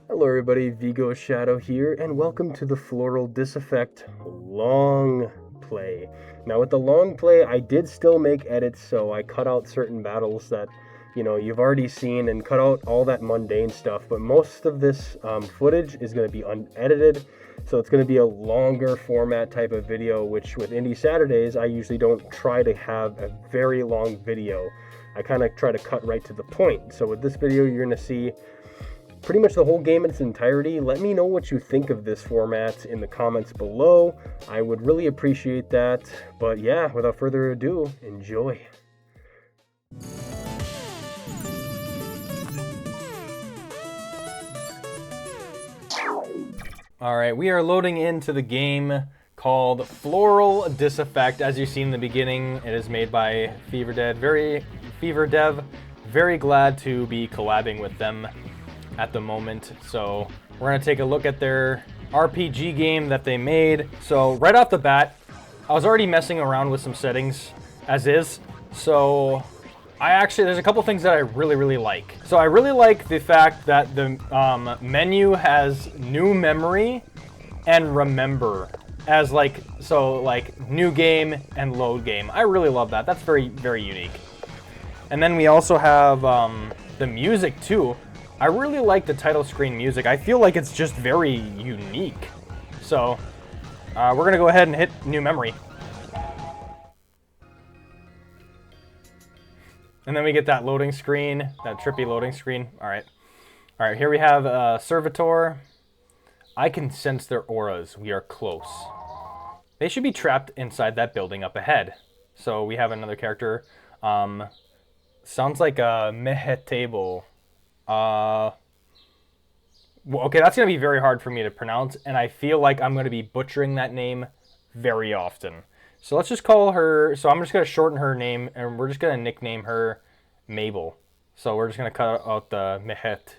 Hello everybody, Vigo Shadow here, and welcome to the Floral Disaffect long play. Now with the long play, I did still make edits, so I cut out certain battles that, you've already seen and cut out all that mundane stuff, but most of this footage is going to be unedited, so it's going to be a longer format type of video, which with Indie Saturdays, I usually don't try to have a very long video. I kind of try to cut right to the point. So with this video, you're going to see pretty much the whole game in its entirety. Let me know what you think of this format in the comments below. I would really appreciate that. But yeah, without further ado, enjoy. Alright, we are loading into the game called Floral Disaffect. As you see in the beginning, it is made by Fever Dev. Very glad to be collabing with them at the moment. So we're gonna take a look at their RPG game that they made. So right off the bat, I was already messing around with some settings as is. So there's a couple things that I really like. So I really like the fact that the menu has new memory and remember as like new game and load game. I really love that. That's very unique. And then we also have the music too. I really like the title screen music. I feel like it's just very unique. So we're gonna go ahead and hit new memory. And then we get that loading screen, that trippy loading screen. All right, here we have Servitor. I can sense their auras. We are close. They should be trapped inside that building up ahead. So we have another character. Sounds like a Mehetable. Well, okay, that's going to be very hard for me to pronounce, and I feel like I'm going to be butchering that name very often. So let's just call her, so I'm just going to shorten her name, and we're just going to nickname her Mabel. So we're just going to cut out the Mehet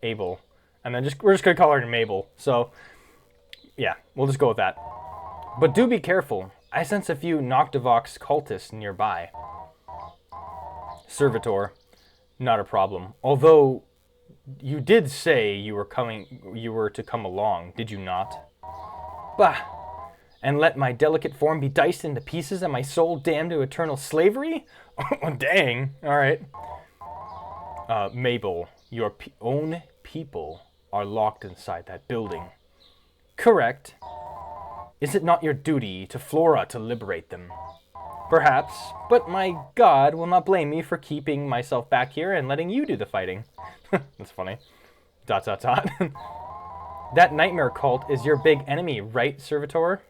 Abel, and then we're just going to call her Mabel. So, yeah, we'll just go with that. But do be careful. I sense a few Noctivox cultists nearby. Servitor. Not a problem. Although, you did say you were to come along, did you not? Bah! And let my delicate form be diced into pieces and my soul damned to eternal slavery? Oh, dang. Alright. Mabel, your own people are locked inside that building. Correct. Is it not your duty to Flora to liberate them? Perhaps, but my God will not blame me for keeping myself back here and letting you do the fighting. That's funny. ... That nightmare cult is your big enemy, right, Servitor?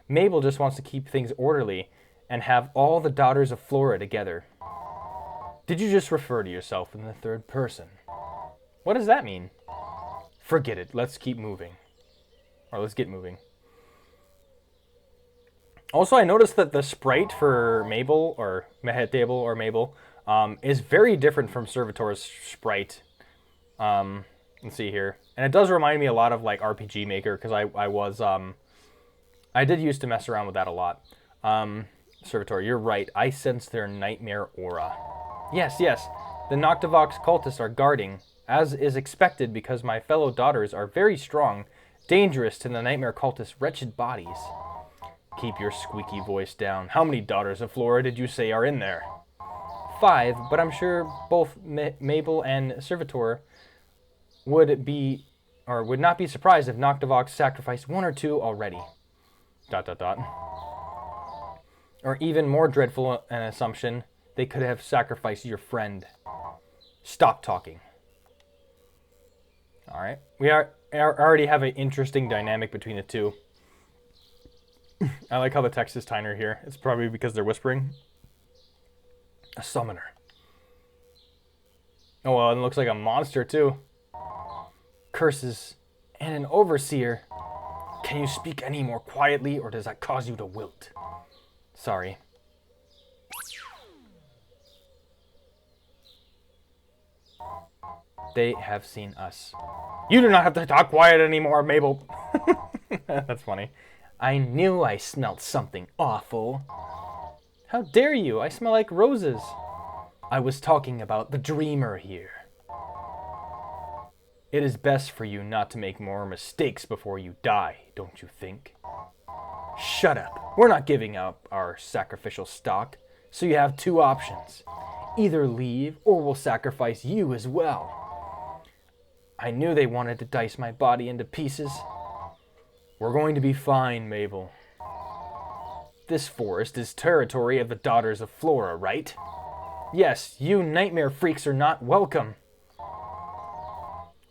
Mabel just wants to keep things orderly and have all the daughters of Flora together. Did you just refer to yourself in the third person? What does that mean? Forget it. Let's keep moving. Or let's get moving. Also, I noticed that the sprite for Mabel, or Mehetable, or Mabel, is very different from Servitor's sprite. Let's see here. And it does remind me a lot of, like, RPG Maker, because I did used to mess around with that a lot. Servitor, you're right. I sense their nightmare aura. Yes. The Noctivox cultists are guarding, as is expected because my fellow daughters are very strong, dangerous to the nightmare cultists' wretched bodies. Keep your squeaky voice down. How many daughters of Flora did you say are in there? 5, but I'm sure both Mabel and Servitor would not be surprised if Noctivox sacrificed 1 or 2 already. ... Or even more dreadful an assumption, they could have sacrificed your friend. Stop talking. Alright. We already have an interesting dynamic between the two. I like how the text is tinier here. It's probably because they're whispering. A summoner. Oh, well, it looks like a monster, too. Curses. And an overseer. Can you speak any more quietly, or does that cause you to wilt? Sorry. They have seen us. You do not have to talk quiet anymore, Mabel. That's funny. I knew I smelled something awful. How dare you? I smell like roses. I was talking about the dreamer here. It is best for you not to make more mistakes before you die, don't you think? Shut up. We're not giving up our sacrificial stock, so you have two options. Either leave, or we'll sacrifice you as well. I knew they wanted to dice my body into pieces. We're going to be fine, Mabel. This forest is territory of the Daughters of Flora, right? Yes, you nightmare freaks are not welcome.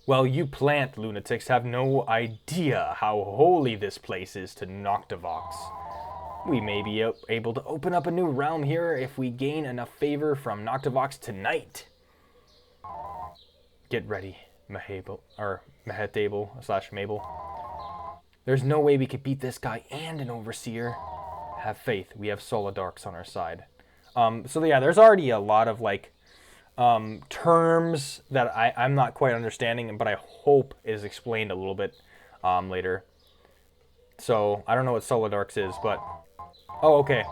Well, you plant lunatics have no idea how holy this place is to Noctivox. We may be able to open up a new realm here if we gain enough favor from Noctivox tonight. Get ready, Mehetable/Mabel. There's no way we could beat this guy and an overseer. Have faith, we have Solidarks on our side. So yeah, there's already a lot of like terms that I'm not quite understanding, but I hope is explained a little bit later. So I don't know what Solidarks is, but oh, okay,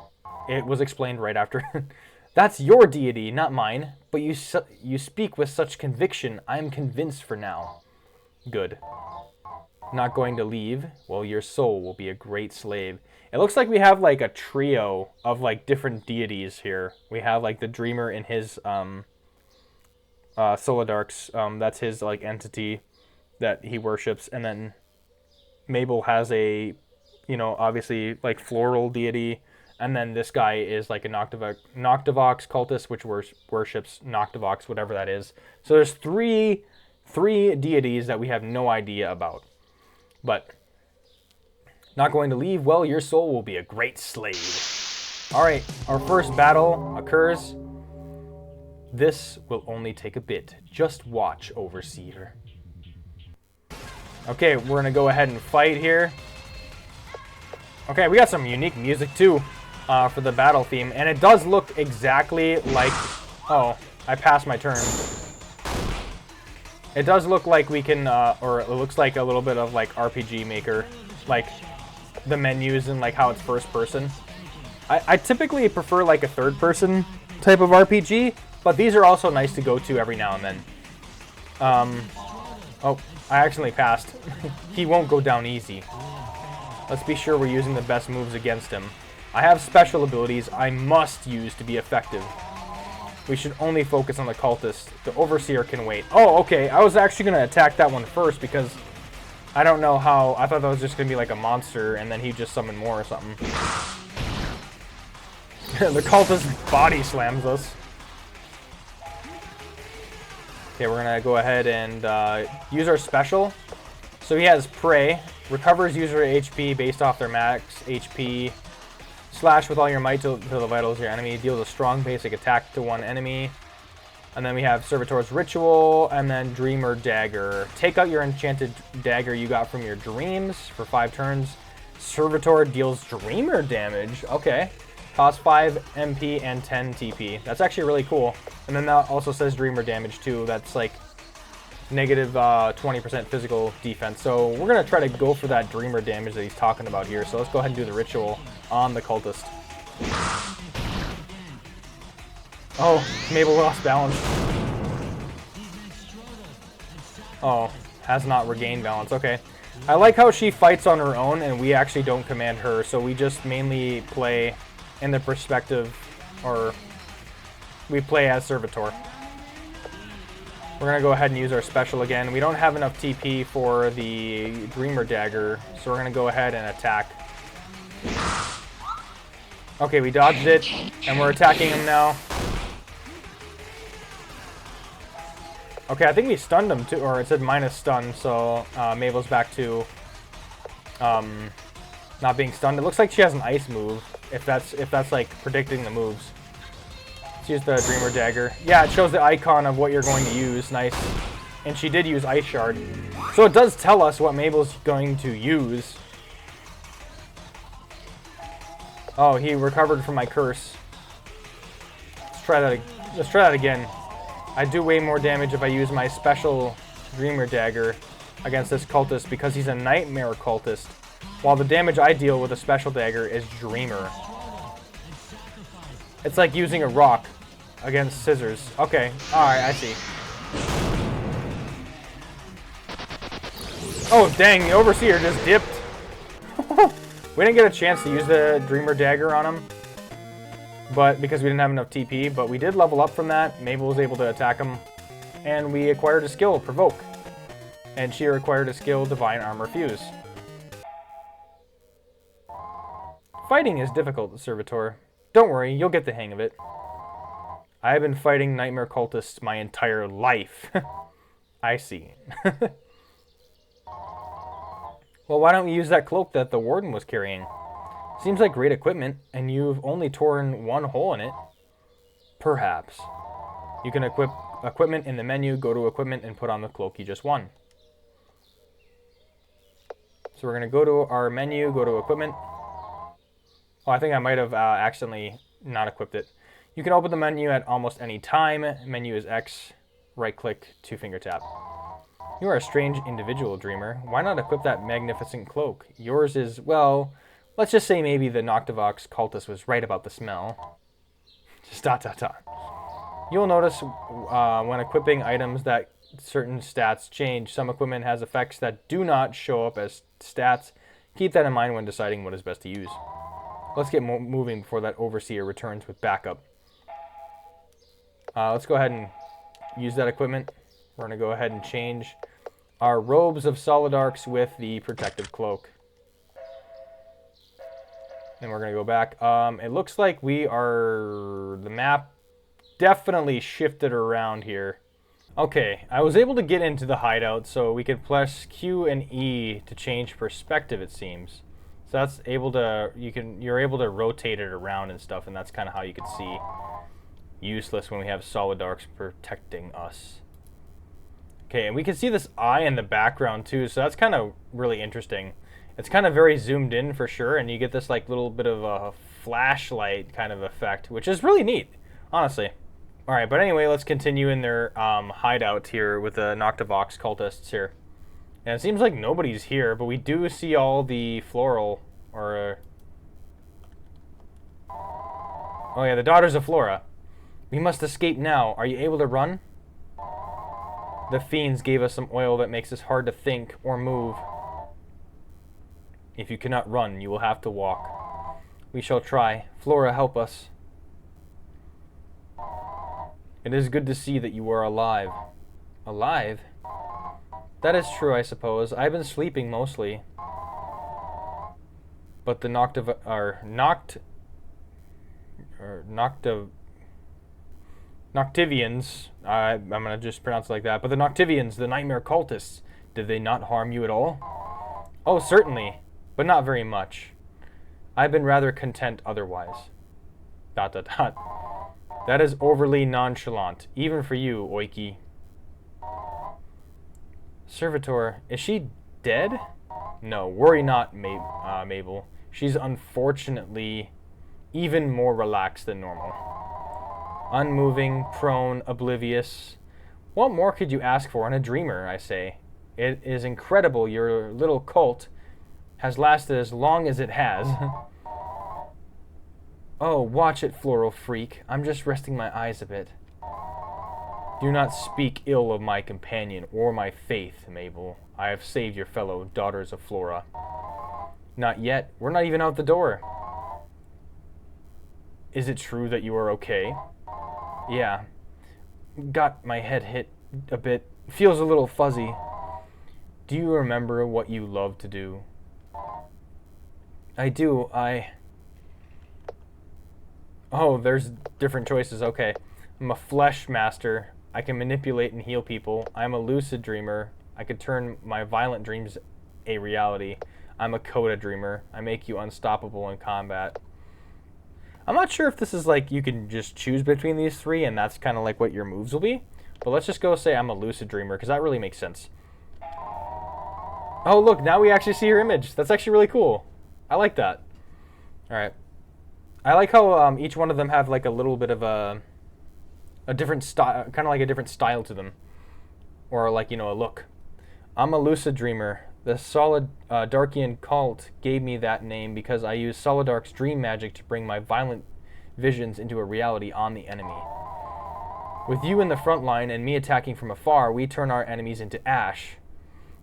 it was explained right after. That's your deity, not mine. But you speak with such conviction. I'm convinced for now. Good. Not going to leave? Well, your soul will be a great slave. It looks like we have like a trio of like different deities here. We have like the Dreamer in his Solidarks. That's his like entity that he worships, and then Mabel has a, you know, obviously like floral deity, and then this guy is like a Noctivox cultist, which worships Noctivox, whatever that is. So there's three deities that we have no idea about. But not going to leave? Well, your soul will be a great slave. All right, our first battle occurs. This will only take a bit. Just watch, Overseer. Okay, we're going to go ahead and fight here. Okay, we got some unique music too for the battle theme. And it does look exactly like... Oh, I passed my turn. It does look like we can, or it looks like a little bit of like RPG Maker, like the menus and like how it's first person. I typically prefer like a third person type of RPG, but these are also nice to go to every now and then. Oh, I accidentally passed. He won't go down easy. Let's be sure we're using the best moves against him. I have special abilities I must use to be effective. We should only focus on the cultist. The Overseer can wait. Oh, okay. I was actually going to attack that one first because I don't know how... I thought that was just going to be like a monster and then he'd just summon more or something. The cultist body slams us. Okay, we're going to go ahead and use our special. So he has Prey. Recovers user HP based off their max HP. Slash with all your might to the vitals of your enemy. Deals a strong basic attack to one enemy. And then we have Servitor's Ritual, and then Dreamer Dagger. Take out your enchanted dagger you got from your dreams for 5 turns. Servitor deals Dreamer damage. Okay. Costs 5 MP and 10 TP. That's actually really cool. And then that also says Dreamer damage too. That's like negative 20% physical defense. So we're going to try to go for that Dreamer damage that he's talking about here. So let's go ahead and do the Ritual on the cultist. Oh, Mabel lost balance. Oh, has not regained balance. Okay. I like how she fights on her own and we actually don't command her. So we just mainly play in the perspective, or we play as Servitor. We're going to go ahead and use our special again. We don't have enough TP for the Dreamer Dagger, so we're going to go ahead and attack. Okay, we dodged it, and we're attacking him now. Okay, I think we stunned him too, or it said minus stun, so Mabel's back to not being stunned. It looks like she has an ice move, if that's like predicting the moves. Let's use the Dreamer Dagger. Yeah, it shows the icon of what you're going to use. Nice. And she did use Ice Shard. So it does tell us what Mabel's going to use. Oh, he recovered from my curse. Let's try that again. I do way more damage if I use my special Dreamer Dagger against this cultist because he's a Nightmare cultist, while the damage I deal with a special dagger is Dreamer. It's like using a rock against scissors. Okay, alright, I see. Oh, dang, the Overseer just dipped. We didn't get a chance to use the Dreamer Dagger on him, but because we didn't have enough TP, but we did level up from that. Mabel was able to attack him, and we acquired a skill, Provoke. And she acquired a skill, Divine Armor Fuse. Fighting is difficult, Servitor. Don't worry, you'll get the hang of it. I have been fighting Nightmare Cultists my entire life. I see. Well, why don't we use that cloak that the Warden was carrying? Seems like great equipment, and you've only torn one hole in it. Perhaps. You can equip equipment in the menu, go to equipment, and put on the cloak you just won. So we're going to go to our menu, go to equipment. Oh, I think I might have accidentally not equipped it. You can open the menu at almost any time. Menu is X, right-click, two-finger tap. You are a strange individual, Dreamer. Why not equip that magnificent cloak? Yours is, well, let's just say maybe the Noctivox cultist was right about the smell. Just ... You'll notice when equipping items that certain stats change. Some equipment has effects that do not show up as stats. Keep that in mind when deciding what is best to use. Let's get moving before that Overseer returns with backup. Let's go ahead and use that equipment. We're going to go ahead and change our robes of Solidarchs with the protective cloak. And we're going to go back. It looks like the map definitely shifted around here. Okay, I was able to get into the hideout, so we could press Q and E to change perspective, it seems. So that's able to, you're able to rotate it around and stuff, and that's kind of how you can see. Useless when we have Solidarchs protecting us. Okay, and we can see this eye in the background too, so that's kind of really interesting. It's kind of very zoomed in for sure, and you get this like little bit of a flashlight kind of effect, which is really neat, honestly. All right, but anyway, let's continue in their hideout here with the Noctivox cultists here. And it seems like nobody's here, but we do see all the floral, or... oh yeah, the Daughters of Flora. We must escape now. Are you able to run? The fiends gave us some oil that makes us hard to think or move. If you cannot run, you will have to walk. We shall try. Flora, help us. It is good to see that you are alive. Alive? That is true, I suppose. I've been sleeping mostly. But the Noctivians, I'm going to just pronounce it like that, but the Noctivians, the Nightmare Cultists, did they not harm you at all? Oh, certainly, but not very much. I've been rather content otherwise. ... That is overly nonchalant, even for you, Oiki. Servitor, is she dead? No, worry not, Mabel. She's unfortunately even more relaxed than normal. Unmoving, prone, oblivious. What more could you ask for in a dreamer, I say? It is incredible your little cult has lasted as long as it has. Oh, watch it, Floral Freak. I'm just resting my eyes a bit. Do not speak ill of my companion or my faith, Mabel. I have saved your fellow Daughters of Flora. Not yet. We're not even out the door. Is it true that you are okay? Yeah. Got my head hit a bit. Feels a little fuzzy. Do you remember what you love to do? I do. Oh, there's different choices. Okay. I'm a flesh master. I can manipulate and heal people. I'm a lucid dreamer. I could turn my violent dreams a reality. I'm a coda dreamer. I make you unstoppable in combat. I'm not sure if this is like you can just choose between these three and that's kind of like what your moves will be. But let's just go say I'm a lucid dreamer because that really makes sense. Oh, look, now we actually see her image. That's actually really cool. I like that. All right. I like how each one of them have like a little bit of a different style, kind of like a different style to them. Or like, you know, a look. I'm a lucid dreamer. The solid Darkian cult gave me that name because I use Solidarch's dream magic to bring my violent visions into a reality on the enemy. With you in the front line and me attacking from afar, we turn our enemies into ash.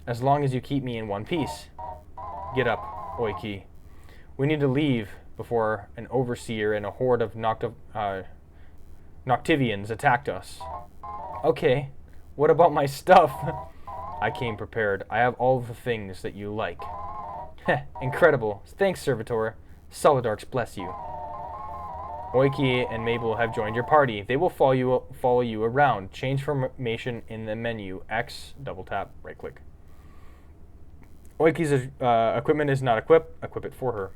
As long as you keep me in one piece. Get up, Oiki. We need to leave before an overseer and a horde of Noctivians attacked us. Okay, what about my stuff? I came prepared. I have all the things that you like. Heh, incredible. Thanks, Servitor. Solidarks bless you. Oiki and Mabel have joined your party. They will follow you around. Change formation in the menu. X, double tap, right click. Oiki's equipment is not equipped. Equip it for her.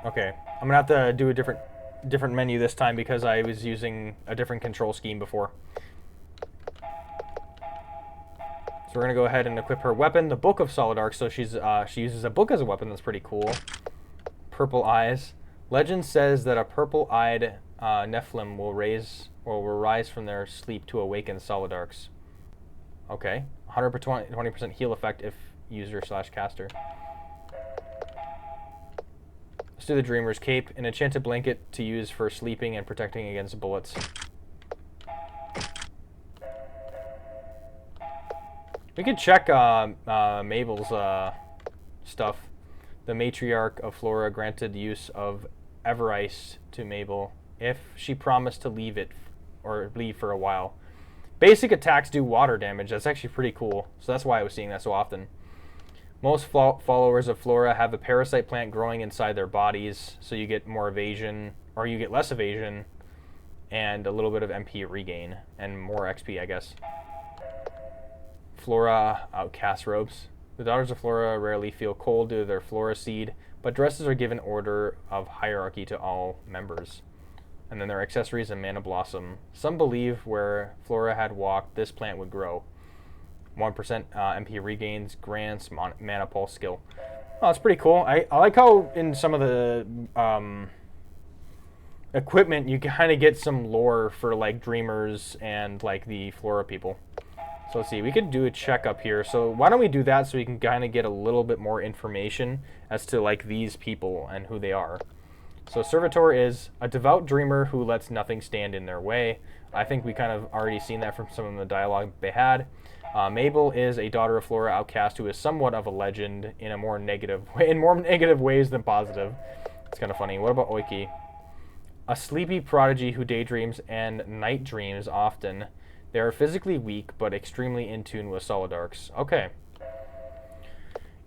Okay, I'm gonna have to do a different menu this time because I was using a different control scheme before. So we're gonna go ahead and equip her weapon, the Book of Solidark. So she uses a book as a weapon. That's pretty cool. Purple eyes. Legend says that a purple-eyed Nephilim will rise from their sleep to awaken Solidarks. Okay, 120% heal effect if user/caster. Let's do the Dreamer's Cape, an enchanted blanket to use for sleeping and protecting against bullets. We could check Mabel's stuff. The matriarch of Flora granted use of Everice to Mabel if she promised to leave for a while. Basic attacks do water damage. That's actually pretty cool. So that's why I was seeing that so often. Most followers of Flora have a parasite plant growing inside their bodies, so you get more evasion, or you get less evasion, and a little bit of MP regain, and more XP, I guess. Flora outcast robes. The daughters of Flora rarely feel cold due to their Flora seed, but dresses are given order of hierarchy to all members. And then their accessories and mana blossom. Some believe where Flora had walked, this plant would grow. 1% MP regains, grants, mana pulse skill. Oh, that's pretty cool. I like how in some of the equipment you kind of get some lore for like Dreamers and like the Flora people. So let's see, we could do a checkup here. So why don't we do that so we can kind of get a little bit more information as to like these people and who they are. So Servitor is a devout dreamer who lets nothing stand in their way. I think we kind of already seen that from some of the dialogue they had. Mabel is a daughter of Flora outcast who is somewhat of a legend in more negative ways than positive. It's kind of funny. What about Oiki? A sleepy prodigy who daydreams and night dreams often. They are physically weak but extremely in tune with Solidarks. Okay.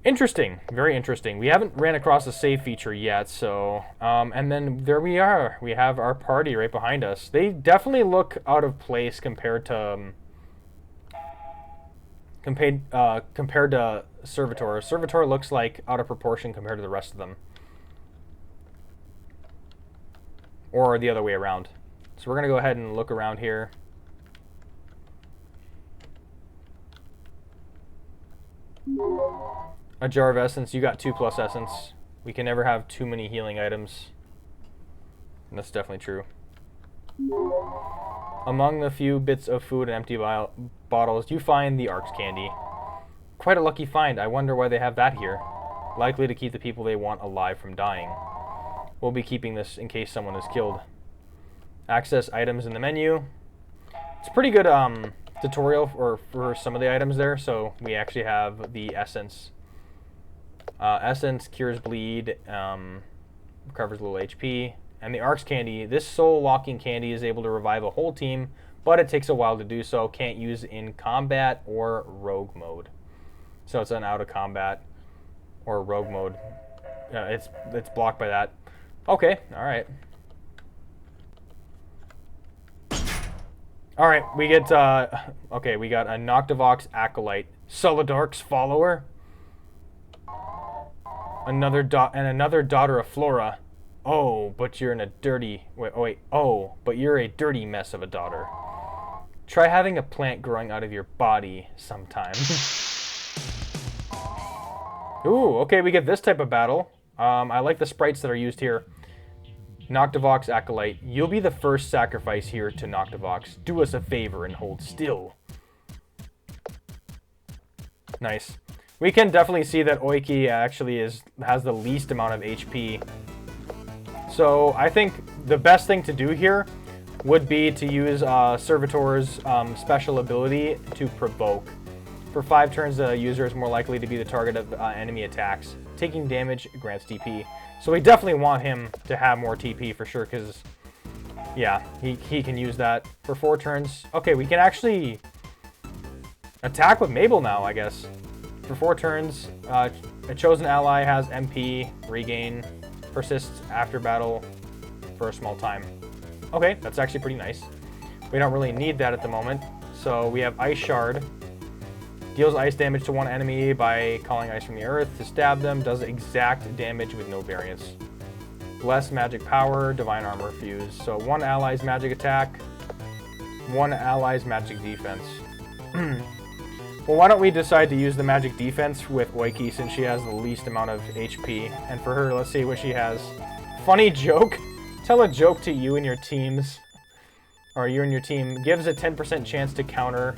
Interesting. Very interesting. We haven't ran across a save feature yet, so... and then there we are. We have our party right behind us. They definitely look out of place compared to... compared to Servitor. Servitor looks like out of proportion compared to the rest of them. Or the other way around. So we're going to go ahead and look around here. A jar of essence. You got 2+ essence. We can never have too many healing items. And that's definitely true. Among the few bits of food and empty bottles, you find the Ark's candy. Quite a lucky find. I wonder why they have that here. Likely to keep the people they want alive from dying. We'll be keeping this in case someone is killed. Access items in the menu. It's a pretty good tutorial for some of the items there. So we actually have the essence. Essence cures bleed, recovers a little HP. And the Ark's candy, this soul-locking candy is able to revive a whole team, but it takes a while to do so. Can't use in combat or rogue mode. So it's an out of combat or rogue mode. It's blocked by that. Okay, all right. All right, we get okay. We got a Noctivox acolyte, Solidark's follower, another daughter of Flora. Oh, but you're in a dirty... but you're a dirty mess of a daughter. Try having a plant growing out of your body sometime. Ooh, okay, we get this type of battle. I like the sprites that are used here. Noctivox Acolyte. You'll be the first sacrifice here to Noctivox. Do us a favor and hold still. Nice. We can definitely see that Oiki actually has the least amount of HP. So I think the best thing to do here, would be to use Servitor's special ability to provoke. For 5 turns, the user is more likely to be the target of enemy attacks. Taking damage grants TP. So we definitely want him to have more TP for sure, because, yeah, he can use that. For 4 turns, okay, we can actually attack with Mabel now, I guess. For 4 turns, a chosen ally has MP, regain, persists after battle for a small time. Okay, that's actually pretty nice. We don't really need that at the moment. So we have Ice Shard. Deals ice damage to one enemy by calling ice from the earth to stab them. Does exact damage with no variance. Less magic power, divine armor fuse. So 1 ally's magic attack, 1 ally's magic defense. Well, why don't we decide to use the magic defense with Oiki since she has the least amount of HP. And for her, let's see what she has. Funny joke. Tell a joke to you and your teams. Or you and your team. Gives a 10% chance to counter.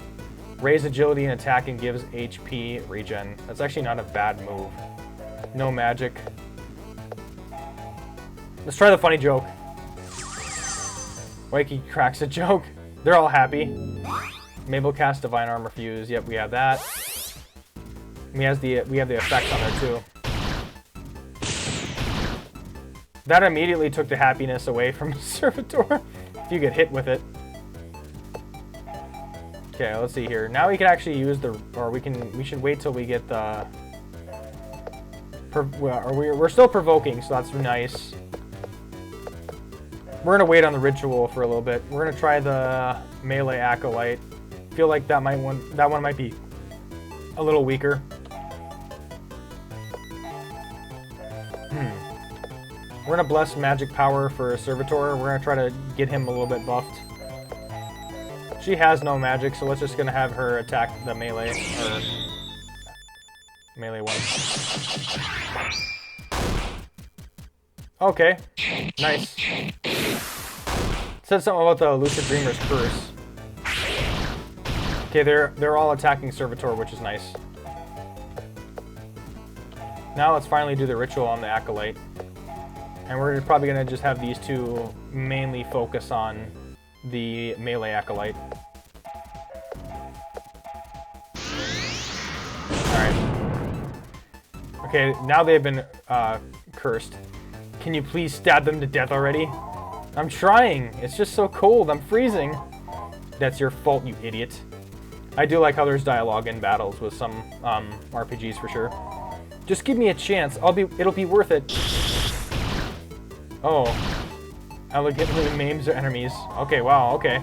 Raise agility and attack and gives HP regen. That's actually not a bad move. No magic. Let's try the funny joke. Wakey cracks a joke. They're all happy. Mabel casts Divine Armor Fuse. Yep, we have that. We have the effects on there too. That immediately took the happiness away from Servitor. If you get hit with it. Okay, let's see here. Now we can actually use the, or we should wait till we get the, we're still provoking, so that's nice. We're gonna wait on the ritual for a little bit. We're gonna try the melee acolyte. Feel like that one might be a little weaker. We're gonna bless magic power for Servitor. We're gonna try to get him a little bit buffed. She has no magic, so let's just gonna have her attack the melee, or melee one. Okay, nice. Said something about the Lucid Dreamer's curse. Okay, they're all attacking Servitor, which is nice. Now let's finally do the ritual on the acolyte, and we're probably gonna just have these two mainly focus on the melee acolyte. Alright. Okay, now they've been cursed. Can you please stab them to death already? I'm trying. It's just so cold. I'm freezing. That's your fault, you idiot. I do like how there's dialogue in battles with some RPGs for sure. Just give me a chance. It'll be worth it. Oh. Elegantly maims their enemies. Okay, wow, okay.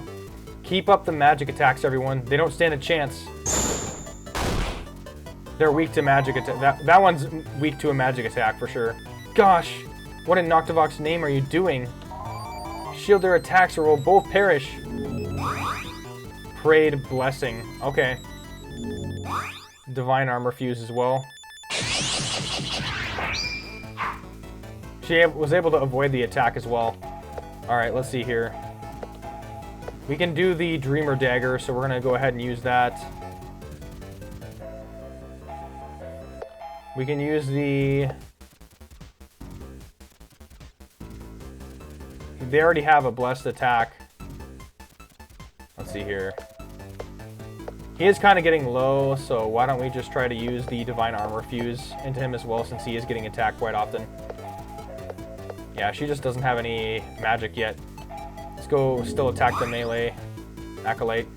Keep up the magic attacks, everyone. They don't stand a chance. They're weak to magic attack. That one's weak to a magic attack for sure. Gosh, what in Noctivox's name are you doing? Shield their attacks or we'll both perish. Prayed blessing. Okay. Divine armor fuse as well. She was able to avoid the attack as well. Alright, let's see here. We can do the Dreamer Dagger, so we're going to go ahead and use that. We can use the... They already have a blessed attack. Let's see here. He is kind of getting low, so why don't we just try to use the Divine Armor Fuse into him as well, since he is getting attacked quite often. Yeah, she just doesn't have any magic yet. Let's go still attack the melee acolyte.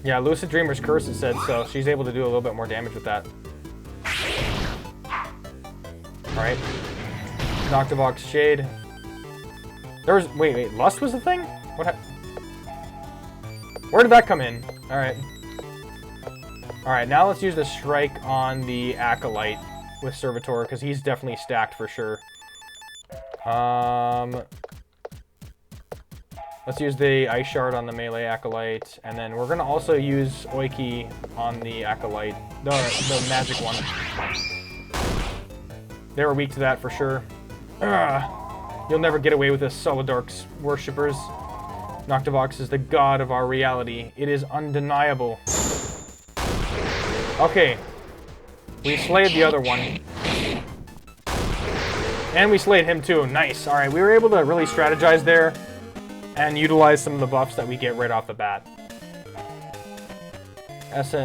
Yeah, Lucid Dreamer's Curse, it said, so she's able to do a little bit more damage with that. Alright. Noctivox Shade. There was... Wait, Lust was the thing? What Where did that come in? Alright. Alright, now let's use the Strike on the Acolyte with Servitor, because he's definitely stacked for sure. Let's use the Ice Shard on the melee Acolyte, and then we're going to also use Oiki on the Acolyte, the magic one. They were weak to that for sure. You'll never get away with this, Solidark's worshippers. Noctivox is the god of our reality. It is undeniable. Okay. We slayed the other one. And we slayed him too. Nice. All right, we were able to really strategize there and utilize some of the buffs that we get right off the bat.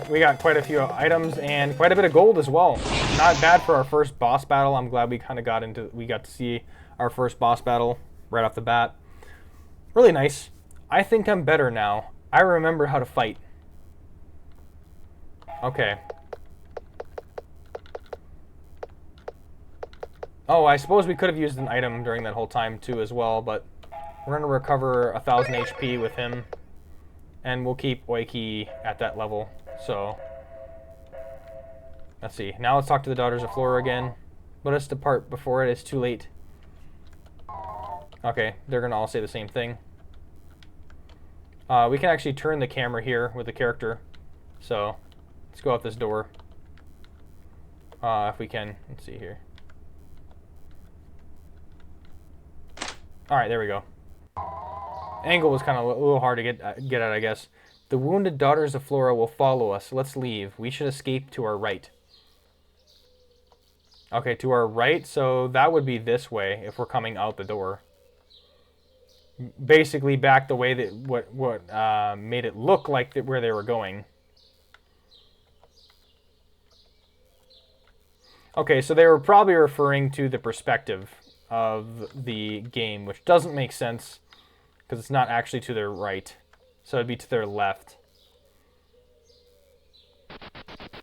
We got quite a few items and quite a bit of gold as well. Not bad for our first boss battle. I'm glad we kind of got to see our first boss battle right off the bat. Really nice. I think I'm better now. I remember how to fight. Okay. Oh, I suppose we could have used an item during that whole time too as well, but we're going to recover 1,000 HP with him, and we'll keep Oiki at that level. So, let's see. Now let's talk to the Daughters of Flora again. Let us depart before it is too late. Okay, they're going to all say the same thing. We can actually turn the camera here with the character. So, let's go out this door. If we can. Let's see here. Alright, there we go. Angle was kind of a little hard to get at, I guess. The wounded Daughters of Flora will follow us. Let's leave. We should escape to our right. Okay, to our right, so that would be this way if we're coming out the door. Basically back the way that what made it look like where they were going. Okay, so they were probably referring to the perspective of the game, which doesn't make sense because it's not actually to their right, so it'd be to their left.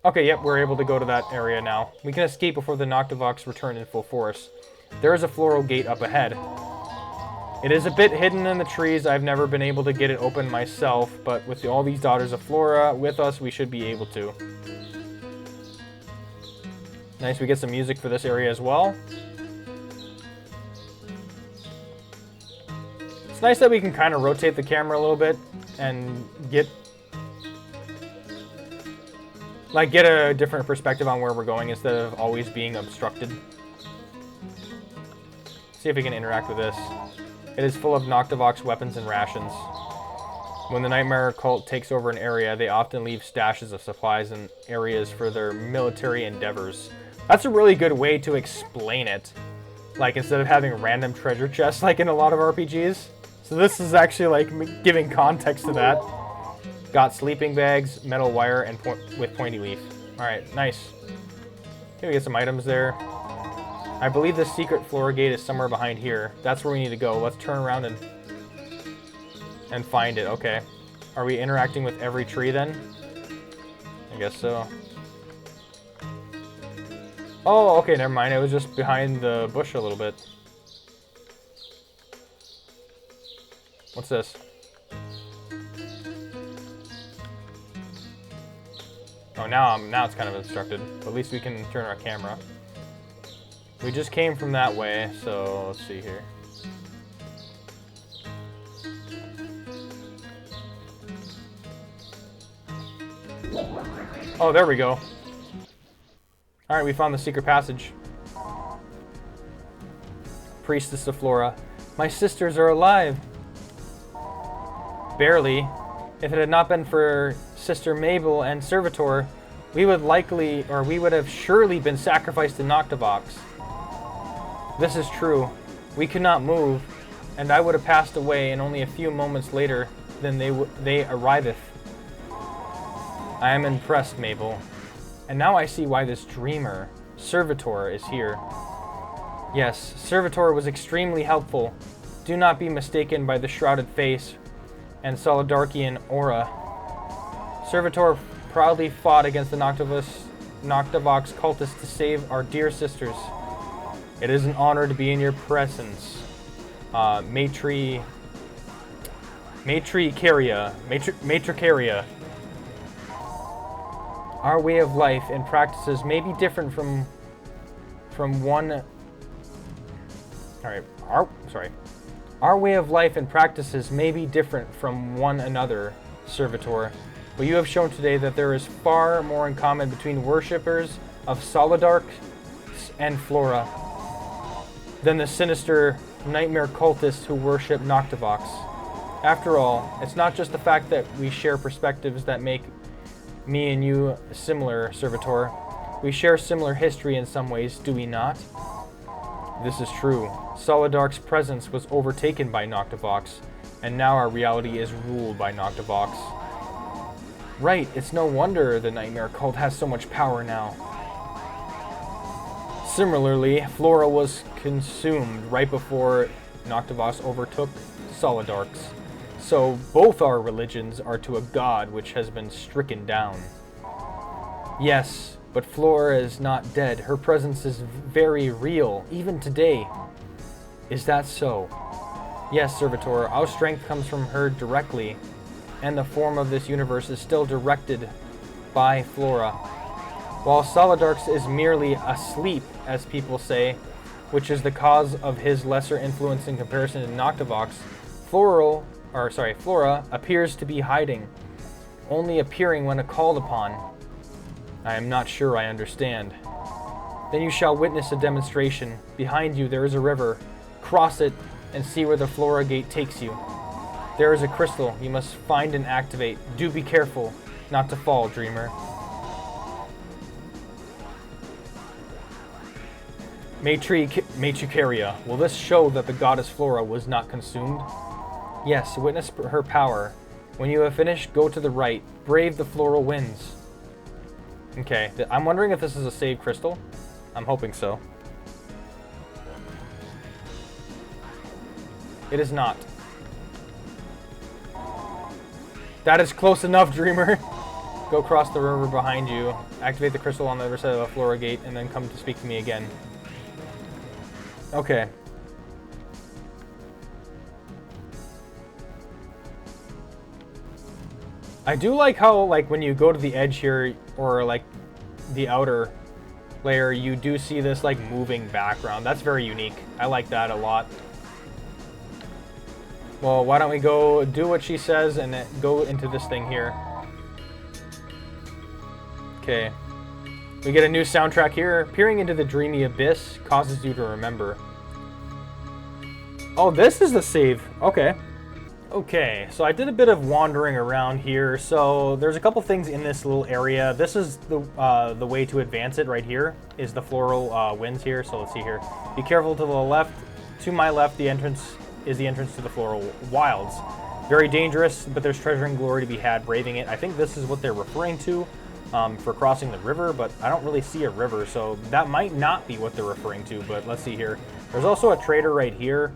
Okay, yep, we're able to go to that area now. We can escape before the Noctivox return in full force. There is a floral gate up ahead. It is a bit hidden in the trees. I've never been able to get it open myself, but with all these Daughters of Flora with us, we should be able to. Nice, we get some music for this area as well. It's nice that we can kind of rotate the camera a little bit and get a different perspective on where we're going instead of always being obstructed. See if we can interact with this. It is full of Noctivox weapons and rations. When the Nightmare cult takes over an area, they often leave stashes of supplies and areas for their military endeavors. That's a really good way to explain it. Like, instead of having random treasure chests like in a lot of RPGs. So this is actually like giving context to that. Got sleeping bags, metal wire, and with pointy leaf. Alright, nice. Okay, we get some items there. I believe the secret Flora gate is somewhere behind here. That's where we need to go. Let's turn around and find it. Okay. Are we interacting with every tree then? I guess so. Oh, okay, never mind. It was just behind the bush a little bit. What's this? Oh, now it's kind of obstructed. But at least we can turn our camera. We just came from that way, so let's see here. Oh, there we go. Alright, we found the secret passage. Priestess of Flora. My sisters are alive. Barely. If it had not been for Sister Mabel and Servitor, we would have surely been sacrificed to Noctivox. This is true. We could not move, and I would have passed away in only a few moments later than they arriveth. I am impressed, Mabel. And now I see why this dreamer, Servitor, is here. Yes, Servitor was extremely helpful. Do not be mistaken by the shrouded face and Solidarchian aura. Servitor proudly fought against the Noctivox cultists to save our dear sisters. It is an honor to be in your presence, Matricaria. Our way of life and practices may be different from one. Our way of life and practices may be different from one another, Servitor, but you have shown today that there is far more in common between worshippers of Solidarch and Flora than the sinister nightmare cultists who worship Noctivox. After all, it's not just the fact that we share perspectives that make me and you similar, Servitor. We share similar history in some ways, do we not? This is true. Solidark's presence was overtaken by Noctivox, and now our reality is ruled by Noctivox. Right, it's no wonder the Nightmare Cult has so much power now. Similarly, Flora was consumed right before Noctivox overtook Solidark's. So both our religions are to a god which has been stricken down. Yes, but Flora is not dead. Her presence is very real, even today. Is that so? Yes, Servitor, our strength comes from her directly, and the form of this universe is still directed by Flora. While Solidark's is merely asleep, as people say, which is the cause of his lesser influence in comparison to Noctivox, Flora appears to be hiding, only appearing when called upon. I am not sure I understand. Then you shall witness a demonstration. Behind you there is a river. Cross it and see where the Flora Gate takes you. There is a crystal you must find and activate. Do be careful not to fall, dreamer. Matricaria, will this show that the goddess Flora was not consumed? Yes, witness her power. When you have finished, go to the right. Brave the floral winds. Okay, I'm wondering if this is a saved crystal. I'm hoping so. It is not. That is close enough, dreamer. Go across the river behind you, activate the crystal on the other side of the Flora Gate, and then come to speak to me again. Okay. I do like how, like, when you go to the edge here, or like the outer layer, you do see this like moving background. That's very unique. I like that a lot. Well, why don't we go do what she says and go into this thing here. Okay. We get a new soundtrack here. Peering into the dreamy abyss causes you to remember. Oh, this is the save. Okay. Okay, so I did a bit of wandering around here. So there's a couple things in this little area. This is the way to advance it right here, is the floral winds here. So let's see here. Be careful to the left. To my left, the entrance is the entrance to the floral wilds. Very dangerous, but there's treasure and glory to be had braving it. I think this is what they're referring to for crossing the river, but I don't really see a river, so that might not be what they're referring to, but let's see here. There's also a trader right here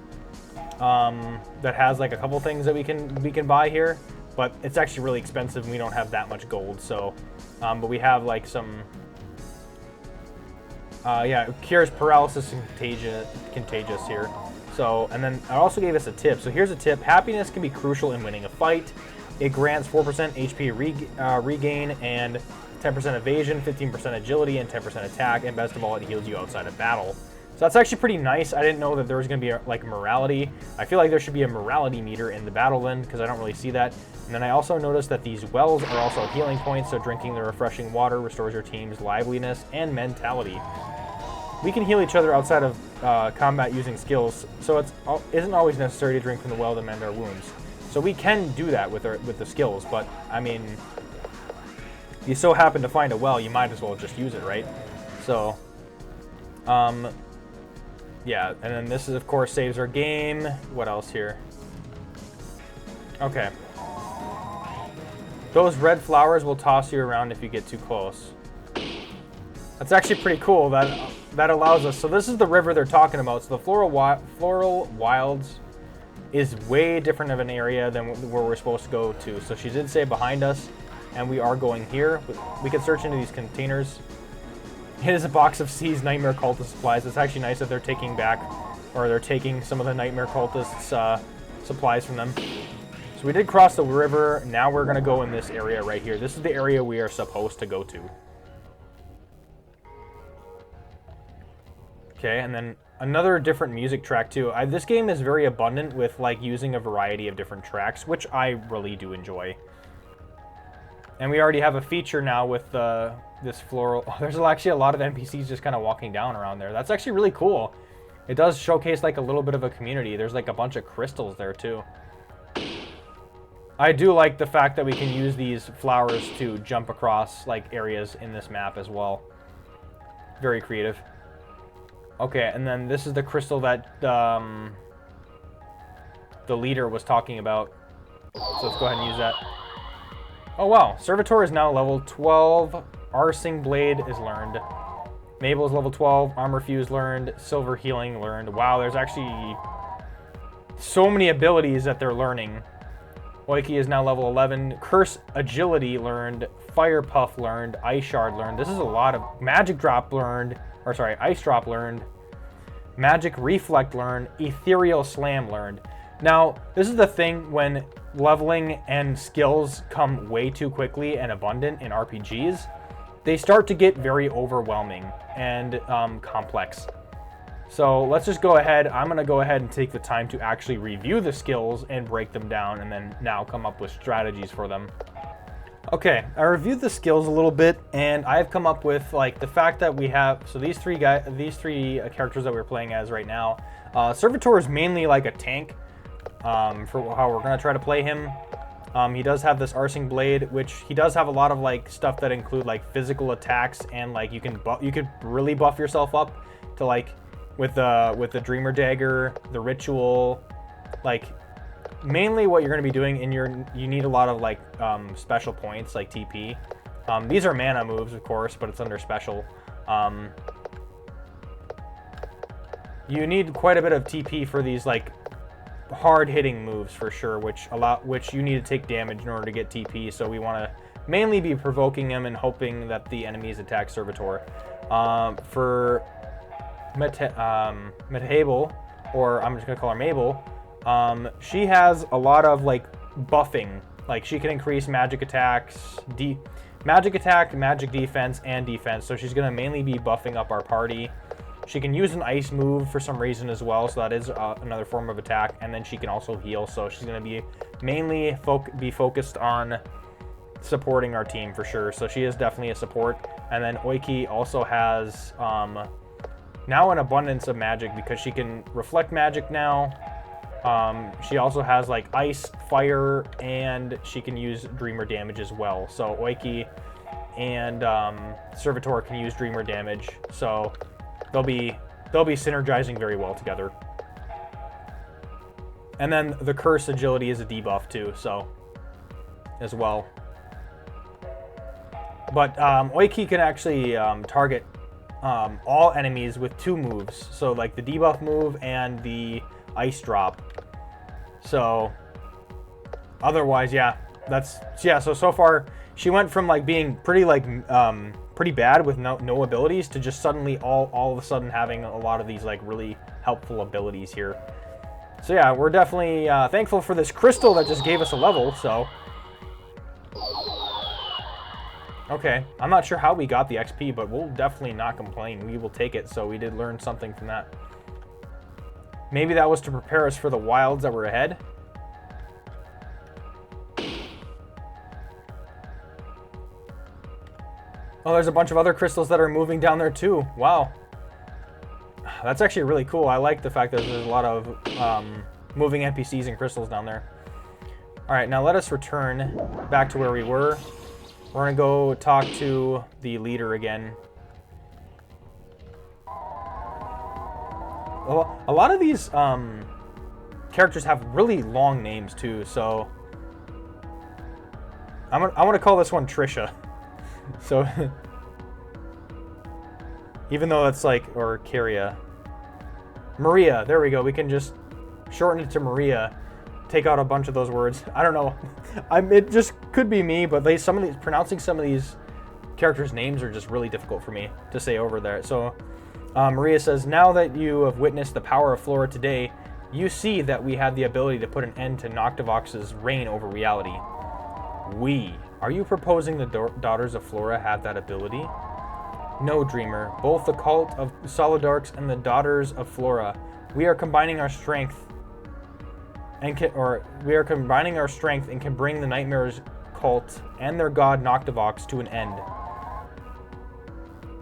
that has like a couple things that we can buy here, but it's actually really expensive and we don't have that much gold, so but we have like some yeah, cures paralysis and contagious here. So, and then I also gave us a tip. So here's a tip. Happiness can be crucial in winning a fight. It grants 4% HP regain and 10% evasion, 15% agility, and 10% attack. And best of all, it heals you outside of battle. So that's actually pretty nice. I didn't know that there was going to be like morality. I feel like there should be a morality meter in the battle then, because I don't really see that. And then I also noticed that these wells are also healing points. So drinking the refreshing water restores your team's liveliness and mentality. We can heal each other outside of combat using skills, so it isn't always necessary to drink from the well to mend our wounds. So we can do that with the skills, but I mean, you so happen to find a well, you might as well just use it, right? So, yeah, and then this is of course saves our game. What else here? Okay. Those red flowers will toss you around if you get too close. That's actually pretty cool. That allows us. So this is the river they're talking about. So the floral wilds is way different of an area than where we're supposed to go to. So she did say behind us, and we are going here. We can search into these containers. It is a box of C's Nightmare Cultist supplies. It's actually nice that they're taking back, or they're taking some of the Nightmare Cultists supplies from them. So we did cross the river. Now we're gonna go in this area right here. This is the area we are supposed to go to. Okay, and then another different music track too. This game is very abundant with like using a variety of different tracks, which I really do enjoy. And we already have a feature now with this floral. Oh, there's actually a lot of NPCs just kind of walking down around there. That's actually really cool. It does showcase like a little bit of a community. There's like a bunch of crystals there too. I do like the fact that we can use these flowers to jump across like areas in this map as well. Very creative. Okay, and then this is the crystal that the leader was talking about. So let's go ahead and use that. Oh wow, Servitor is now level 12. Arsing Blade is learned. Mabel is level 12. Armor Fuse learned. Silver Healing learned. Wow, there's actually so many abilities that they're learning. Oiki is now level 11. Curse Agility learned. Fire Puff learned. Ice Shard learned. This is a lot of... Magic Drop learned. Or sorry, Ice Drop learned. Magic Reflect learned. Ethereal Slam learned. Now, this is the thing when leveling and skills come way too quickly and abundant in RPGs. They start to get very overwhelming and complex. So let's just go ahead. I'm going to go ahead and take the time to actually review the skills and break them down and then now come up with strategies for them. Okay, I reviewed the skills a little bit and I've come up with like the fact that we have, so these three characters that we're playing as right now. Servitor is mainly like a tank for how we're going to try to play him. He does have this Arsing Blade, which he does have a lot of like stuff that include like physical attacks and like you could really buff yourself up to like with the Dreamer Dagger, the Ritual, like mainly what you're going to be doing in you need a lot of like special points like TP. These are mana moves, of course, but it's under special. You need quite a bit of TP for these like hard-hitting moves for sure, which you need to take damage in order to get TP. So we want to mainly be provoking them and hoping that the enemies attack Servitor. For Mabel, or I'm just gonna call her Mabel. She has a lot of like buffing. Like she can increase magic attacks, magic attack, magic defense, and defense. So she's gonna mainly be buffing up our party. She can use an ice move for some reason as well, so that is another form of attack. And then she can also heal, so she's gonna be mainly focused on supporting our team for sure. So she is definitely a support. And then Oiki also has now an abundance of magic because she can reflect magic now. She also has like ice, fire, and she can use Dreamer damage as well. So Oiki and Servitor can use Dreamer damage. So they'll be synergizing very well together. And then the Curse Agility is a debuff too, so as well. But Oiki can actually target all enemies with 2 moves. So like the debuff move and the ice drop. So otherwise, yeah, so far she went from like being pretty like pretty bad with no abilities to just suddenly all of a sudden having a lot of these like really helpful abilities here. So yeah, we're definitely thankful for this crystal that just gave us a level. So okay, I'm not sure how we got the XP, but we'll definitely not complain. We will take it. So we did learn something from that. Maybe that was to prepare us for the wilds that were ahead. Oh, there's a bunch of other crystals that are moving down there too. Wow. That's actually really cool. I like the fact that there's a lot of moving NPCs and crystals down there. All right, now let us return back to where we were. We're gonna go talk to the leader again. Well, a lot of these characters have really long names too, so I want to call this one Trisha. So even though it's like, or Kyria, Maria, there we go. We can just shorten it to Maria, take out a bunch of those words. I don't know. It just could be me, but pronouncing some of these characters' names are just really difficult for me to say over there. So Maria says, now that you have witnessed the power of Flora today, you see that we have the ability to put an end to Noctivox's reign over reality. Are you proposing the daughters of Flora have that ability? No, Dreamer. Both the cult of Solidarks and the daughters of Flora, we are combining our strength and can bring the Nightmares cult and their god Noctivox to an end.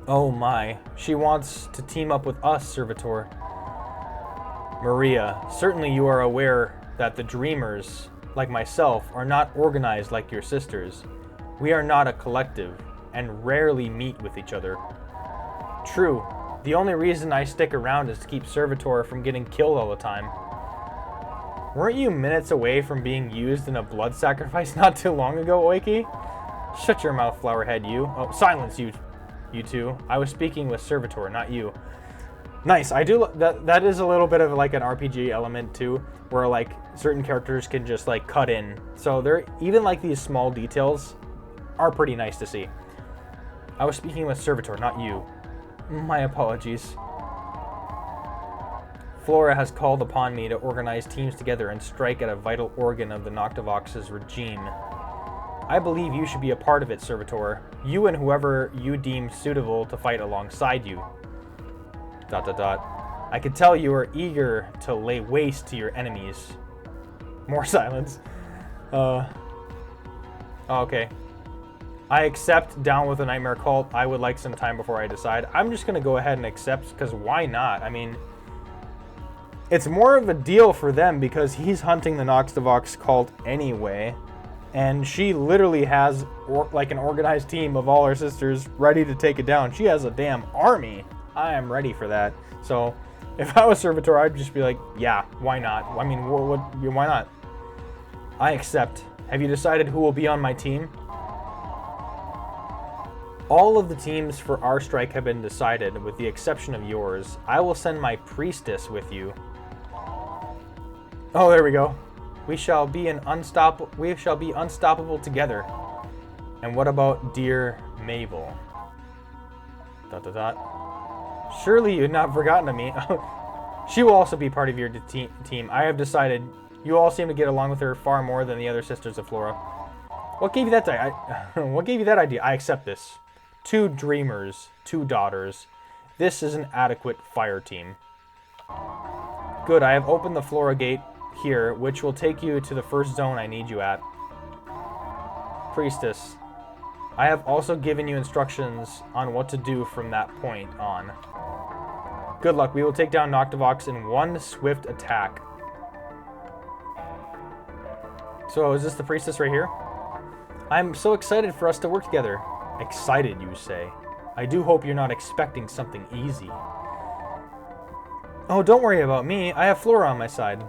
Oh my, she wants to team up with us, Servitor. Maria, certainly you are aware that the Dreamers, like myself, are not organized like your sisters. We are not a collective, and rarely meet with each other. True, The only reason I stick around is to keep Servitor from getting killed all the time. Weren't you minutes away from being used in a blood sacrifice not too long ago, Oiki? Shut your mouth, Flowerhead, you. Oh, silence, you two. I was speaking with Servitor, not you. Nice. I do that is a little bit of like an RPG element too, where like certain characters can just like cut in. So they're even like these small details are pretty nice to see. I was speaking with Servitor, not you. My apologies. Flora has called upon me to organize teams together and strike at a vital organ of the Noctivox's regime. I believe you should be a part of it, Servitor. You and whoever you deem suitable to fight alongside you. ... I can tell you are eager to lay waste to your enemies. More silence. Okay. I accept down with the Nightmare Cult. I would like some time before I decide. I'm just going to go ahead and accept, because why not? I mean, it's more of a deal for them because he's hunting the Noctivox cult anyway. And she literally has like an organized team of all her sisters ready to take it down. She has a damn army. I am ready for that. So if I was Servitor, I'd just be like, yeah, why not? I mean, why not? I accept. Have you decided who will be on my team? All of the teams for our strike have been decided, with the exception of yours. I will send my priestess with you. Oh, there we go. We shall be unstoppable together. And what about dear Mabel? ... Surely you've not forgotten me. She will also be part of your team. I have decided. You all seem to get along with her far more than the other sisters of Flora. What gave you that what gave you that idea? I accept this. 2 dreamers, 2 daughters. This is an adequate fire team. Good, I have opened the Flora gate here, which will take you to the first zone I need you at. Priestess, I have also given you instructions on what to do from that point on. Good luck. We will take down Noctivox in one swift attack. So, is this the priestess right here? I'm so excited for us to work together. Excited, you say? I do hope you're not expecting something easy. Oh, don't worry about me. I have Flora on my side.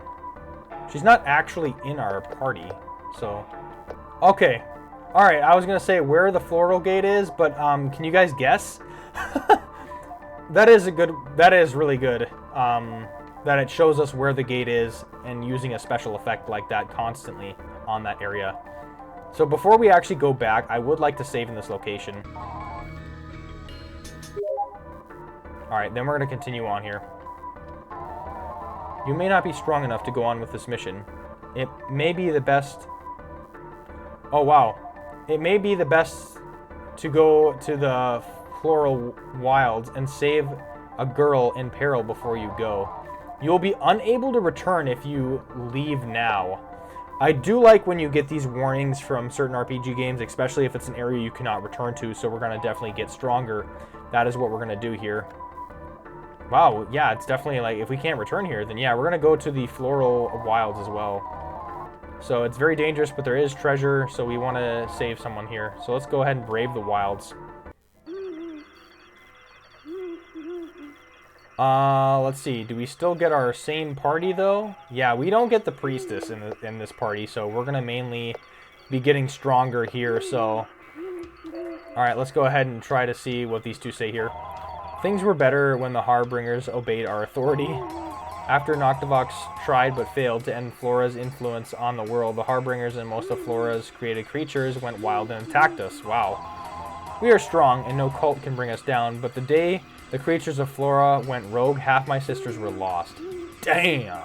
She's not actually in our party, so... Okay. Alright, I was going to say where the floral gate is, but can you guys guess? That is really good. That it shows us where the gate is and using a special effect like that constantly on that area. So before we actually go back, I would like to save in this location. Alright, then we're going to continue on here. You may not be strong enough to go on with this mission. It may be the best... Oh, wow. It may be the best to go to the Floral Wilds and save a girl in peril before you go. You'll be unable to return if you leave now. I do like when you get these warnings from certain RPG games, especially if it's an area you cannot return to, so we're going to definitely get stronger. That is what we're going to do here. Wow, yeah, it's definitely like, if we can't return here, then yeah, we're going to go to the Floral Wilds as well. So it's very dangerous, but there is treasure, so we want to save someone here. So let's go ahead and brave the wilds. Let's see. Do we still get our same party, though? Yeah, we don't get the priestess in this party, so we're going to mainly be getting stronger here, so... Alright, let's go ahead and try to see what these two say here. Things were better when the Harbingers obeyed our authority. After Noctivox tried but failed to end Flora's influence on the world, the Harbingers and most of Flora's created creatures went wild and attacked us. Wow. We are strong, and no cult can bring us down, but the day the creatures of Flora went rogue, half my sisters were lost. Damn!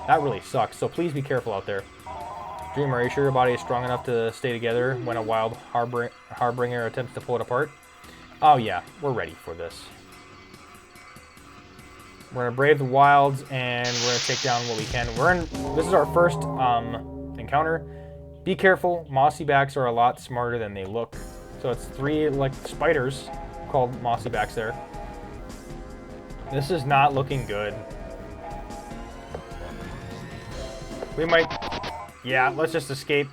That really sucks, so please be careful out there. Dreamer, are you sure your body is strong enough to stay together when a wild Harbinger attempts to pull it apart? Oh yeah, we're ready for this. We're going to brave the wilds, and we're going to take down what we can. This is our first encounter. Be careful, mossy backs are a lot smarter than they look. So it's 3, like, spiders called mossy backs there. This is not looking good. We might... Yeah, let's just escape.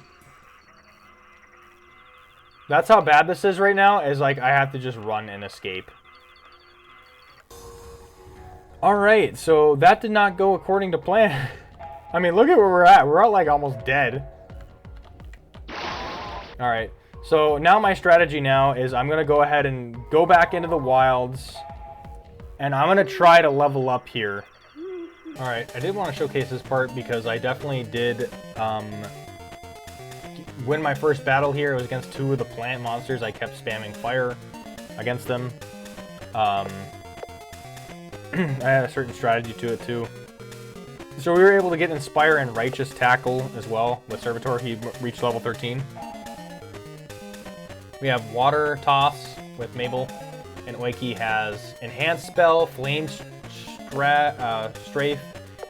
That's how bad this is right now, is like I have to just run and escape. Alright, so that did not go according to plan. I mean, look at where we're at. We're all like almost dead. Alright, so now my strategy now is I'm going to go ahead and go back into the wilds. And I'm going to try to level up here. Alright, I did want to showcase this part because I definitely did win my first battle here. It was against 2 of the plant monsters. I kept spamming fire against them. I had a certain strategy to it too. So we were able to get Inspire and Righteous Tackle as well with Servitor. He reached level 13. We have Water Toss with Mabel. And Oiki has Enhanced Spell, Flame Strafe,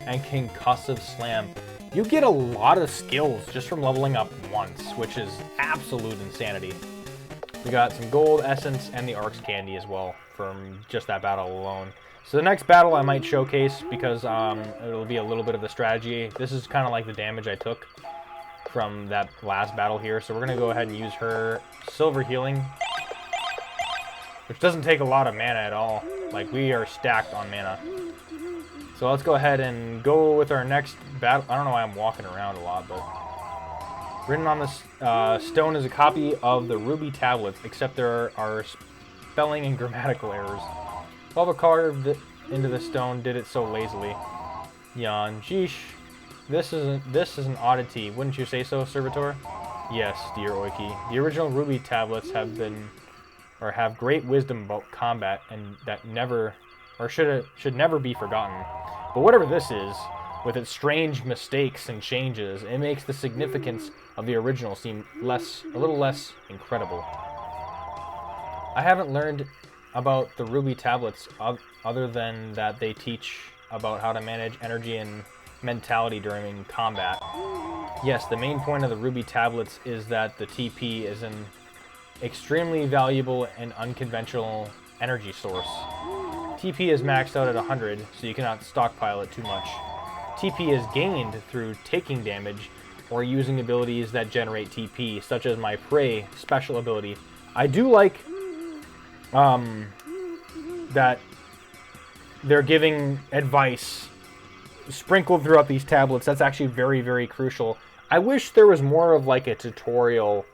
and Concussive Slam. You get a lot of skills just from leveling up once, which is absolute insanity. We got some Gold Essence and the Ark's Candy as well from just that battle alone. So the next battle I might showcase because it'll be a little bit of the strategy. This is kind of like the damage I took from that last battle here. So we're going to go ahead and use her Silver Healing, which doesn't take a lot of mana at all. Like, we are stacked on mana. So let's go ahead and go with our next battle. I don't know why I'm walking around a lot, but... Written on this stone is a copy of the Ruby Tablets, except there are spelling and grammatical errors. Whoever carved into the stone did it so lazily. Yawn. Sheesh. This is an oddity. Wouldn't you say so, Servitor? Yes, dear Oiki. The original Ruby Tablets have great wisdom about combat, and that should never be forgotten. But whatever this is, with its strange mistakes and changes, it makes the significance of the original seem a little less incredible. I haven't learned about the Ruby Tablets other than that they teach about how to manage energy and mentality during combat. Yes, the main point of the Ruby Tablets is that the TP is an extremely valuable and unconventional energy source. TP is maxed out at 100, so you cannot stockpile it too much. TP is gained through taking damage or using abilities that generate TP, such as my Prey special ability. I do like that they're giving advice sprinkled throughout these tablets. That's actually very, very crucial. I wish there was more of like a tutorial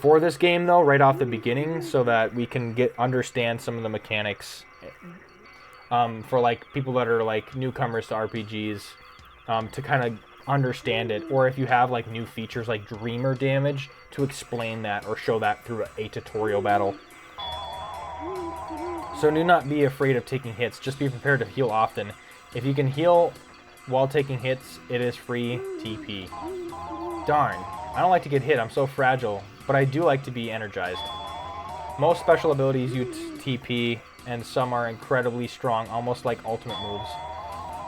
for this game though, right off the beginning, so that we can understand some of the mechanics for like people that are like newcomers to RPGs, to kind of understand it, or if you have like new features like Dreamer Damage, to explain that or show that through a tutorial battle. So do not be afraid of taking hits, just be prepared to heal often. If you can heal while taking hits, it is free TP. Darn, I don't like to get hit, I'm so fragile, but I do like to be energized. Most special abilities use TP, and some are incredibly strong, almost like ultimate moves.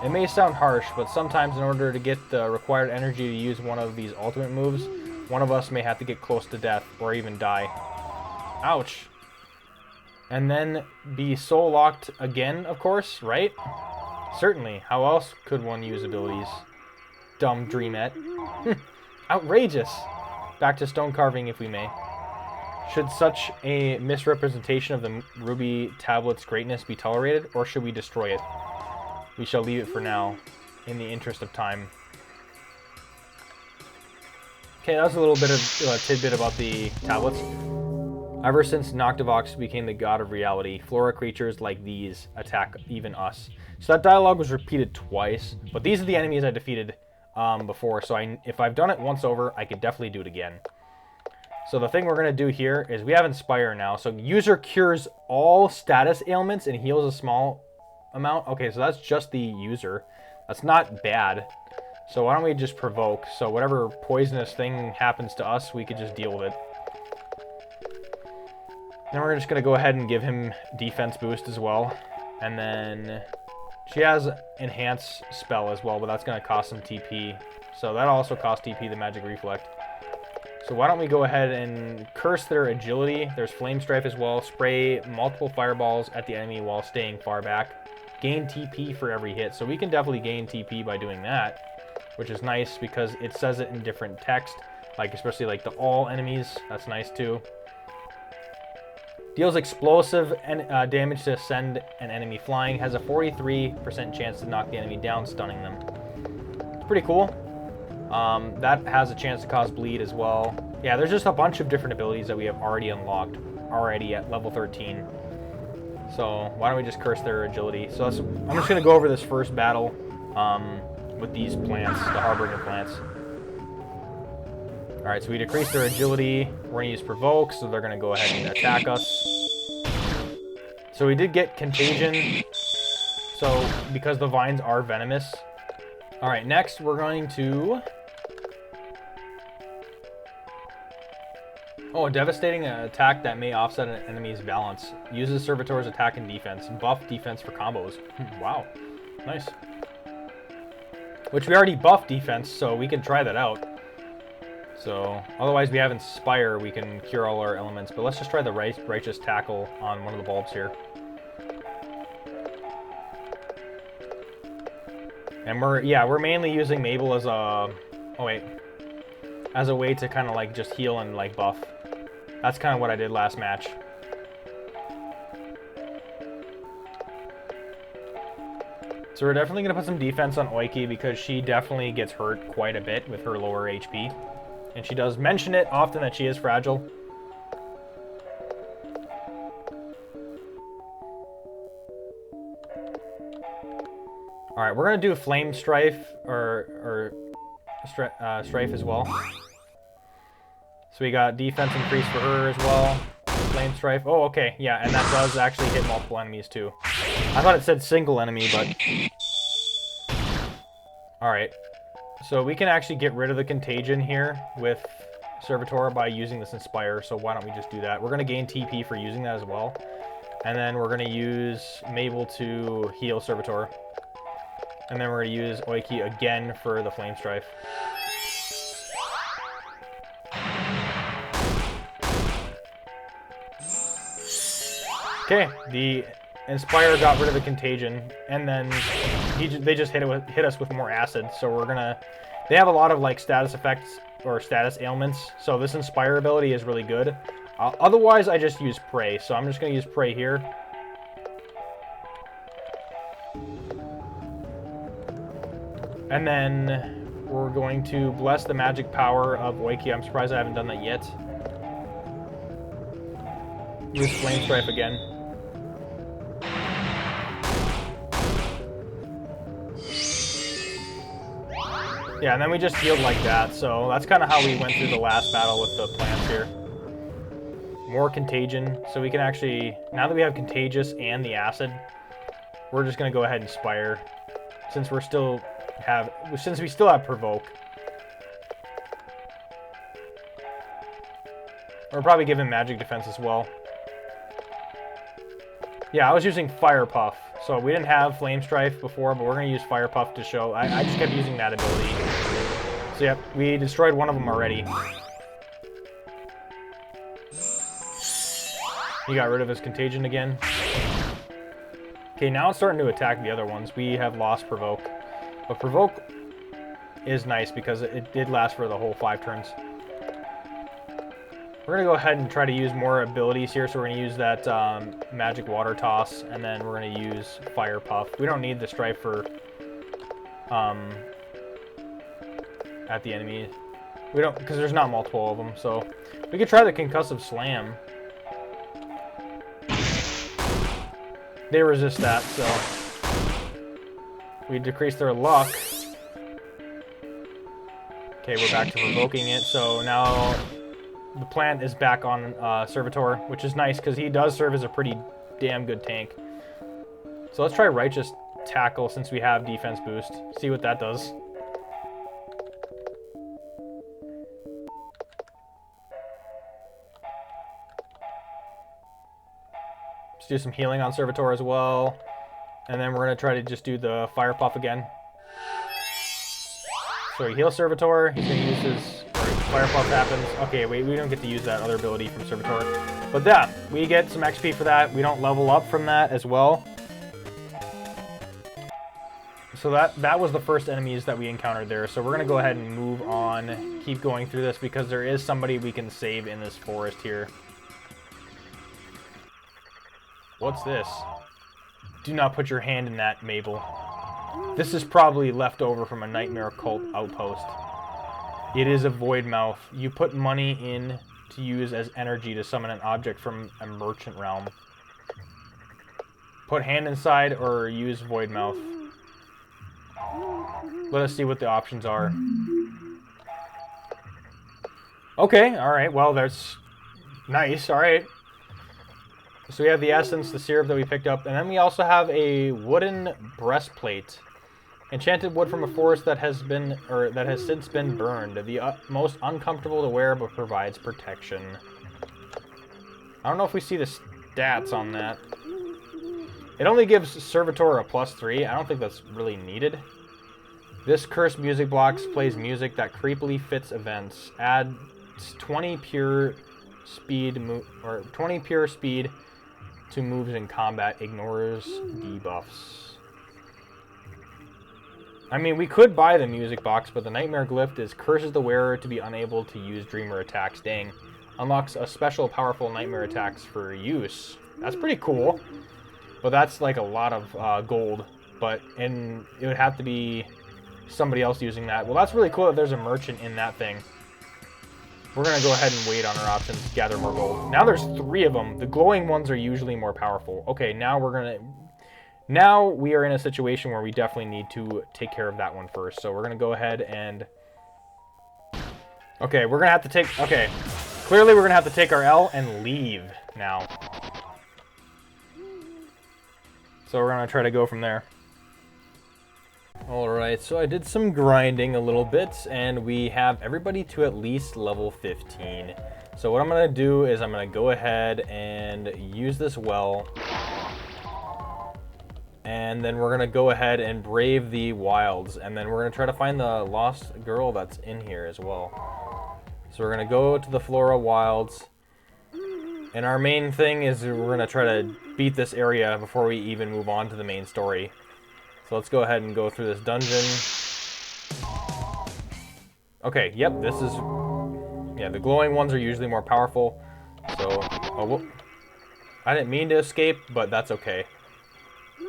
It may sound harsh, but sometimes in order to get the required energy to use one of these ultimate moves, one of us may have to get close to death, or even die. Ouch. And then be soul locked again, of course, right? Certainly. How else could one use abilities? Dumb dreamette. Outrageous. Back to stone carving, if we may. Should such a misrepresentation of the Ruby Tablet's greatness be tolerated, or should we destroy it? We shall leave it for now, in the interest of time. Okay, that was a little bit of a tidbit about the tablets. Ever since Noctivox became the god of reality, flora creatures like these attack even us. So that dialogue was repeated twice, but these are the enemies I defeated before, so if I've done it once over, I could definitely do it again. So the thing we're going to do here is we have Inspire now, so user cures all status ailments and heals a small amount. Okay, so that's just the user. That's not bad. So why don't we just provoke, so whatever poisonous thing happens to us, we could just deal with it. Then we're just going to go ahead and give him defense boost as well. And then she has enhance spell as well, but that's going to cost some TP. So that also costs TP, the magic reflect. So why don't we go ahead and curse their agility. There's flame strife as well. Spray multiple fireballs at the enemy while staying far back. Gain TP for every hit. So we can definitely gain TP by doing that, which is nice because it says it in different text, like especially like the all enemies. That's nice too. Deals explosive and damage to send an enemy flying. Has a 43% chance to knock the enemy down, stunning them. It's pretty cool. That has a chance to cause bleed as well. Yeah, there's just a bunch of different abilities that we have already unlocked already at level 13. So why don't we just curse their agility? So I'm just going to go over this first battle with these plants, the Harbinger plants. Alright, so we decrease their agility. We're going to use Provoke, so they're going to go ahead and attack us. So we did get Contagion, so because the vines are venomous. Alright, next we're going to... Oh, a devastating attack that may offset an enemy's balance. Uses Servitor's attack and defense. Buff defense for combos. Wow. Nice. Which we already buffed defense, so we can try that out. So, otherwise we have Inspire, we can cure all our elements. But let's just try the Righteous Tackle on one of the bulbs here. And we're mainly using Mabel as a... Oh wait. As a way to kind of like just heal and like buff. That's kind of what I did last match. So we're definitely going to put some defense on Oiki because she definitely gets hurt quite a bit with her lower HP. And she does mention it often that she is fragile. Alright, we're going to do a Flame Strife or Strife as well. So we got defense increase for her as well. Flame Strife. Oh, okay. Yeah, and that does actually hit multiple enemies too. I thought it said single enemy, but... Alright. So we can actually get rid of the Contagion here with Servitor by using this Inspire. So why don't we just do that? We're going to gain TP for using that as well. And then we're going to use Mabel to heal Servitor. And then we're going to use Oiki again for the Flame Strife. Okay, the Inspire got rid of the Contagion, and then they just hit us with more acid. So we're gonna... They have a lot of like status effects or status ailments, so this Inspire ability is really good. Otherwise, I just use Prey, so I'm just gonna use Prey here. And then we're going to bless the magic power of Oiki. I'm surprised I haven't done that yet. Use Flame Strife again. Yeah, and then we just healed like that, so that's kind of how we went through the last battle with the plants here. More Contagion, so we can actually, now that we have Contagious and the Acid, we're just going to go ahead and Inspire, since we still have Provoke. Or probably give him Magic Defense as well. Yeah, I was using Fire Puff, so we didn't have Flame Strife before, but we're going to use Fire Puff to show. I just kept using that ability. So yep, we destroyed one of them already. He got rid of his Contagion again. Okay, now it's starting to attack the other ones. We have lost Provoke. But Provoke is nice because it did last for the whole 5 turns. We're going to go ahead and try to use more abilities here. So we're going to use that Magic Water Toss, and then we're going to use Fire Puff. We don't need the Strife for at the enemy. We don't, because there's not multiple of them. So we could try the Concussive Slam. They resist that, so we decrease their luck. Okay, we're back to provoking it. So now the plant is back on Servitor, which is nice because he does serve as a pretty damn good tank. So let's try Righteous Tackle since we have defense boost. See what that does. Let's do some healing on Servitor as well. And then we're going to try to just do the Fire Puff again. So he heals Servitor. He's going to use his... Fire Puff happens. Okay, wait, we don't get to use that other ability from Servitor. But yeah, we get some XP for that. We don't level up from that as well. So that was the first enemies that we encountered there. So we're going to go ahead and move on. Keep going through this because there is somebody we can save in this forest here. What's this? Do not put your hand in that, Mabel. This is probably left over from a nightmare cult outpost. It is a void mouth. You put money in to use as energy to summon an object from a merchant realm. Put hand inside or use void mouth. Let us see what the options are. Okay, alright, well, that's nice, alright. So we have the essence, the syrup that we picked up, and then we also have a wooden breastplate. Enchanted wood from a forest that has since been burned. The most uncomfortable to wear, but provides protection. I don't know if we see the stats on that. It only gives Servitor a +3. I don't think that's really needed. This cursed music box plays music that creepily fits events. Adds 20 pure speed to moves in combat. Ignores debuffs. I mean, we could buy the music box, but the nightmare glyph is curses the wearer to be unable to use dreamer attacks. Dang. Unlocks a special powerful nightmare attacks for use. That's pretty cool. But that's like a lot of gold. And it would have to be somebody else using that. Well, that's really cool that there's a merchant in that thing. We're going to go ahead and wait on our options, gather more gold. Now there's 3 of them. The glowing ones are usually more powerful. Okay, now we are in a situation where we definitely need to take care of that one first. So we're going to go ahead and... Okay, we're going to have to take... Okay, clearly we're going to have to take our L and leave now. So we're going to try to go from there. Alright, so I did some grinding a little bit, and we have everybody to at least level 15. So what I'm going to do is I'm going to go ahead and use this well. And then we're going to go ahead and brave the wilds. And then we're going to try to find the lost girl that's in here as well. So we're going to go to the Floral Wilds. And our main thing is we're going to try to beat this area before we even move on to the main story. So let's go ahead and go through this dungeon. Okay, yep, this is... Yeah, the glowing ones are usually more powerful. So, I didn't mean to escape, but that's okay.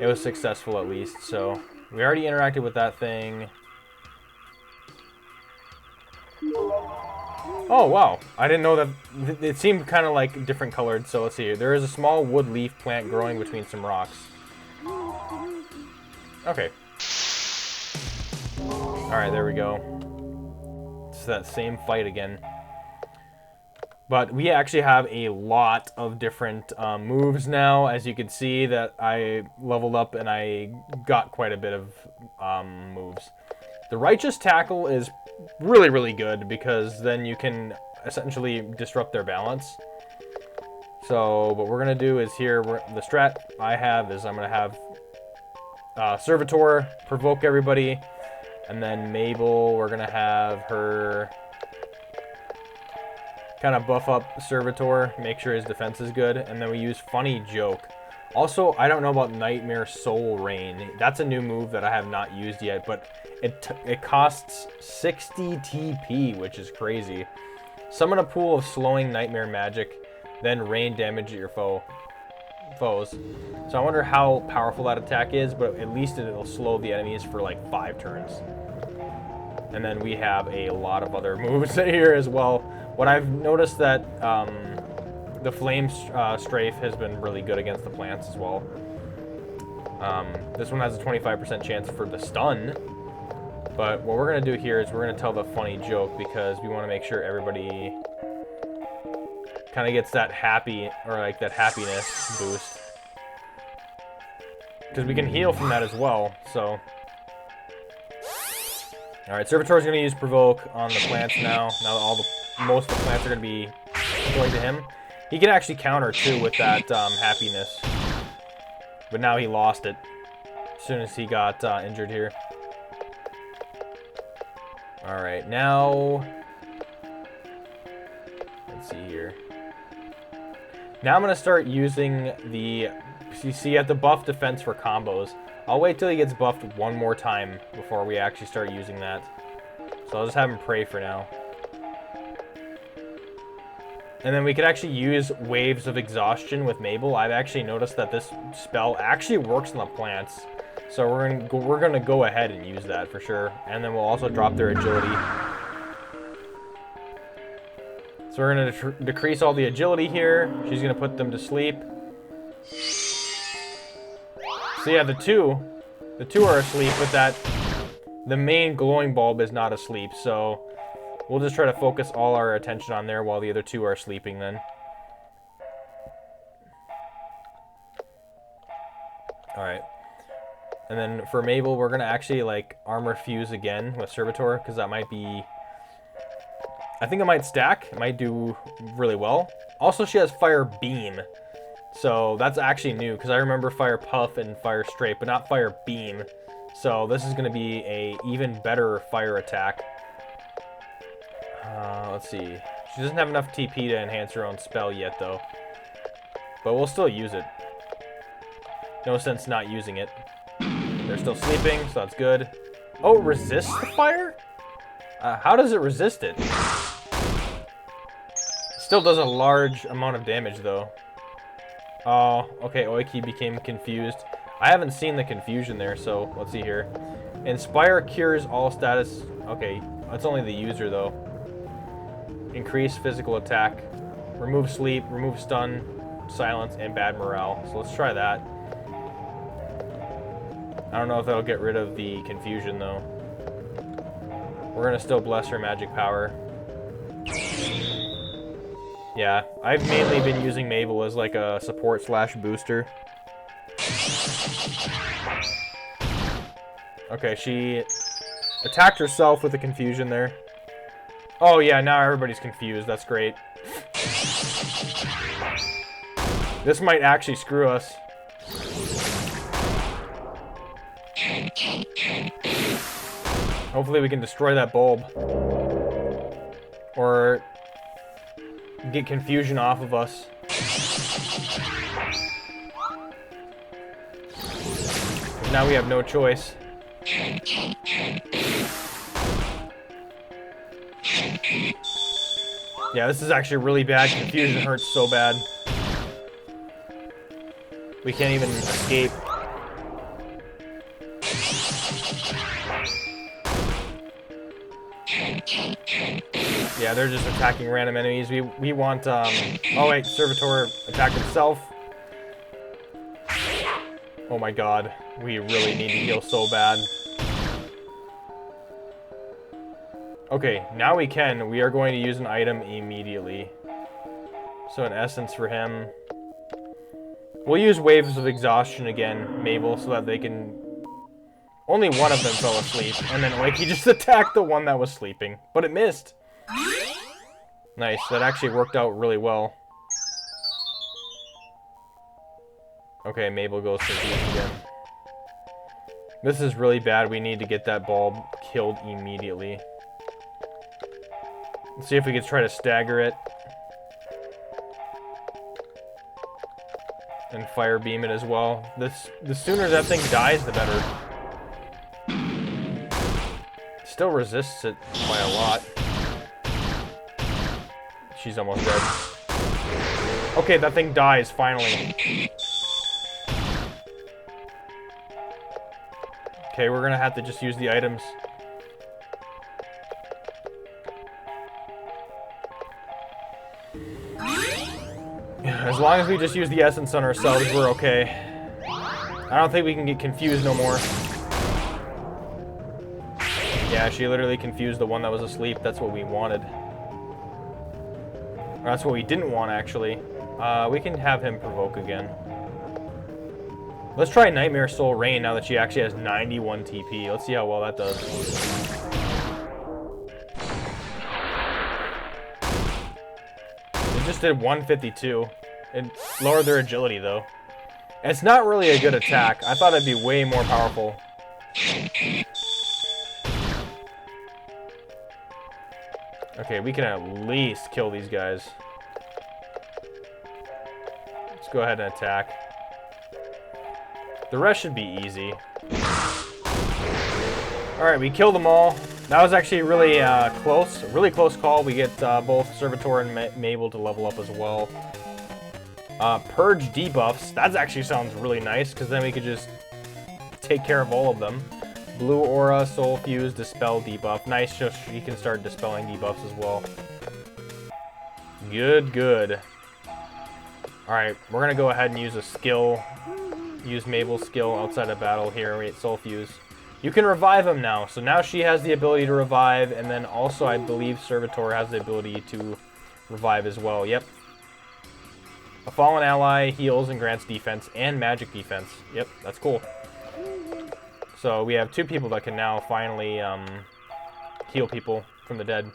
It was successful at least, so... We already interacted with that thing. Oh, wow. I didn't know that... It seemed kind of like different colored, so let's see. There is a small wood leaf plant growing between some rocks. Okay. Alright, there we go. It's that same fight again. But we actually have a lot of different moves now. As you can see that I leveled up and I got quite a bit of moves. The Righteous Tackle is really, really good because then you can essentially disrupt their balance. So what we're going to do is here, the strat I have is I'm going to have Servitor provoke everybody, and then Mabel, we're going to have her kind of buff up Servitor, make sure his defense is good, and then we use Funny Joke. Also, I don't know about Nightmare Soul Rain. That's a new move that I have not used yet, but it costs 60 TP, which is crazy. Summon a pool of slowing nightmare magic, then rain damage at your foes. So I wonder how powerful that attack is, but at least it'll slow the enemies for like 5 turns. And then we have a lot of other moves here as well. What I've noticed that the Flame Strafe has been really good against the plants as well. This one has a 25% chance for the stun. But what we're going to do here is we're going to tell the funny joke because we want to make sure everybody kind of gets that happy, or like that happiness boost. Because we can heal from that as well, so... Alright, Servitor's going to use Provoke on the plants now. Now that most of the plants are going to be going to him. He can actually counter, too, with that happiness. But now he lost it as soon as he got injured here. Alright, now... Let's see here. Now I'm going to start using the... You see, you have the buff defense for combos. I'll wait till he gets buffed one more time before we actually start using that. So I'll just have him pray for now. And then we could actually use Waves of Exhaustion with Mabel. I've actually noticed that this spell actually works on the plants. So we're gonna go ahead and use that for sure. And then we'll also drop their agility. So we're gonna decrease all the agility here. She's gonna put them to sleep. So yeah, the two are asleep, but the main glowing bulb is not asleep. So we'll just try to focus all our attention on there while the other two are sleeping then. Alright. And then for Mabel, we're going to actually like armor fuse again with Servitor, because that might be... I think it might stack. It might do really well. Also, she has Fire Beam. So that's actually new, because I remember Fire Puff and Fire Straight, but not Fire Beam. So this is going to be a even better fire attack. Let's see. She doesn't have enough TP to enhance her own spell yet, though. But we'll still use it. No sense not using it. They're still sleeping, so that's good. Oh, it resists the fire? How does it resist it? Still does a large amount of damage, though. Oh, okay, Oiki became confused. I haven't seen the confusion there, so let's see here. Inspire cures all status... Okay, that's only the user, though. Increase physical attack. Remove sleep, remove stun, silence, and bad morale. So let's try that. I don't know if that'll get rid of the confusion, though. We're gonna still bless her magic power. Yeah, I've mainly been using Mabel as like a support slash booster. Okay, she attacked herself with the confusion there. Oh yeah, now everybody's confused. That's great. This might actually screw us. Hopefully we can destroy that bulb. Or get confusion off of us. Now we have no choice. Yeah, this is actually really bad. Confusion hurts so bad. We can't even escape. Yeah, they're just attacking random enemies. We want, oh wait, Servitor attacked himself. Oh my god, we really need to heal so bad. Okay, now we can. We are going to use an item immediately. So an essence for him. We'll use Waves of Exhaustion again, Mabel, so that they can... Only one of them fell asleep, and then like he just attacked the one that was sleeping. But it missed. Nice, that actually worked out really well. Okay, Mabel goes confused again. This is really bad. We need to get that bulb killed immediately. Let's see if we can try to stagger it. And fire beam it as well. The sooner that thing dies, the better. Still resists it by a lot. She's almost dead. Okay, that thing dies, finally. Okay, we're gonna have to just use the items. As long as we just use the essence on ourselves, we're okay. I don't think we can get confused no more. Yeah, she literally confused the one that was asleep. That's what we wanted. Or that's what we didn't want, actually. We can have him provoke again. Let's try Nightmare Soul Rain now that she actually has 91 TP. Let's see how well that does. It just did 152. It lowered their agility, though. It's not really a good attack. I thought it'd be way more powerful. Okay, we can at least kill these guys. Let's go ahead and attack. The rest should be easy. Alright, we killed them all. That was actually really close. A really close call. We get both Servitor and Mabel to level up as well. Purge debuffs. That actually sounds really nice, because then we could just take care of all of them. Blue Aura, Soul Fuse, Dispel debuff. Nice, so she can start dispelling debuffs as well. Good, good. Alright, we're going to go ahead and use a skill. Use Mabel's skill outside of battle here. Wait, Soul Fuse. You can revive him now. So now she has the ability to revive, and then also I believe Servitor has the ability to revive as well. Yep. A fallen ally heals and grants defense and magic defense. Yep, that's cool. So we have 2 people that can now finally heal people from the dead.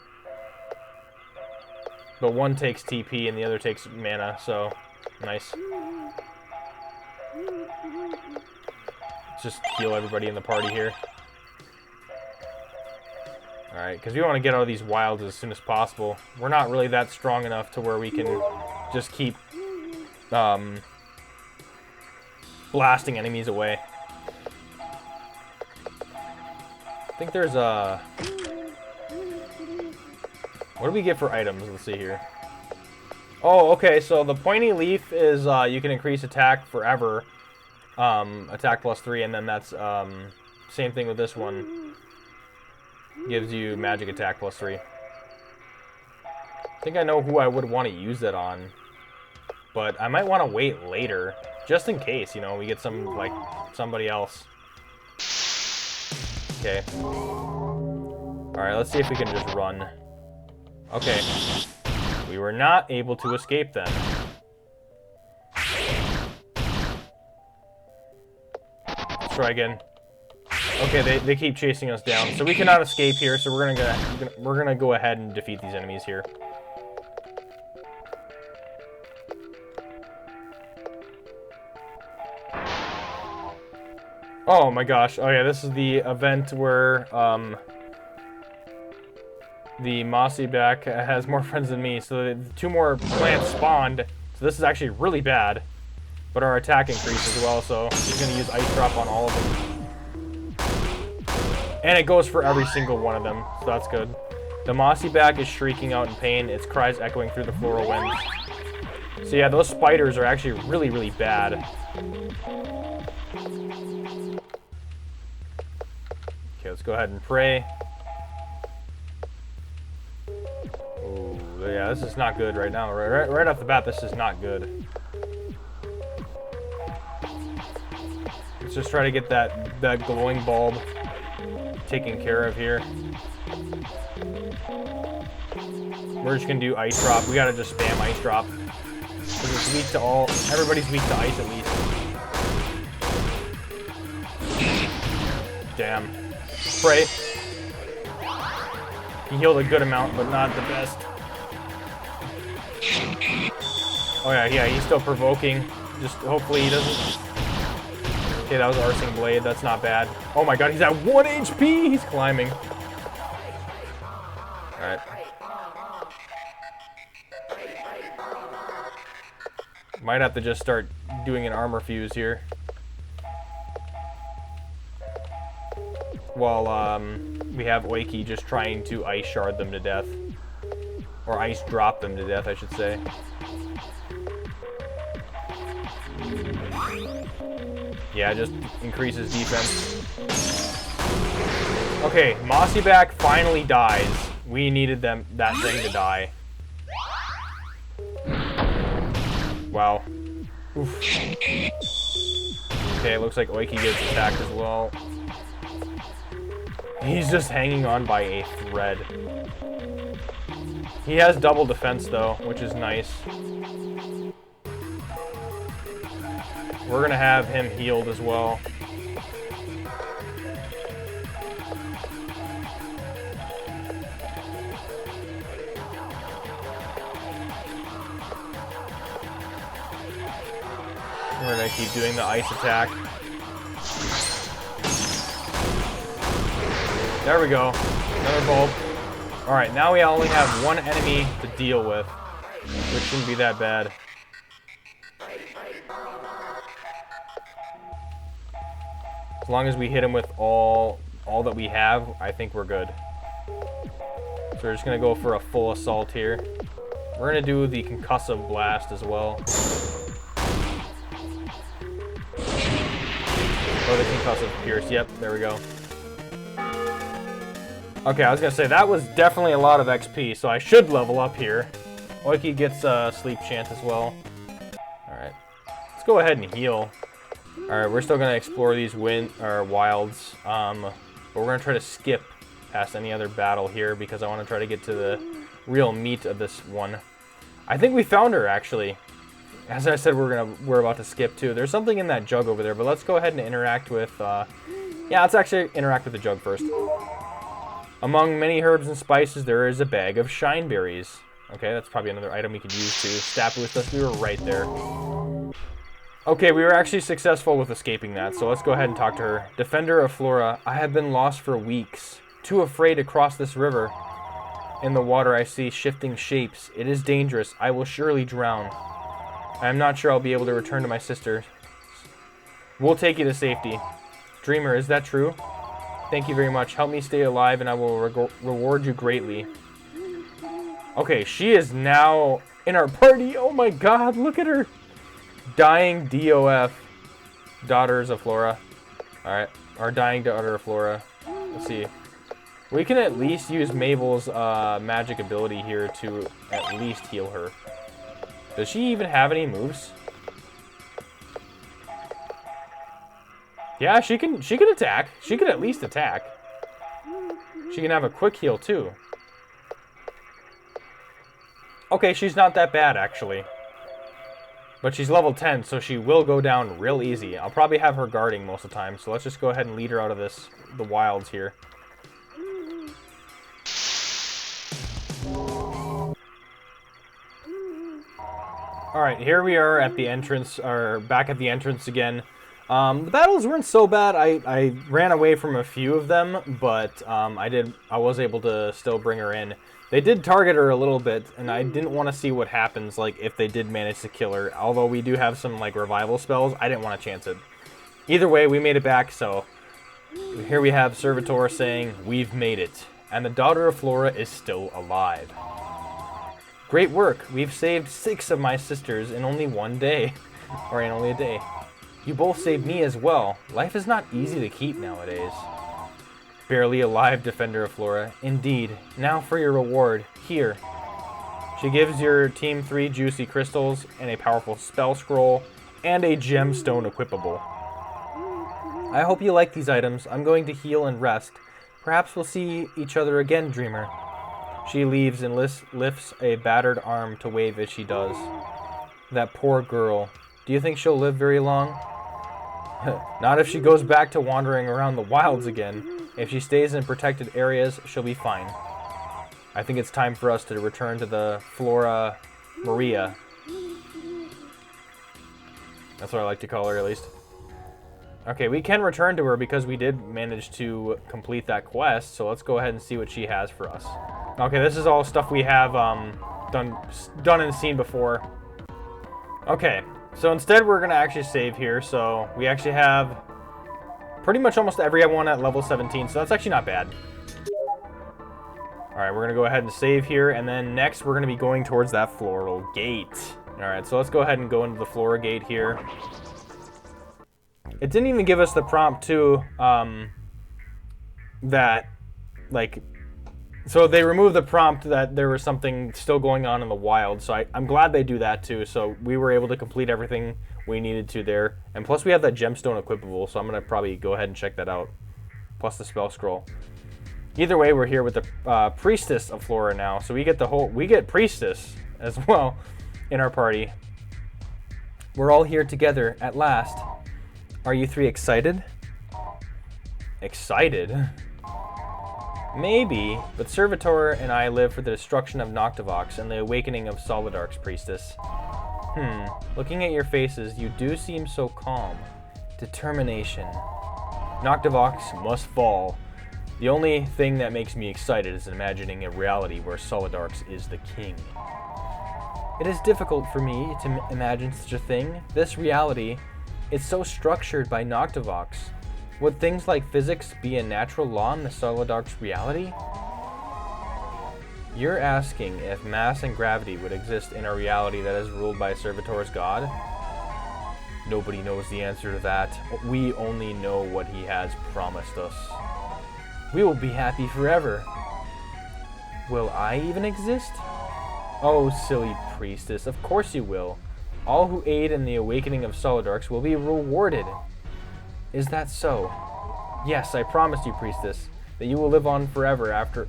But one takes TP and the other takes mana, so nice. Let's just heal everybody in the party here. Alright, because we want to get out of these wilds as soon as possible. We're not really that strong enough to where we can just keep blasting enemies away. I think there's a... What do we get for items? Let's see here. Oh, okay, so the pointy leaf is you can increase attack forever. Attack +3, and then that's same thing with this one. Gives you magic attack +3. I think I know who I would want to use that on. But I might want to wait later. Just in case, you know, we get some, like, somebody else. Okay. Alright, let's see if we can just run. Okay. We were not able to escape then. Let's try again. Okay, they keep chasing us down. So we cannot escape here, so we're gonna go ahead and defeat these enemies here. Oh my gosh. Oh yeah, this is the event where the mossy back has more friends than me. So 2 more plants spawned. So this is actually really bad. But our attack increased as well, so he's gonna use Ice Drop on all of them. And it goes for every single one of them, so that's good. The mossy back is shrieking out in pain, its cries echoing through the floral winds. So yeah, those spiders are actually really, really bad. Okay, let's go ahead and pray. Oh, yeah, this is not good right now. Right off the bat, this is not good. Let's just try to get that glowing bulb taken care of here. We're just gonna do Ice Drop. We gotta just spam Ice Drop. Because it's weak to all. Everybody's weak to ice at least. Damn. Pray. He healed a good amount, but not the best. Oh yeah, he's still provoking. Just hopefully he doesn't. Okay, that was Arsing Blade. That's not bad. Oh my god, he's at 1 HP! He's climbing. Alright. Might have to just start doing an armor fuse here. While we have Oiki just trying to ice shard them to death. Or ice drop them to death, I should say. Yeah, it just increases defense. Okay, Mossyback finally dies. We needed that thing to die. Wow. Oof. Okay, it looks like Oiki gets attacked as well. He's just hanging on by a thread. He has double defense though, which is nice. We're gonna have him healed as well. We're gonna keep doing the ice attack. There we go. Another bulb. Alright, now we only have one enemy to deal with, which shouldn't be that bad. As long as we hit him with all that we have, I think we're good. So we're just gonna go for a full assault here. We're gonna do the concussive blast as well. Or the concussive pierce. Yep, there we go. Okay, I was gonna say that was definitely a lot of XP, so I should level up here. Oiki gets sleep chance as well. Alright. Let's go ahead and heal. Alright, we're still gonna explore these wilds. But we're gonna try to skip past any other battle here because I want to try to get to the real meat of this one. I think we found her actually. As I said, we're about to skip too. There's something in that jug over there, but let's go ahead and interact with. Yeah, let's actually interact with the jug first. Among many herbs and spices, there is a bag of shine berries. Okay, that's probably another item we could use to stab with us. We were right there. Okay, we were actually successful with escaping that, so let's go ahead and talk to her. Defender of Flora, I have been lost for weeks. Too afraid to cross this river. In the water, I see shifting shapes. It is dangerous. I will surely drown. I am not sure I'll be able to return to my sister. We'll take you to safety. Dreamer, is that true? Thank you very much. Help me stay alive and I will reward you greatly. Okay, she is now in our party. Oh my god, look at her. Dying DOF. Daughters of Flora. Alright, our dying daughter of Flora. Let's see. We can at least use Mabel's magic ability here to at least heal her. Does she even have any moves? Yeah, she can attack. She can at least attack. She can have a quick heal too. Okay, she's not that bad actually. But she's level 10, so she will go down real easy. I'll probably have her guarding most of the time, so let's just go ahead and lead her out of the wilds here. Alright, here we are at the entrance, or back at the entrance again. The battles weren't so bad. I ran away from a few of them, but I was able to still bring her in. They did target her a little bit, and I didn't want to see what happens, like, if they did manage to kill her. Although we do have some, like, revival spells, I didn't want to chance it. Either way, we made it back, so here we have Servitor saying, "We've made it, and the daughter of Flora is still alive. Great work. We've saved 6 of my sisters in only one day." Or in only a day. "You both saved me as well. Life is not easy to keep nowadays." Barely alive, Defender of Flora. Indeed. Now for your reward. Here. She gives your team 3 juicy crystals and a powerful spell scroll and a gemstone equipable. I hope you like these items. I'm going to heal and rest. Perhaps we'll see each other again, Dreamer. She leaves and lifts a battered arm to wave as she does. That poor girl. Do you think she'll live very long? Not if she goes back to wandering around the wilds again. If she stays in protected areas, she'll be fine. I think it's time for us to return to the Flora Maria. That's what I like to call her, at least. Okay, we can return to her because we did manage to complete that quest, so let's go ahead and see what she has for us. Okay, this is all stuff we have done and seen before. Okay, so instead we're going to actually save here, so we actually have pretty much almost everyone at level 17, so that's actually not bad. Alright, we're going to go ahead and save here, and then next we're going to be going towards that floral gate. Alright, so let's go ahead and go into the floral gate here. It didn't even give us the prompt too, that, like, so they removed the prompt that there was something still going on in the wild, so I'm glad they do that too, so we were able to complete everything we needed to there. And plus we have that gemstone equipable, so I'm going to probably go ahead and check that out. Plus the spell scroll. Either way, we're here with the priestess of Flora now, so we get priestess as well in our party. We're all here together at last. Are you 3 excited? Excited? Maybe, but Servitor and I live for the destruction of Noctivox and the awakening of Solidark's priestess. Looking at your faces, you do seem so calm. Determination. Noctivox must fall. The only thing that makes me excited is imagining a reality where Solidark's is the king. It is difficult for me to imagine such a thing. This reality is so structured by Noctivox. Would things like physics be a natural law in the Solidark's reality? You're asking if mass and gravity would exist in a reality that is ruled by Servitor's god? Nobody knows the answer to that. We only know what he has promised us. We will be happy forever. Will I even exist? Oh, silly priestess, of course you will. All who aid in the awakening of Solidarchs will be rewarded. Is that so? Yes, I promise you, priestess, that you will live on forever after,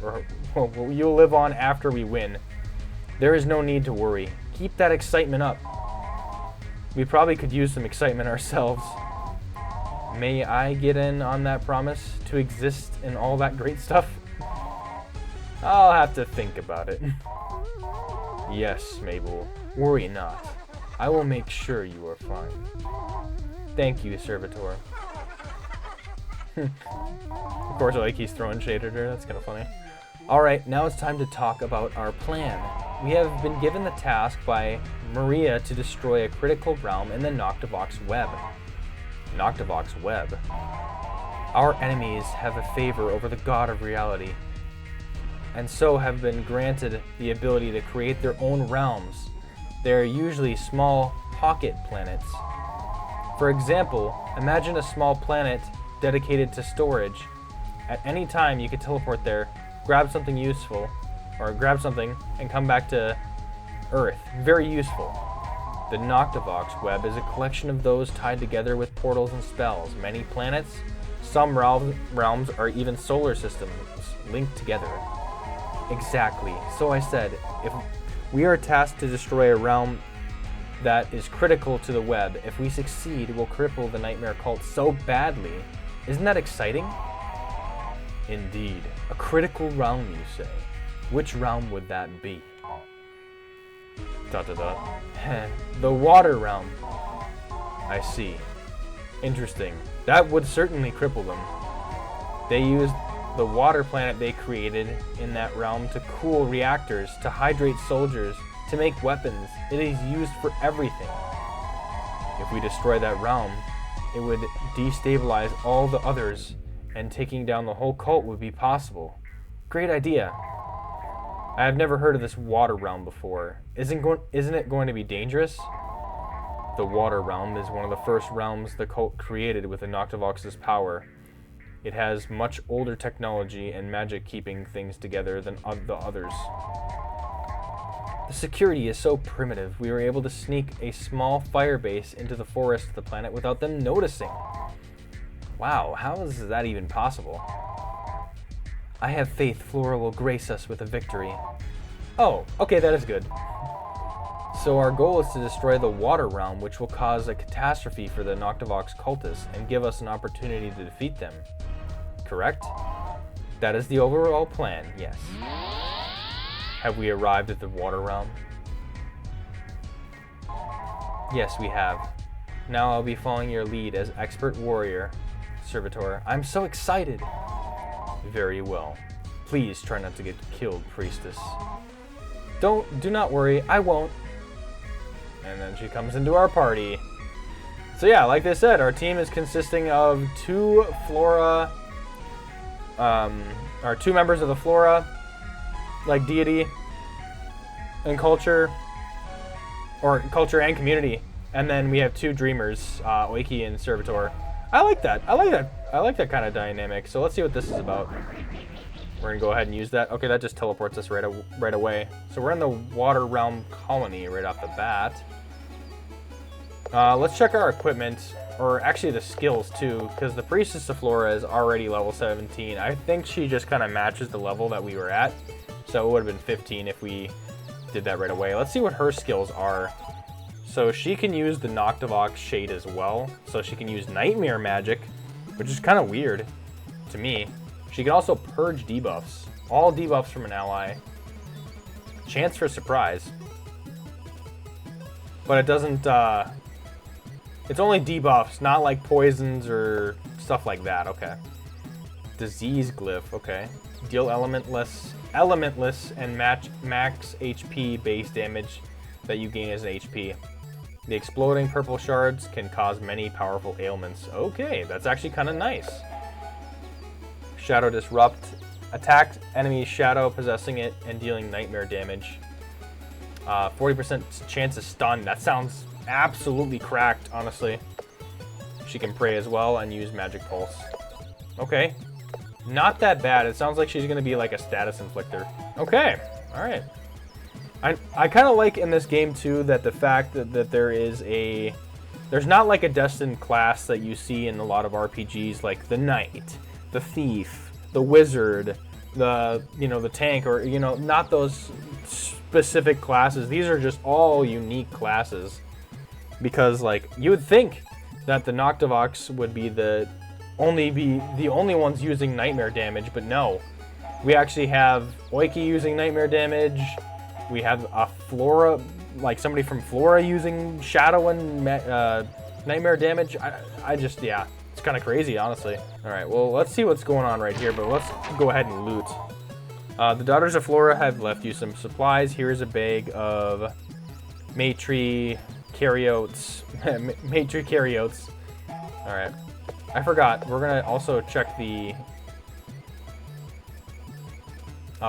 you will live on after we win. There is no need to worry. Keep that excitement up. We probably could use some excitement ourselves. May I get in on that promise to exist in all that great stuff? I'll have to think about it. Yes, Mabel, worry not. I will make sure you are fine. Thank you, Servitor. Of course, like he's throwing shade at her. That's kind of funny. Alright, now it's time to talk about our plan. We have been given the task by Maria to destroy a critical realm in the Noctivox web. Noctivox web. Our enemies have a favor over the god of reality, and so have been granted the ability to create their own realms. They are usually small pocket planets. For example, imagine a small planet dedicated to storage. At any time you could teleport there, grab something useful, or grab something and come back to Earth. Very useful. The Noctivox web is a collection of those tied together with portals and spells. Many planets, some realms are even solar systems linked together. Exactly. So I said, if we are tasked to destroy a realm that is critical to the web, if we succeed, we'll cripple the Nightmare cult so badly. Isn't that exciting? Indeed. A critical realm, you say? Which realm would that be? ... The water realm. I see. Interesting. That would certainly cripple them. They used the water planet they created in that realm to cool reactors, to hydrate soldiers, to make weapons. It is used for everything. If we destroy that realm, it would destabilize all the others, and taking down the whole cult would be possible. Great idea. I have never heard of this water realm before. Isn't it going to be dangerous? The water realm is one of the first realms the cult created with the Noctivox's power. It has much older technology and magic keeping things together than the others. The security is so primitive, we were able to sneak a small fire base into the forest of the planet without them noticing. Wow, how is that even possible? I have faith Floral will grace us with a victory. Oh, okay, that is good. So our goal is to destroy the water realm, which will cause a catastrophe for the Noctivox cultists and give us an opportunity to defeat them. Correct? That is the overall plan, yes. Have we arrived at the water realm? Yes, we have. Now I'll be following your lead as expert warrior, Servitor. I'm so excited! Very well. Please try not to get killed, priestess. Do not worry, I won't. And then she comes into our party. So yeah, like they said, our team is consisting of two members of the Flora, like deity and culture, or culture and community. And then we have two dreamers, Oiki and Servitor. I like that. I like that kind of dynamic. So let's see what this is about. We're gonna go ahead and use that. Okay, that just teleports us right away. So we're in the water realm colony right off the bat. Let's check our equipment, or actually the skills too, because the Priestess of Flora is already level 17. I think she just kind of matches the level that we were at. So it would have been 15 if we did that right away. Let's see what her skills are. So she can use the Noctivox Shade as well. So she can use Nightmare Magic, which is kind of weird to me. She can also purge debuffs. All debuffs from an ally. Chance for surprise. But it doesn't, it's only debuffs, not like poisons or stuff like that. Okay. Disease Glyph, okay. Deal elementless and max HP base damage that you gain as an HP. The exploding purple shards can cause many powerful ailments. Okay, that's actually kind of nice. Shadow Disrupt Attack enemy shadow possessing it and dealing nightmare damage. 40% chance of stun. That sounds absolutely cracked, honestly. She can pray as well and use magic pulse. Okay. Not that bad. It sounds like she's going to be like a status inflictor. Okay. All right. I kind of like in this game, too, that the fact that there's not like a destined class that you see in a lot of RPGs, like the knight, the thief, the wizard, the tank, or, not those specific classes. These are just all unique classes. Because, like, you would think that the Noctivox would be the only ones using nightmare damage, but no. We actually have Oiki using nightmare damage. We have a Flora, like somebody from Flora using shadow and nightmare damage. I just, yeah, it's kind of crazy, honestly. All right, well, let's see what's going on right here, but let's go ahead and loot. The Daughters of Flora have left you some supplies. Here's a bag of Matri Caryotes. Matri Caryotes. All right. I forgot. We're going to also check the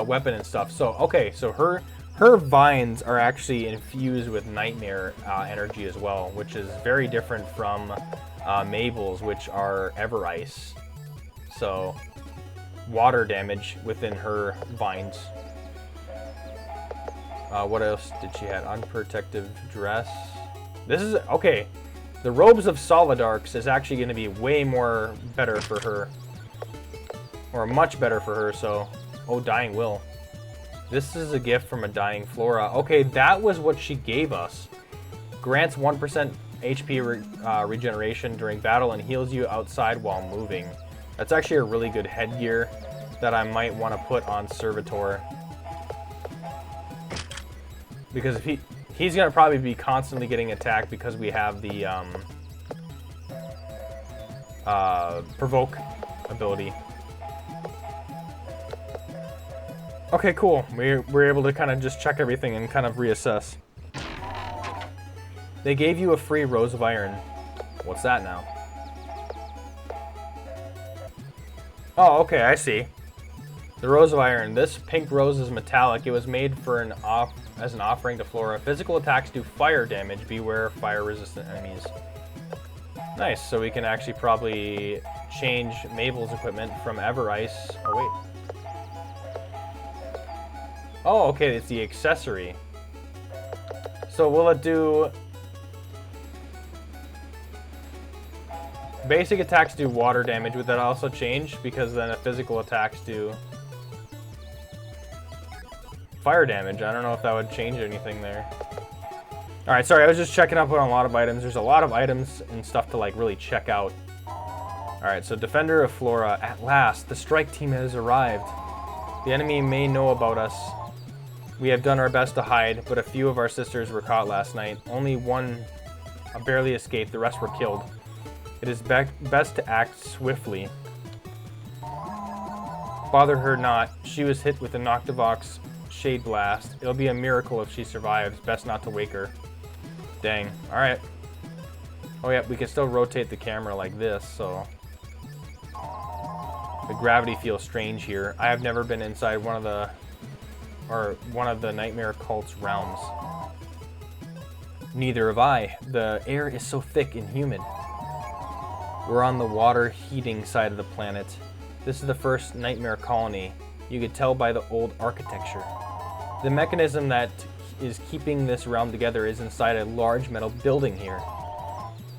weapon and stuff. So, okay, so her vines are actually infused with nightmare energy as well, which is very different from Mabel's, which are Ever Ice. So, water damage within her vines. What else did she have? Unprotective dress. This is, okay. The Robes of Solidarks is actually going to be way more better for her. Or much better for her, so... Oh, Dying Will. This is a gift from a dying Flora. Okay, that was what she gave us. Grants 1% HP regeneration during battle and heals you outside while moving. That's actually a really good headgear that I might want to put on Servitor. Because if he's going to probably be constantly getting attacked because we have the provoke ability. Okay, cool. We're able to kind of just check everything and kind of reassess. They gave you a free Rose of Iron. What's that now? Oh, okay, I see. The Rose of Iron. This pink rose is metallic. It was made for as an offering to Flora. Physical attacks do fire damage. Beware fire-resistant enemies. Nice. So we can actually probably change Mabel's equipment from Ever Ice. Oh, wait. Oh, okay. It's the accessory. So will it do... Basic attacks do water damage. Would that also change? Because then the physical attacks do... fire damage. I don't know if that would change anything there. Alright, sorry, I was just checking up on a lot of items. There's a lot of items and stuff to like really check out. Alright, so Defender of Flora. At last, the strike team has arrived. The enemy may know about us. We have done our best to hide, but a few of our sisters were caught last night. Only one barely escaped, the rest were killed. It is best to act swiftly. Bother her not. She was hit with a Noctivox Shade Blast. It'll be a miracle if she survives. Best not to wake her. Dang. Alright. Oh yeah, we can still rotate the camera like this, so... The gravity feels strange here. I have never been inside one of the Nightmare Cult's realms. Neither have I. The air is so thick and humid. We're on the water heating side of the planet. This is the first Nightmare colony. You could tell by the old architecture. The mechanism that is keeping this realm together is inside a large metal building here.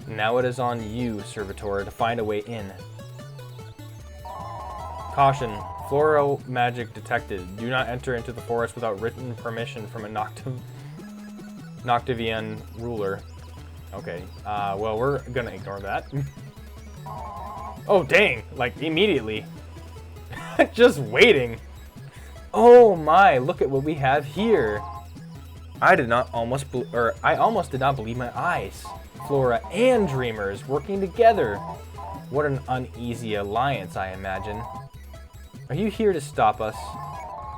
Now it is on you, Servitor, to find a way in. Caution, floral magic detected. Do not enter into the forest without written permission from a Noctivian ruler. Okay, well, we're gonna ignore that. Oh, dang, like immediately. Just waiting. Oh my, look at what we have here. I almost did not believe my eyes. Flora and Dreamers working together. What an uneasy alliance, I imagine. Are you here to stop us?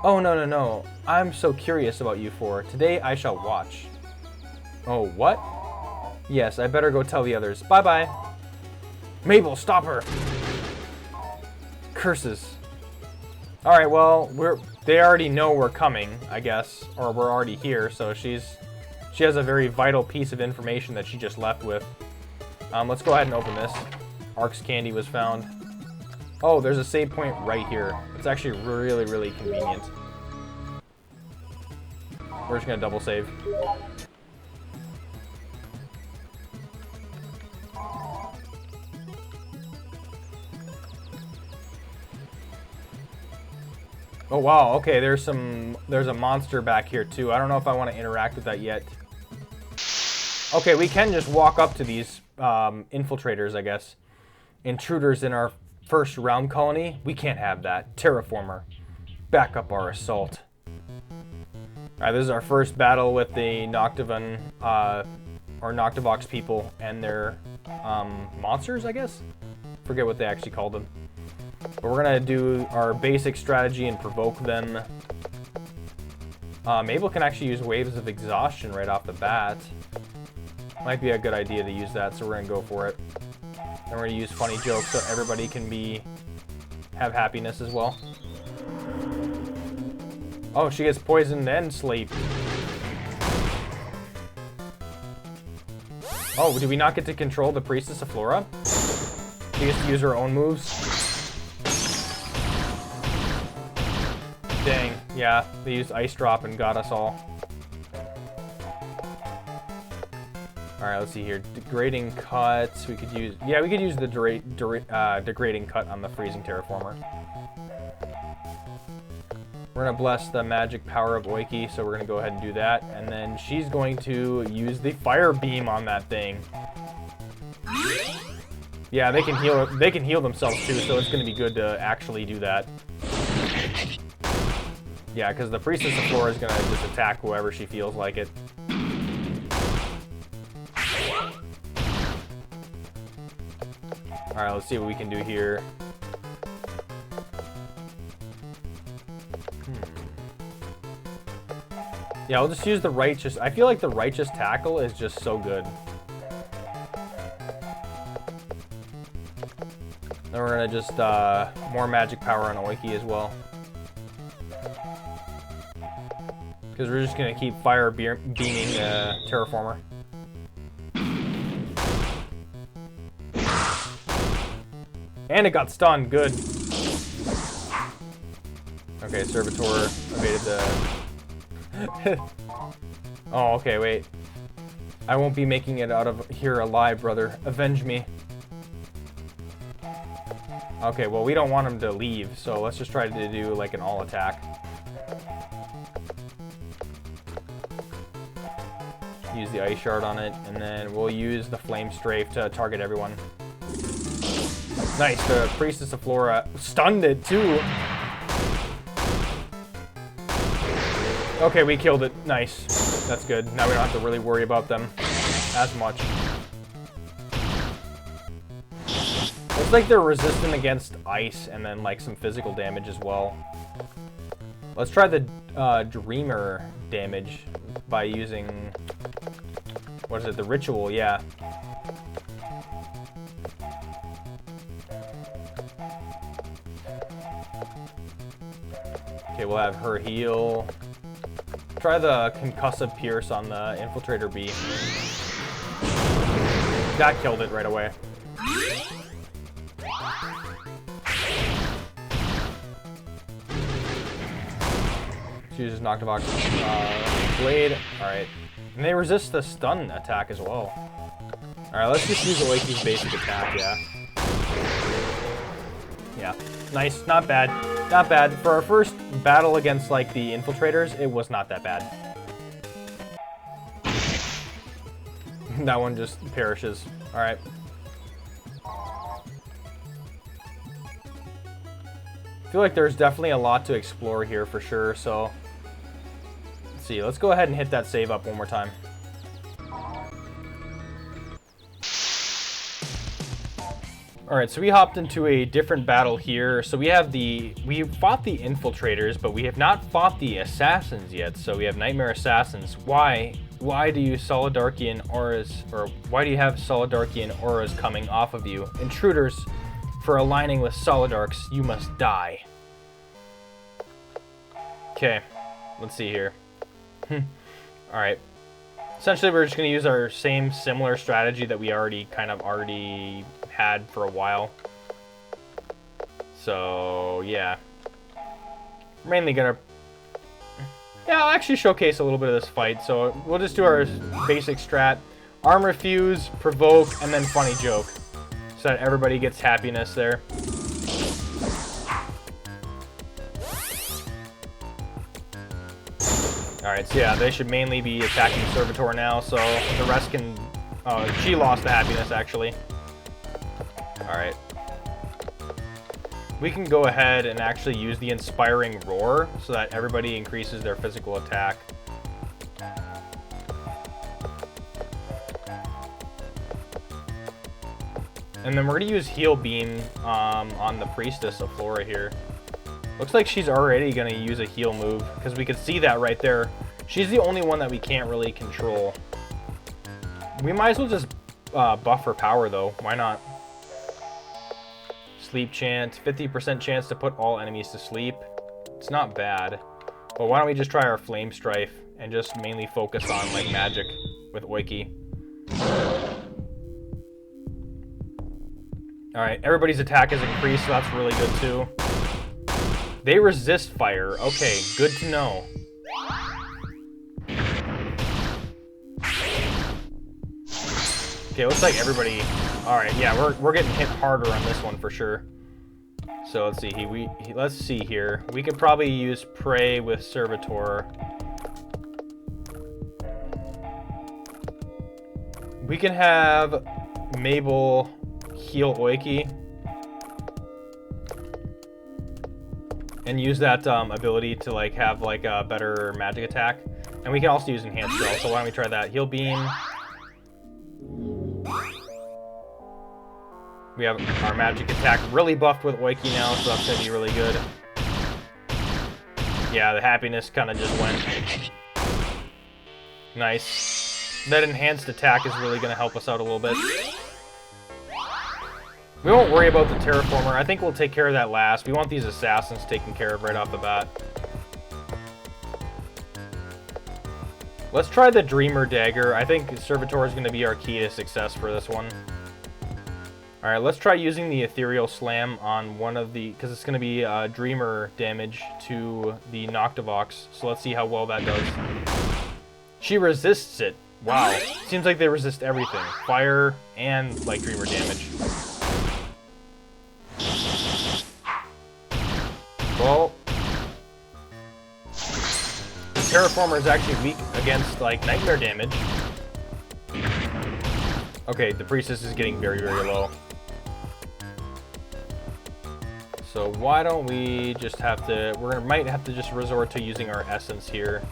Oh, no. I'm so curious about you four. Today I shall watch. Oh, what? Yes, I better go tell the others. Bye-bye. Mabel, stop her. Curses. All right, well, they already know we're coming, I guess, or we're already here. So she has a very vital piece of information that she just left with. Let's go ahead and open this. Ark's candy was found. Oh, there's a save point right here. It's actually really, really convenient. We're just gonna double save. Oh wow, okay, there's a monster back here too. I don't know if I want to interact with that yet. Okay, we can just walk up to these infiltrators, I guess. Intruders in our first round colony? We can't have that. Terraformer, back up our assault. Alright, this is our first battle with the Noctivan, or Noctivox people and their monsters, I guess? Forget what they actually called them. But we're gonna do our basic strategy and provoke them. Mabel can actually use waves of exhaustion right off the bat. Might be a good idea to use that, so we're gonna go for it. Then we're gonna use funny jokes so everybody can have happiness as well. Oh, she gets poisoned and sleep. Oh, do we not get to control the Priestess of Flora? She gets to use her own moves. Dang, yeah, they used Ice Drop and got us all. Alright, let's see here. Degrading cuts. We could use the degrading cut on the freezing terraformer. We're gonna bless the magic power of Oiki, so we're gonna go ahead and do that. And then she's going to use the fire beam on that thing. Yeah, they can heal themselves too, so it's gonna be good to actually do that. Yeah, because the Priestess of Flora is gonna just attack whoever she feels like it. Alright, let's see what we can do here. Yeah, I'll just use the righteous. I feel like the righteous tackle is just so good. Then we're gonna just more magic power on Oiki as well. Because we're just gonna keep fire beaming the terraformer. And it got stunned, good. Okay, Servitor evaded the... Oh, okay, wait. I won't be making it out of here alive, brother. Avenge me. Okay, well, we don't want him to leave, so let's just try to do, like, an all-attack. Use the Ice Shard on it, and then we'll use the Flame Strafe to target everyone. Nice, the Priestess of Flora stunned it, too. Okay, we killed it. Nice. That's good. Now we don't have to really worry about them as much. Looks like they're resistant against ice and then, like, some physical damage as well. Let's try the Dreamer damage by using... What is it? The Ritual, yeah. Okay, we'll have her heal. Try the Concussive Pierce on the Infiltrator B. That killed it right away. She uses Noctivox Blade. Alright. And they resist the stun attack as well. Alright, let's just use Oiki's basic attack, yeah. Yeah. Nice, not bad. Not bad. For our first battle against, like, the Infiltrators, it was not that bad. That one just perishes. Alright. I feel like there's definitely a lot to explore here for sure, so... Let's see, let's go ahead and hit that save up one more time. Alright, so we hopped into a different battle here. So we fought the Infiltrators, but we have not fought the Assassins yet. So we have Nightmare Assassins. Why do you Solidarchian auras, or why do you have Solidarchian auras coming off of you? Intruders, for aligning with Solidarchs, you must die. Okay, let's see here. Alright. Essentially, we're just going to use our same similar strategy that we already had for a while. So, yeah. Mainly going to... Yeah, I'll actually showcase a little bit of this fight. So, we'll just do our basic strat. Armor Fuse, Provoke, and then Funny Joke. So that everybody gets happiness there. Alright, so yeah, they should mainly be attacking Servitor now, so the rest can... Oh, she lost the happiness, actually. Alright. We can go ahead and actually use the Inspiring Roar, so that everybody increases their physical attack. And then we're going to use Heal Beam on the Priestess of Flora here. Looks like she's already going to use a heal move, because we could see that right there. She's the only one that we can't really control. We might as well just buff her power, though. Why not? Sleep Chant. 50% chance to put all enemies to sleep. It's not bad. But why don't we just try our Flame Strife and just mainly focus on, like, magic with Oiki. Alright, everybody's attack is increased, so that's really good, too. They resist fire. Okay, good to know. Okay, looks like everybody... Alright, yeah, we're getting hit harder on this one for sure. So let's see, let's see here. We could probably use Prey with Servitor. We can have Mabel heal Oiki. And use that ability to like have like a better magic attack. And we can also use Enhanced Spell, so why don't we try that? Heal Beam. We have our magic attack really buffed with Oiki now, so that's going to be really good. Yeah, the happiness kind of just went. Nice. That enhanced attack is really going to help us out a little bit. We won't worry about the Terraformer. I think we'll take care of that last. We want these assassins taken care of right off the bat. Let's try the Dreamer Dagger. I think Servitor is going to be our key to success for this one. Alright, let's try using the Ethereal Slam on one of the... Because it's going to be Dreamer damage to the Noctivox. So let's see how well that does. She resists it. Wow. Seems like they resist everything. Fire and, like, Dreamer damage. Well, the Terraformer is actually weak against, like, Nightmare damage. Okay, the Priestess is getting very, very low. So why don't we just have to... We might have to just resort to using our Essence here.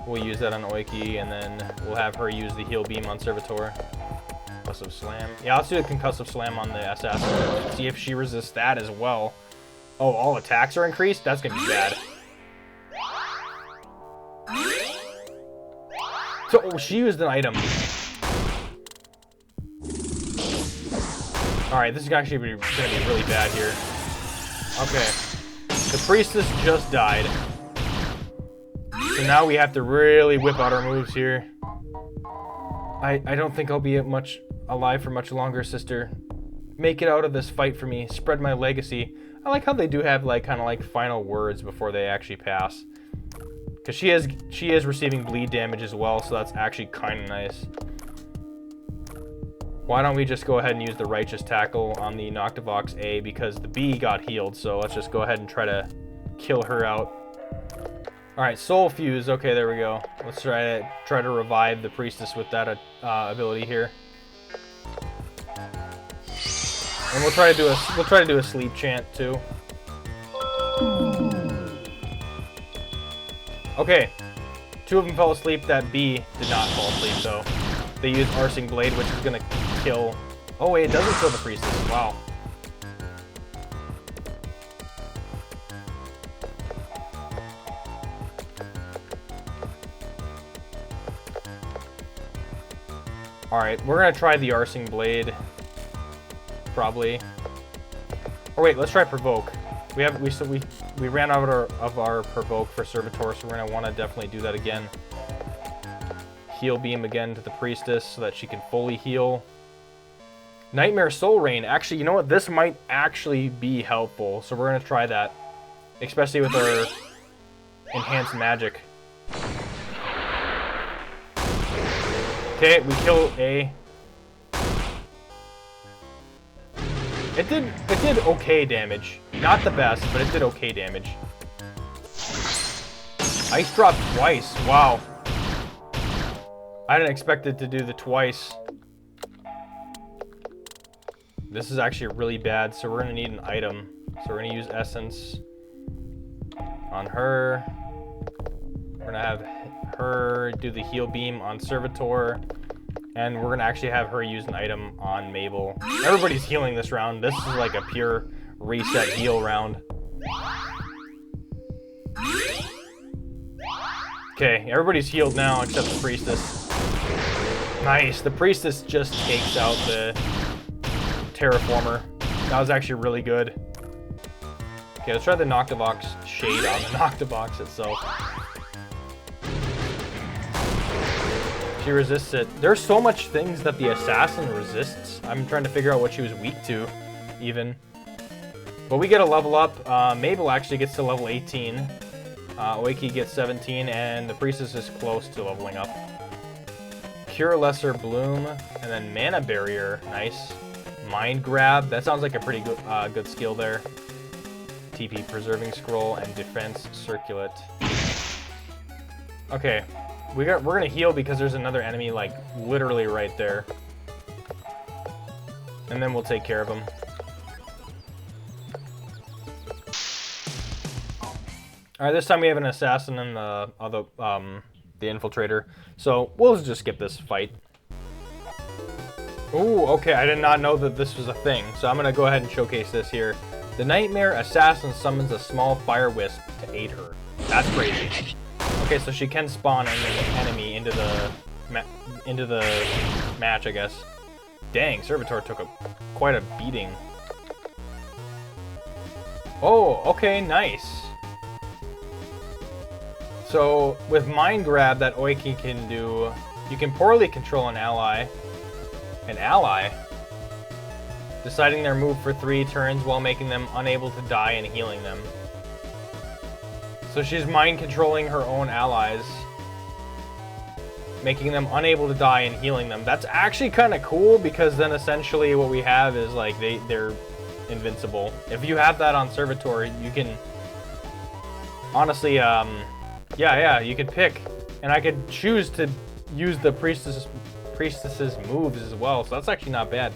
We'll use that on Oiki, and then we'll have her use the Heal Beam on Servitor. Concussive Slam. Yeah, let's do a Concussive Slam on the Assassin. See if she resists that as well. Oh, all attacks are increased? That's gonna be bad. So, oh, she used an item. Alright, this is actually gonna be really bad here. Okay. The Priestess just died. So now we have to really whip out our moves here. I don't think I'll be alive for much longer, sister. Make it out of this fight for me. Spread my legacy. I like how they do have like kind of like final words before they actually pass. Because she is receiving bleed damage as well, so that's actually kind of nice. Why don't we just go ahead and use the Righteous Tackle on the Noctivox A, because the B got healed, so let's just go ahead and try to kill her out. Alright, Soul Fuse. Okay, there we go. Let's try to revive the Priestess with that ability here. And we'll try to do a Sleep Chant too. Okay, 2 of them fell asleep. That B did not fall asleep though. They used Arsing Blade, which is gonna kill... Oh wait, it doesn't kill the Priestess. Wow. Alright, we're gonna try the Arsing Blade. Probably. Or wait, let's try provoke. We ran out of our provoke for servitor, so we're gonna want to definitely do that again. Heal beam again to the priestess so that she can fully heal. Nightmare Soul Rain. Actually, you know what? This might actually be helpful, so we're gonna try that, especially with our enhanced magic. Okay, we kill A. It did okay damage. Not the best, but it did okay damage. Ice drop twice. Wow. I didn't expect it to do the twice. This is actually really bad, so we're gonna need an item. So we're gonna use essence on her. We're gonna have her do the heal beam on servitor. And we're gonna actually have her use an item on Mabel. Everybody's healing this round. This is like a pure reset heal round. Okay, everybody's healed now except the priestess. Nice, the priestess just takes out the terraformer. That was actually really good. Okay, let's try the Noctivox shade on the Noctivox itself. She resists it. There's so much things that the assassin resists. I'm trying to figure out what she was weak to, even. But we get a level up. Mabel actually gets to level 18. Oiki gets 17, and the priestess is close to leveling up. Cure Lesser Bloom, and then Mana Barrier. Nice. Mind Grab. That sounds like a pretty good skill there. TP Preserving Scroll and Defense Circulate. Okay. We're gonna heal because there's another enemy like literally right there. And then we'll take care of him. Alright, this time we have an assassin and the infiltrator. So we'll just skip this fight. Ooh, okay, I did not know that this was a thing. So I'm gonna go ahead and showcase this here. The Nightmare Assassin summons a small fire wisp to aid her. That's crazy. Okay, so she can spawn an enemy into the match, I guess. Dang, Servitor took quite a beating. Oh, okay, nice. So with Mind Grab that Oiki can do, you can poorly control an ally. Deciding their move for 3 turns while making them unable to die and healing them. So she's mind controlling her own allies, making them unable to die and healing them. That's actually kind of cool because then essentially what we have is like they're invincible. If you have that on Servitor, you can honestly, yeah, you could pick, and I could choose to use the priestess's moves as well. So that's actually not bad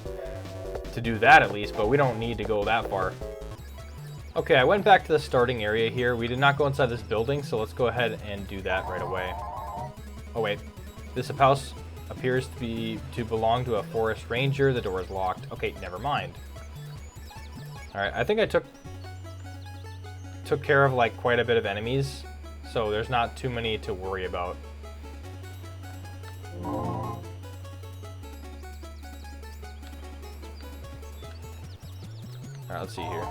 to do that at least, but we don't need to go that far. Okay, I went back to the starting area here. We did not go inside this building, so let's go ahead and do that right away. Oh wait, this house appears to belong to a forest ranger. The door is locked. Okay, never mind. All right, I think I took care of like quite a bit of enemies, so there's not too many to worry about. All right, let's see here.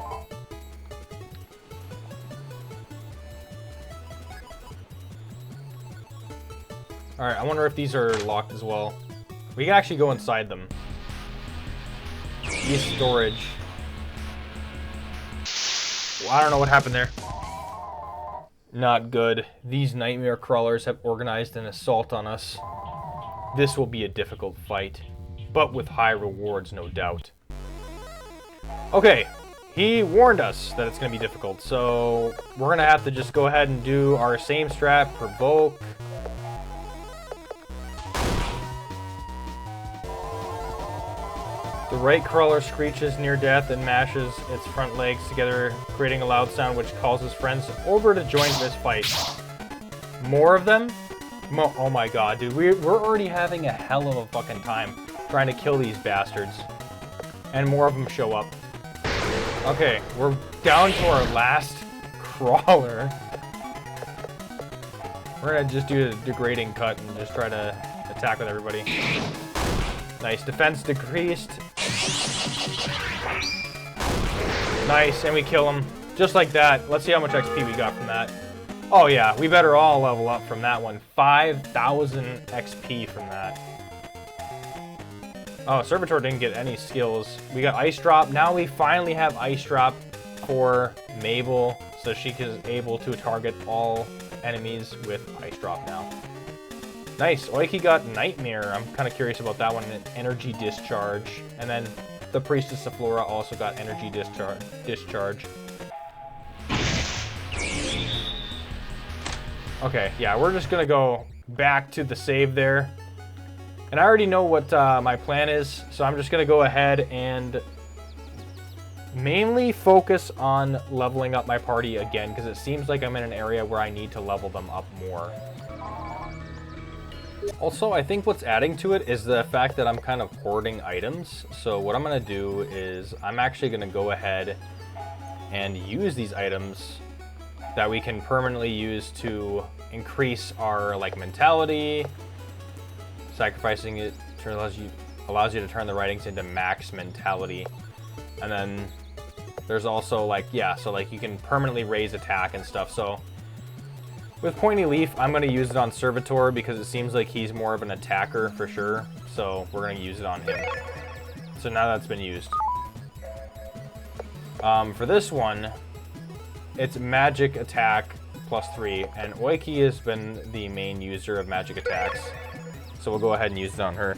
Alright, I wonder if these are locked as well. We can actually go inside them. Use storage. Well, I don't know what happened there. Not good. These nightmare crawlers have organized an assault on us. This will be a difficult fight, but with high rewards, no doubt. Okay, he warned us that it's going to be difficult, so we're going to have to just go ahead and do our same strat, provoke. The right crawler screeches near death and mashes its front legs together, creating a loud sound which calls his friends over to join this fight. More of them? Oh my god, dude. We're already having a hell of a fucking time trying to kill these bastards. And more of them show up. Okay, we're down to our last crawler. We're gonna just do a degrading cut and just try to attack with everybody. Nice, defense decreased. Nice, and we kill him. Just like that. Let's see how much XP we got from that. Oh yeah, we better all level up from that one. 5,000 XP from that. Oh, Servitor didn't get any skills. We got Ice Drop. Now we finally have Ice Drop for Mabel, so she is able to target all enemies with Ice Drop now. Nice. Oiki got Nightmare. I'm kind of curious about that one. Energy Discharge. And then the Priestess of Flora also got Energy Discharge. Okay, yeah, we're just gonna go back to the save there. And I already know what my plan is, so I'm just gonna go ahead and mainly focus on leveling up my party again, because it seems like I'm in an area where I need to level them up more. Also, I think what's adding to it is the fact that I'm kind of hoarding items. So what I'm gonna do is I'm actually gonna go ahead and use these items that we can permanently use to increase our mentality. Sacrificing it allows you to turn the writings into max mentality. And then there's also you can permanently raise attack and stuff. So with Pointy Leaf, I'm going to use it on Servitor because it seems like he's more of an attacker for sure. So we're going to use it on him. So now that's been used. For this one, it's magic attack +3, and Oiki has been the main user of magic attacks. So we'll go ahead and use it on her.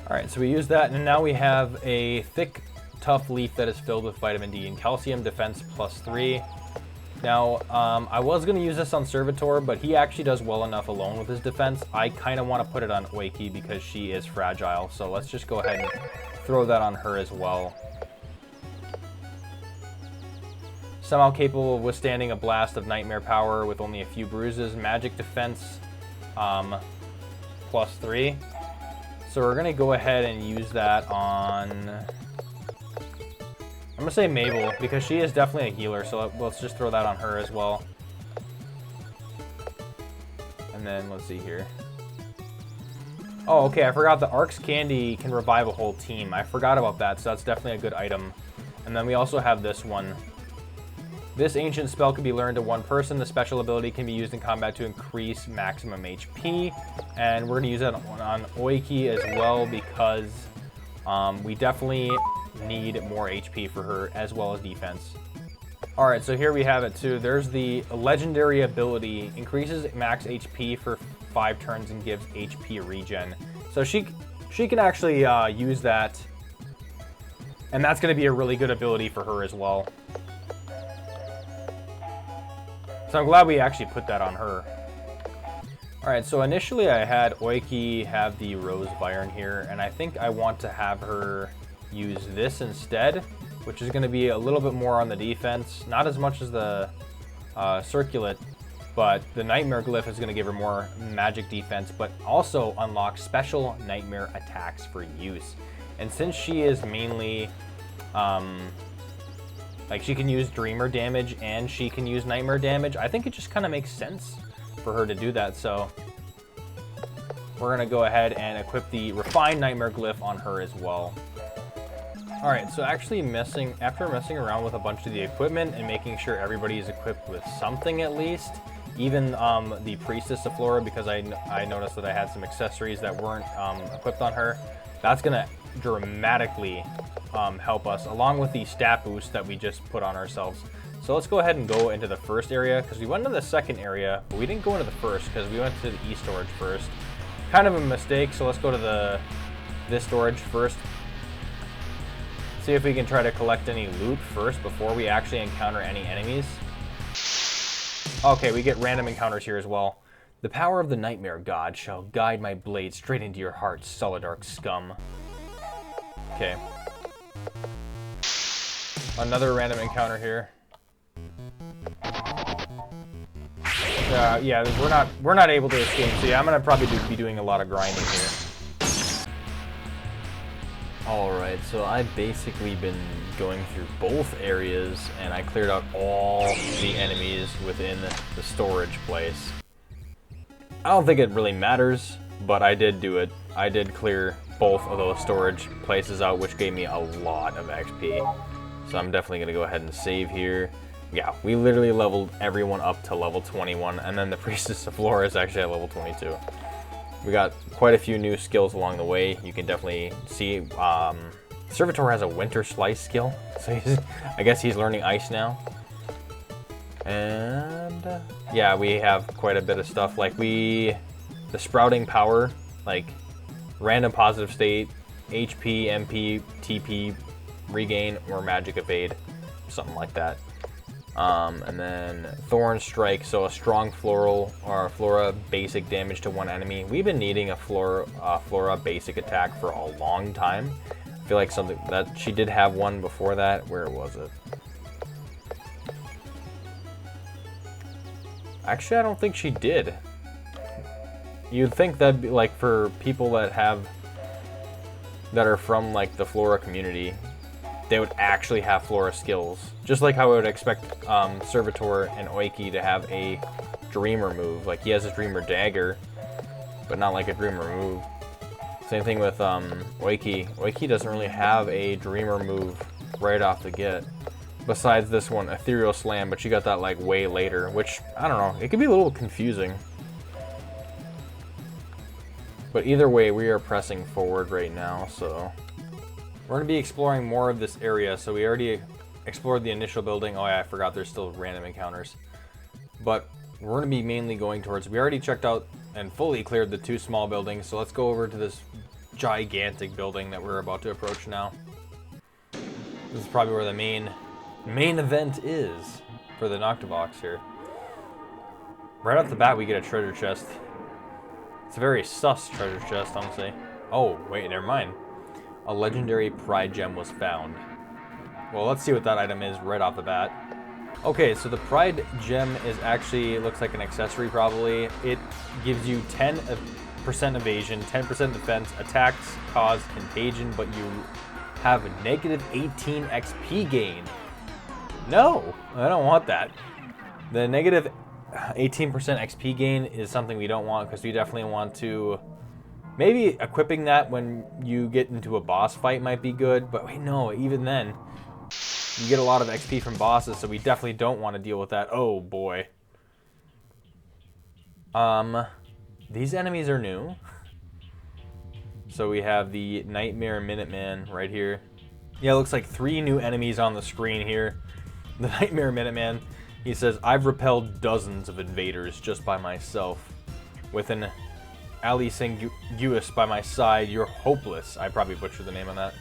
Alright, so we use that, and now we have a thick, tough leaf that is filled with vitamin D and calcium, defense +3. Now, I was going to use this on Servitor, but he actually does well enough alone with his defense. I kind of want to put it on Oiki because she is fragile, so let's just go ahead and throw that on her as well. Somehow capable of withstanding a blast of nightmare power with only a few bruises. Magic defense +3. So we're going to go ahead and use that on... I'm going to say Mabel, because she is definitely a healer, so let's just throw that on her as well. And then, let's see here. Oh, okay, I forgot the Ark's Candy can revive a whole team. I forgot about that, so that's definitely a good item. And then we also have this one. This ancient spell can be learned to one person. The special ability can be used in combat to increase maximum HP. And we're going to use that on Oiki as well because we definitely need more HP for her as well as defense. Alright, so here we have it too. There's the legendary ability. Increases max HP for 5 turns and gives HP regen. So she can actually use that. And that's going to be a really good ability for her as well. So I'm glad we actually put that on her. Alright, so initially I had Oiki have the Rose of Iron here, and I think I want to have her use this instead, which is going to be a little bit more on the defense. Not as much as the Circulet, but the Nightmare Glyph is going to give her more magic defense, but also unlock special Nightmare attacks for use. And since she is mainly... she can use Dreamer damage and she can use Nightmare damage. I think it just kind of makes sense for her to do that. So we're going to go ahead and equip the Refined Nightmare Glyph on her as well. Alright, so actually after messing around with a bunch of the equipment and making sure everybody is equipped with something at least, even the Priestess of Flora, because I noticed that I had some accessories that weren't equipped on her, that's going to dramatically help us, along with the stat boost that we just put on ourselves. So let's go ahead and go into the first area, because we went into the second area, but we didn't go into the first, because we went to the E-Storage first. Kind of a mistake, so let's go to this storage first. See if we can try to collect any loot first before we actually encounter any enemies. Okay, we get random encounters here as well. The power of the Nightmare God shall guide my blade straight into your heart, Solidark scum. Okay. Another random encounter here. Yeah, we're not able to escape, so yeah, I'm gonna probably be doing a lot of grinding here. Alright, so I've basically been going through both areas, and I cleared out all the enemies within the storage place. I don't think it really matters, but I did do it. I did clear both of those storage places out, which gave me a lot of XP. So I'm definitely gonna go ahead and save here. Yeah, we literally leveled everyone up to level 21, and then the Priestess of Flora is actually at level 22. We got quite a few new skills along the way. You can definitely see Servitor has a Winter Slice skill, so I guess he's learning Ice now. And yeah, we have quite a bit of stuff like the Sprouting Power, like Random Positive State, HP, MP, TP, Regain, or Magic Evade, something like that. And then Thorn Strike, so a strong Floral or Flora basic damage to one enemy. We've been needing a Flora basic attack for a long time. I feel like something that she did have one before that. Where was it? Actually, I don't think she did. You'd think that'd be like for people that are from like the Flora community, they would actually have Flora skills. Just like how I would expect Servitor and Oiki to have a Dreamer move. Like he has a Dreamer Dagger, but not like a Dreamer move. Same thing with Oiki. Oiki doesn't really have a Dreamer move right off the get. Besides this one, Ethereal Slam, but she got that like way later, which, I don't know, it could be a little confusing. But either way, we are pressing forward right now, so... We're going to be exploring more of this area, so we already explored the initial building. Oh yeah, I forgot there's still random encounters. But we're going to be mainly going towards... We already checked out and fully cleared the 2 small buildings, so let's go over to this gigantic building that we're about to approach now. This is probably where the main event is for the Noctivox here. Right off the bat, we get a treasure chest. It's a very sus treasure chest, honestly. Oh, wait, never mind. A legendary Pride Gem was found. Well, let's see what that item is right off the bat. Okay, so the Pride Gem is actually, it looks like an accessory probably. It gives you 10% evasion, 10% defense, attacks cause contagion, but you have a negative 18 XP gain. No, I don't want that. The negative 18% XP gain is something we don't want because we definitely want to... Maybe equipping that when you get into a boss fight might be good, but wait, no, even then, you get a lot of XP from bosses, so we definitely don't want to deal with that. Oh, boy. These enemies are new. So we have the Nightmare Minuteman right here. Yeah, it looks like 3 new enemies on the screen here. The Nightmare Minuteman, he says, I've repelled dozens of invaders just by myself. With an Ali Sanguis by my side, you're hopeless. I probably butchered the name on that.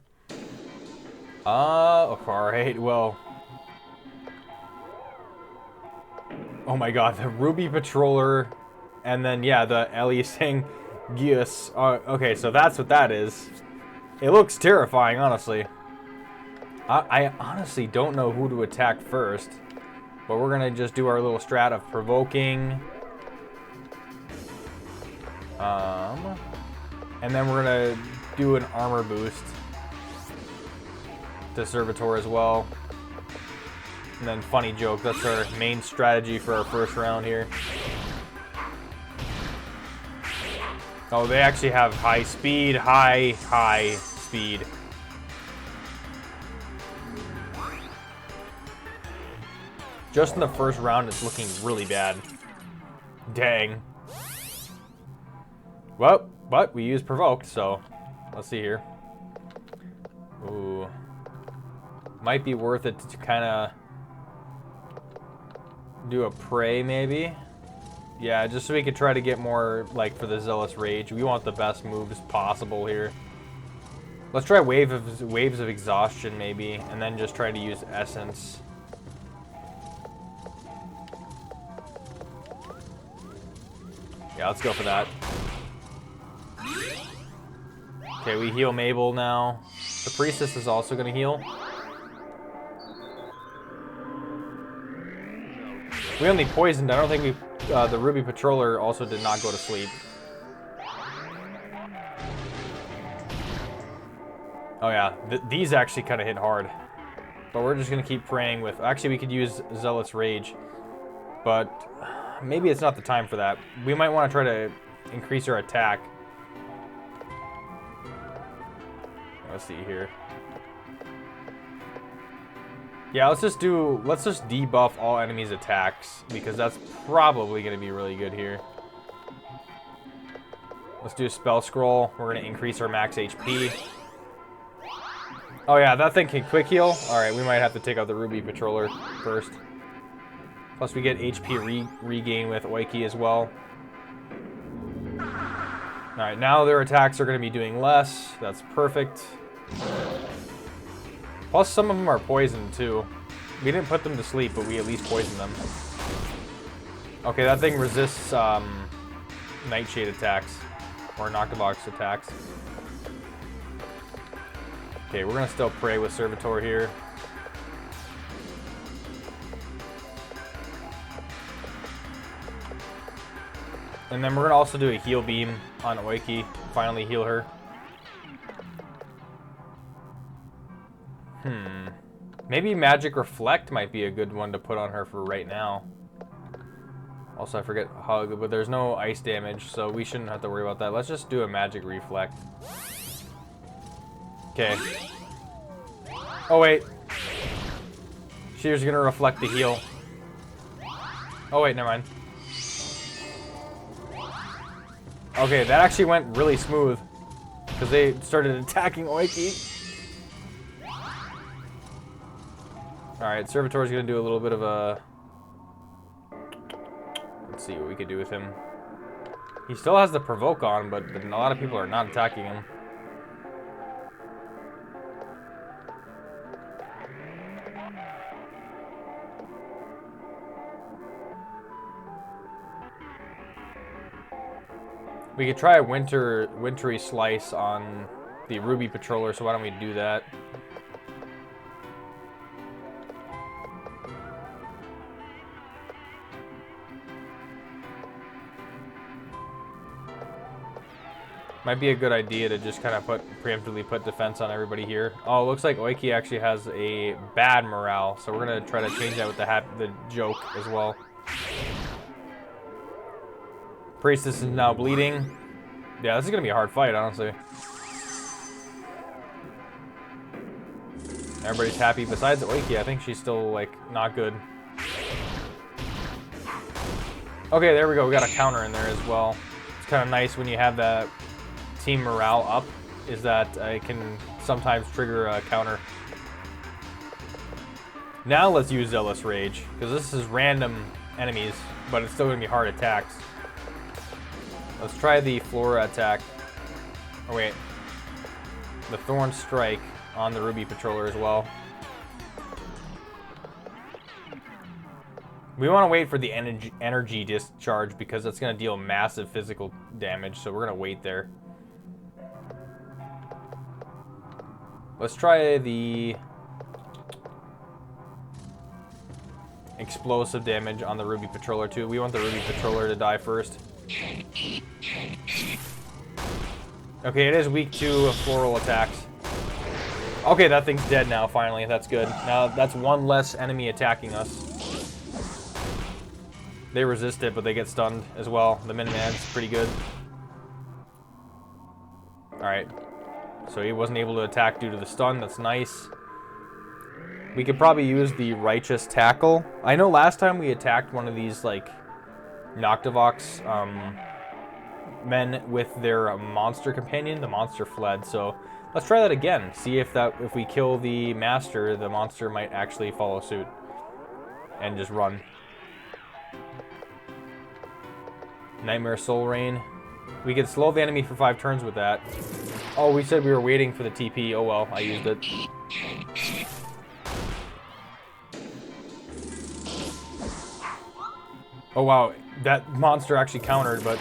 Alright, well. Oh my god, the Ruby Patroller, and then, yeah, the Ali Sanguis. Okay, so that's what that is. It looks terrifying, honestly. I honestly don't know who to attack first, but we're gonna just do our little strat of provoking. And then we're gonna do an armor boost to Servitor as well. And then funny joke, that's our main strategy for our first round here. Oh, they actually have high speed, high speed. Just in the first round, it's looking really bad. Dang. Well, but we used provoked, so let's see here. Ooh. Might be worth it to kind of do a prey, maybe. Yeah, just so we could try to get more, like, for the Zealous Rage. We want the best moves possible here. Let's try waves of exhaustion, maybe, and then just try to use Essence. Yeah, let's go for that. Okay, we heal Mabel now. The Priestess is also going to heal. We only poisoned. I don't think we... the Ruby Patroller also did not go to sleep. Oh yeah, these actually kind of hit hard. But we're just going to keep praying with... Actually, we could use Zealous Rage. But maybe it's not the time for that. We might want to try to increase our attack. Let's see here. Yeah, let's just debuff all enemies' attacks, because that's probably going to be really good here. Let's do a spell scroll. We're going to increase our max HP. Oh yeah, that thing can quick heal. Alright, we might have to take out the Ruby Patroller first. Plus we get HP regain with Oiki as well. Alright, now their attacks are going to be doing less. That's perfect. Plus some of them are poisoned too. We didn't put them to sleep, but we at least poisoned them. Okay, that thing resists Nightshade attacks. Or Noctivox attacks. Okay, we're gonna still pray with Servitor here. And then we're gonna also do a heal beam on Oiki. Finally heal her. Maybe Magic Reflect might be a good one to put on her for right now. Also, I forget Hug, but there's no ice damage, so we shouldn't have to worry about that. Let's just do a Magic Reflect. Okay. Oh, wait. She was gonna reflect the heal. Oh, wait, never mind. Okay, that actually went really smooth. Because they started attacking Oiki. Alright, Servitor's gonna do a little bit of a... Let's see what we could do with him. He still has the Provoke on, but a lot of people are not attacking him. We could try a wintry slice on the Ruby Patroller, so why don't we do that? Might be a good idea to just kind of preemptively put defense on everybody here. Oh, it looks like Oiki actually has a bad morale, so we're gonna try to change that with the joke as well. Priestess is now bleeding. Yeah, this is gonna be a hard fight, honestly. Everybody's happy besides Oiki. I think she's still like not good. Okay, there we go. We got a counter in there as well. It's kind of nice when you have that team morale up, is that it can sometimes trigger a counter. Now let's use Zealous Rage, because this is random enemies, but it's still going to be hard attacks. Let's try the Flora attack. Oh wait. The Thorn Strike on the Ruby Patroller as well. We want to wait for the energy discharge, because that's going to deal massive physical damage, so we're going to wait there. Let's try the explosive damage on the Ruby Patroller too. We want the Ruby Patroller to die first. Okay, it is weak to floral attacks. Okay, that thing's dead now, finally. That's good. Now, that's one less enemy attacking us. They resist it, but they get stunned as well. The Miniman's pretty good. Alright. So he wasn't able to attack due to the stun. That's nice. We could probably use the Righteous Tackle. I know last time we attacked one of these, like, Noctivox men with their monster companion. The monster fled, so let's try that again. See if we kill the master, the monster might actually follow suit and just run. Nightmare Soul Rain. We could slow the enemy for 5 turns with that. Oh, we said we were waiting for the TP. Oh well, I used it. Oh wow, that monster actually countered, but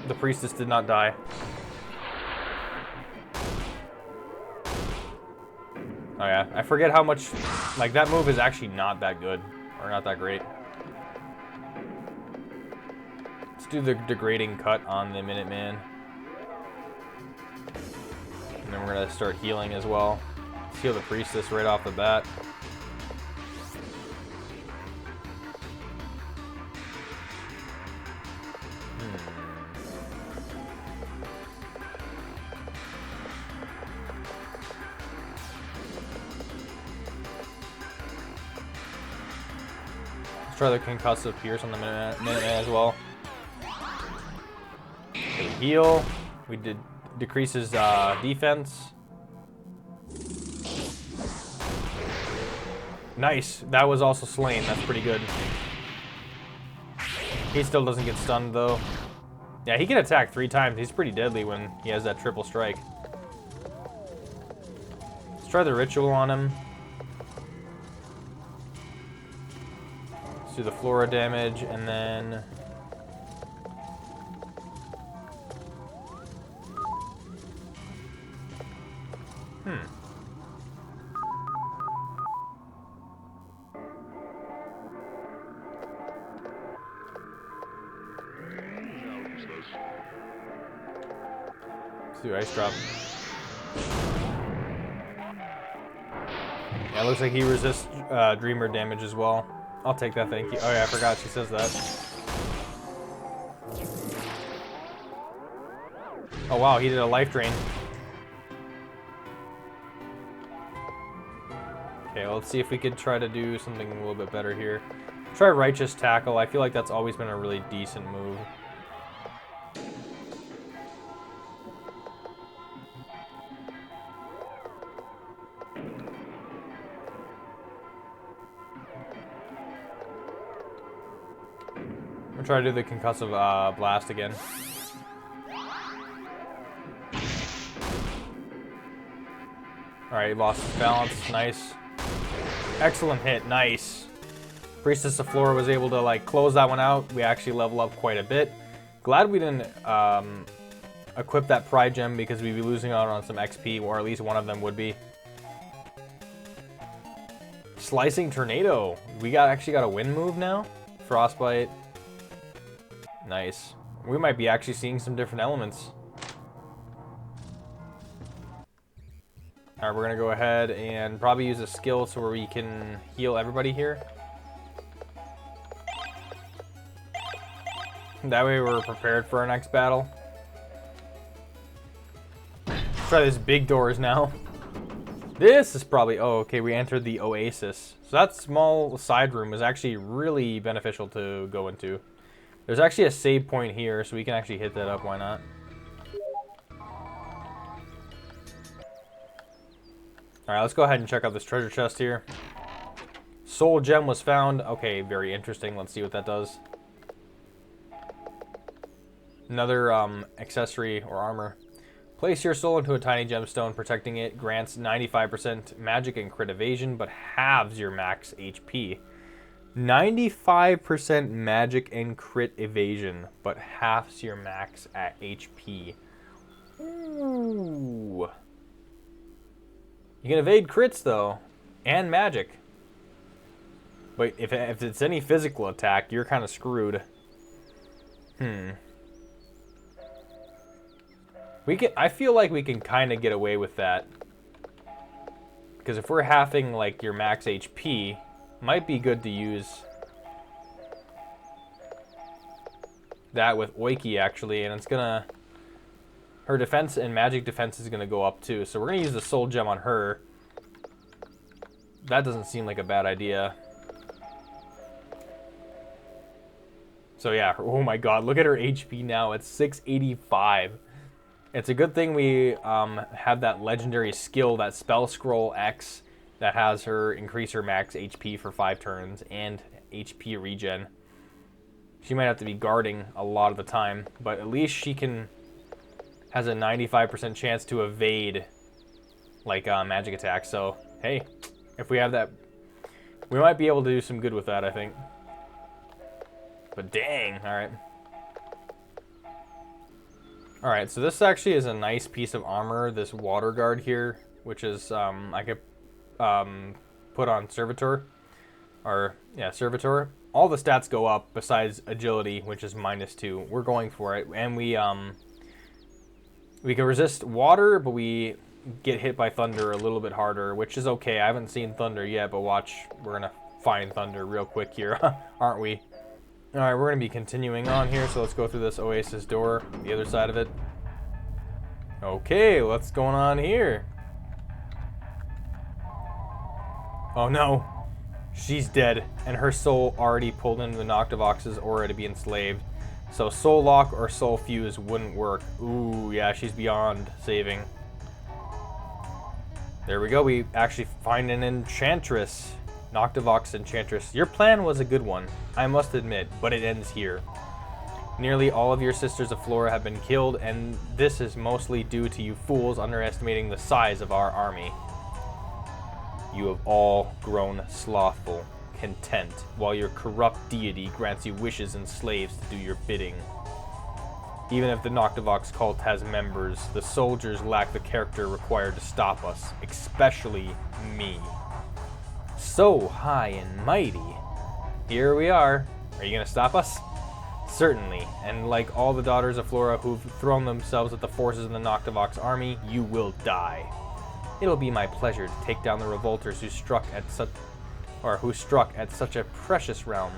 the priestess did not die. Oh yeah, I forget how much, like, that move is actually not that good, or not that great. Let's do the degrading cut on the Minuteman. And then we're gonna start healing as well. Let's heal the priestess right off the bat. try the concussive pierce on the Minuteman as well. Okay, heal. We did decreases defense. Nice. That was also slain. That's pretty good. He still doesn't get stunned though. Yeah, he can attack 3 times. He's pretty deadly when he has that triple strike. Let's try the ritual on him. Let's do the flora damage and then... Let's do ice drop. Yeah, it looks like he resists Dreamer damage as well. I'll take that, thank you. Oh yeah, I forgot she says that. Oh wow, he did a life drain. Okay, well, let's see if we could try to do something a little bit better here. Try Righteous Tackle. I feel like that's always been a really decent move. We'll try to do the concussive blast again. Alright, he lost his balance. Nice. Excellent hit. Nice. Priestess of Flora was able to like close that one out. We actually level up quite a bit. Glad we didn't equip that Pride Gem because we'd be losing out on some XP, or at least one of them would be. Slicing Tornado. We actually got a wind move now. Frostbite. Nice. We might be actually seeing some different elements. Alright, we're going to go ahead and probably use a skill so where we can heal everybody here. That way we're prepared for our next battle. Let's try this big doors now. This is probably... Oh, okay, we entered the Oasis. So that small side room is actually really beneficial to go into. There's actually a save point here, so we can actually hit that up. Why not? Alright, let's go ahead and check out this treasure chest here. Soul gem was found. Okay, very interesting. Let's see what that does. Another accessory or armor. Place your soul into a tiny gemstone. Protecting it grants 95% magic and crit evasion, but halves your max HP. 95% magic and crit evasion, but halves your max at HP. Ooh. You can evade crits though, and magic. But if it's any physical attack, you're kind of screwed. I feel like we can kind of get away with that. Because if we're halving like your max HP, might be good to use that with Oiki actually, and it's gonna... Her defense and magic defense is gonna go up too, so we're gonna use the soul gem on her. That doesn't seem like a bad idea. So yeah, oh my god, look at her HP now, it's 685. It's a good thing we have that legendary skill, that Spell Scroll X, that has her increase her max HP for 5 turns and HP regen. She might have to be guarding a lot of the time, but at least she has a 95% chance to evade like magic attacks. So hey, if we have that, we might be able to do some good with that, I think. But dang, all right, so this actually is a nice piece of armor, this water guard here, which is I could put on Servitor, or yeah, Servitor. All the stats go up besides agility, which is -2. We're going for it, and we can resist water, but we get hit by thunder a little bit harder, which is okay. I haven't seen thunder yet, but watch, we're gonna find thunder real quick here, aren't we? All right, we're gonna be continuing on here, so let's go through this Oasis door, the other side of it. Okay, what's going on here? Oh no, She's dead, and her soul already pulled into the Noctivox's aura to be enslaved. So Soul Lock or Soul Fuse wouldn't work. Ooh, yeah, she's beyond saving. There we go. We actually find an Enchantress. Noctivox Enchantress. Your plan was a good one, I must admit, but it ends here. Nearly all of your sisters of Flora have been killed, and this is mostly due to you fools underestimating the size of our army. You have all grown slothful, content, while your corrupt deity grants you wishes and slaves to do your bidding. Even if the Noctivox cult has members, the soldiers lack the character required to stop us, especially me. So high and mighty. Here we are. Are you gonna stop us? Certainly, and like all the daughters of Flora who've thrown themselves at the forces of the Noctivox army, you will die. It'll be my pleasure to take down the revolters who struck at such a precious realm,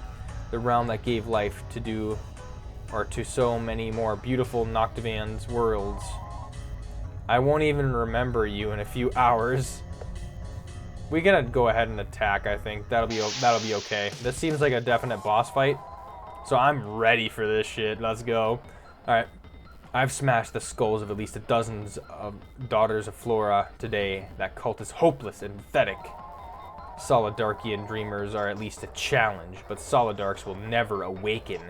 the realm that gave life to so many more beautiful Noctivan's worlds. I won't even remember you in a few hours. We're gonna go ahead and attack, I think. That'll be okay. This seems like a definite boss fight, so I'm ready for this shit. Let's go. Alright. I've smashed the skulls of at least dozens of daughters of Flora today. That cult is hopeless and pathetic. Solidarchian dreamers are at least a challenge, but Solidarks will never awaken.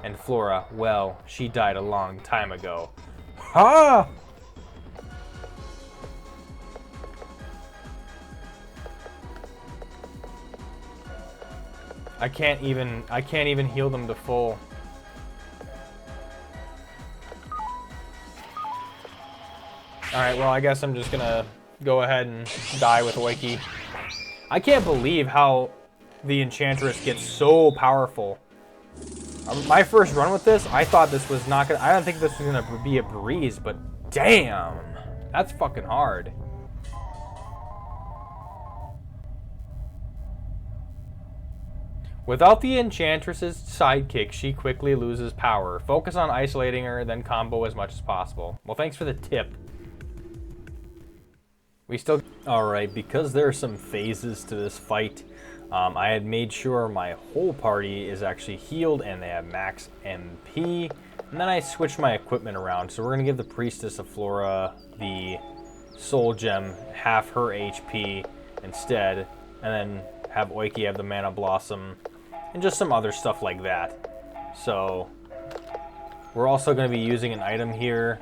And Flora, well, she died a long time ago. Ha! I can't even heal them to full. Alright, well, I guess I'm just gonna go ahead and die with Oiki. I can't believe how the Enchantress gets so powerful. My first run with this, I thought this was not gonna... I don't think this was gonna be a breeze, but damn! That's fucking hard. Without the Enchantress's sidekick, she quickly loses power. Focus on isolating her, then combo as much as possible. Well, thanks for the tip. We still... Alright, because there are some phases to this fight, I had made sure my whole party is actually healed and they have max MP. And then I switched my equipment around. So we're going to give the Priestess of Flora the Soul Gem, half her HP instead. And then have Oiki have the Mana Blossom. And just some other stuff like that. So we're also going to be using an item here.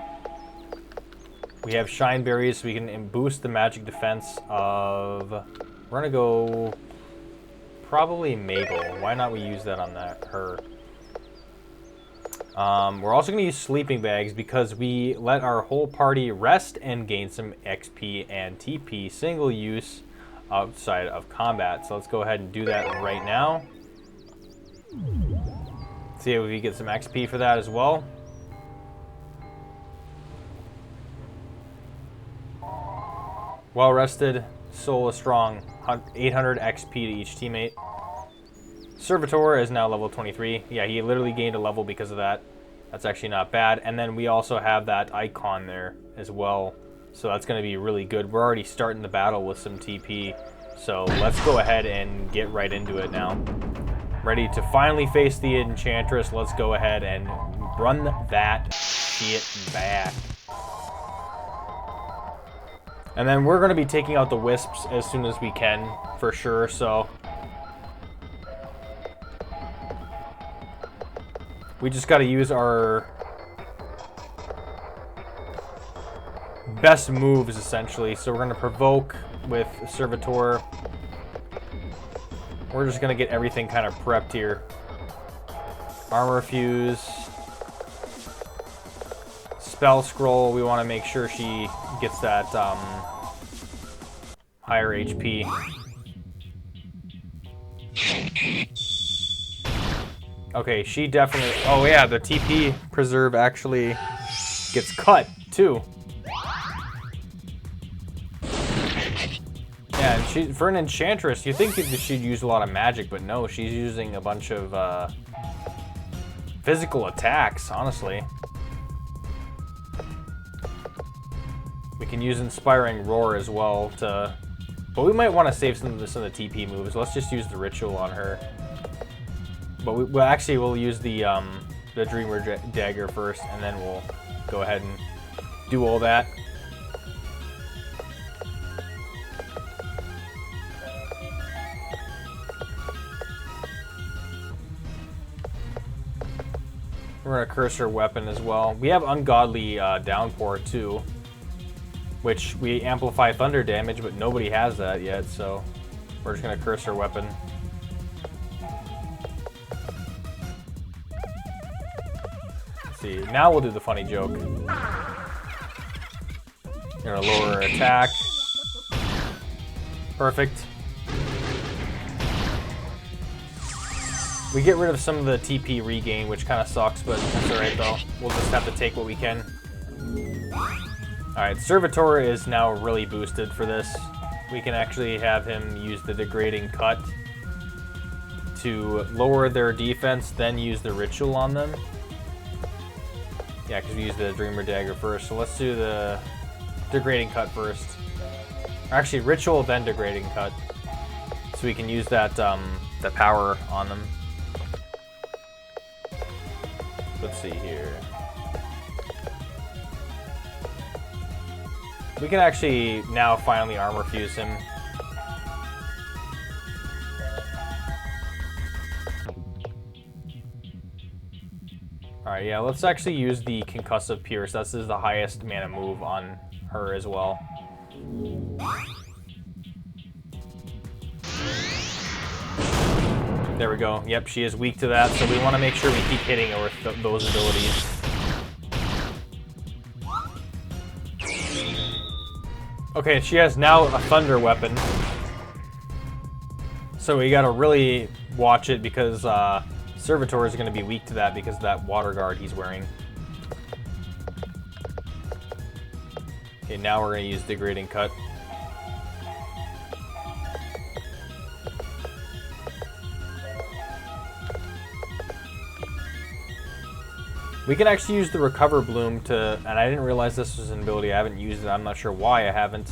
We have Shine Berries, so we can boost the magic defense of... We're going to go probably Magle. Why not we use that on her? We're also going to use Sleeping Bags because we let our whole party rest and gain some XP and TP single use outside of combat. So let's go ahead and do that right now. See if we get some XP for that as well. Well rested, soul is strong, 800 XP to each teammate. Servitor is now level 23. Yeah, he literally gained a level because of that. That's actually not bad. And then we also have that icon there as well. So that's going to be really good. We're already starting the battle with some TP. So let's go ahead and get right into it now. Ready to finally face the Enchantress. Let's go ahead and run that shit back. And then we're going to be taking out the Wisps as soon as we can, for sure, so... We just got to use our best moves, essentially. So we're going to provoke with Servitor. We're just going to get everything kind of prepped here. Armor Fuse. Spell Scroll, we want to make sure she gets that higher HP. Okay, she definitely... Oh yeah, the TP Preserve actually gets cut, too. Yeah, and for an Enchantress, you think she'd use a lot of magic, but no, she's using a bunch of physical attacks, honestly. We can use Inspiring Roar as well to But we might want to save some of the TP moves. Let's just use the ritual on her. But we'll use the Dreamer Dagger first, and then we'll go ahead and do all that. We're gonna curse her weapon as well. We have Ungodly Downpour too, which we amplify thunder damage, but nobody has that yet, so we're just gonna curse her weapon. Let's see, now we'll do the funny joke. Gonna lower her attack. Perfect. We get rid of some of the TP regain, which kind of sucks, but that's alright though. We'll just have to take what we can. Alright, Servitor is now really boosted for this. We can actually have him use the Degrading Cut to lower their defense, then use the Ritual on them. Yeah, because we used the Dreamer Dagger first, so let's do the Degrading Cut first. Or actually, Ritual, then Degrading Cut. So we can use that, the power on them. Let's see here. We can actually now finally armor fuse him. Alright, yeah, let's actually use the Concussive Pierce. This is the highest mana move on her as well. There we go. Yep, she is weak to that, so we want to make sure we keep hitting her with those abilities. Okay, she has now a Thunder weapon. So we gotta really watch it because Servitor is going to be weak to that because of that Water Guard he's wearing. Okay, now we're going to use Degrading Cut. We can actually use the Recover Bloom to, and I didn't realize this was an ability, I haven't used it, I'm not sure why I haven't,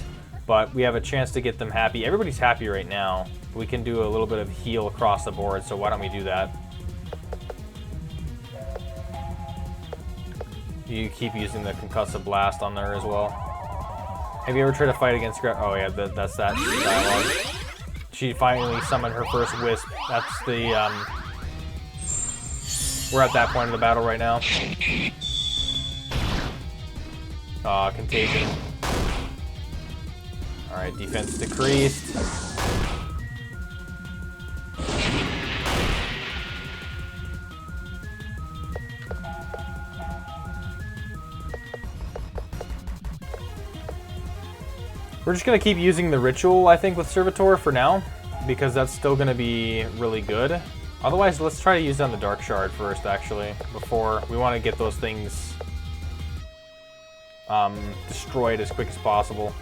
but we have a chance to get them happy. Everybody's happy right now. We can do a little bit of heal across the board, so why don't we do that? You keep using the Concussive Blast on there as well. Have you ever tried to fight against Oh yeah, that's that dialogue. She finally summoned her first Wisp. That's the, we're at that point of the battle right now. Contagion. Alright, defense decreased. We're just going to keep using the Ritual, I think, with Servitor for now, because that's still going to be really good. Otherwise, let's try to use it on the Dark Shard first, actually, before we want to get those things destroyed as quick as possible.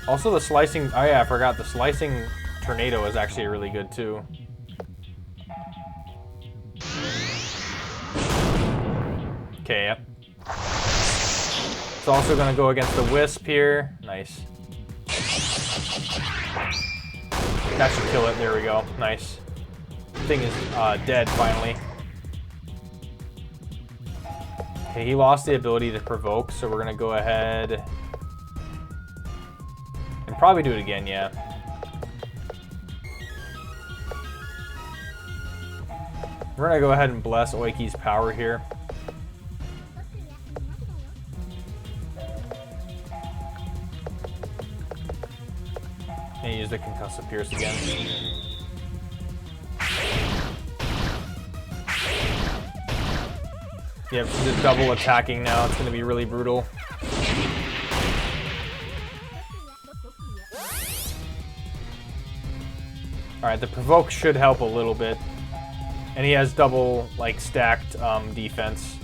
Also, the Slicing... Oh yeah, I forgot. The Slicing Tornado is actually really good, too. Okay, yep. It's also going to go against the Wisp here. Nice. That should kill it. There we go. Nice. Thing is dead, finally. Okay, he lost the ability to provoke, so we're going to go ahead and probably do it again, yeah. We're going to go ahead and bless Oiki's power here. And use the Concussive Pierce again. Yep, she's just double attacking now. It's going to be really brutal. Alright, the Provoke should help a little bit. And he has double, like, stacked defense.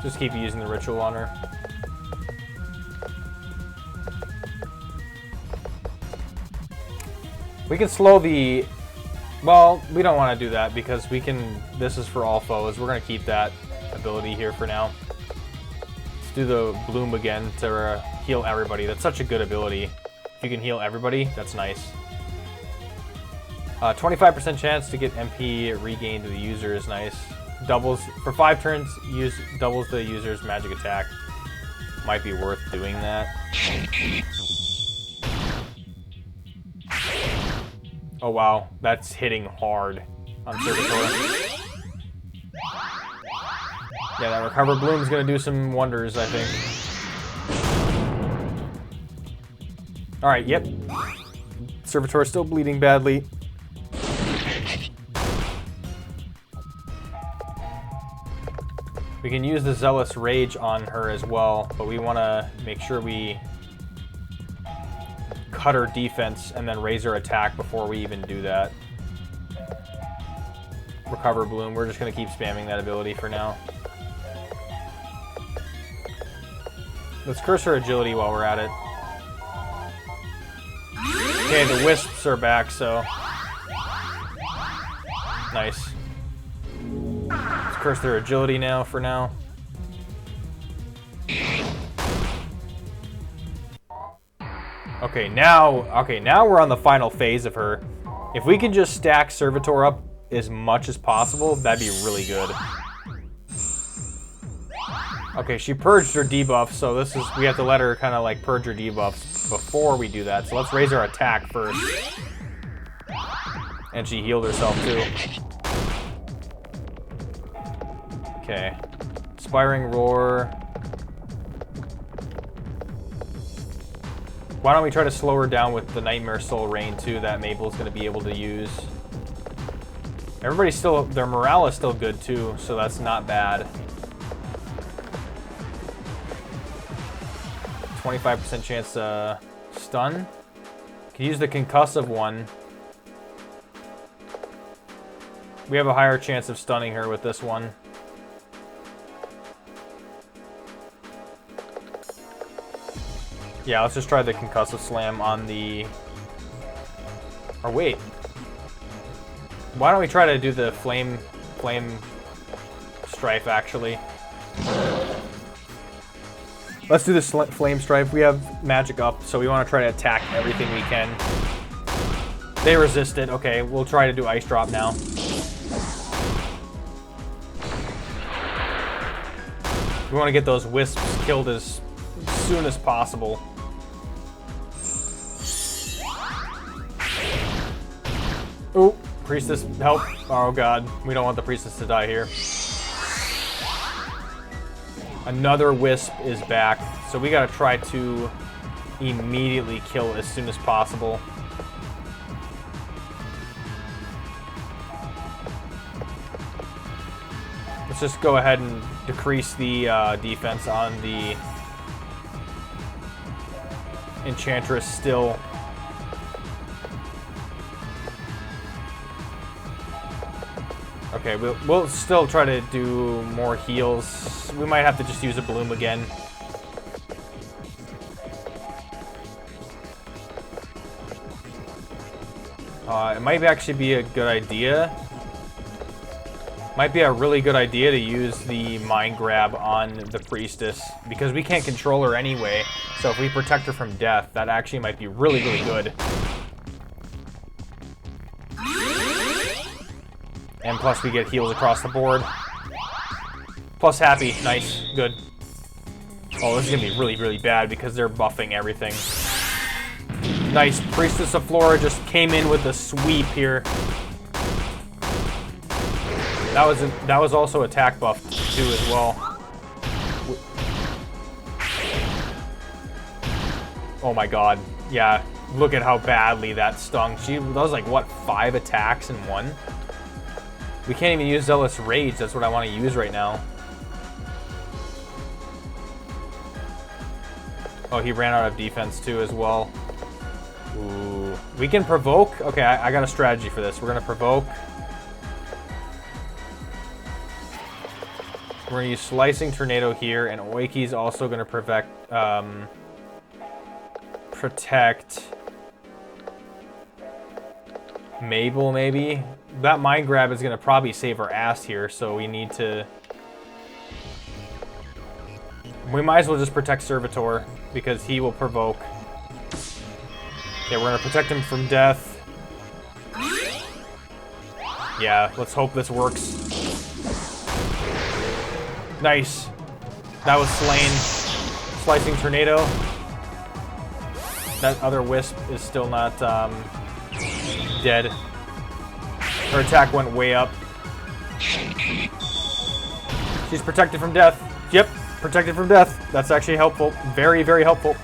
Just keep using the Ritual on her. We can slow the... Well, we don't want to do that because we can... This is for all foes. We're going to keep that ability here for now. Let's do the Bloom again to heal everybody. That's such a good ability. If you can heal everybody, that's nice. 25% chance to get MP regained to the user is nice. Doubles for 5 turns, doubles the user's magic attack. Might be worth doing that. Oh wow, that's hitting hard on Servitor. Yeah, that Recover Bloom's gonna do some wonders, I think. Alright, yep. Servitor still bleeding badly. We can use the Zealous Rage on her as well, but we want to make sure we cut her defense and then raise her attack before we even do that. Recover Bloom, we're just going to keep spamming that ability for now. Let's curse her agility while we're at it. Okay, the Wisps are back, so... Nice. Let's curse their agility now, for now. Okay, now we're on the final phase of her. If we can just stack Servitor up as much as possible, that'd be really good. Okay, she purged her debuff, so we have to let her kind of like purge her debuffs before we do that. So let's raise her attack first. And she healed herself too. Okay. Inspiring Roar. Why don't we try to slow her down with the Nightmare Soul Rain too that Mabel's going to be able to use. Everybody's still, their morale is still good too, so that's not bad. 25% chance to stun. Can use the concussive one. We have a higher chance of stunning her with this one. Yeah, let's just try the concussive slam on the... Or wait. Why don't we try to do the flame strife, actually? Let's do this flame strife. We have magic up, so we want to try to attack everything we can. They resist it. Okay, we'll try to do ice drop now. We want to get those wisps killed as soon as possible. Ooh, priestess, help. Oh god, we don't want the priestess to die here. Another wisp is back, so we gotta try to immediately kill as soon as possible. Let's just go ahead and decrease the defense on the Enchantress still. Okay, we'll still try to do more heals. We might have to just use a Bloom again. It might actually be a good idea. Might be a really good idea to use the Mind Grab on the Priestess, because we can't control her anyway. So if we protect her from death, that actually might be really, really good. And plus we get heals across the board. Plus happy, nice, good. Oh, this is gonna be really, really bad because they're buffing everything. Nice, Priestess of Flora just came in with the sweep here. That was also attack buff too as well. Oh my god, yeah, look at how badly that stung. That was like, what, 5 attacks in one? We can't even use Zealous Rage, that's what I want to use right now. Oh, he ran out of defense too as well. Ooh. We can provoke? Okay, I got a strategy for this. We're gonna provoke. We're gonna use Slicing Tornado here, and Oiki's also gonna protect. Mabel, maybe? That mind grab is going to probably save our ass here, so we need to... We might as well just protect Servitor, because he will provoke. Okay, we're going to protect him from death. Yeah, let's hope this works. Nice. That was slain. Slicing Tornado. That other Wisp is still not dead. Her attack went way up. She's protected from death. Yep, protected from death. That's actually helpful. Very, very helpful.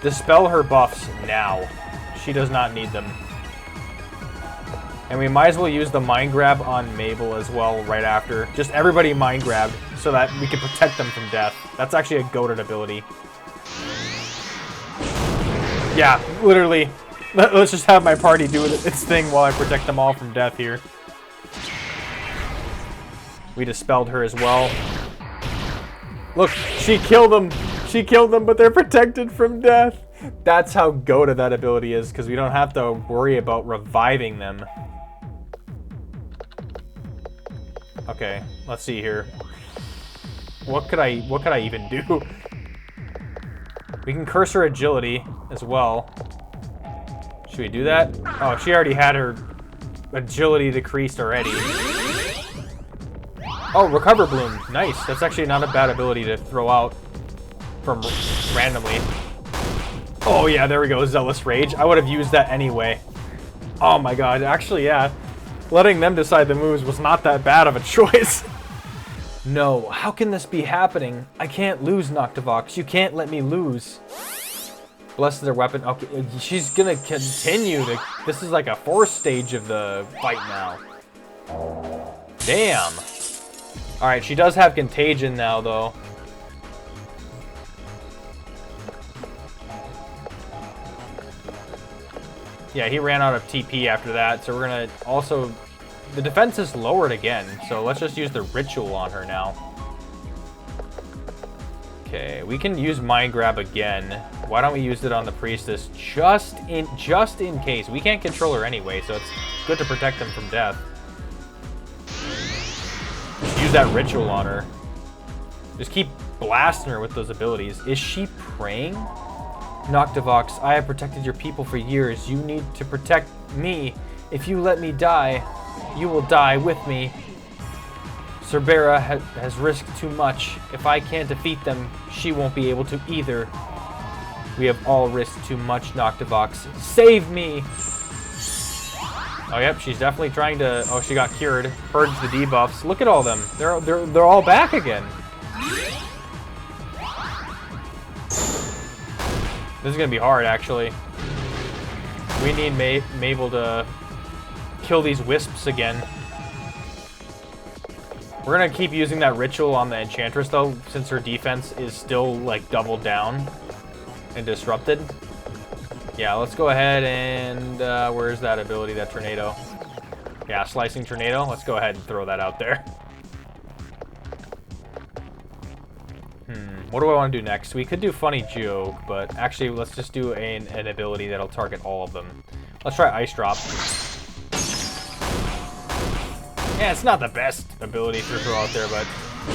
Dispel her buffs now. She does not need them. And we might as well use the Mind Grab on Mabel as well right after. Just everybody Mind Grab so that we can protect them from death. That's actually a goated ability. Yeah, literally. Let's just have my party do its thing while I protect them all from death here. We dispelled her as well. Look, she killed them. She killed them, but they're protected from death. That's how goated that ability is, because we don't have to worry about reviving them. Okay, let's see here. What could I even do? We can curse her agility as well. Should we do that? Oh, she already had her agility decreased already. Oh, Recover Bloom. Nice. That's actually not a bad ability to throw out from randomly. Oh yeah, there we go. Zealous Rage. I would have used that anyway. Oh my god. Actually, yeah. Letting them decide the moves was not that bad of a choice. No, how can this be happening? I can't lose, Noctivox. You can't let me lose. Bless their weapon. Okay, she's gonna continue to... This is like a 4th stage of the fight now. Damn. Alright, she does have Contagion now, though. Yeah, he ran out of TP after that, so we're gonna also... The defense is lowered again, so let's just use the Ritual on her now. Okay, we can use Mind Grab again. Why don't we use it on the Priestess just in case? We can't control her anyway, so it's good to protect them from death. Just use that Ritual on her. Just keep blasting her with those abilities. Is she praying? Noctivox, I have protected your people for years. You need to protect me. If you let me die, you will die with me. Cerbera has risked too much. If I can't defeat them, she won't be able to either. We have all risked too much, Noctivox. Save me! Oh, yep, she's definitely trying to... Oh, she got cured. Purge the debuffs. Look at all them. They're all back again. This is gonna be hard, actually. We need Mabel to kill these Wisps again. We're gonna keep using that Ritual on the Enchantress, though, since her defense is still, like, doubled down and disrupted. Yeah, let's go ahead and... where's that ability, that Tornado? Yeah, Slicing Tornado. Let's go ahead and throw that out there. What do I want to do next? We could do Funny Joke, but actually, let's just do an ability that'll target all of them. Let's try Ice Drop. Yeah, it's not the best ability to throw out there, but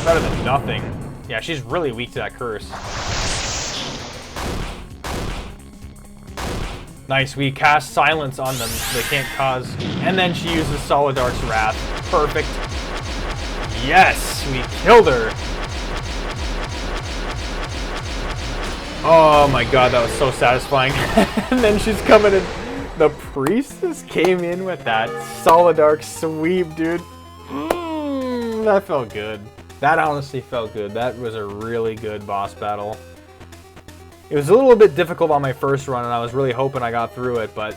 better than nothing. Yeah, she's really weak to that curse. Nice, we cast Silence on them so they can't cause... And then she uses Solidark's Wrath. Perfect. Yes, we killed her. Oh my god, that was so satisfying. And then she's coming in. The Priestess came in with that Solidark sweep, dude. That felt good. That honestly felt good. That was a really good boss battle. It was a little bit difficult on my first run, and I was really hoping I got through it, but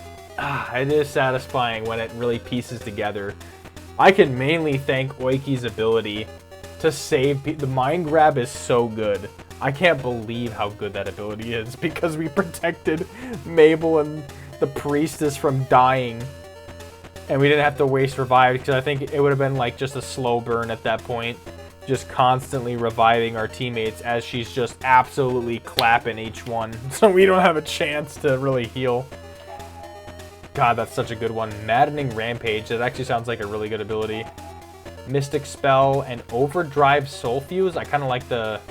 it is satisfying when it really pieces together. I can mainly thank Oiki's ability to save people. The Mind Grab is so good. I can't believe how good that ability is because we protected Mabel and the Priestess from dying. And we didn't have to waste revive because I think it would have been like just a slow burn at that point. Just constantly reviving our teammates as she's just absolutely clapping each one. So we don't have a chance to really heal. God, that's such a good one. Maddening Rampage. That actually sounds like a really good ability. Mystic Spell and Overdrive Soul Fuse. I kind of like that.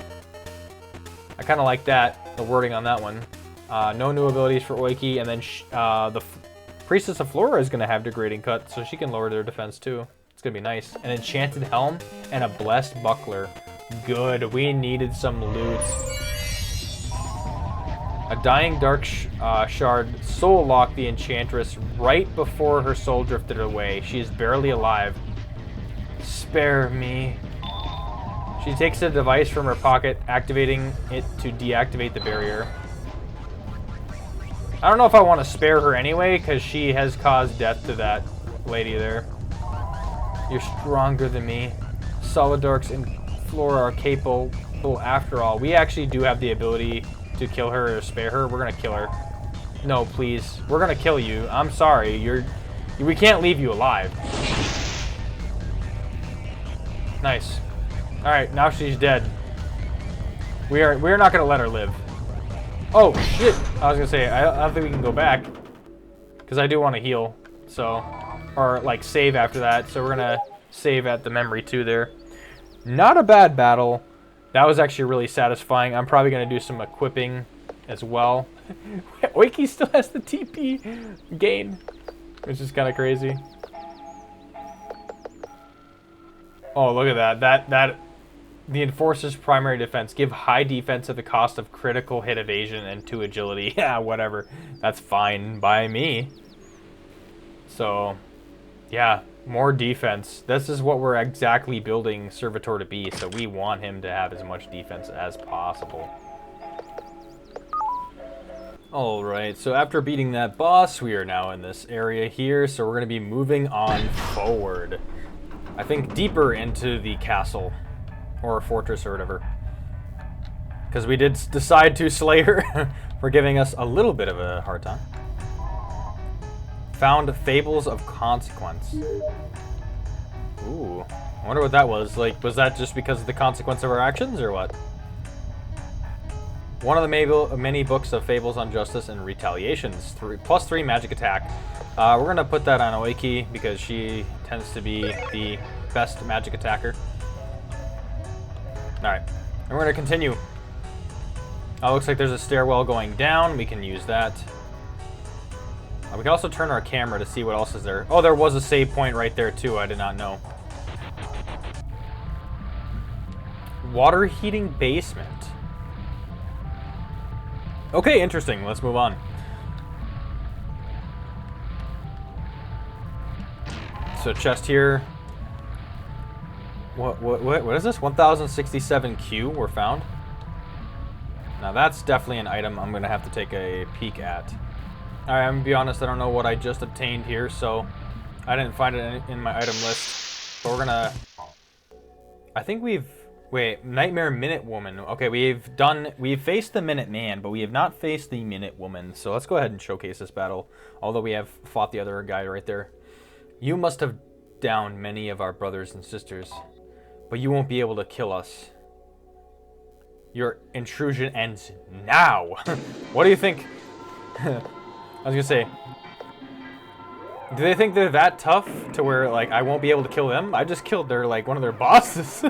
The wording on that one. No new abilities for Oiki, and then the Priestess of Flora is going to have Degrading Cut, so she can lower their defense too. It's going to be nice. An Enchanted Helm and a Blessed Buckler. Good. We needed some loot. A Dying Dark Shard soul locked the Enchantress right before her soul drifted away. She is barely alive. Spare me. She takes a device from her pocket, activating it to deactivate the barrier. I don't know if I want to spare her anyway, because she has caused death to that lady there. You're stronger than me. Solidarks and Flora are capable after all. We actually do have the ability to kill her or spare her. We're gonna kill her. No, please. We're gonna kill you. I'm sorry. We can't leave you alive. Nice. All right, now she's dead. We're not gonna let her live. Oh shit! I was gonna say I don't think we can go back because I do want to heal. So, or like save after that. So we're gonna save at the memory too there. Not a bad battle. That was actually really satisfying. I'm probably going to do some equipping as well. Oiki still has the TP gain, which is kind of crazy. Oh, look at that. The Enforcer's primary defense. Give high defense at the cost of critical hit evasion and 2 agility. Yeah, whatever. That's fine by me. So, yeah. More defense. This is what we're exactly building Servitor to be, so we want him to have as much defense as possible. Alright, so after beating that boss, we are now in this area here, so we're going to be moving on forward. I think deeper into the castle, or fortress or whatever. Because we did decide to slay her for giving us a little bit of a hard time. Found Fables of Consequence. Ooh, I wonder what that was. Like, was that just because of the consequence of our actions, or what? One of the many books of Fables on Justice and Retaliations. +3 magic attack. We're going to put that on Oiki because she tends to be the best magic attacker. Alright, and we're going to continue. Looks like there's a stairwell going down. We can use that. We can also turn our camera to see what else is there. Oh, there was a save point right there too. I did not know. Water heating basement. Okay, interesting. Let's move on. So chest here. What is this? 1067Q were found. Now that's definitely an item I'm gonna have to take a peek at. Alright, I'm gonna be honest, I don't know what I just obtained here, so I didn't find it in my item list. But we're gonna... I think we've... Wait, Nightmare Minute Woman. Okay, we've faced the Minute Man, but we have not faced the Minute Woman. So let's go ahead and showcase this battle. Although we have fought the other guy right there. You must have downed many of our brothers and sisters, but you won't be able to kill us. Your intrusion ends now. What do you think? I was gonna say, do they think they're that tough to where like I won't be able to kill them? I just killed their one of their bosses.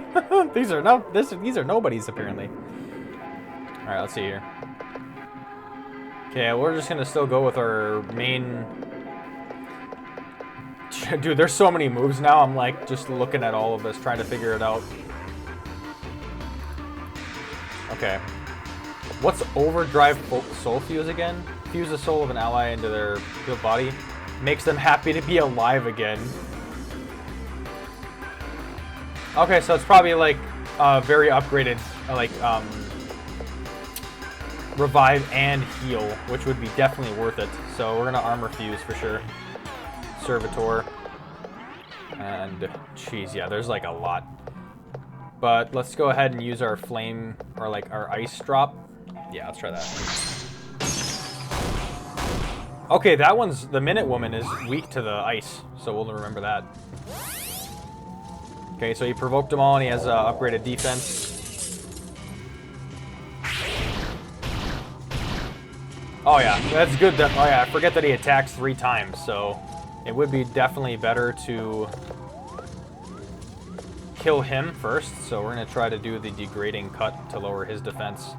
These are nobodies apparently. All right, let's see here. Okay, we're just gonna still go with our main. Dude, there's so many moves now. I'm like just looking at all of this, trying to figure it out. Okay, what's Overdrive Soul Fuse again? Fuse the soul of an ally into their healed body. Makes them happy to be alive again. Okay, so it's probably like very upgraded, revive and heal, which would be definitely worth it. So we're gonna armor fuse for sure. Servitor. And geez, yeah, there's like a lot. But let's go ahead and use our flame or like our ice drop. Yeah, let's try that. Okay, that one's, the Minute Woman is weak to the ice, so we'll remember that. Okay, so he provoked them all and he has upgraded defense. Oh yeah, that's good. That, oh yeah, I forget that he attacks 3 times, so it would be definitely better to kill him first. So we're gonna try to do the degrading cut to lower his defense.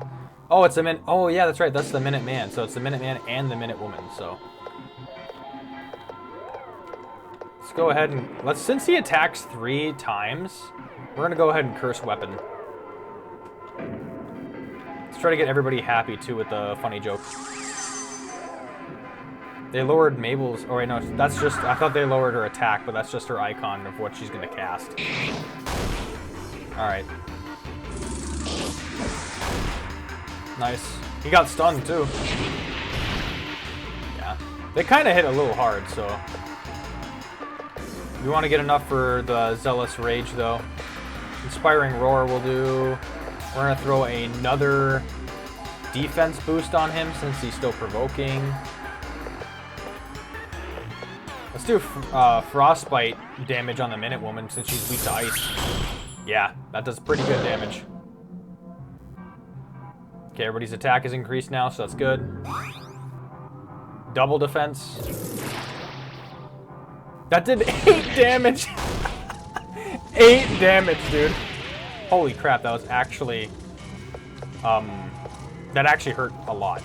Oh, it's a oh yeah, that's right. That's the Minuteman. So it's the Minuteman and the Minute Woman. So let's go ahead and since he attacks 3 times, we're gonna go ahead and curse weapon. Let's try to get everybody happy too with the funny joke. They lowered Mabel's. Oh wait, no, that's just. I thought they lowered her attack, but that's just her icon of what she's gonna cast. All right. Nice. He got stunned too. Yeah. They kind of hit a little hard, so we want to get enough for the Zealous Rage though. Inspiring Roar will do. We're gonna throw another defense boost on him since he's still provoking. Let's do Frostbite damage on the Minute Woman since she's weak to ice. Yeah, that does pretty good damage. Okay, everybody's attack is increased now, so that's good. Double defense. That did 8 damage. 8 damage, dude. Holy crap, that was actually... that actually hurt a lot.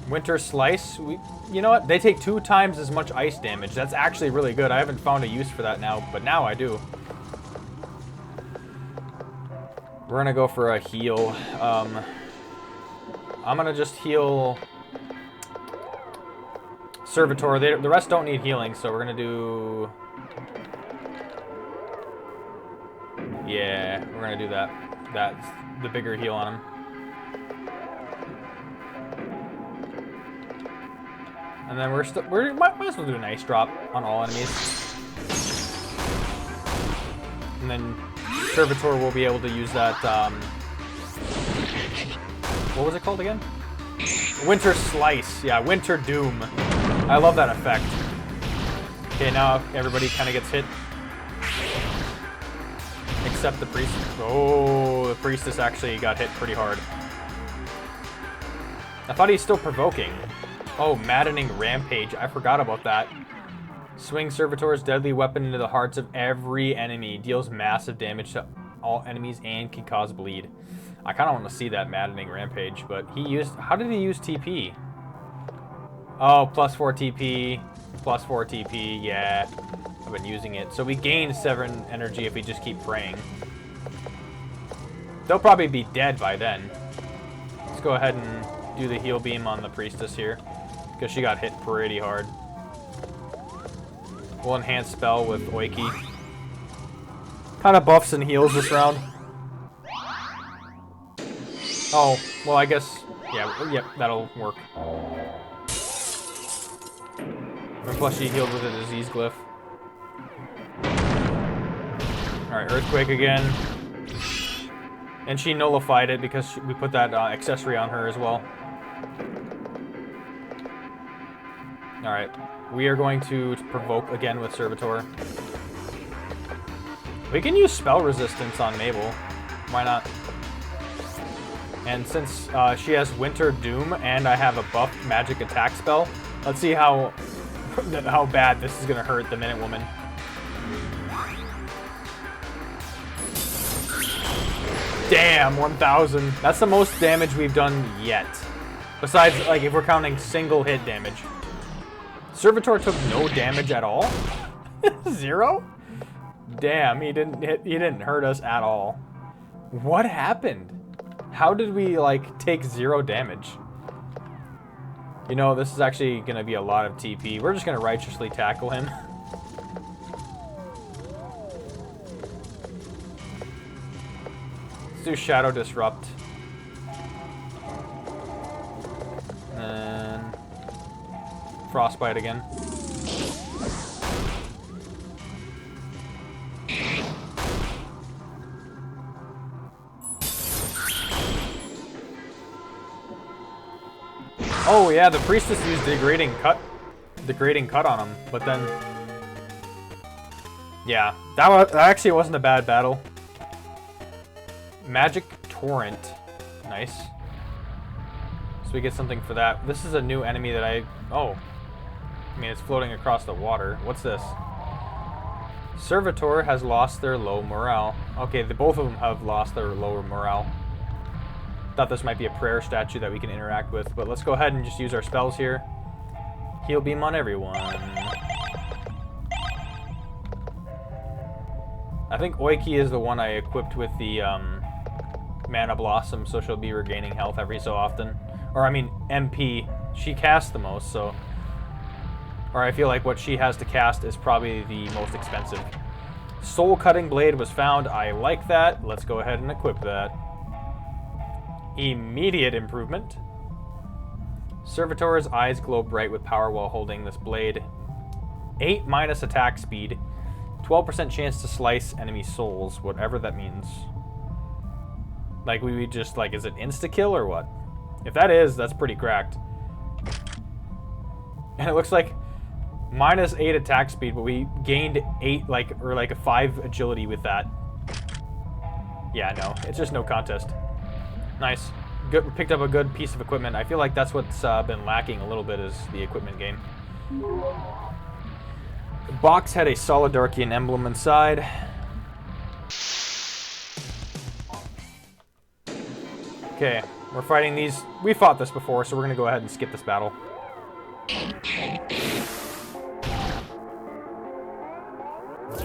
Winter Slice, you know what? They take 2 times as much ice damage. That's actually really good. I haven't found a use for that now, but now I do. We're gonna go for a heal. I'm gonna just heal Servitor. The rest don't need healing, so we're gonna do... Yeah, we're gonna do that. That's the bigger heal on him. And then we might as well do an ice drop on all enemies. And then Servitor will be able to use that, what was it called again? Winter Slice. Yeah, Winter Doom. I love that effect. Okay, now everybody kind of gets hit. Except the priest. Oh, the priestess actually got hit pretty hard. I thought he's still provoking. Oh, Maddening Rampage. I forgot about that. Swing Servitor's deadly weapon into the hearts of every enemy. Deals massive damage to all enemies and can cause bleed. I kind of want to see that Maddening Rampage, but he used... How did he use TP? Oh, plus 4 TP. Plus 4 TP. Yeah. I've been using it. So we gain 7 energy if we just keep praying. They'll probably be dead by then. Let's go ahead and do the heal beam on the priestess here, because she got hit pretty hard. We'll enhance spell with Oiki. Kind of buffs and heals this round. Oh, well I guess, yeah, that'll work. And plus she healed with a disease glyph. Alright, Earthquake again. And she nullified it because we put that accessory on her as well. Alright, we are going to provoke again with Servitor. We can use spell resistance on Mabel. Why not? And since she has Winter Doom and I have a buff magic attack spell, let's see how bad this is going to hurt the Minute Woman. Damn, 1,000. That's the most damage we've done yet. Besides, like, if we're counting single hit damage. Servitor took no damage at all? 0? Damn, he didn't hurt us at all. What happened? How did we, like, take 0 damage? You know, this is actually going to be a lot of TP. We're just going to righteously tackle him. Let's do Shadow Disrupt. And Frostbite again. Oh yeah, the priestess used degrading cut on him, but then yeah, that actually wasn't a bad battle. Magic Torrent, nice. we get something for that. This is a new enemy that oh. I mean, it's floating across the water. What's this? Servitor has lost their low morale. Okay, both of them have lost their lower morale. Thought this might be a prayer statue that we can interact with, but let's go ahead and just use our spells here. Heal beam on everyone. I think Oiki is the one I equipped with the Mana Blossom, so she'll be regaining health every so often. Or I mean MP. She casts the most, so... Or I feel like what she has to cast is probably the most expensive. Soul Cutting Blade was found. I like that. Let's go ahead and equip that. Immediate improvement. Servitor's eyes glow bright with power while holding this blade. 8 minus attack speed. 12% chance to slice enemy souls, whatever that means. Like, we just, like, is it insta-kill or what? If that is, that's pretty cracked. And it looks like minus 8 attack speed, but we gained 8, or a 5 agility with that. Yeah, no, it's just no contest. Nice. Good, picked up a good piece of equipment. I feel like that's what's been lacking a little bit is the equipment game. The box had a Solidarchian emblem inside. Okay, we're fighting these. We fought this before, so we're going to go ahead and skip this battle.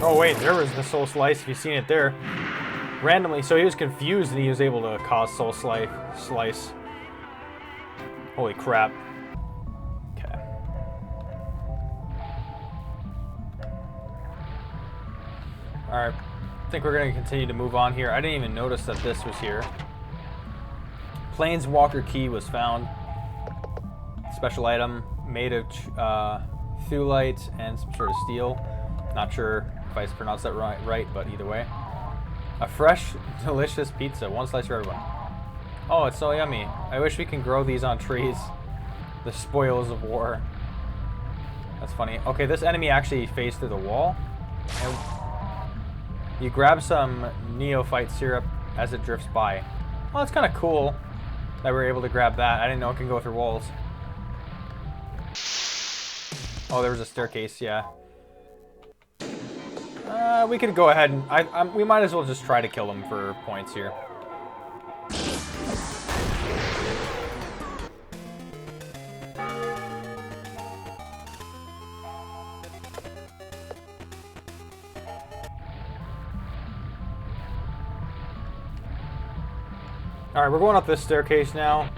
Oh wait, there was the soul slice, if you've seen it there. Randomly, so he was confused and he was able to cause soul slice. Holy crap. Okay. Alright, I think we're going to continue to move on here. I didn't even notice that this was here. Planeswalker key was found. Special item made of thulite and some sort of steel. Not sure if I pronounced that right, but either way. A fresh, delicious pizza. 1 slice for everyone. Oh, it's so yummy. I wish we can grow these on trees. The spoils of war. That's funny. Okay, this enemy actually phased through the wall. And you grab some neophyte syrup as it drifts by. Well, it's kind of cool that we're able to grab that. I didn't know it can go through walls. Oh, there was a staircase, yeah. We could go ahead and... we might as well just try to kill him for points here. Alright, we're going up this staircase now.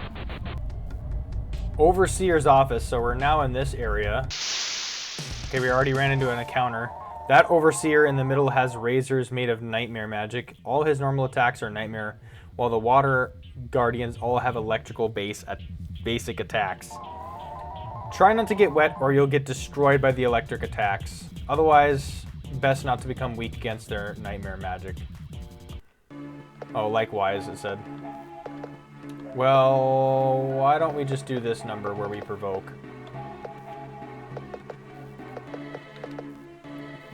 Overseer's office, so we're now in this area. Okay, we already ran into an encounter. That Overseer in the middle has razors made of nightmare magic. All his normal attacks are nightmare, while the water guardians all have electrical basic attacks. Try not to get wet or you'll get destroyed by the electric attacks. Otherwise, best not to become weak against their nightmare magic. Oh, likewise, it said. Well, why don't we just do this number where we provoke?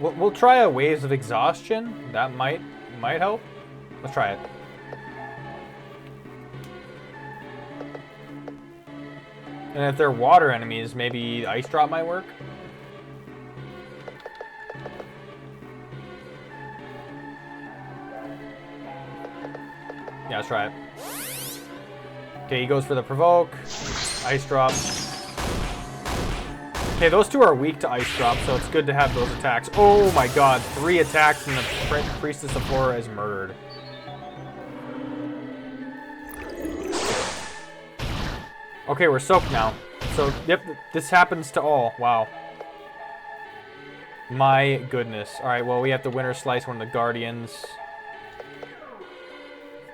We'll try a Waves of Exhaustion. That might help. Let's try it. And if they're water enemies, maybe Ice Drop might work. Yeah, let's try it. Okay, he goes for the Provoke. Ice Drop. Okay, those two are weak to Ice Drop, so it's good to have those attacks. Oh my god, 3 attacks and the Priestess of Horror is murdered. Okay, we're soaked now. So, yep, this happens to all. Wow. My goodness. Alright, well, we have to Winter Slice one of the Guardians.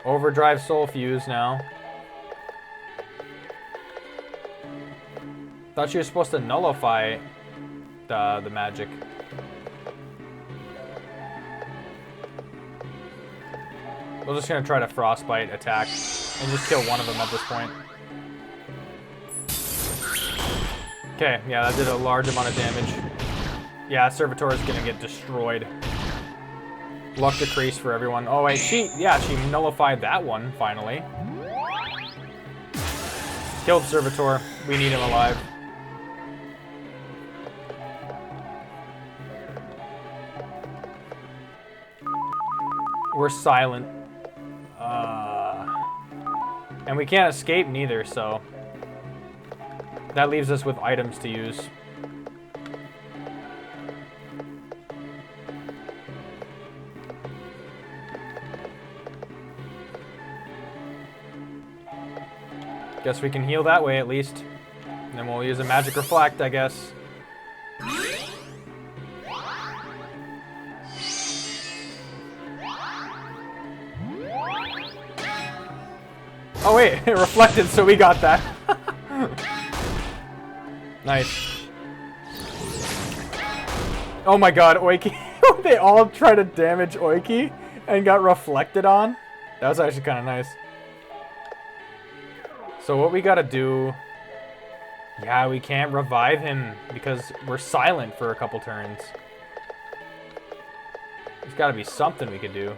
Overdrive Soul Fuse now. Thought she was supposed to nullify the magic. We're just gonna try to Frostbite attack and just kill one of them at this point. Okay, yeah, that did a large amount of damage. Yeah, Servitor is gonna get destroyed. Luck decrease for everyone. Oh wait, she nullified that one finally. Killed Servitor. We need him alive. We're silent. And we can't escape neither, so... that leaves us with items to use. Guess we can heal that way at least. And then we'll use a magic reflect, I guess. Oh wait, it reflected, so we got that. Nice. Oh my god, Oiki. They all try to damage Oiki and got reflected on. That was actually kind of nice. So what we gotta do... yeah, we can't revive him because we're silent for a couple turns. There's gotta be something we could do.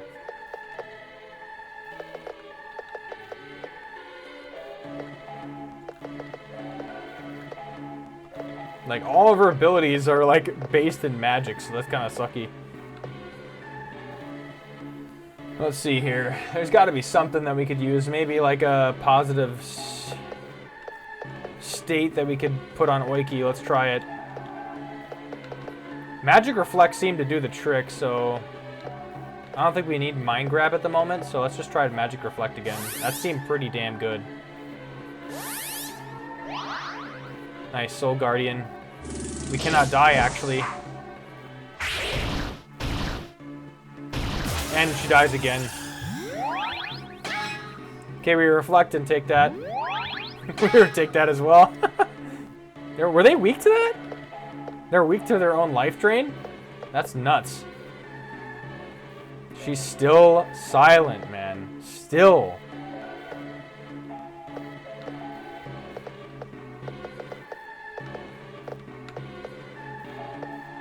Like, all of her abilities are, like, based in magic, so that's kind of sucky. Let's see here. There's got to be something that we could use. Maybe, like, a positive state that we could put on Oiki. Let's try it. Magic Reflect seemed to do the trick, so... I don't think we need Mind Grab at the moment, so let's just try Magic Reflect again. That seemed pretty damn good. Nice, Soul Guardian. We cannot die, actually. And she dies again. Okay, we reflect and take that. We take that as well. Were they weak to that? They're weak to their own life drain? That's nuts. She's still silent, man. Still.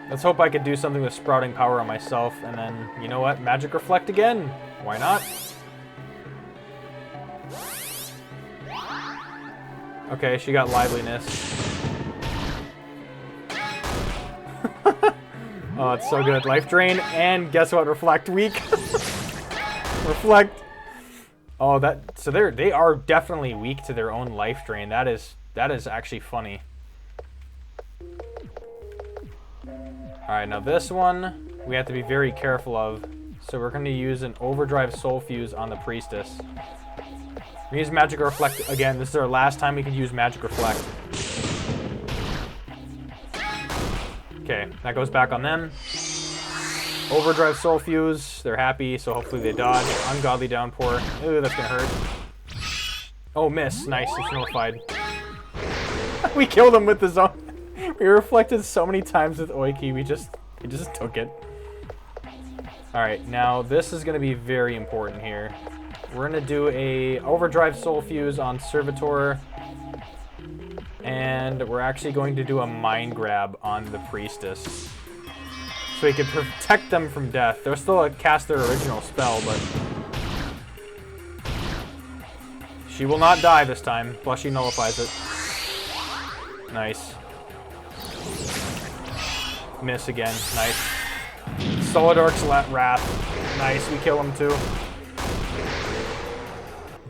Let's hope I could do something with Sprouting Power on myself, and then, you know what? Magic Reflect again. Why not? Okay, she got Liveliness. Oh, it's so good. Life Drain, and guess what? Reflect weak. Reflect. Oh, so they are definitely weak to their own life drain. That is actually funny. Alright, now this one we have to be very careful of. So we're going to use an Overdrive Soul Fuse on the Priestess. We use Magic Reflect again. This is our last time we can use Magic Reflect. Okay, that goes back on them. Overdrive Soul Fuse. They're happy, so hopefully they dodge. Ungodly Downpour. Ooh, that's going to hurt. Oh, miss. Nice, it's nullified. We killed him with the zone. We reflected so many times with Oiki, we just took it. Alright, now this is going to be very important here. We're going to do a Overdrive Soul Fuse on Servitor. And we're actually going to do a Mind Grab on the Priestess. So we can protect them from death. They'll still cast their original spell, but... she will not die this time, plus she nullifies it. Nice. Miss again. Nice. Solidork's Wrath. Nice. We kill him too.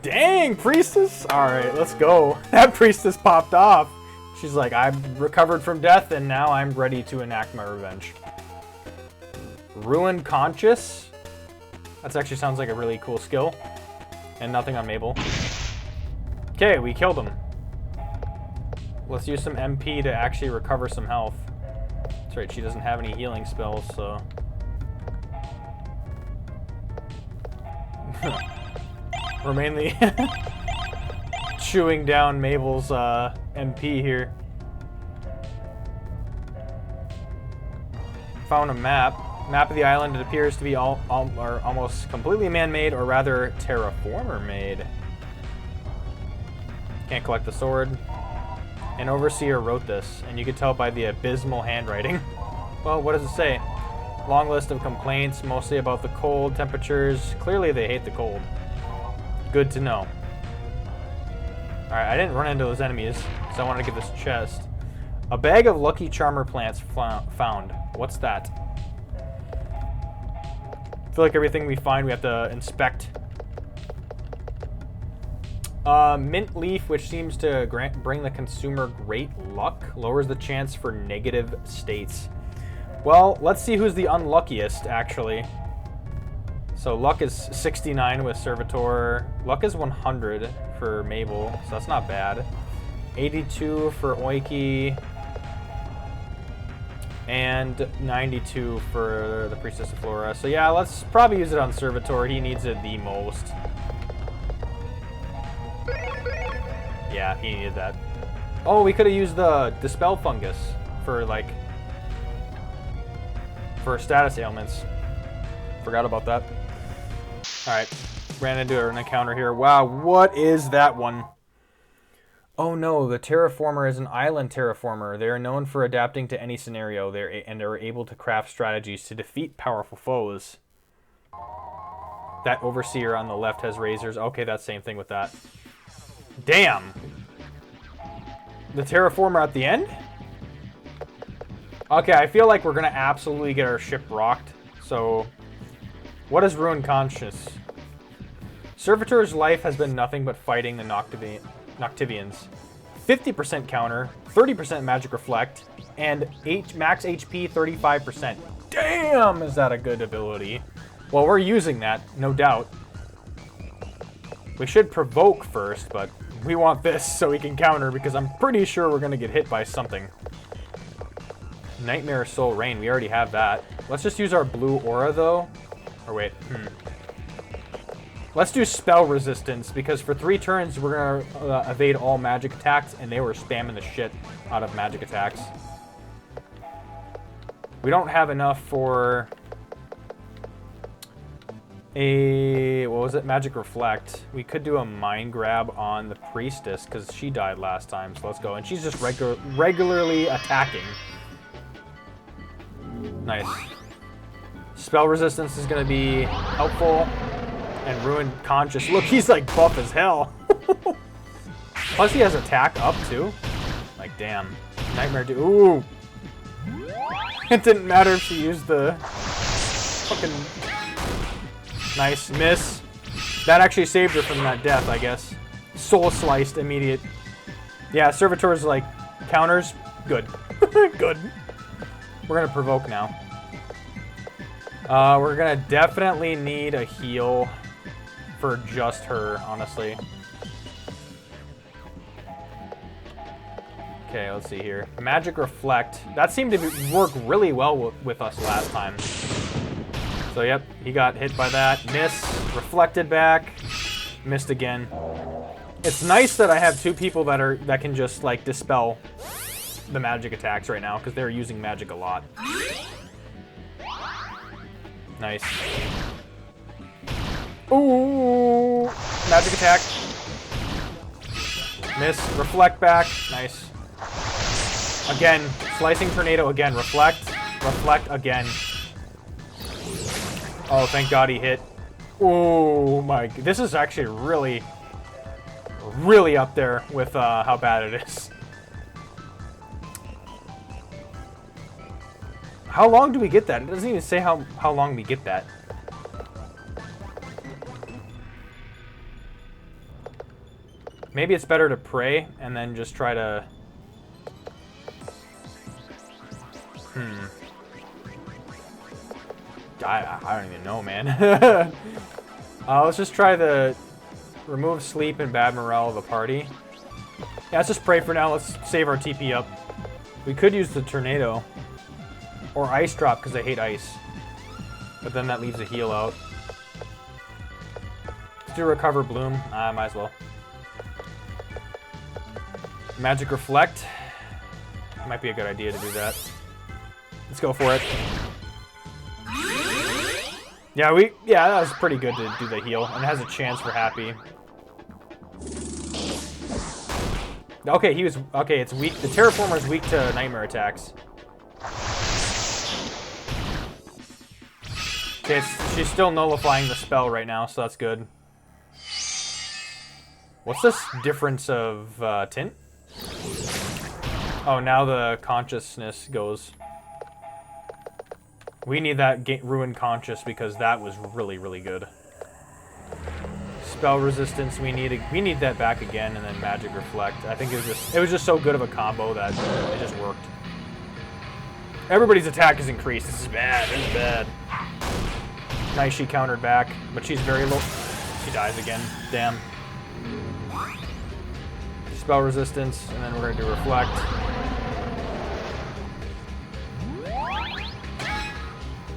Dang, Priestess! Alright, let's go. That Priestess popped off. She's like, I've recovered from death and now I'm ready to enact my revenge. Ruin Conscious? That actually sounds like a really cool skill. And nothing on Mabel. Okay, we killed him. Let's use some MP to actually recover some health. That's right, she doesn't have any healing spells, so... We're mainly chewing down Mabel's MP here. Found a map. Map of the island. It appears to be almost completely man-made, or rather terraformer-made. Can't collect the sword. An overseer wrote this, and you could tell by the abysmal handwriting. Well, what does it say? Long list of complaints, mostly about the cold temperatures. Clearly they hate the cold. Good to know. Alright, I didn't run into those enemies, so I wanted to get this chest. A bag of Lucky Charmer plants found. What's that? I feel like everything we find we have to inspect. Mint leaf, which seems to bring the consumer great luck, lowers the chance for negative states. Well, let's see who's the unluckiest, actually. So luck is 69 with Servitor. Luck is 100 for Mabel, so that's not bad. 82 for Oiki. And 92 for the Priestess of Flora. So yeah, let's probably use it on Servitor. He needs it the most. Yeah, he needed that. Oh, we could have used the Dispel Fungus for, like, for status ailments. Forgot about that. Alright, ran into an encounter here. Wow, what is that one? Oh no, the Terraformer is an island terraformer. They are known for adapting to any scenario and are able to craft strategies to defeat powerful foes. That Overseer on the left has razors. Okay, that's the same thing with that. Damn! The Terraformer at the end? Okay, I feel like we're gonna absolutely get our ship rocked. So, what is Ruined Conscience? Servitor's life has been nothing but fighting the Noctivians. 50% counter, 30% magic reflect, and max HP 35%. Damn, is that a good ability? Well, we're using that, no doubt. We should provoke first, but we want this so we can counter because I'm pretty sure we're gonna get hit by something. Nightmare Soul Rain, we already have that. Let's just use our blue aura though. Or wait, Let's do spell resistance because for 3 turns we're gonna evade all magic attacks, and they were spamming the shit out of magic attacks. We don't have enough for a, what was it, magic reflect. We could do a mind grab on the priestess because she died last time, so let's go. And she's just regularly attacking. Nice. Spell resistance is gonna be helpful. And Ruined Conscious. Look, he's like buff as hell. Plus he has attack up too. Like, damn. Nightmare dude. Ooh. It didn't matter if she used the fucking... Nice miss. That actually saved her from that death, I guess. Soul sliced immediate. Yeah, Servitor's like counters. Good. Good. We're gonna provoke now. We're gonna definitely need a heal for just her, honestly. Okay, let's see here. Magic Reflect. That seemed to work really well with us last time. So, yep, he got hit by that. Miss. Reflected back. Missed again. It's nice that I have 2 people that can just, like, dispel the magic attacks right now, because they're using magic a lot. Nice. Ooh! Magic attack. Miss. Reflect back. Nice. Again. Slicing Tornado again. Reflect. Reflect again. Oh, thank God he hit. Oh my... This is actually really, really up there with how bad it is. How long do we get that? It doesn't even say how long we get that. Maybe it's better to pray and then just try to... I don't even know, man. Let's just try the remove sleep and bad morale of the party. Yeah, let's just pray for now. Let's save our TP up. We could use the tornado. Or ice drop, because I hate ice. But then that leaves a heal out. Let's do recover bloom. Might as well. Magic reflect. Might be a good idea to do that. Let's go for it. Yeah, that was pretty good to do the heal, and it has a chance for happy. Okay, it's weak. The Terraformer is weak to nightmare attacks. Okay, she's still nullifying the spell right now, so that's good. What's this difference of tint? Oh, now the consciousness goes. We need that ruined conscious because that was really, really good. Spell resistance, we need that back again, and then magic reflect. I think it was just so good of a combo that it just worked. Everybody's attack is increased. This is bad. This is bad. Nice, she countered back, but she's very low. She dies again. Damn. Spell resistance, and then we're gonna do reflect.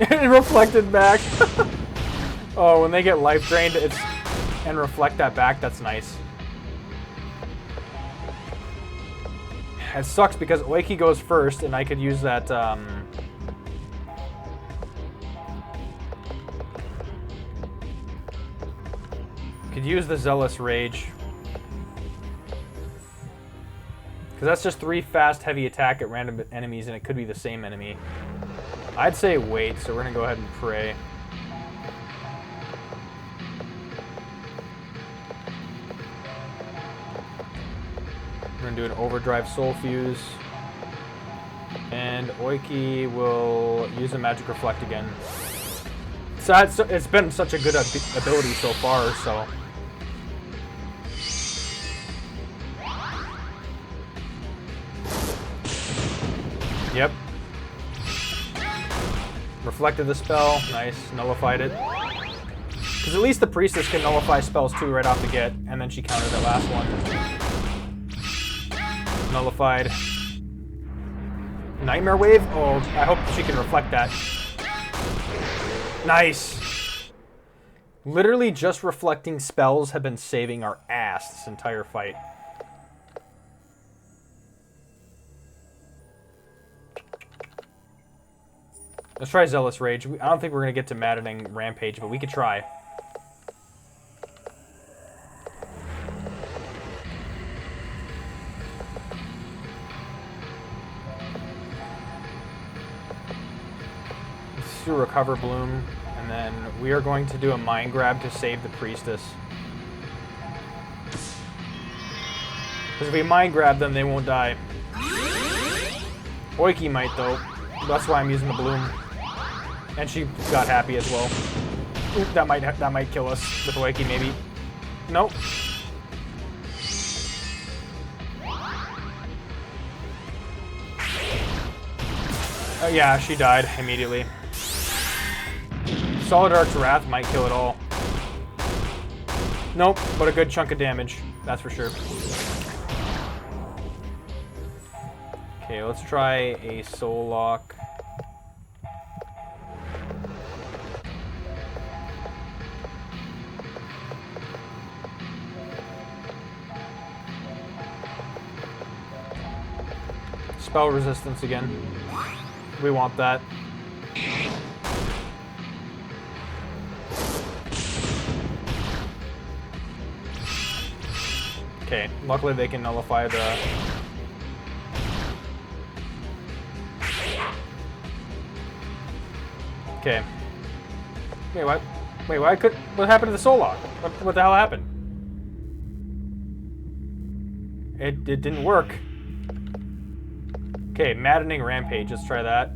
It reflected back. Oh, when they get life drained, and reflect that back, that's nice. It sucks because Oiki goes first, and I could use that, could use the Zealous Rage. Because that's just 3 fast, heavy attack at random enemies, and it could be the same enemy. I'd say wait, so we're going to go ahead and pray. We're going to do an Overdrive Soul Fuse. And Oiki will use a Magic Reflect again. So it's been such a good ability so far, so... Yep. Reflected the spell. Nice. Nullified it. Because at least the Priestess can nullify spells too right off the get, and then she countered the last one. Nullified. Nightmare Wave? Oh, I hope she can reflect that. Nice. Literally just reflecting spells have been saving our ass this entire fight. Let's try Zealous Rage. I don't think we're going to get to Maddening Rampage, but we could try. Let's do Recover Bloom, and then we are going to do a Mind Grab to save the Priestess. Because if we Mind Grab them, they won't die. Oiki might, though. That's why I'm using the Bloom. And she got happy as well. Oop, that might kill us with Oiki, maybe. Nope. Yeah, she died immediately. Solid Arc's Wrath might kill it all. Nope, but a good chunk of damage, that's for sure. Okay, let's try a Soul Lock. Spell resistance again. We want that. Okay, luckily they can nullify the... Okay. Wait, what? Wait, what happened to the Soul Lock? What the hell happened? It didn't work. Okay, Maddening Rampage, let's try that.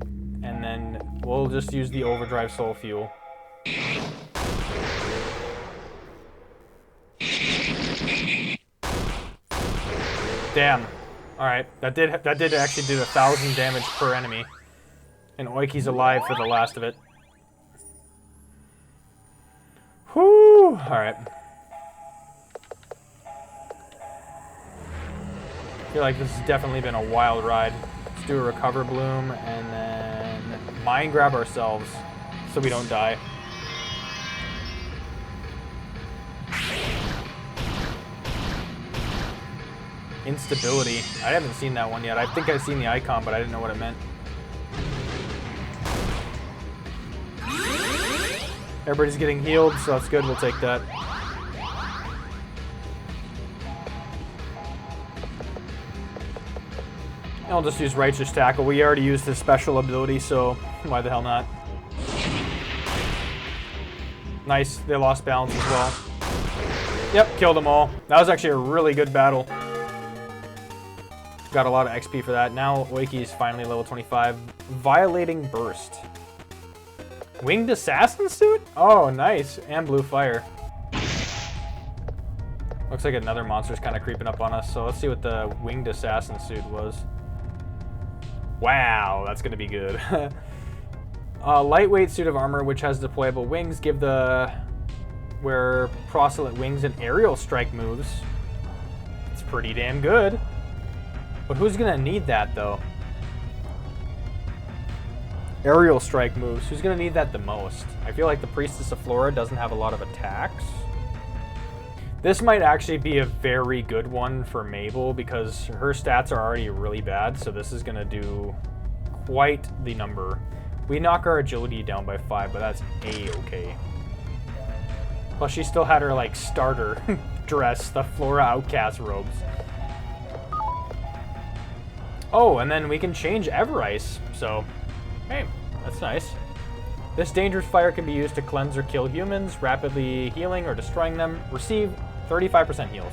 And then we'll just use the Overdrive Soul Fuel. Damn. Alright, that did actually do 1,000 damage per enemy. And Oiki's alive for the last of it. Whoo! Alright. I feel like this has definitely been a wild ride. Let's do a Recover Bloom and then Mind Grab ourselves so we don't die. Instability. I haven't seen that one yet. I think I've seen the icon, but I didn't know what it meant. Everybody's getting healed, so that's good. We'll take that. I'll just use Righteous Tackle. We already used his special ability, so why the hell not? Nice. They lost balance as well. Yep, killed them all. That was actually a really good battle. Got a lot of XP for that. Now Oiki is finally level 25. Violating Burst. Winged Assassin Suit? Oh, nice. And Blue Fire. Looks like another monster's kind of creeping up on us, so let's see what the Winged Assassin Suit was. Wow, that's going to be good. Lightweight suit of armor, which has deployable wings, give the wearer proselyte wings and aerial strike moves. It's pretty damn good. But who's going to need that, though? Aerial strike moves. Who's going to need that the most? I feel like the Priestess of Flora doesn't have a lot of attacks. This might actually be a very good one for Mabel because her stats are already really bad, so this is going to do quite the number. We knock our agility down by 5, but that's A-okay. Plus, she still had her, like, starter dress, the Flora Outcast robes. Oh, and then we can change Everice, so, hey, that's nice. This dangerous fire can be used to cleanse or kill humans, rapidly healing or destroying them. Receive 35% heals.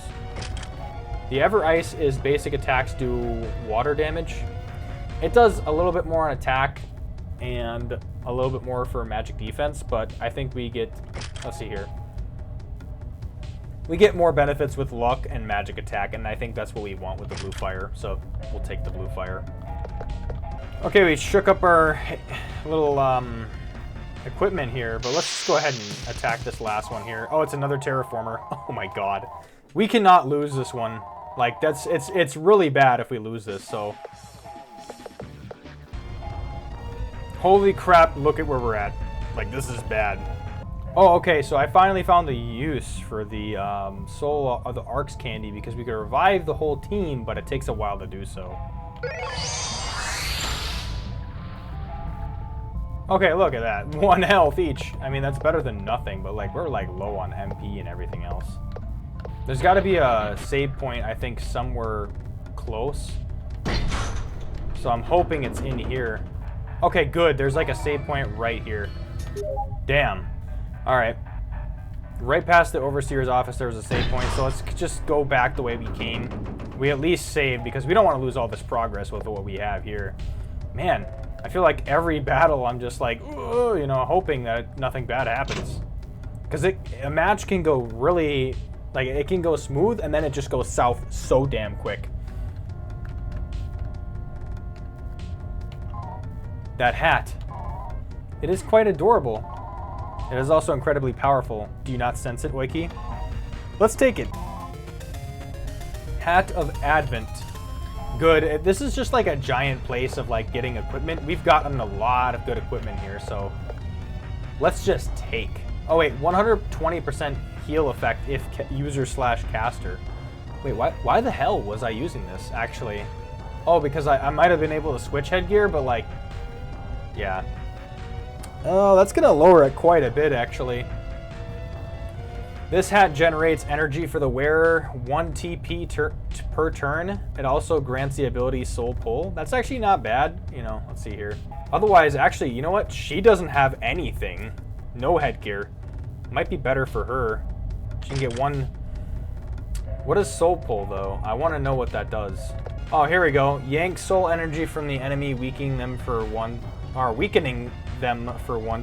The Ever Ice is basic attacks do water damage. It does a little bit more on attack and a little bit more for magic defense, but I think we get, let's see here. We get more benefits with luck and magic attack, and I think that's what we want with the blue fire, so we'll take the blue fire. Okay, we shook up our little equipment here, but let's just go ahead and attack this last one here. Oh, it's another terraformer. Oh my god. We cannot lose this one. Like, it's really bad if we lose this, so. Holy crap, look at where we're at. Like, this is bad. Oh, okay, so I finally found the use for the soul of the Arcs candy because we could revive the whole team, but it takes a while to do so. Okay, look at that. 1 health each. I mean, that's better than nothing, but like we're like low on MP and everything else. There's got to be a save point, I think, somewhere close. So I'm hoping it's in here. Okay, good. There's like a save point right here. Damn. All right. Right past the Overseer's office, there was a save point. So let's just go back the way we came. We at least saved because we don't want to lose all this progress with what we have here. Man, I feel like every battle I'm just like, you know, hoping that nothing bad happens. Because a match can go really, like, it can go smooth and then it just goes south so damn quick. That hat. It is quite adorable. It is also incredibly powerful. Do you not sense it, Oiki? Let's take it. Hat of Advent. Good. This is just like a giant place of like getting equipment. We've gotten a lot of good equipment here, so let's just take. Oh wait, 120% heal effect if user/caster. Wait, why the hell was I using this actually? Oh, because I might have been able to switch headgear, but like, yeah. Oh, that's gonna lower it quite a bit actually. This hat generates energy for the wearer, 1 TP per turn. It also grants the ability Soul Pull. That's actually not bad. You know, let's see here. Otherwise, actually, you know what? She doesn't have anything. No headgear. Might be better for her. She can get 1. What is Soul Pull, though? I want to know what that does. Oh, here we go. Yank soul energy from the enemy, weakening them for 1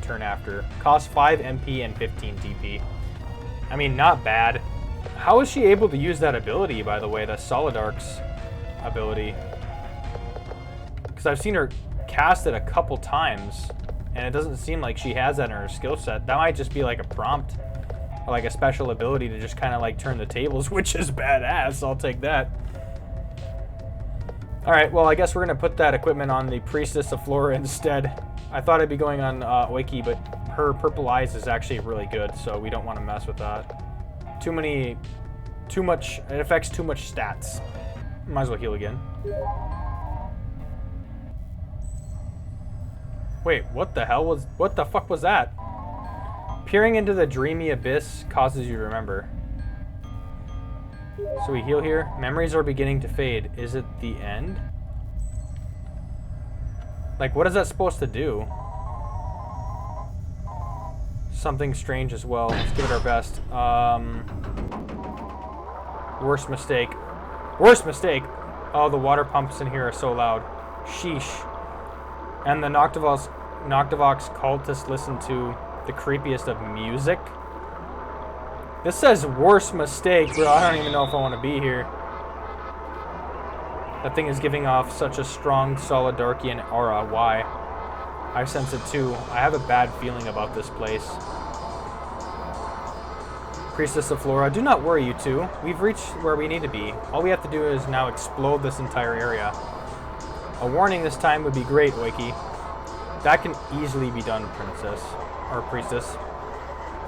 turn after. Costs 5 MP and 15 TP. I mean, not bad. How is she able to use that ability, by the way, the Solidark's ability? Because I've seen her cast it a couple times, and it doesn't seem like she has that in her skill set. That might just be like a prompt, or like a special ability to just kind of like turn the tables, which is badass. I'll take that. All right, well, I guess we're going to put that equipment on the Priestess of Flora instead. I thought I'd be going on Oiki, but her purple eyes is actually really good, so we don't want to mess with that. Too much, it affects too much stats. Might as well heal again. Wait, what the fuck was that? Peering into the dreamy abyss causes you to remember. So we heal here. Memories are beginning to fade. Is it the end? Like, what is that supposed to do? Something strange as well. Let's give it our best. Worst mistake. Worst mistake. Oh, the water pumps in here are so loud. Sheesh. And the Noctivox cultists listen to the creepiest of music. This says worst mistake, bro. I don't even know if I want to be here. That thing is giving off such a strong Solidarkian aura. Why? I sense it too. I have a bad feeling about this place. Priestess of Flora, do not worry, you two. We've reached where we need to be. All we have to do is now explode this entire area. A warning this time would be great, Oiki. That can easily be done, Princess. Or Priestess.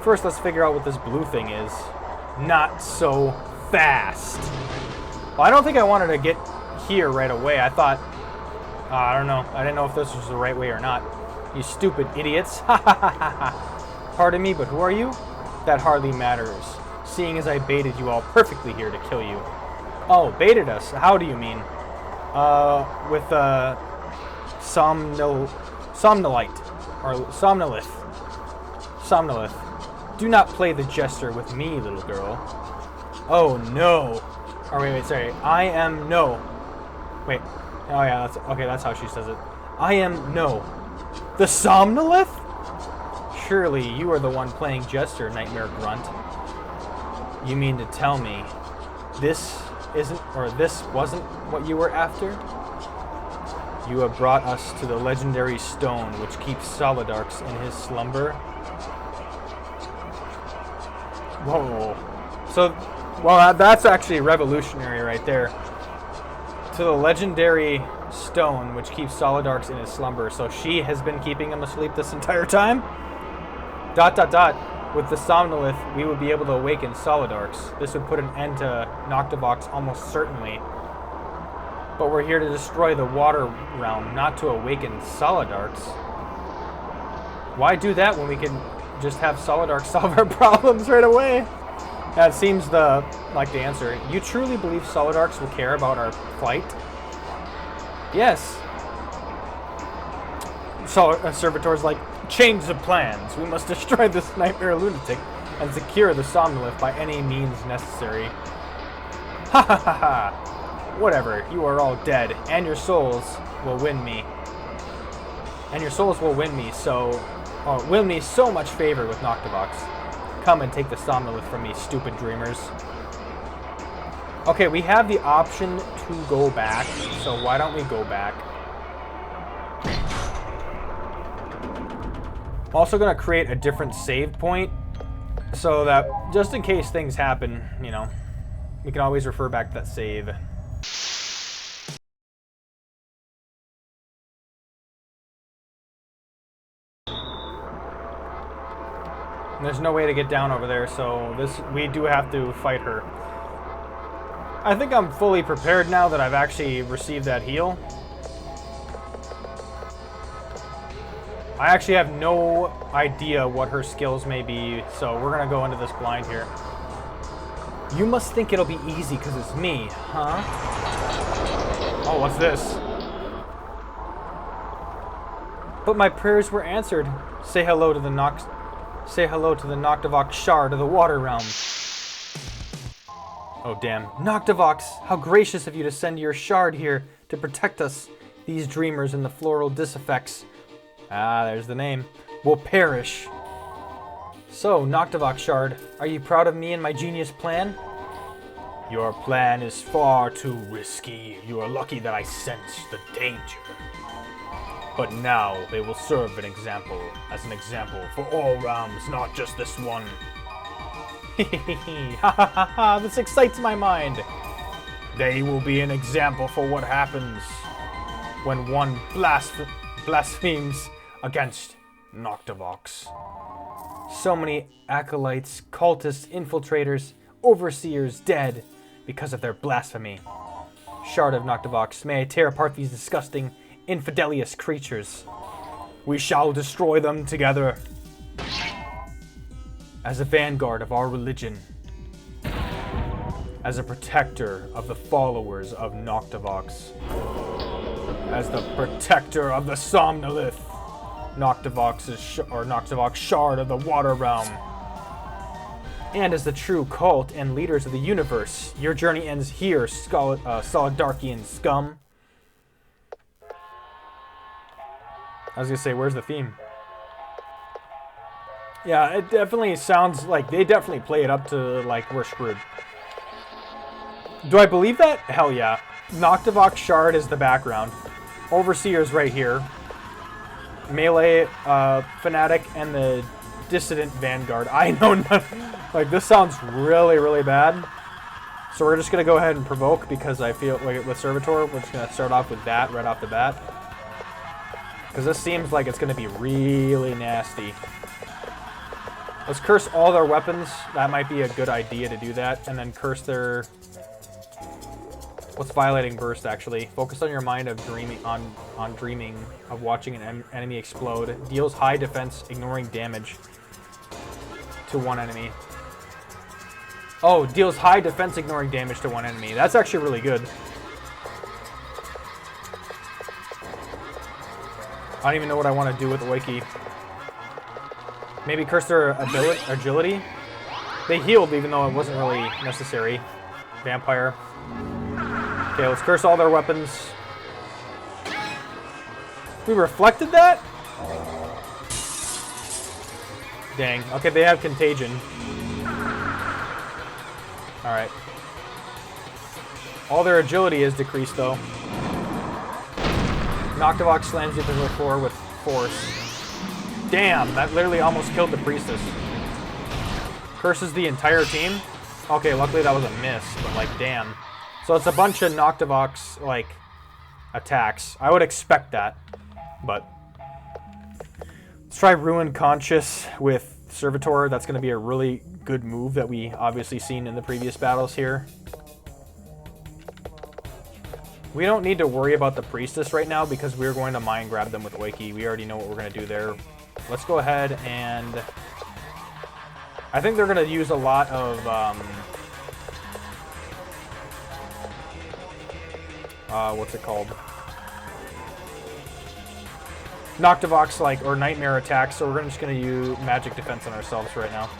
First, let's figure out what this blue thing is. Not so fast. Well, I don't think I wanted to get here right away. I thought... I don't know. I didn't know if this was the right way or not. You stupid idiots. Ha ha ha ha ha. Pardon me, but who are you? That hardly matters, seeing as I baited you all perfectly here to kill you. Oh, baited us? How do you mean? With somnolite, or somnolith. Somnolith. Do not play the jester with me, little girl. Oh, no. Or wait, sorry. I am no. Wait. Oh, yeah, that's, okay, that's how she says it. I am no. The somnolith? Surely you are the one playing jester, Nightmare Grunt. You mean to tell me this isn't, or this wasn't what you were after? You have brought us to the legendary stone which keeps Solidarks in his slumber. Whoa. So, well, that's actually revolutionary right there. To the legendary stone which keeps Solidarks in his slumber. So she has been keeping him asleep this entire time? ... With the Somnolith, we would be able to awaken Solidarks. This would put an end to Noctivox almost certainly. But we're here to destroy the water realm, not to awaken Solidarks. Why do that when we can just have Solidarks solve our problems right away? That seems like the answer. You truly believe Solidarks will care about our plight? Yes. So Servitor's like, change the plans. We must destroy this nightmare lunatic and secure the Somnolith by any means necessary. Ha ha ha ha. Whatever, you are all dead, and your souls will win me. And your souls will win me win me so much favor with Noctivox. Come and take the Somnolith from me, stupid dreamers. Okay, we have the option to go back, so why don't we go back? I'm also going to create a different save point so that just in case things happen, you know, we can always refer back to that save. And there's no way to get down over there, so we do have to fight her. I think I'm fully prepared now that I've actually received that heal. I actually have no idea what her skills may be, so we're gonna go into this blind here. You must think it'll be easy because it's me, huh? Oh, what's this? But my prayers were answered. Say hello to the Noctivox shard of the water realm. Oh damn. Noctivox, how gracious of you to send your shard here to protect us. These dreamers in the Floral Disaffects. Ah, there's the name. Will perish. So, Noctivox Shard, are you proud of me and my genius plan? Your plan is far too risky. You are lucky that I sense the danger. But now they will serve as an example for all realms, not just this one. Ha ha ha ha, this excites my mind. They will be an example for what happens when one blasphemes against Noctivox. So many acolytes, cultists, infiltrators, overseers dead because of their blasphemy. Shard of Noctivox, may I tear apart these disgusting, infidelious creatures. We shall destroy them together. As a vanguard of our religion. As a protector of the followers of Noctivox. As the protector of the Somnolith. Noctivox Shard of the Water Realm. And as the true cult and leaders of the universe, your journey ends here, Solidarchian scum. I was gonna say, where's the theme? Yeah, it definitely sounds like they definitely play it up to like we're screwed. Do I believe that? Hell yeah. Noctivox Shard is the background. Overseer's right here. Melee Fanatic and the Dissident Vanguard. I know none. Like, this sounds really, really bad. So we're just going to go ahead and provoke because I feel like with Servitor, we're just going to start off with that right off the bat. Because this seems like it's going to be really nasty. Let's curse all their weapons. That might be a good idea to do that. And then curse their... What's Violating Burst, actually? Focus on your mind of dreaming on dreaming of watching an enemy explode. Deals high defense, ignoring damage to one enemy. Oh, deals high defense, ignoring damage to one enemy. That's actually really good. I don't even know what I want to do with Oiki. Maybe curse their agility. They healed even though it wasn't really necessary. Vampire. Okay, let's curse all their weapons. We reflected that? Dang. Okay, they have Contagion. Alright. All their agility is decreased, though. Noctivox slams you to the floor with force. Damn, that literally almost killed the Priestess. Curses the entire team? Okay, luckily that was a miss, but like, damn. So it's a bunch of Noctivox, like, attacks. I would expect that, but... Let's try Ruin Conscious with Servitor. That's going to be a really good move that we obviously seen in the previous battles here. We don't need to worry about the Priestess right now because we're going to mind grab them with Oiki. We already know what we're going to do there. Let's go ahead and... I think they're going to use a lot of... what's it called? Noctivox, like, or Nightmare attacks, so we're just going to use magic defense on ourselves right now.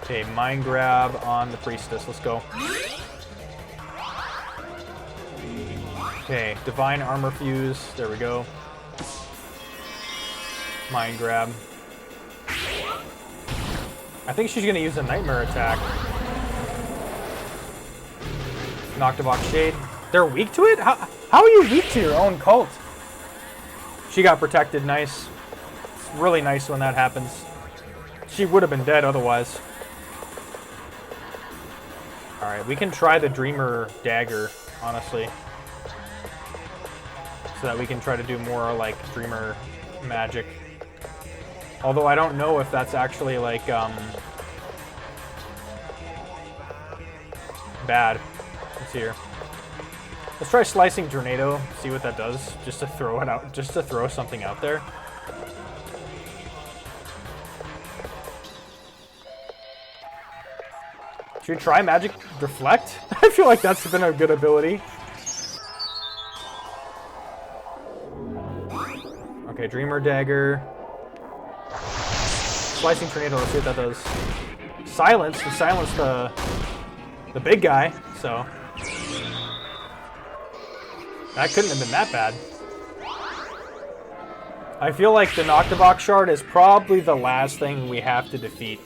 Okay, Mind Grab on the Priestess. Let's go. Okay, Divine Armor Fuse. There we go. Mind Grab. I think she's going to use a Nightmare attack. Noctivox Shade. They're weak to it? How are you weak to your own cult? She got protected. Nice. It's really nice when that happens. She would have been dead otherwise. Alright, we can try the Dreamer Dagger, honestly. So that we can try to do more, like, Dreamer magic. Although I don't know if that's actually, like, bad. Let's see here. Let's try Slicing Tornado, see what that does, just to throw it out, just to throw something out there. Should we try Magic Deflect? I feel like that's been a good ability. Okay, Dreamer Dagger. Slicing Tornado, let's see what that does. Silence, to silence the big guy, so... That couldn't have been that bad. I feel like the Noctivox Shard is probably the last thing we have to defeat.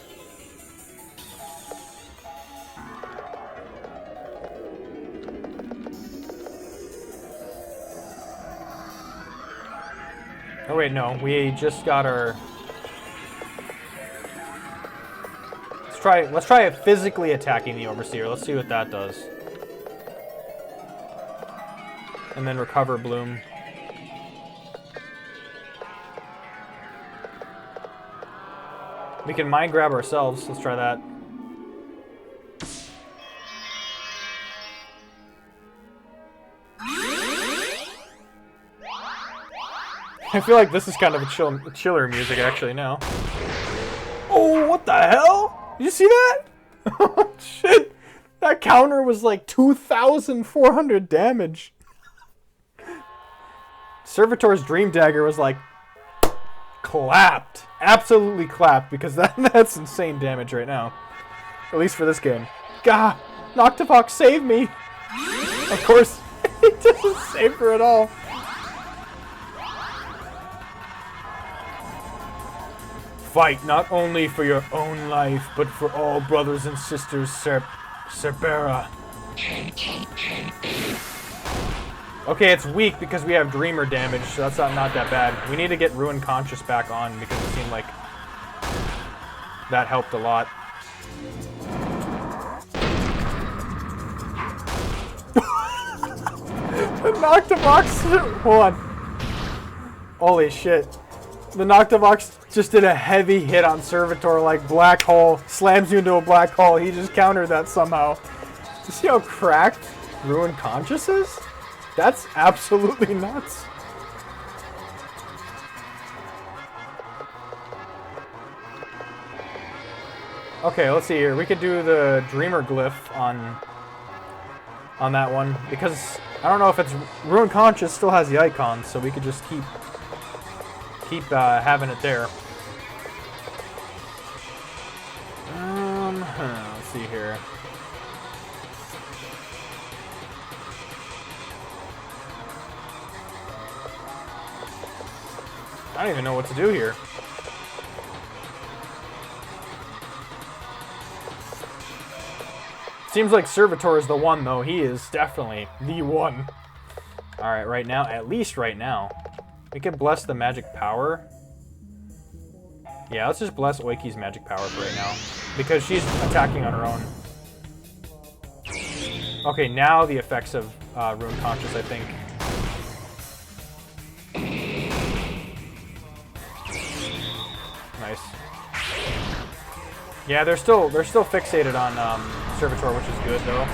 Oh wait, no. We just got our... Let's try physically attacking the Overseer. Let's see what that does. And then recover Bloom. We can mind grab ourselves. Let's try that. I feel like this is kind of a chiller music actually now. Oh, what the hell? Did you see that? Oh, shit. That counter was like 2,400 damage. Servitor's Dream Dagger was like clapped absolutely clapped because that's insane damage right now. At least for this game. Gah! Noctivox, save me! Of course, he doesn't save her at all. Fight not only for your own life, but for all brothers and sisters, Cerbera. Okay, it's weak because we have Dreamer damage, so that's not that bad. We need to get Ruin Conscious back on because it seemed like that helped a lot. The Noctivox! Hold on. Holy shit. The Noctivox just did a heavy hit on Servitor, like black hole. Slams you into a black hole. He just countered that somehow. You see how cracked Ruin Conscious is? That's absolutely nuts. Okay, let's see here. We could do the Dreamer Glyph on that one because I don't know if it's Ruin Conscious still has the icon, so we could just keep having it there. Let's see here. I don't even know what to do here. Seems like Servitor is the one, though. He is definitely the one. Alright, right now, at least right now. We can bless the magic power. Yeah, let's just bless Oiki's magic power for right now. Because she's attacking on her own. Okay, now the effects of Ruin Conscious, I think. Nice. Yeah, they're still fixated on Servitor, which is good though.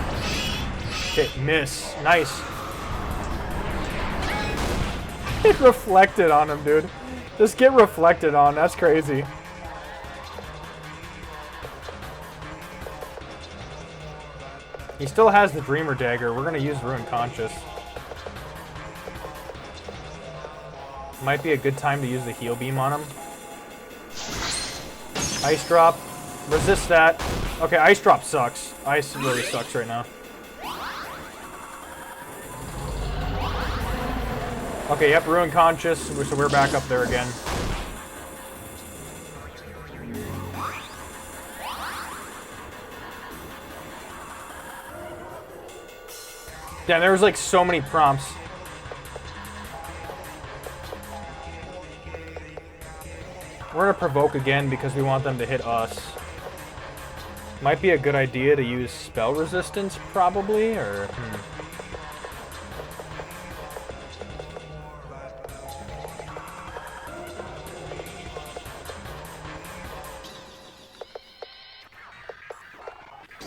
Okay, miss. Nice. It reflected on him, dude. Just get reflected on. That's crazy. He still has the Dreamer Dagger. We're gonna use Ruin Conscious. Might be a good time to use the Heal Beam on him. Ice Drop. Resist that. Okay, Ice Drop sucks. Ice really sucks right now. Okay, yep, Ruin Conscious, so we're back up there again. Damn, there was like so many prompts. We're gonna provoke again because we want them to hit us. Might be a good idea to use spell resistance, probably, or...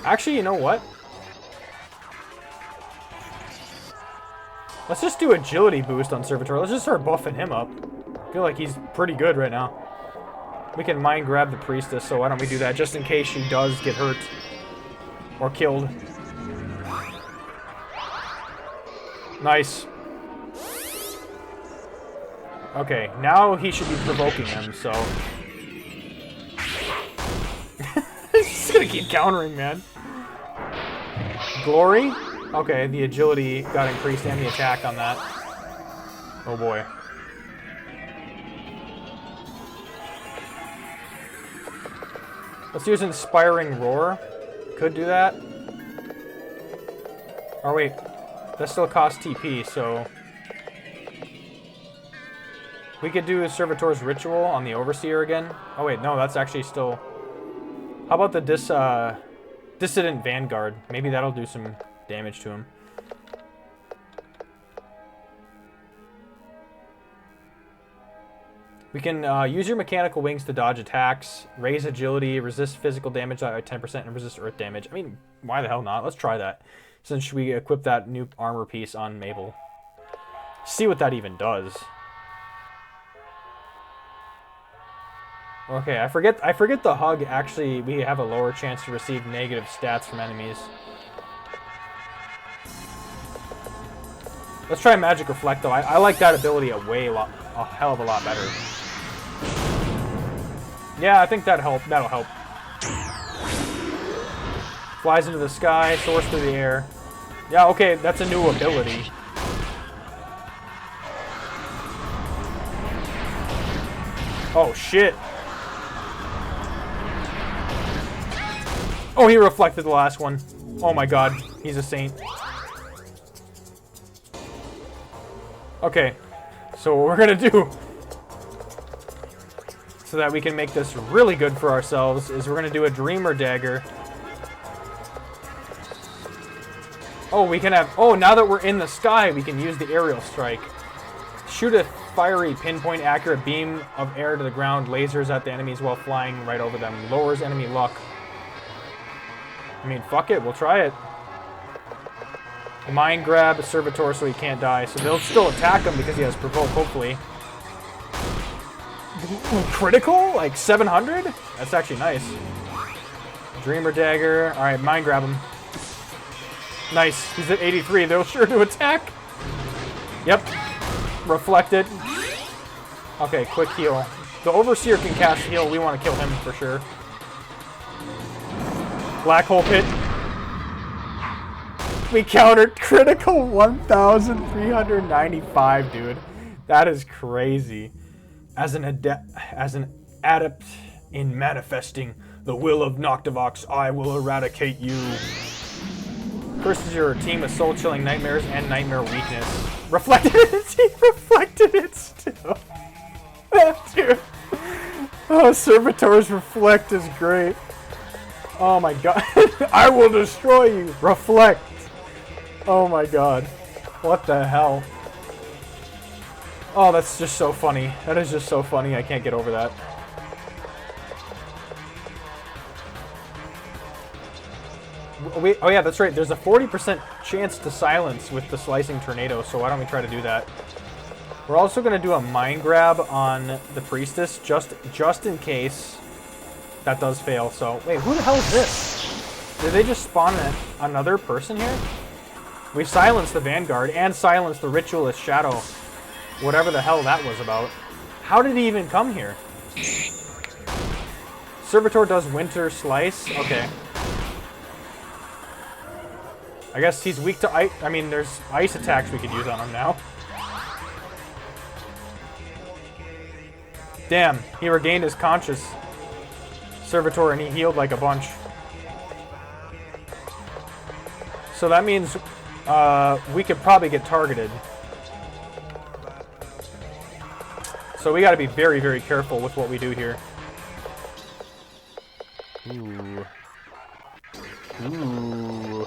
Actually, you know what? Let's just do agility boost on Servitor. Let's just start buffing him up. I feel like he's pretty good right now. We can mind grab the Priestess, so why don't we do that just in case she does get hurt or killed. Nice. Okay, now he should be provoking them, so... He's just gonna keep countering, man. Glory? Okay, the agility got increased and the attack on that. Oh boy. Let's use Inspiring Roar. Could do that. Oh wait, that still costs TP, so... We could do Servitor's Ritual on the Overseer again. Oh wait, no, that's actually still... How about the Dissident Vanguard? Maybe that'll do some damage to him. We can use your Mechanical Wings to dodge attacks, raise agility, resist physical damage by 10%, and resist earth damage. I mean, why the hell not? Let's try that. Since we equip that new armor piece on Mabel. See what that even does. Okay, I forget the hug. Actually, we have a lower chance to receive negative stats from enemies. Let's try Magic Reflect, though. I like that ability a hell of a lot better. Yeah, I think that'll help. Flies into the sky, soars through the air. Yeah, okay, that's a new ability. Oh, shit. Oh, he reflected the last one. Oh my god, he's a saint. Okay, so what we're gonna do, so that we can make this really good for ourselves, is we're gonna do a Dreamer Dagger. Oh, we can have... Oh, now that we're in the sky, we can use the Aerial Strike. Shoot a fiery, pinpoint accurate beam of air to the ground, lasers at the enemies while flying right over them. Lowers enemy luck. I mean, fuck it, we'll try it. Mind grab a servitor so he can't die. So they'll still attack him because he has provoke, hopefully. Critical? Like 700? That's actually nice. Dreamer Dagger. Alright, mind grab him. Nice. He's at 83. They'll sure to attack. Yep. Reflect it. Okay, quick heal. The Overseer can cast heal. We want to kill him for sure. Black Hole Pit. We countered critical 1,395, dude. That is crazy. As an adept in manifesting the will of Noctivox, I will eradicate you. Curses your team with soul-chilling nightmares and nightmare weakness. Reflected it. He reflected it still. Dude. Oh, Servitor's Reflect is great. Oh my god. I will destroy you. Reflect. Oh my god. What the hell? Oh, that's just so funny. That is just so funny. I can't get over that. Wait, oh yeah, that's right. There's a 40% chance to silence with the Slicing Tornado, so why don't we try to do that? We're also going to do a Mind Grab on the Priestess, just in case that does fail. So, wait, who the hell is this? Did they just spawn another person here? We silenced the Vanguard and silenced the Ritualist Shadow. Whatever the hell that was about. How did he even come here? Servitor does Winter Slice? Okay. I guess he's weak to ice. I mean, there's ice attacks we could use on him now. Damn, he regained his conscious Servitor and he healed like a bunch. So that means we could probably get targeted. So we gotta be very, very careful with what we do here. Ooh. Ooh.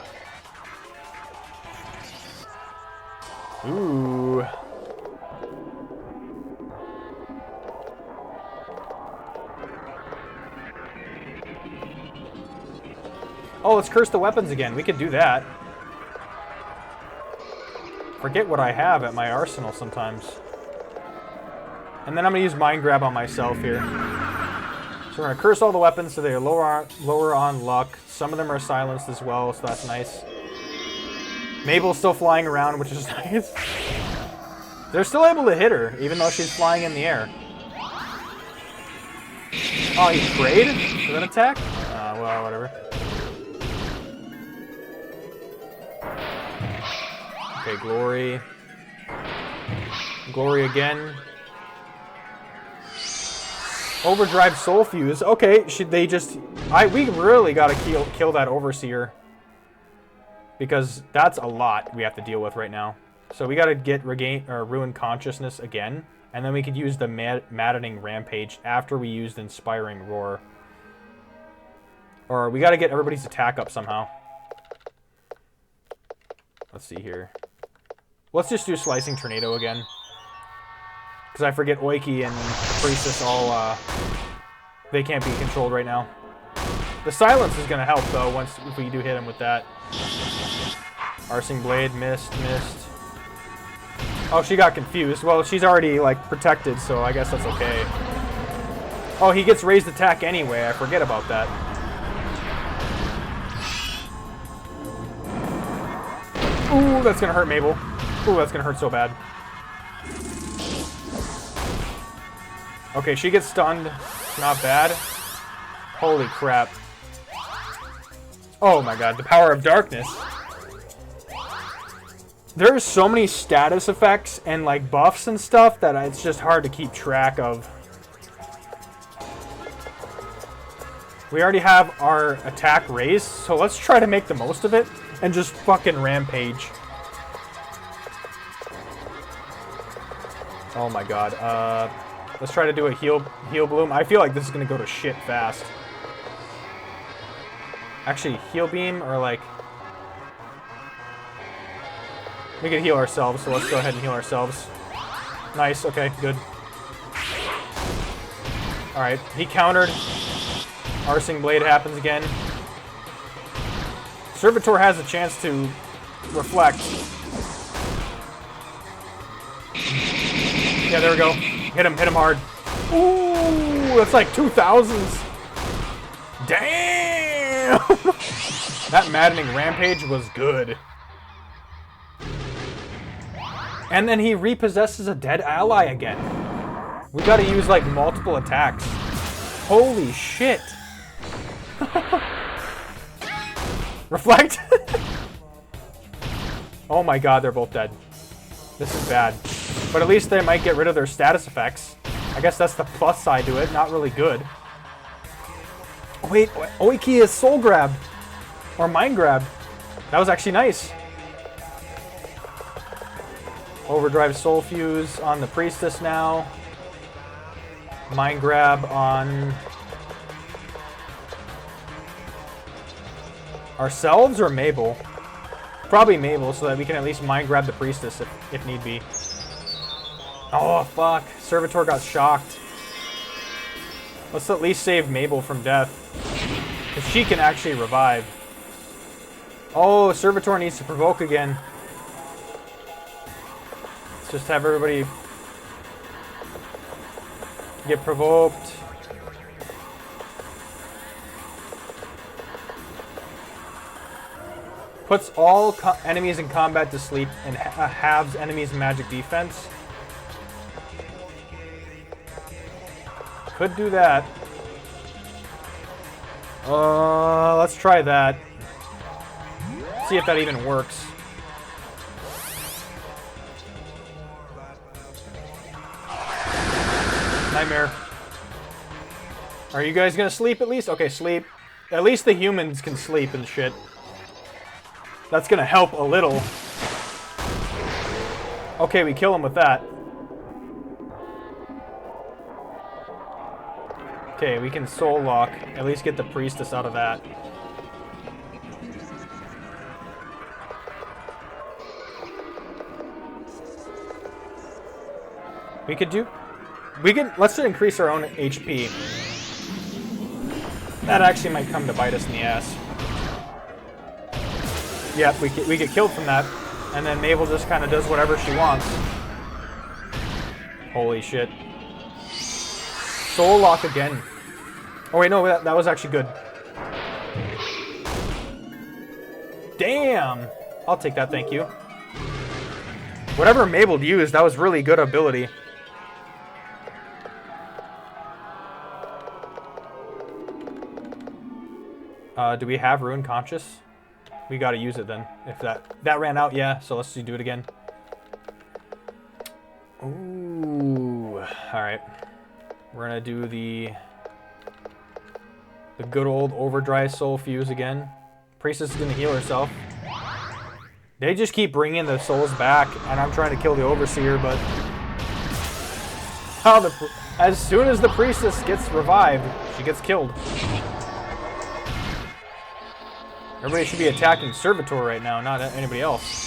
Ooh. Oh, let's curse the weapons again. We could do that. Forget what I have at my arsenal sometimes. And then I'm going to use Mind Grab on myself here. So we're going to curse all the weapons so they're lower on luck. Some of them are silenced as well, so that's nice. Mabel's still flying around, which is nice. They're still able to hit her, even though she's flying in the air. Oh, he sprayed with an attack? Well, whatever. Okay, Glory. Glory again. Overdrive Soul Fuse. Okay, should they just... we really gotta kill that Overseer. Because that's a lot we have to deal with right now. So we gotta get Ruin Consciousness again. And then we could use the Maddening Rampage after we used Inspiring Roar. Or we gotta get everybody's attack up somehow. Let's see here. Let's just do Slicing Tornado again. Because I forget Oiki and Priestess all, they can't be controlled right now. The silence is going to help, though, if we do hit him with that. Arsing Blade, missed. Oh, she got confused. Well, she's already, like, protected, so I guess that's okay. Oh, he gets raised attack anyway. I forget about that. Ooh, that's going to hurt Mabel. Ooh, that's going to hurt so bad. Okay, she gets stunned. not bad. Holy crap. Oh my god, the power of darkness. There's so many status effects and like buffs and stuff that it's just hard to keep track of. We already have our attack raised, so let's try to make the most of it and just fucking rampage. Oh my god. Let's try to do a heal bloom. I feel like this is gonna go to shit fast. Actually, heal beam or like... We can heal ourselves, so let's go ahead and heal ourselves. Nice, okay, good. Alright, he countered. Arsing Blade happens again. Servitor has a chance to reflect. Yeah, there we go. Hit him hard. Ooh, that's like 2000s. Damn! That maddening rampage was good. And then he repossesses a dead ally again. We gotta use like multiple attacks. Holy shit. Reflect? Oh my god, they're both dead. This is bad. But at least they might get rid of their status effects. I guess that's the plus side to it. Not really good. Oh, wait, Oiki is soul grabbed. Or mind grabbed. That was actually nice. Overdrive soul fuse on the priestess now. Mind grab on ourselves or Mabel? Probably Mabel, so that we can at least mind grab the priestess if need be. Oh, fuck. Servitor got shocked. Let's at least save Mabel from death. Because she can actually revive. Oh, Servitor needs to provoke again. Let's just have everybody get provoked. Puts all enemies in combat to sleep and halves enemies' magic defense. Could do that. Let's try that. See if that even works. Nightmare. Are you guys gonna sleep at least? Okay, sleep. At least the humans can sleep and shit. That's gonna help a little. Okay, we kill him with that. Okay, we can soul lock. At least get the priestess out of that. Let's just increase our own HP. That actually might come to bite us in the ass. Yep, we get killed from that. And then Mabel just kind of does whatever she wants. Holy shit. Soul lock again. Oh wait, no, that was actually good. Damn! I'll take that, thank you. Whatever Mabel used, that was really good ability. Do we have Ruin Conscious? We gotta use it then. If that ran out, yeah, so let's do it again. Ooh, alright. We're gonna do the good old Overdrive Soul Fuse again. Priestess is gonna heal herself. They just keep bringing the souls back, and I'm trying to kill the Overseer, but... as soon as the Priestess gets revived, she gets killed. Everybody should be attacking Servitor right now, not anybody else.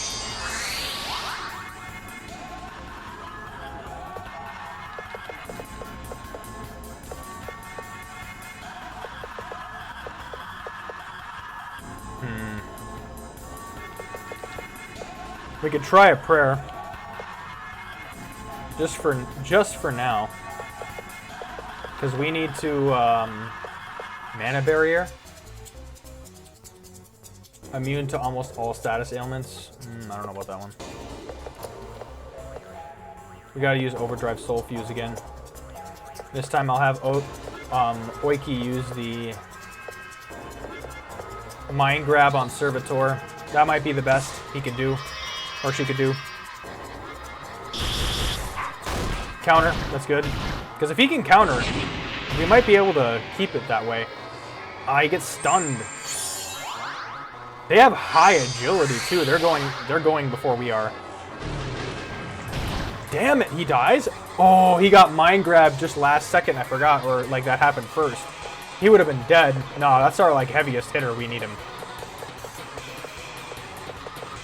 We could try a prayer. Just for now. Because we need to mana barrier. Immune to almost all status ailments. I don't know about that one. We gotta use Overdrive Soul Fuse again. This time I'll have Oiki use the Mind Grab on Servitor. That might be the best he could do, or she could do. Counter, that's good. Because if he can counter, we might be able to keep it that way. He gets stunned. They have high agility too. They're going before we are. Damn it, he dies? Oh, he got mind grabbed just last second, I forgot, or like that happened first. He would have been dead. No, that's our like heaviest hitter, we need him.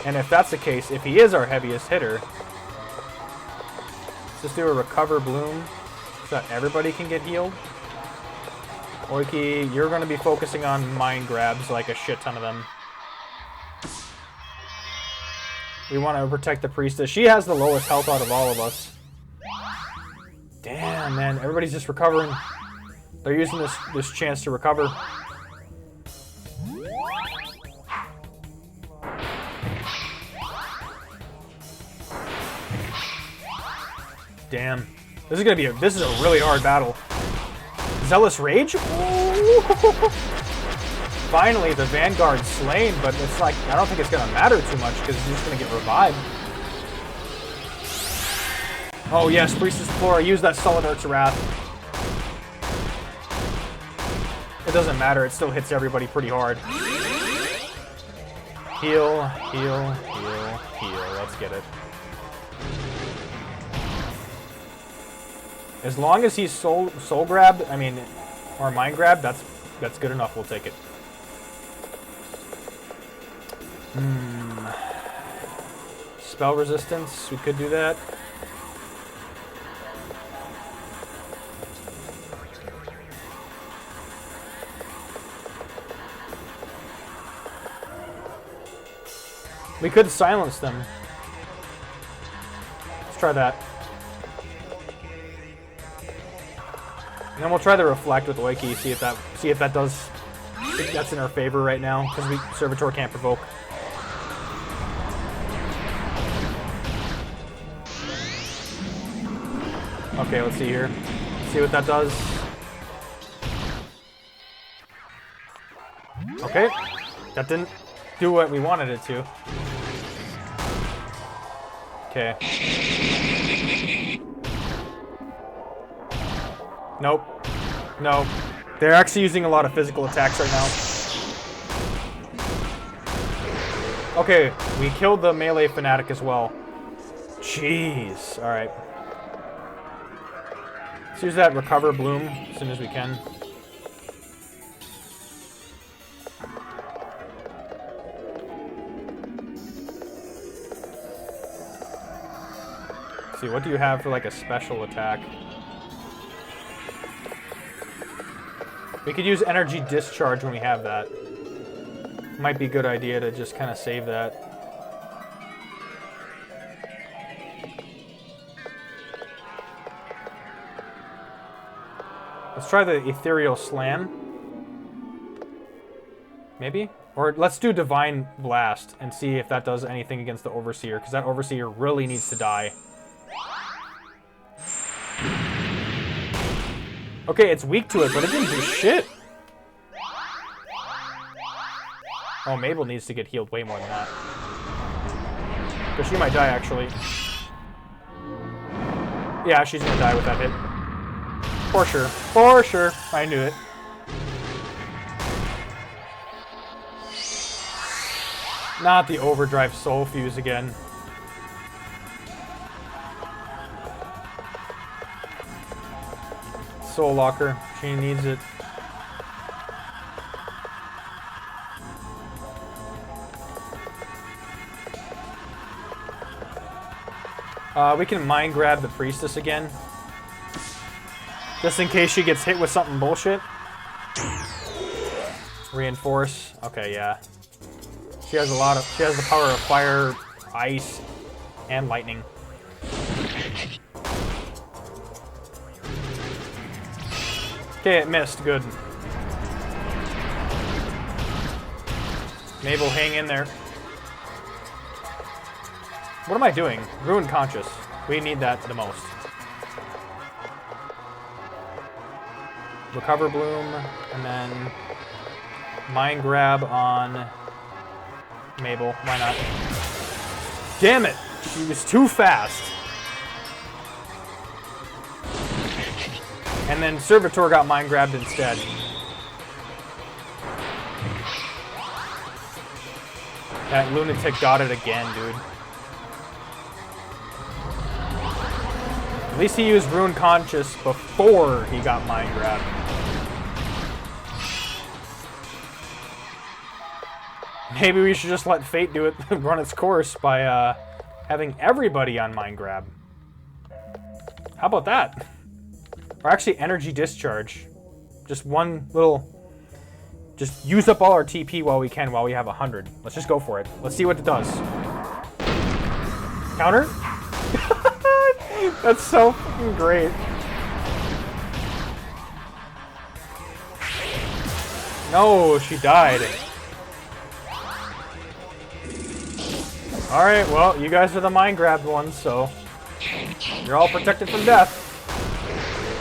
And if that's the case, if he is our heaviest hitter, let's just do a recover bloom so that everybody can get healed. Oiki, you're going to be focusing on mind grabs, like a shit ton of them. We want to protect the priestess. She has the lowest health out of all of us. Damn, man. Everybody's just recovering. They're using this chance to recover. Damn. This is a really hard battle. Zealous Rage? Ooh. Finally, the Vanguard's slain, but it's like, I don't think it's gonna matter too much because he's just gonna get revived. Oh yes, Priestess Flora, use that Solid Art's Wrath. It doesn't matter, it still hits everybody pretty hard. Heal, heal, heal, heal. Let's get it. As long as he's soul grabbed, I mean, or mind grabbed, that's good enough. We'll take it. Spell resistance, we could do that. We could silence them. Let's try that. And then we'll try the reflect with Oiki, see if that does. I think that's in our favor right now because Servitor can't provoke. Okay, let's see here. See what that does. Okay, that didn't do what we wanted it to. Okay. Nope. No. They're actually using a lot of physical attacks right now. Okay, we killed the melee fanatic as well. Jeez. Alright. Let's use that recover bloom as soon as we can. Let's see, what do you have for like a special attack? We could use energy discharge when we have that. Might be a good idea to just kind of save that. Let's try the ethereal slam. Maybe? Or let's do divine blast and see if that does anything against the overseer, because that overseer really needs to die. Okay, it's weak to it, but it didn't do shit. Oh, Mabel needs to get healed way more than that. Because she might die, actually. Yeah, she's gonna die with that hit. For sure. For sure. I knew it. Not the overdrive soul fuse again. Soul Locker. She needs it. We can mind grab the priestess again. Just in case she gets hit with something bullshit. Reinforce. Okay, yeah. She has the power of fire, ice, and lightning. Okay, it missed. Good. Mabel, hang in there. What am I doing? Ruin Conscious. We need that the most. Recover Bloom, and then Mind Grab on Mabel. Why not? Damn it! She was too fast. And then Servitor got Mind Grabbed instead. That lunatic got it again, dude. At least he used Rune Conscious before he got Mind Grabbed. Maybe we should just let Fate do it, run its course by having everybody on Mind Grab. How about that? Or actually Energy Discharge. Just one little... Just use up all our TP while we can, while we have 100. Let's just go for it. Let's see what it does. Counter? That's so fucking great. No, she died. Alright, well, you guys are the Mind Grabbed ones, so you're all protected from death.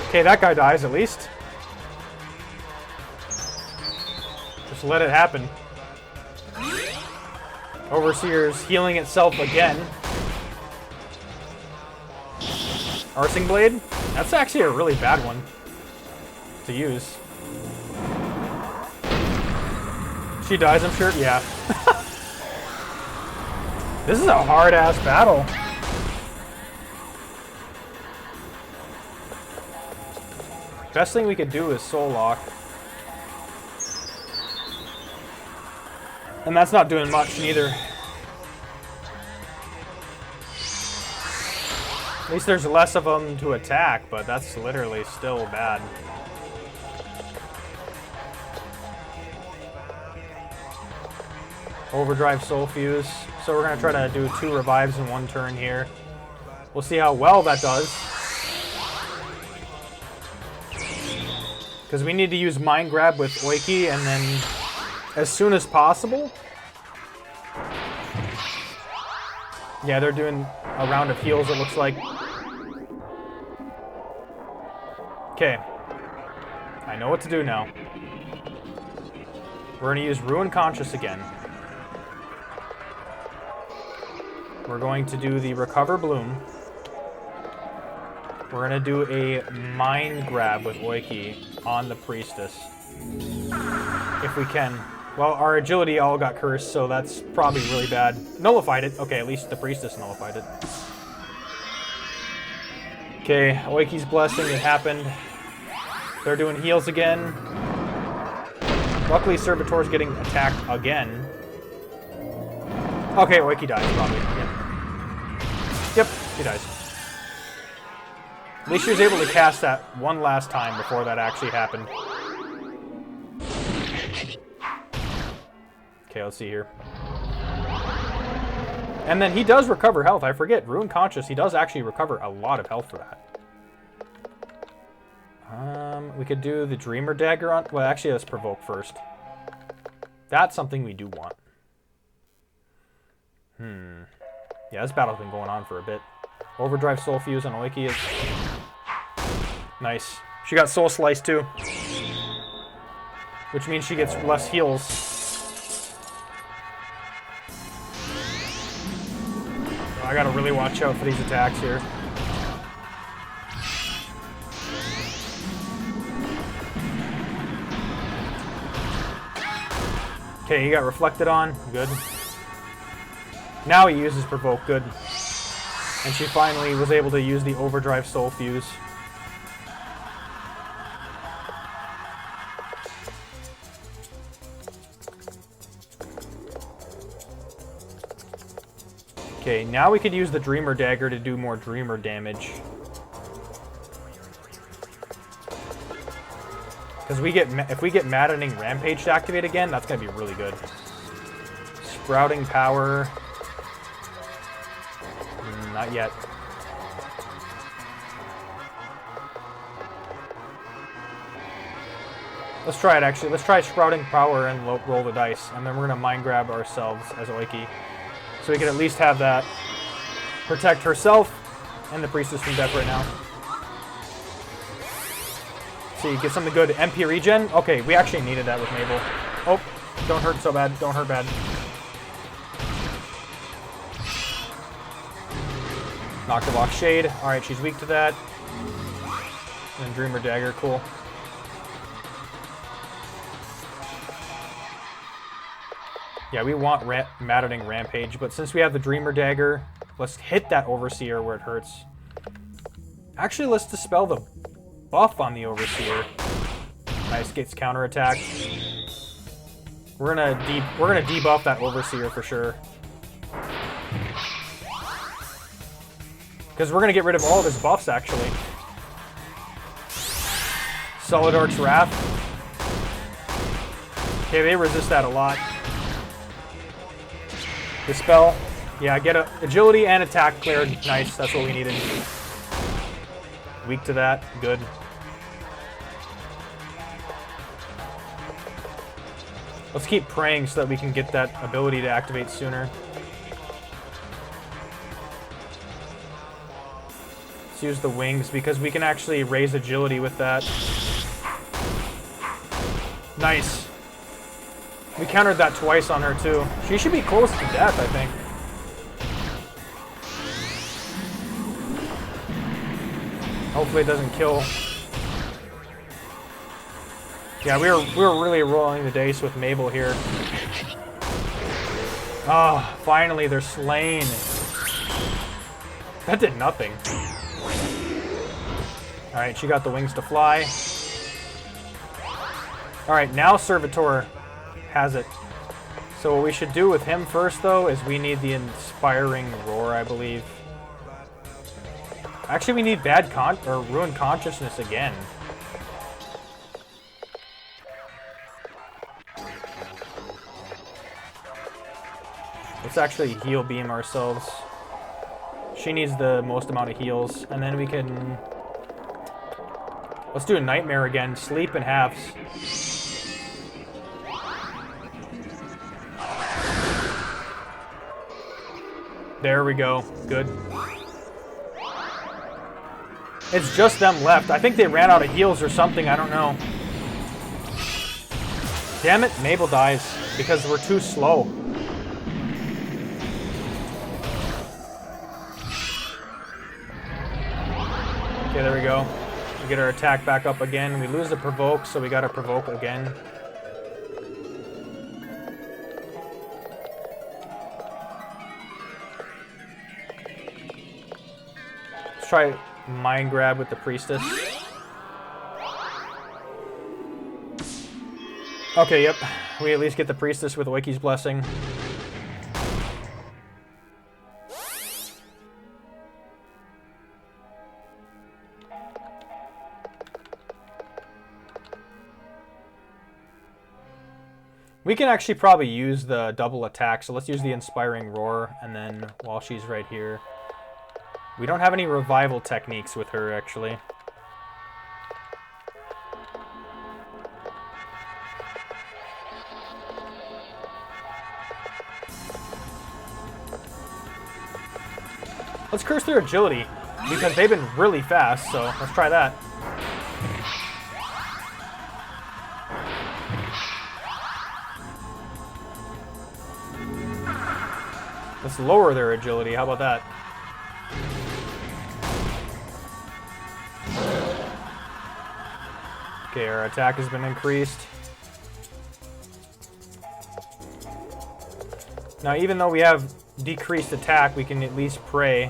Okay, that guy dies at least. Just let it happen. Overseer's healing itself again. Arsing Blade? That's actually a really bad one to use. She dies, I'm sure? Yeah. This is a hard-ass battle. Best thing we could do is Soul Lock. And that's not doing much, neither. At least there's less of them to attack, but that's literally still bad. Overdrive Soul Fuse. So we're going to try to do 2 revives in 1 turn here. We'll see how well that does. Because we need to use Mind Grab with Oiki, and then as soon as possible. Yeah, they're doing a round of heals, it looks like. Okay. I know what to do now. We're going to use Rune Conscious again. We're going to do the Recover Bloom. We're going to do a Mind Grab with Oiki on the Priestess. If we can. Well, our agility all got cursed, so that's probably really bad. Nullified it. Okay, at least the Priestess nullified it. Okay, Oiki's Blessing, it happened. They're doing heals again. Luckily, Servitor's getting attacked again. Okay, Oiki dies, probably. Yep, he dies. At least she was able to cast that one last time before that actually happened. Okay, let's see here. And then he does recover health. I forget, Rune Conscious, he does actually recover a lot of health for that. We could do the Dreamer Dagger on... Well, actually, let's Provoke first. That's something we do want. Yeah, this battle's been going on for a bit. Overdrive Soul Fuse on Oiki is... Nice. She got Soul Slice, too. Which means she gets less heals. I gotta really watch out for these attacks here. Okay, he got reflected on. Good. Now he uses Provoke. Good. And she finally was able to use the Overdrive Soul Fuse. Okay, now we could use the Dreamer Dagger to do more Dreamer damage. Because if we get Maddening Rampage to activate again, that's going to be really good. Sprouting Power. Not yet. Let's try it, actually. Let's try Sprouting Power and roll the dice. And then we're going to Mind Grab ourselves as Oiki. So we can at least have that protect herself and the Priestess from death right now. see, get something good. MP regen. Okay, we actually needed that with Mabel. Oh, don't hurt so bad. Don't hurt bad. Knocked the block Shade. All right, she's weak to that. And Dreamer Dagger, cool. Yeah, we want Maddening Rampage, but since we have the Dreamer Dagger, let's hit that Overseer where it hurts. Actually, let's dispel the buff on the Overseer. Nice, gets counterattack. We're gonna debuff that Overseer for sure. Because we're gonna get rid of all of his buffs actually. Solidark's Wrath. Okay, they resist that a lot. Dispel. Yeah, get a agility and attack cleared. Nice, that's what we needed. Weak to that. Good. Let's keep praying so that we can get that ability to activate sooner. Let's use the wings because we can actually raise agility with that. Nice. We countered that twice on her too. She should be close to death, I think. Hopefully it doesn't kill. Yeah, we were really rolling the dice with Mabel here. Oh, finally they're slain. That did nothing. Alright, she got the wings to fly. Alright, now Servitor has it. So what we should do with him first, though, is we need the Inspiring Roar, I believe. Actually, we need Ruined Consciousness again. Let's actually heal beam ourselves. She needs the most amount of heals, and then we can... Let's do a Nightmare again. Sleep in halves. There we go. Good. It's just them left. I think they ran out of heals or something. I don't know. Damn it. Mabel dies because we're too slow. Okay, there we go. We get our attack back up again. We lose the provoke, so we gotta provoke again. Let's try Mind Grab with the Priestess. Okay, yep. We at least get the Priestess with Wiki's Blessing. We can actually probably use the double attack, so let's use the Inspiring Roar, and then while she's right here... We don't have any revival techniques with her, actually. Let's curse their agility, because they've been really fast, so let's try that. Let's lower their agility, how about that? Okay, our attack has been increased. Now, even though we have decreased attack, we can at least pray.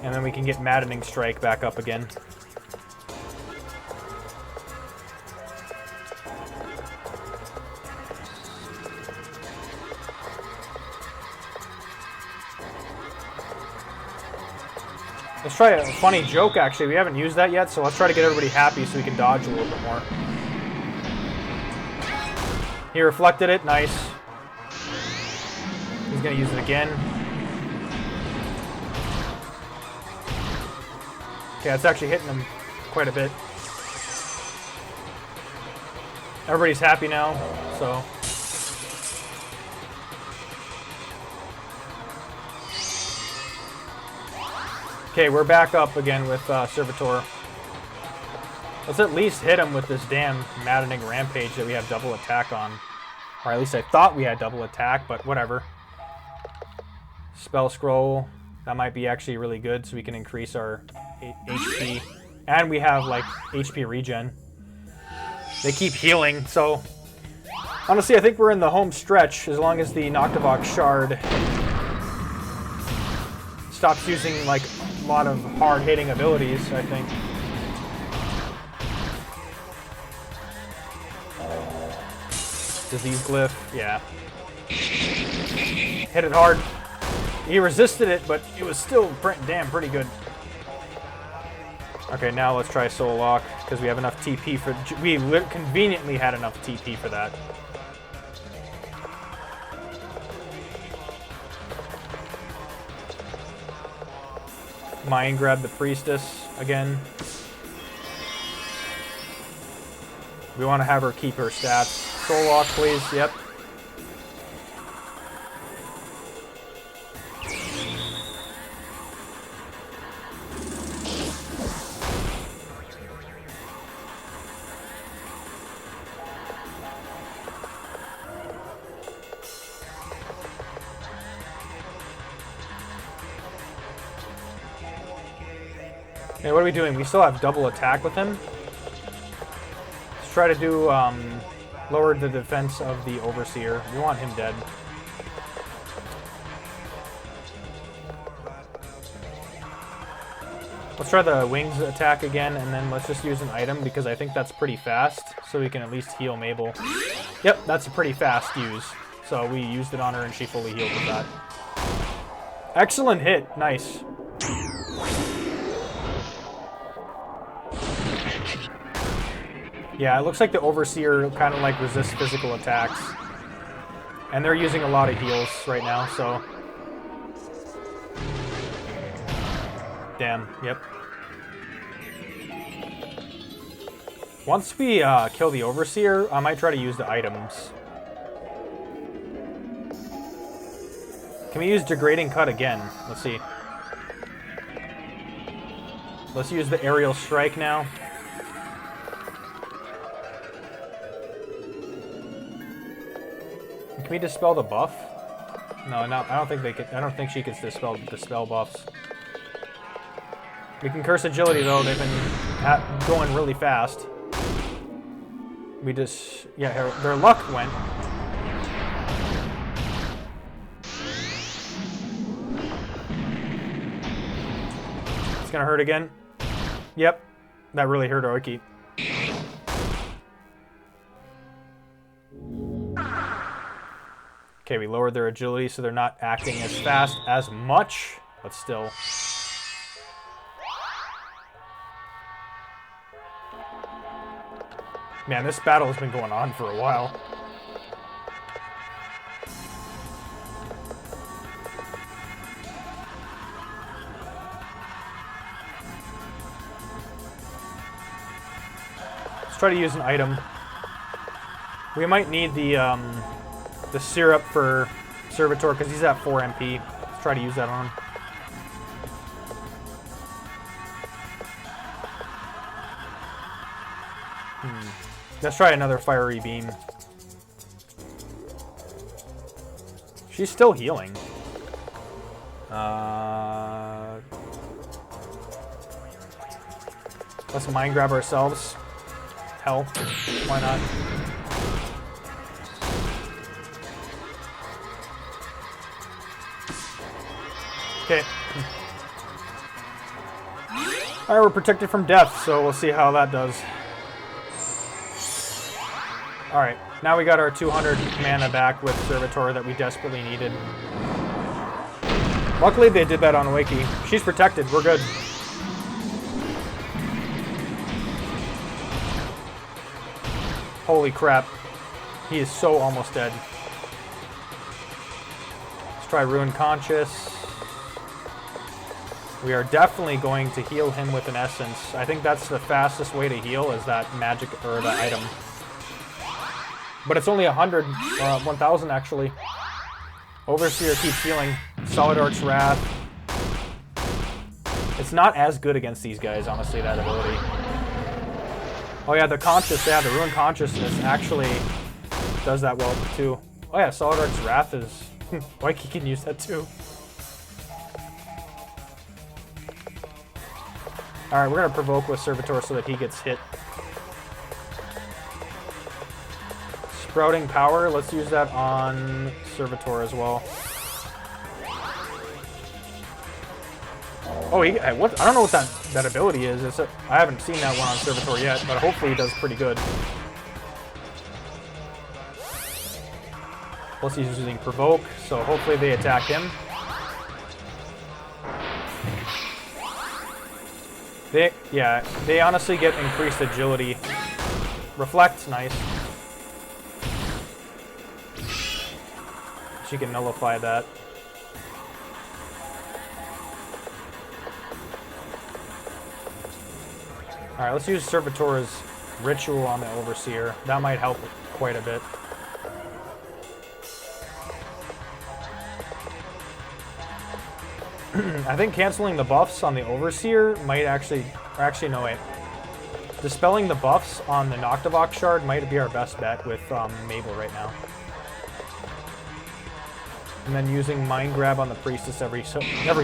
And then we can get Maddening Strike back up again. Let's try a funny joke, actually. We haven't used that yet, so let's try to get everybody happy so we can dodge a little bit more. He reflected it. Nice. He's going to use it again. Okay, that's actually hitting him quite a bit. Everybody's happy now, so... Okay, we're back up again with Servitor. Let's at least hit him with this damn maddening rampage that we have double attack on. Or at least I thought we had double attack, but whatever. Spell scroll. That might be actually really good so we can increase our HP. And we have like HP regen. They keep healing, so honestly I think we're in the home stretch as long as the Noctivox Shard stops using like a lot of hard-hitting abilities, I think. Disease Glyph, yeah. Hit it hard. He resisted it, but it was still pretty good. Okay, now let's try Soul Lock, because we have enough TP for... We conveniently had enough TP for that. Mind Grab the Priestess again. We want to have her keep her stats. Soul Lock, please. Yep. Okay, what are we doing? We still have double attack with him. Let's try to do lower the defense of the Overseer. We want him dead. Let's try the Wings attack again, and then let's just use an item because I think that's pretty fast, so we can at least heal Mabel. Yep, that's a pretty fast use. So we used it on her and she fully healed with that. Excellent hit. Nice. Yeah, it looks like the Overseer kind of like resists physical attacks. And they're using a lot of heals right now, so... Damn, yep. Once we kill the Overseer, I might try to use the items. Can we use Degrading Cut again? Let's see. Let's use the Aerial Strike now. Can we dispel the buff? No, no, I don't think they can. I don't think she can dispel buffs. We can curse agility though. They've been going really fast. We just, yeah, their luck went. It's gonna hurt again. Yep, that really hurt Orky. Okay, we lowered their agility so they're not acting as fast as much, but still. Man, this battle has been going on for a while. Let's try to use an item. We might need the syrup for Servitor because he's at 4 MP. Let's try to use that on him. Let's try another Fiery Beam. She's still healing. Let's Mind Grab ourselves. Hell, why not? Okay. Alright, we're protected from death, so we'll see how that does. Alright, now we got our 200 mana back with Servitor that we desperately needed. Luckily they did that on Wakey. She's protected, we're good. Holy crap. He is so almost dead. Let's try Ruin Conscious. We are definitely going to heal him with an Essence. I think that's the fastest way to heal is that magic, or that item. But it's only 100, 1,000 actually. Overseer keeps healing. Solid Arch Wrath. It's not as good against these guys, honestly, that ability. Oh yeah, the Ruined Consciousness actually does that well too. Oh yeah, Solid Arc's Wrath is... Like he can use that too. Alright, we're gonna provoke with Servitor so that he gets hit. Sprouting Power, let's use that on Servitor as well. Oh, what? I don't know what that ability is. I haven't seen that one on Servitor yet, but hopefully he does pretty good. Plus he's using Provoke, so hopefully they attack him. They honestly get increased agility. Reflect, nice. She can nullify that. Alright, let's use Servitor's Ritual on the Overseer. That might help quite a bit. I think canceling the buffs on the Overseer might actually no wait. Dispelling the buffs on the Noctivox Shard might be our best bet with Mabel right now. And then using Mind Grab on the Priestess every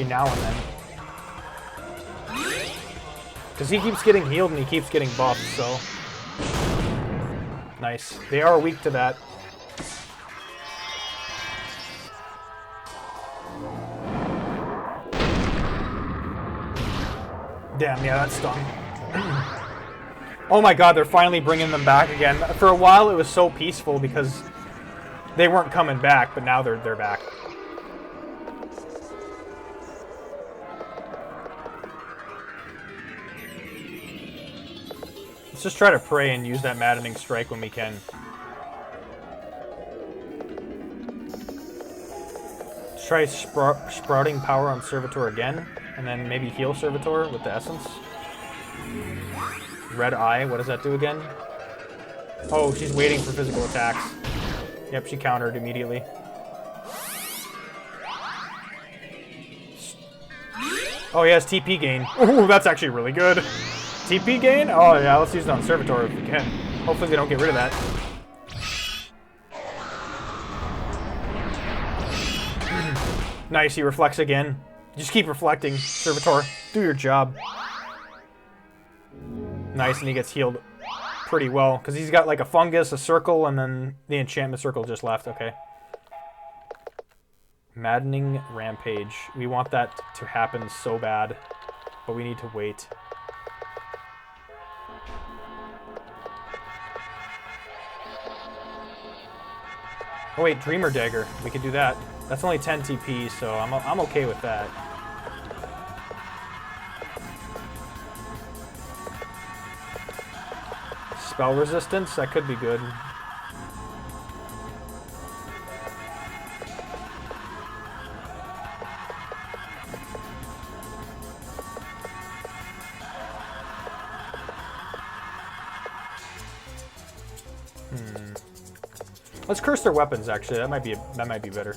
now and then. Because he keeps getting healed and he keeps getting buffed, so... Nice. They are weak to that. Damn, yeah, that stung. Oh my god, they're finally bringing them back again. For a while, it was so peaceful because they weren't coming back, but now they're back. Let's just try to pray and use that Maddening Strike when we can. Let's try Sprouting Power on Servitor again. And then maybe heal Servitor with the Essence. Red Eye, what does that do again? Oh, she's waiting for physical attacks. Yep, she countered immediately. Oh, he has TP gain. Ooh, that's actually really good. TP gain? Oh yeah, let's use it on Servitor if we can. Hopefully they don't get rid of that. Nice, he reflects again. Just keep reflecting, Servitor. Do your job. Nice, and he gets healed pretty well. Because he's got like a fungus, a circle, and then the enchantment circle just left. Okay. Maddening Rampage. We want that to happen so bad. But we need to wait. Oh wait, Dreamer Dagger. We could do that. That's only 10 TP, so I'm okay with that. Spell resistance, that could be good. Let's curse their weapons. Actually, that might be better.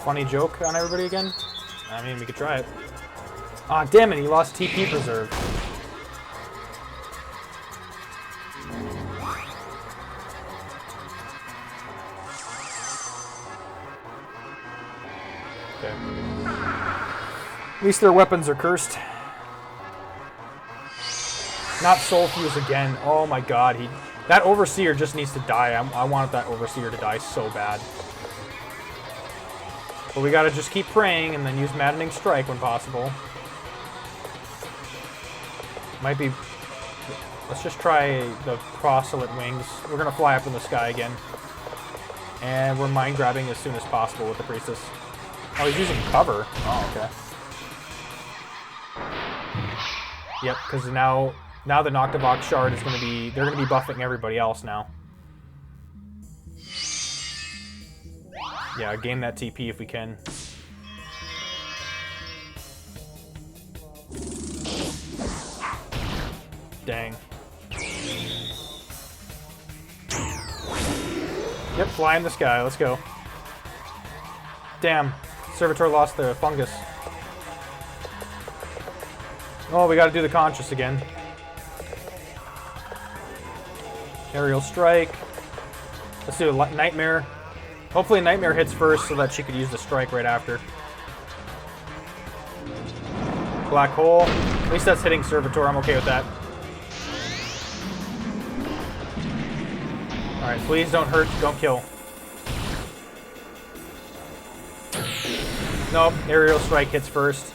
Funny joke on everybody again? I mean, we could try it. Ah, damn it, he lost TP Preserve. Okay. At least their weapons are cursed. Not Soul Fuse again. Oh my god, that Overseer just needs to die. I want that Overseer to die so bad. But we gotta just keep praying and then use Maddening Strike when possible. Might be... Let's just try the Proselyte Wings. We're gonna fly up in the sky again. And we're Mind Grabbing as soon as possible with the Priestess. Oh, he's using cover. Oh, okay. Yep, because now the Noctivox Shard is gonna be... They're gonna be buffing everybody else now. Yeah, gain that TP if we can. Dang. Yep, fly in the sky. Let's go. Damn. Servitor lost the fungus. Oh, we gotta do the conscious again. Aerial strike. Let's do a nightmare. Hopefully nightmare hits first so that she could use the strike right after. Black hole. At least that's hitting Servitor. I'm okay with that. Alright, please don't hurt, don't kill. Nope, aerial strike hits first.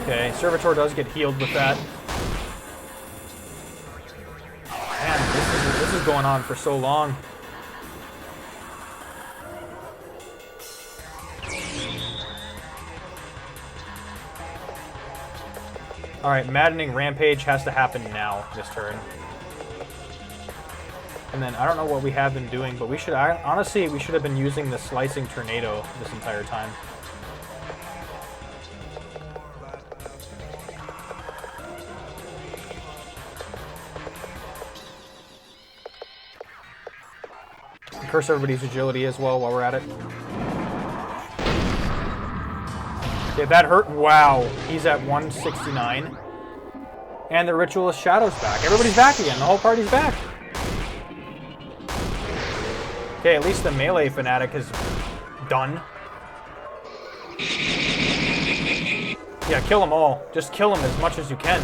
Okay, Servitor does get healed with that. Man, this is going on for so long. Alright, Maddening Rampage has to happen now, this turn. And then, I don't know what we have been doing, but we should, honestly, we should have been using the Slicing Tornado this entire time. Curse everybody's agility as well while we're at it. Okay, that hurt. Wow, he's at 169. And the Ritualist Shadow's back. Everybody's back again. The whole party's back. Okay, at least the melee fanatic is done. Yeah, kill them all. Just kill them as much as you can.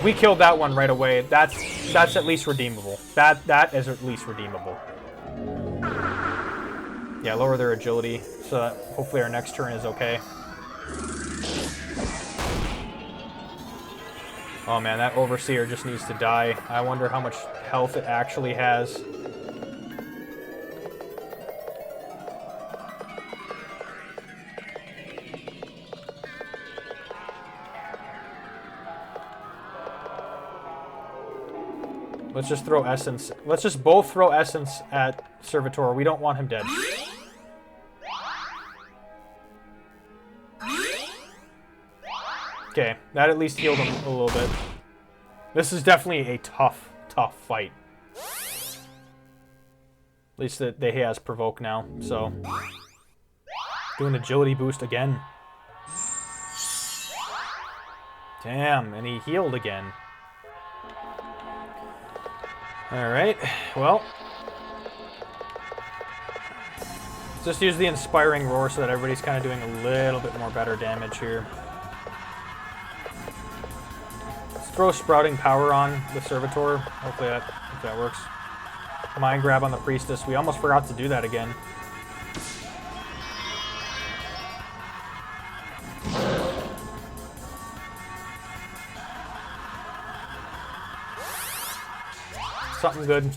We killed that one right away. That's at least redeemable. That is at least redeemable. Yeah, lower their agility so that hopefully our next turn is okay. Oh man, that Overseer just needs to die. I wonder how much health it actually has. Let's just throw Essence. Let's just both throw Essence at Servitor. We don't want him dead. Okay, that at least healed him a little bit. This is definitely a tough fight. At least that he has Provoke now, so. Doing agility boost again. Damn, and he healed again. Alright, well. Let's just use the Inspiring Roar so that everybody's kind of doing a little bit more better damage here. Let's throw Sprouting Power on the Servitor. Hopefully that works. Mind Grab on the Priestess. We almost forgot to do that again. Something good.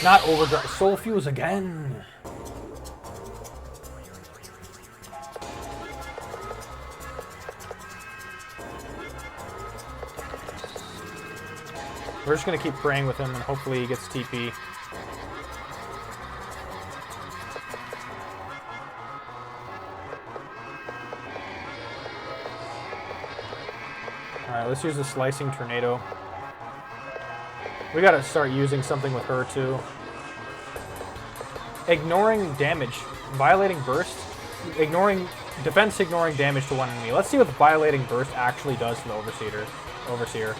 Not Overdrive. Soul Fuse again. We're just going to keep praying with him and hopefully he gets TP. Alright, let's use the Slicing Tornado. We gotta start using something with her too. Ignoring damage. Violating Burst. Defense ignoring damage to one enemy. Let's see what Violating Burst actually does to the Overseer.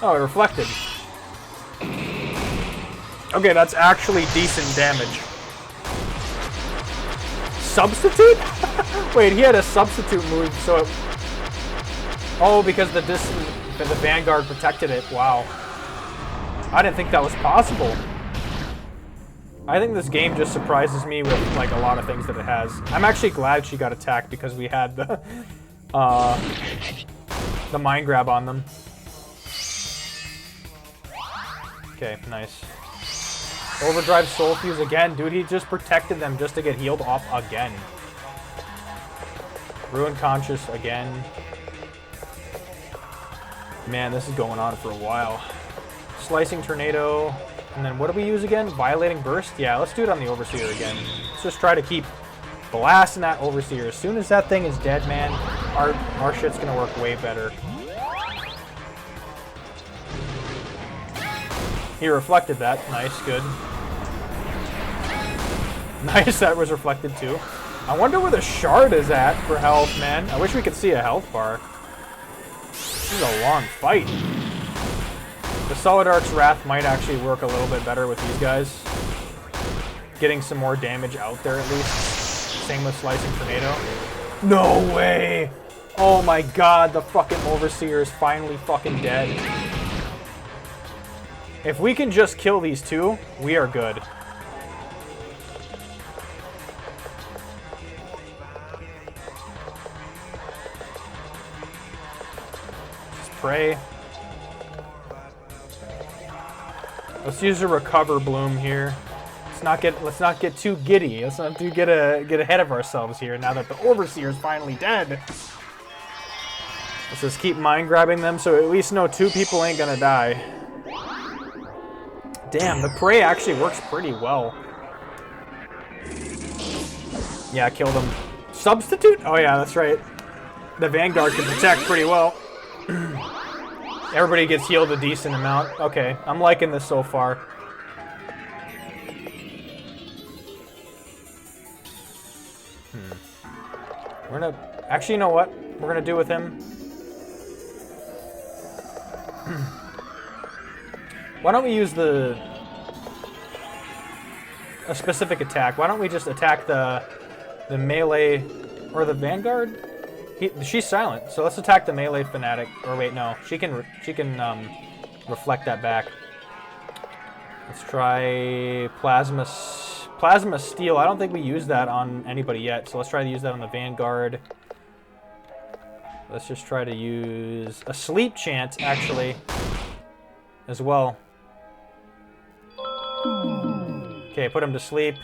Oh, it reflected. Okay, that's actually decent damage. Substitute? Wait, he had a substitute move, so it... Oh, because the Vanguard protected it. Wow. I didn't think that was possible. I think this game just surprises me with, like, a lot of things that it has. I'm actually glad she got attacked because we had the Mind Grab on them. Okay, nice. Overdrive Soul Fuse again. Dude, he just protected them just to get healed off again. Ruin Conscious again. Man, this is going on for a while. Slicing Tornado. And then what do we use again? Violating Burst? Yeah, let's do it on the Overseer again. Let's just try to keep blasting that Overseer. As soon as that thing is dead, man, our shit's gonna work way better. He reflected that. Nice, good. Nice, that was reflected too. I wonder where the shard is at for health, man. I wish we could see a health bar. This is a long fight. The Solid Arc's Wrath might actually work a little bit better with these guys. Getting some more damage out there at least. Same with Slicing Tornado. No way! Oh my god, the fucking Overseer is finally fucking dead. If we can just kill these two, we are good. Just pray. Let's use a Recover Bloom here. Let's not get too giddy. Let's not get ahead of ourselves here now that the Overseer is finally dead. Let's just keep mind grabbing them so at least know 2 people ain't gonna die. Damn, the Prey actually works pretty well. Yeah, I killed him. Substitute? Oh yeah, that's right. The Vanguard can protect pretty well. Everybody gets healed a decent amount. Okay, I'm liking this so far. We're gonna... Actually, you know what we're gonna do with him? Why don't we use a specific attack? Why don't we just attack the melee or the Vanguard? She's silent, so let's attack the melee fanatic. Or wait, no, she can reflect that back. Let's try Plasma Steel. I don't think we used that on anybody yet, so let's try to use that on the Vanguard. Let's just try to use a Sleep Chant, actually, as well. Okay, put him to sleep.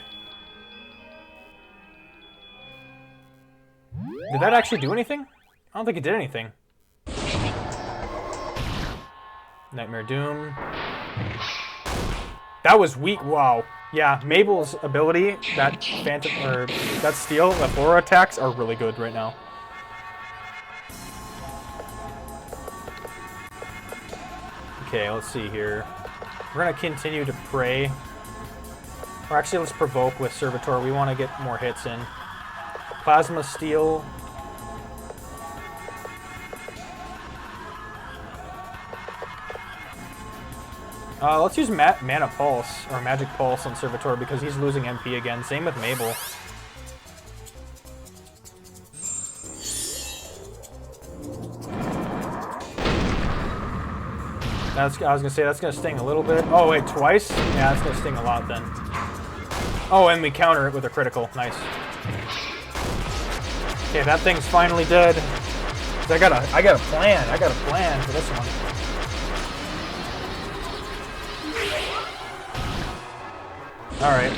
Did that actually do anything? I don't think it did anything. Nightmare Doom. That was weak. Wow. Yeah, Mabel's ability, that Phantom, or that Steel, the Flora attacks are really good right now. Okay, let's see here. We're gonna continue to pray. Or actually, let's provoke with Servitor. We want to get more hits in. Plasma Steel. Let's use Mana Pulse, or Magic Pulse on Servitor because he's losing MP again. Same with Mabel. I was gonna say that's gonna sting a little bit. Oh wait, twice? Yeah, that's gonna sting a lot then. Oh, and we counter it with a critical. Nice. Okay, that thing's finally dead. I got a plan. I got a plan for this one. All right.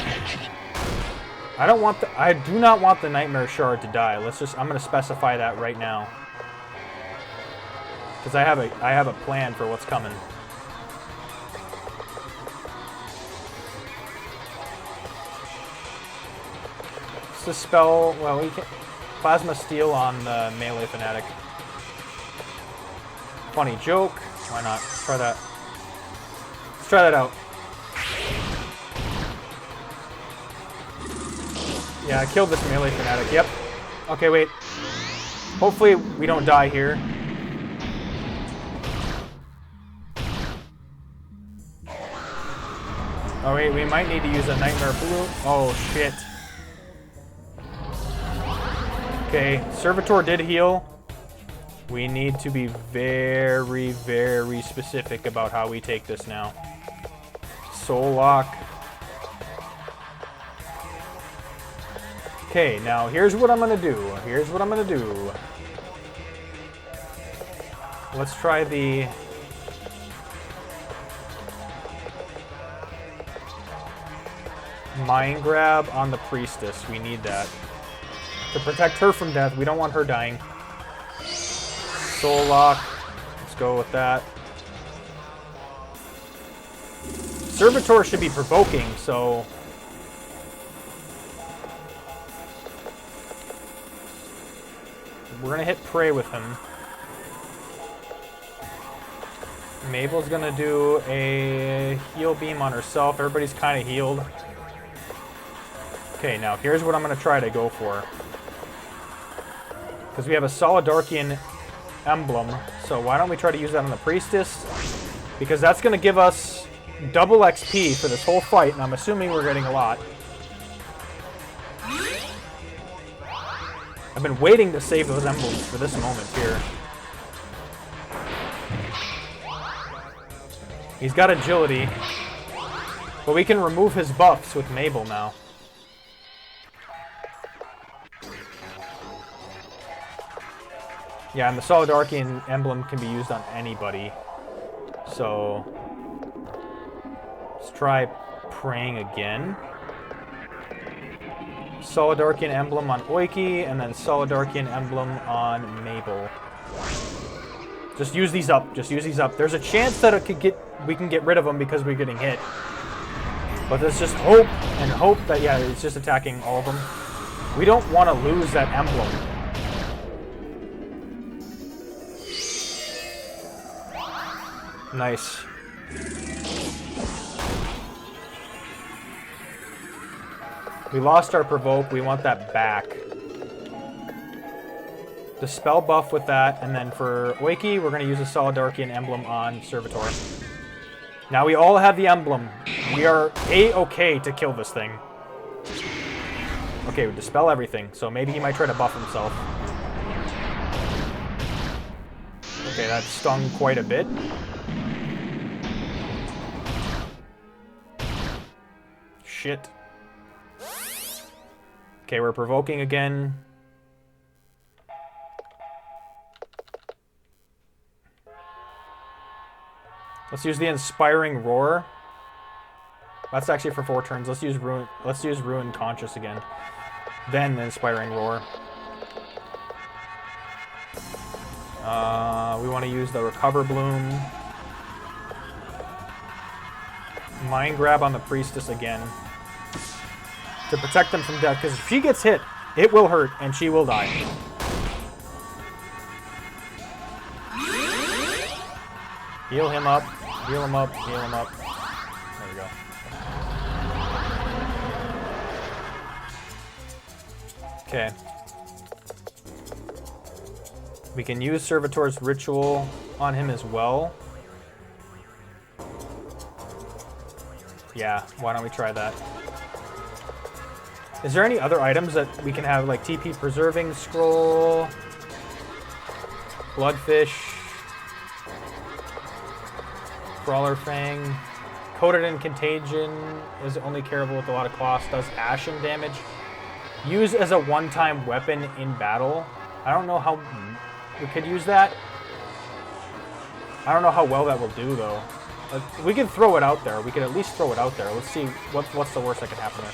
I do not want the Nightmare Shard to die. I'm gonna specify that right now. Because I have a plan for what's coming. It's the spell. Well, we can Plasma Steel on the melee fanatic. Funny joke. Why not? Try that. Let's try that out. Yeah, I killed this melee fanatic. Yep. Okay, wait. Hopefully we don't die here. Oh wait, we might need to use a Nightmare Blue. Oh shit. Okay, Servitor did heal. We need to be very, very specific about how we take this now. Soul Lock. Okay, now here's what I'm gonna do. Here's what I'm gonna do. Let's try the... Mind Grab on the Priestess. We need that. To protect her from death. We don't want her dying. Soul Lock. Let's go with that. Servitor should be provoking, so... we're gonna hit Prey with him. Mabel's gonna do a heal beam on herself. Everybody's kind of healed. Okay, now here's what I'm gonna try to go for. Because we have a Solidarchian emblem, so why don't we try to use that on the Priestess? Because that's gonna give us double XP for this whole fight, and I'm assuming we're getting a lot. I've been waiting to save those emblems for this moment here. He's got agility, but we can remove his buffs with Mabel now. Yeah, and the Solidarchian emblem can be used on anybody. So, let's try praying again. Solidarchian emblem on Oiki, and then Solidarchian emblem on Mabel. Just use these up. Just use these up. There's a chance that we can get rid of them because we're getting hit. But let's just hope and hope that, yeah, it's just attacking all of them. We don't want to lose that emblem. Nice. We lost our provoke. We want that back. The spell buff with that, and then for Oiki, we're going to use a Solidarchian emblem on Servitor. Now we all have the emblem. We are A-okay to kill this thing. Okay, we dispel everything, so maybe he might try to buff himself. Okay, that stung quite a bit. Shit. Okay, we're provoking again. Let's use the Inspiring Roar. That's actually for 4 turns. Let's use Ruin Conscious again. Then the Inspiring Roar. We want to use the Recover Bloom. Mind Grab on the Priestess again. To protect them from death, because if she gets hit, it will hurt, and she will die. Heal him up, heal him up, heal him up. There we go. Okay. We can use Servitor's Ritual on him as well. Yeah, why don't we try that? Is there any other items that we can have, like TP Preserving Scroll, Bloodfish, Crawler Fang, Coated in Contagion is only carryable with a lot of cost, does Ashen damage. Use as a one-time weapon in battle. I don't know how we could use that. I don't know how well that will do, though. We can throw it out there. We could at least throw it out there. Let's see what's the worst that could happen there.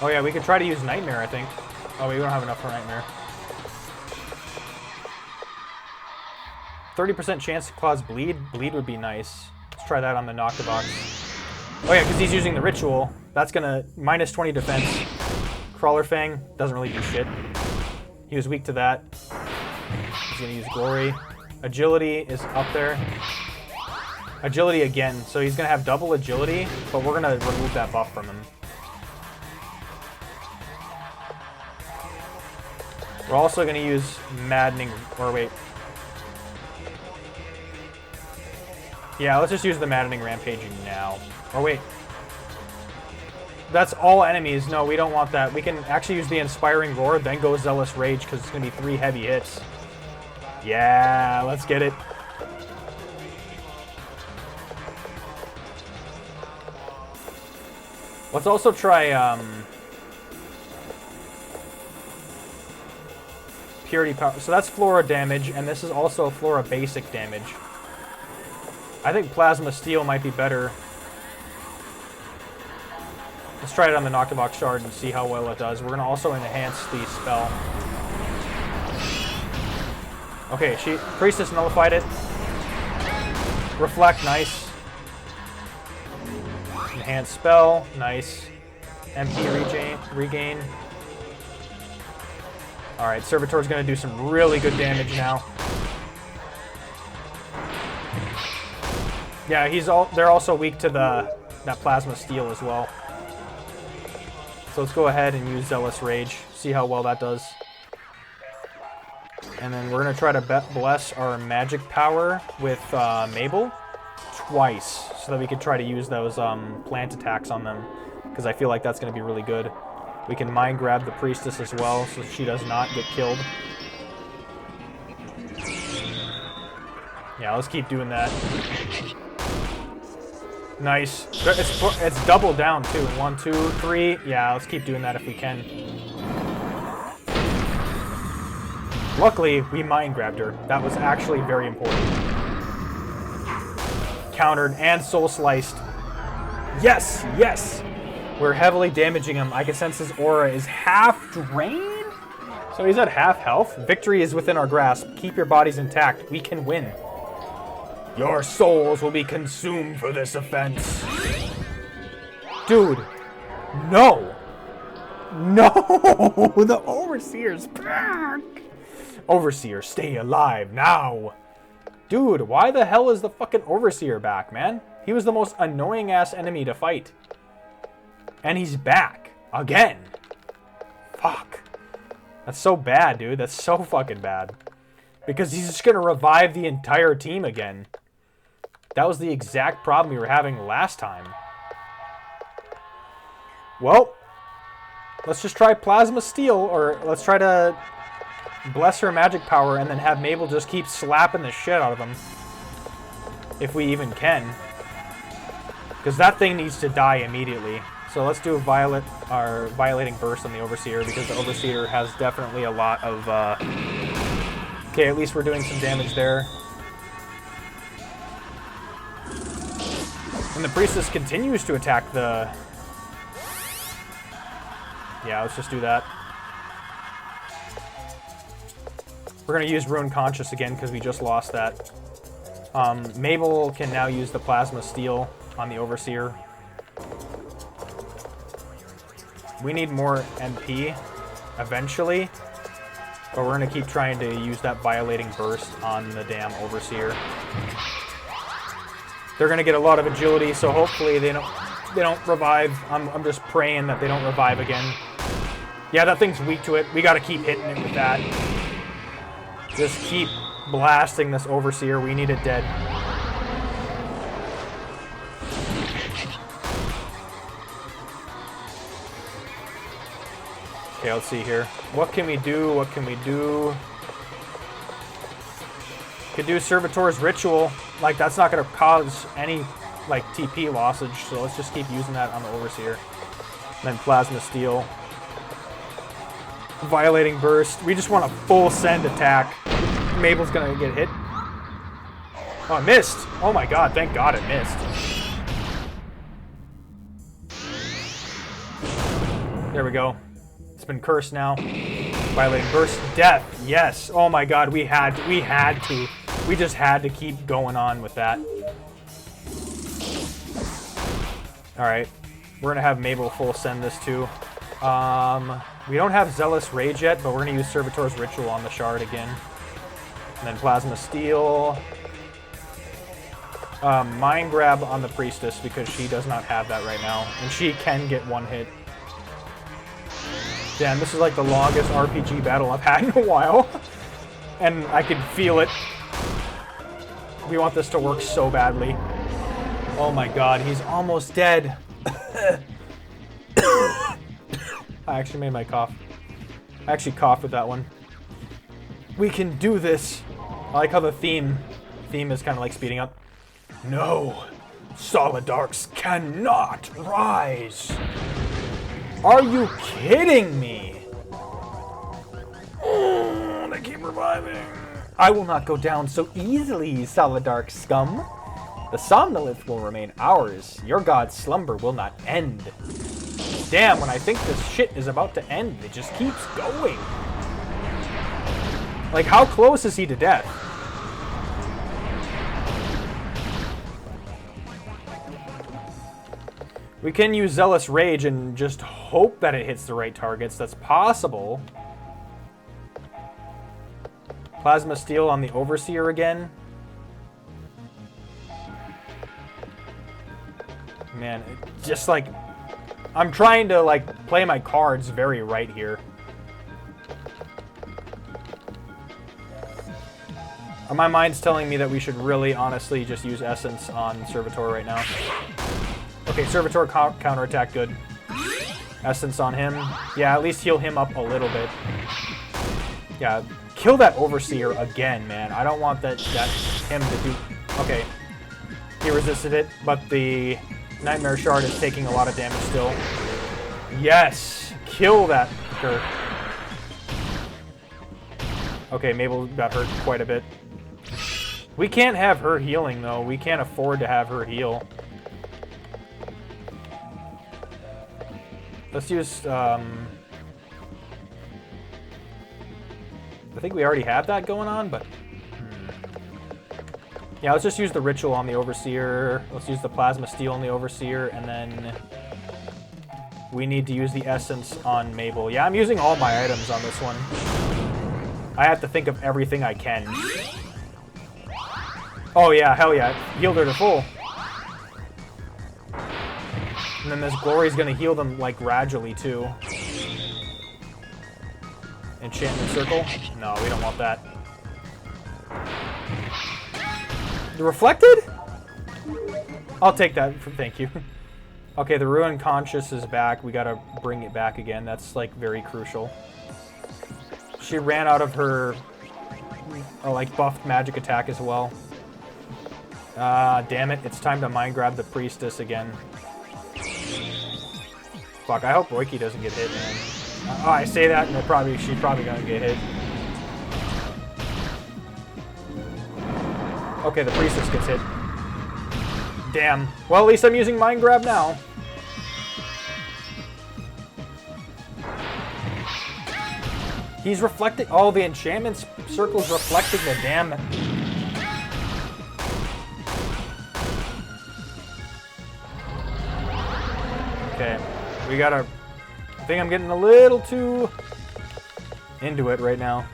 Oh yeah, we could try to use Nightmare, I think. Oh, we don't have enough for Nightmare. 30% chance to cause bleed. Bleed would be nice. Let's try that on the Noctivox. Oh yeah, because he's using the Ritual. That's gonna minus 20 defense. Crawler Fang doesn't really do shit. He was weak to that. He's gonna use Glory. Agility is up there. Agility again, so he's gonna have double agility, but we're gonna remove that buff from him. We're also going to use Maddening, or wait. Yeah, let's just use the Maddening Rampaging now. Or wait. That's all enemies. No, we don't want that. We can actually use the Inspiring Roar, then go Zealous Rage, because it's going to be 3 heavy hits. Yeah, let's get it. Let's also try, Purity Power. So that's Flora damage, and this is also Flora basic damage. I think Plasma Steel might be better. Let's try it on the Noctivox Shard and see how well it does. We're going to also enhance the spell. Okay, Priestess nullified it. Reflect, nice. Enhance spell, nice. MP regain. Alright, Servitor's going to do some really good damage now. Yeah, they're also weak to that Plasma Steel as well. So let's go ahead and use Zealous Rage. See how well that does. And then we're going to try to bless our magic power with Mabel twice. So that we could try to use those plant attacks on them. Because I feel like that's going to be really good. We can mind grab the Priestess as well so she does not get killed. Yeah, let's keep doing that. Nice. It's double down, too. 1, 2, 3. Yeah, let's keep doing that if we can. Luckily, we mind grabbed her. That was actually very important. Countered and soul sliced. Yes! Yes! We're heavily damaging him. I can sense his aura is half drained? So he's at half health. Victory is within our grasp. Keep your bodies intact. We can win. Your souls will be consumed for this offense. Dude. No. No. The Overseer's back. Overseer, stay alive now. Dude, why the hell is the fucking Overseer back, man? He was the most annoying-ass enemy to fight. And he's back. Again. Fuck. That's so bad, dude. That's so fucking bad. Because he's just gonna revive the entire team again. That was the exact problem we were having last time. Well, let's just try Plasma Steel, or let's try to bless her magic power and then have Mabel just keep slapping the shit out of him. If we even can. Because that thing needs to die immediately. So let's do a Violating Burst on the Overseer, because the Overseer has definitely a lot of... Okay, at least we're doing some damage there. And the Priestess continues to attack the... Yeah, let's just do that. We're going to use Ruin Conscious again, because we just lost that. Mabel can now use the Plasma Steel on the Overseer. We need more MP eventually, but we're going to keep trying to use that Violating Burst on the damn Overseer. They're going to get a lot of agility, so hopefully they don't revive. I'm just praying that they don't revive again. Yeah, that thing's weak to it. We got to keep hitting it with that. Just keep blasting this Overseer. We need it dead. Okay, let's see here. What can we do? What can we do? Could do Servitor's Ritual. Like, that's not going to cause any, like, TP lossage, so let's just keep using that on the Overseer. And then Plasma Steel. Violating Burst. We just want a full send attack. Mabel's going to get hit. Oh, it missed. Oh my god, thank god it missed. There we go. It's been cursed now. Violating Burst. Death. Yes. Oh my god, we had to. We just had to keep going on with that. Alright. We're going to have Mabel full send this too. We don't have Zealous Rage yet, but we're going to use Servitor's Ritual on the Shard again. And then Plasma Steel. Mind Grab on the Priestess, because she does not have that right now. And she can get one hit. Damn, this is like the longest RPG battle I've had in a while. And I can feel it. We want this to work so badly. Oh my god, he's almost dead. I actually made my cough. I actually coughed with that one. We can do this. I like how the theme is kind of like speeding up. No, Solidarks cannot rise. Are you kidding me? Oh, they keep reviving. I will not go down so easily, Solidark scum. The somnolith will remain ours. Your god's slumber will not end. Damn, when I think this shit is about to end, it just keeps going. Like, how close is he to death? We can use Zealous Rage and just hope that it hits the right targets. That's possible. Plasma Steel on the Overseer again. Man, just like... I'm trying to, like, play my cards very right here. My mind's telling me that we should really, honestly, just use Essence on Servitor right now. Okay, Servitor counterattack, good. Essence on him. Yeah, at least heal him up a little bit. Yeah, kill that Overseer again, man. I don't want that him to do... Okay. He resisted it, but the Nightmare Shard is taking a lot of damage still. Yes! Kill that fucker. Okay, Mabel got hurt quite a bit. We can't have her healing, though. We can't afford to have her heal. Let's use, I think we already have that going on, but... Yeah, let's just use the Ritual on the Overseer. Let's use the Plasma Steel on the Overseer, and then... we need to use the Essence on Mabel. Yeah, I'm using all my items on this one. I have to think of everything I can. Oh yeah, hell yeah. Healed her to full. And then this Glory's gonna heal them, like, gradually, too. Enchantment Circle? No, we don't want that. The Reflected? I'll take that, thank you. Okay, the Ruined Conscious is back. We gotta bring it back again. That's, like, very crucial. She ran out of her, like, buffed magic attack as well. Damn it. It's time to mind grab the Priestess again. Fuck, I hope Roiki doesn't get hit, man. Oh, I say that, and she's probably gonna get hit. Okay, the Priestess gets hit. Damn. Well, at least I'm using mind grab now. He's reflecting. Oh, the enchantment circle's reflecting the damn. Okay, we gotta... I think I'm getting a little too into it right now.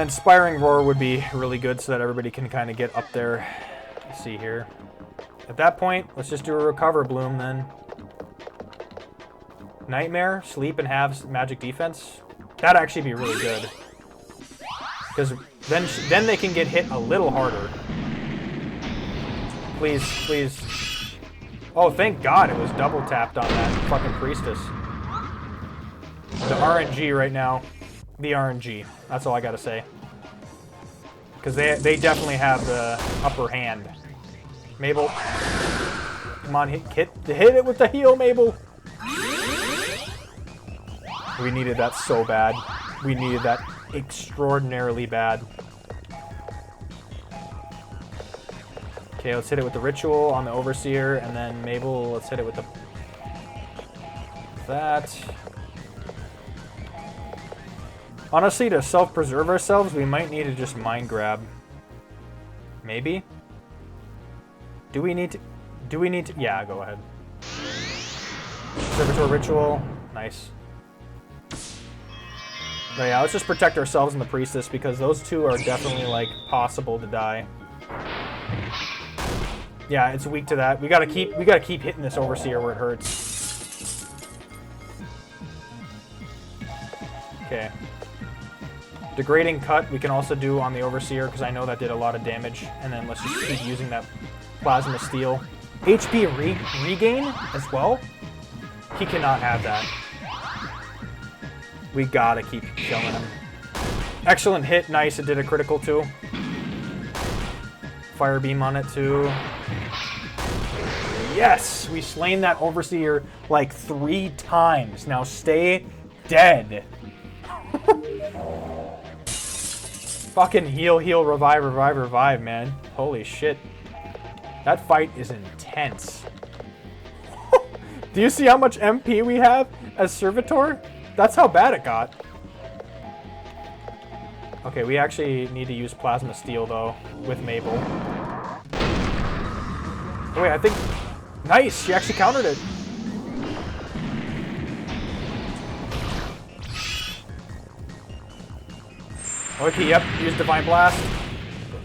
Inspiring Roar would be really good so that everybody can kind of get up there. Let's see here. At that point, let's just do a Recover Bloom then. Nightmare, sleep, and have magic defense. That'd actually be really good. Because then they can get hit a little harder. Please, please. Oh, thank God it was double tapped on that fucking Priestess. The RNG right now. The RNG. That's all I gotta say. Because they definitely have the upper hand. Mabel. Come on, hit it with the heal, Mabel. We needed that so bad. We needed that extraordinarily bad. Okay, let's hit it with the Ritual on the Overseer, and then Mabel, let's hit it with the... that. Honestly, to self-preserve ourselves, we might need to just mind grab. Maybe? Do we need to... Yeah, go ahead. Servitor Ritual. Nice. But yeah, let's just protect ourselves and the Priestess, because those two are definitely, like, possible to die. Yeah, it's weak to that. We gotta keep hitting this Overseer where it hurts. Okay. Degrading Cut we can also do on the Overseer, because I know that did a lot of damage. And then let's just keep using that Plasma Steel. HP regain as well? He cannot have that. We gotta keep killing him. Excellent hit, nice, it did a critical too. Fire Beam on it too. Yes! We slain that Overseer like 3 times. Now stay dead. Fucking heal, heal, revive, revive, revive, man. Holy shit. That fight is intense. Do you see how much MP we have as Servitor? That's how bad it got. Okay, we actually need to use Plasma Steel, though, with Mabel. Oh, wait, I think... Nice! She actually countered it. Okay, yep, use Divine Blast.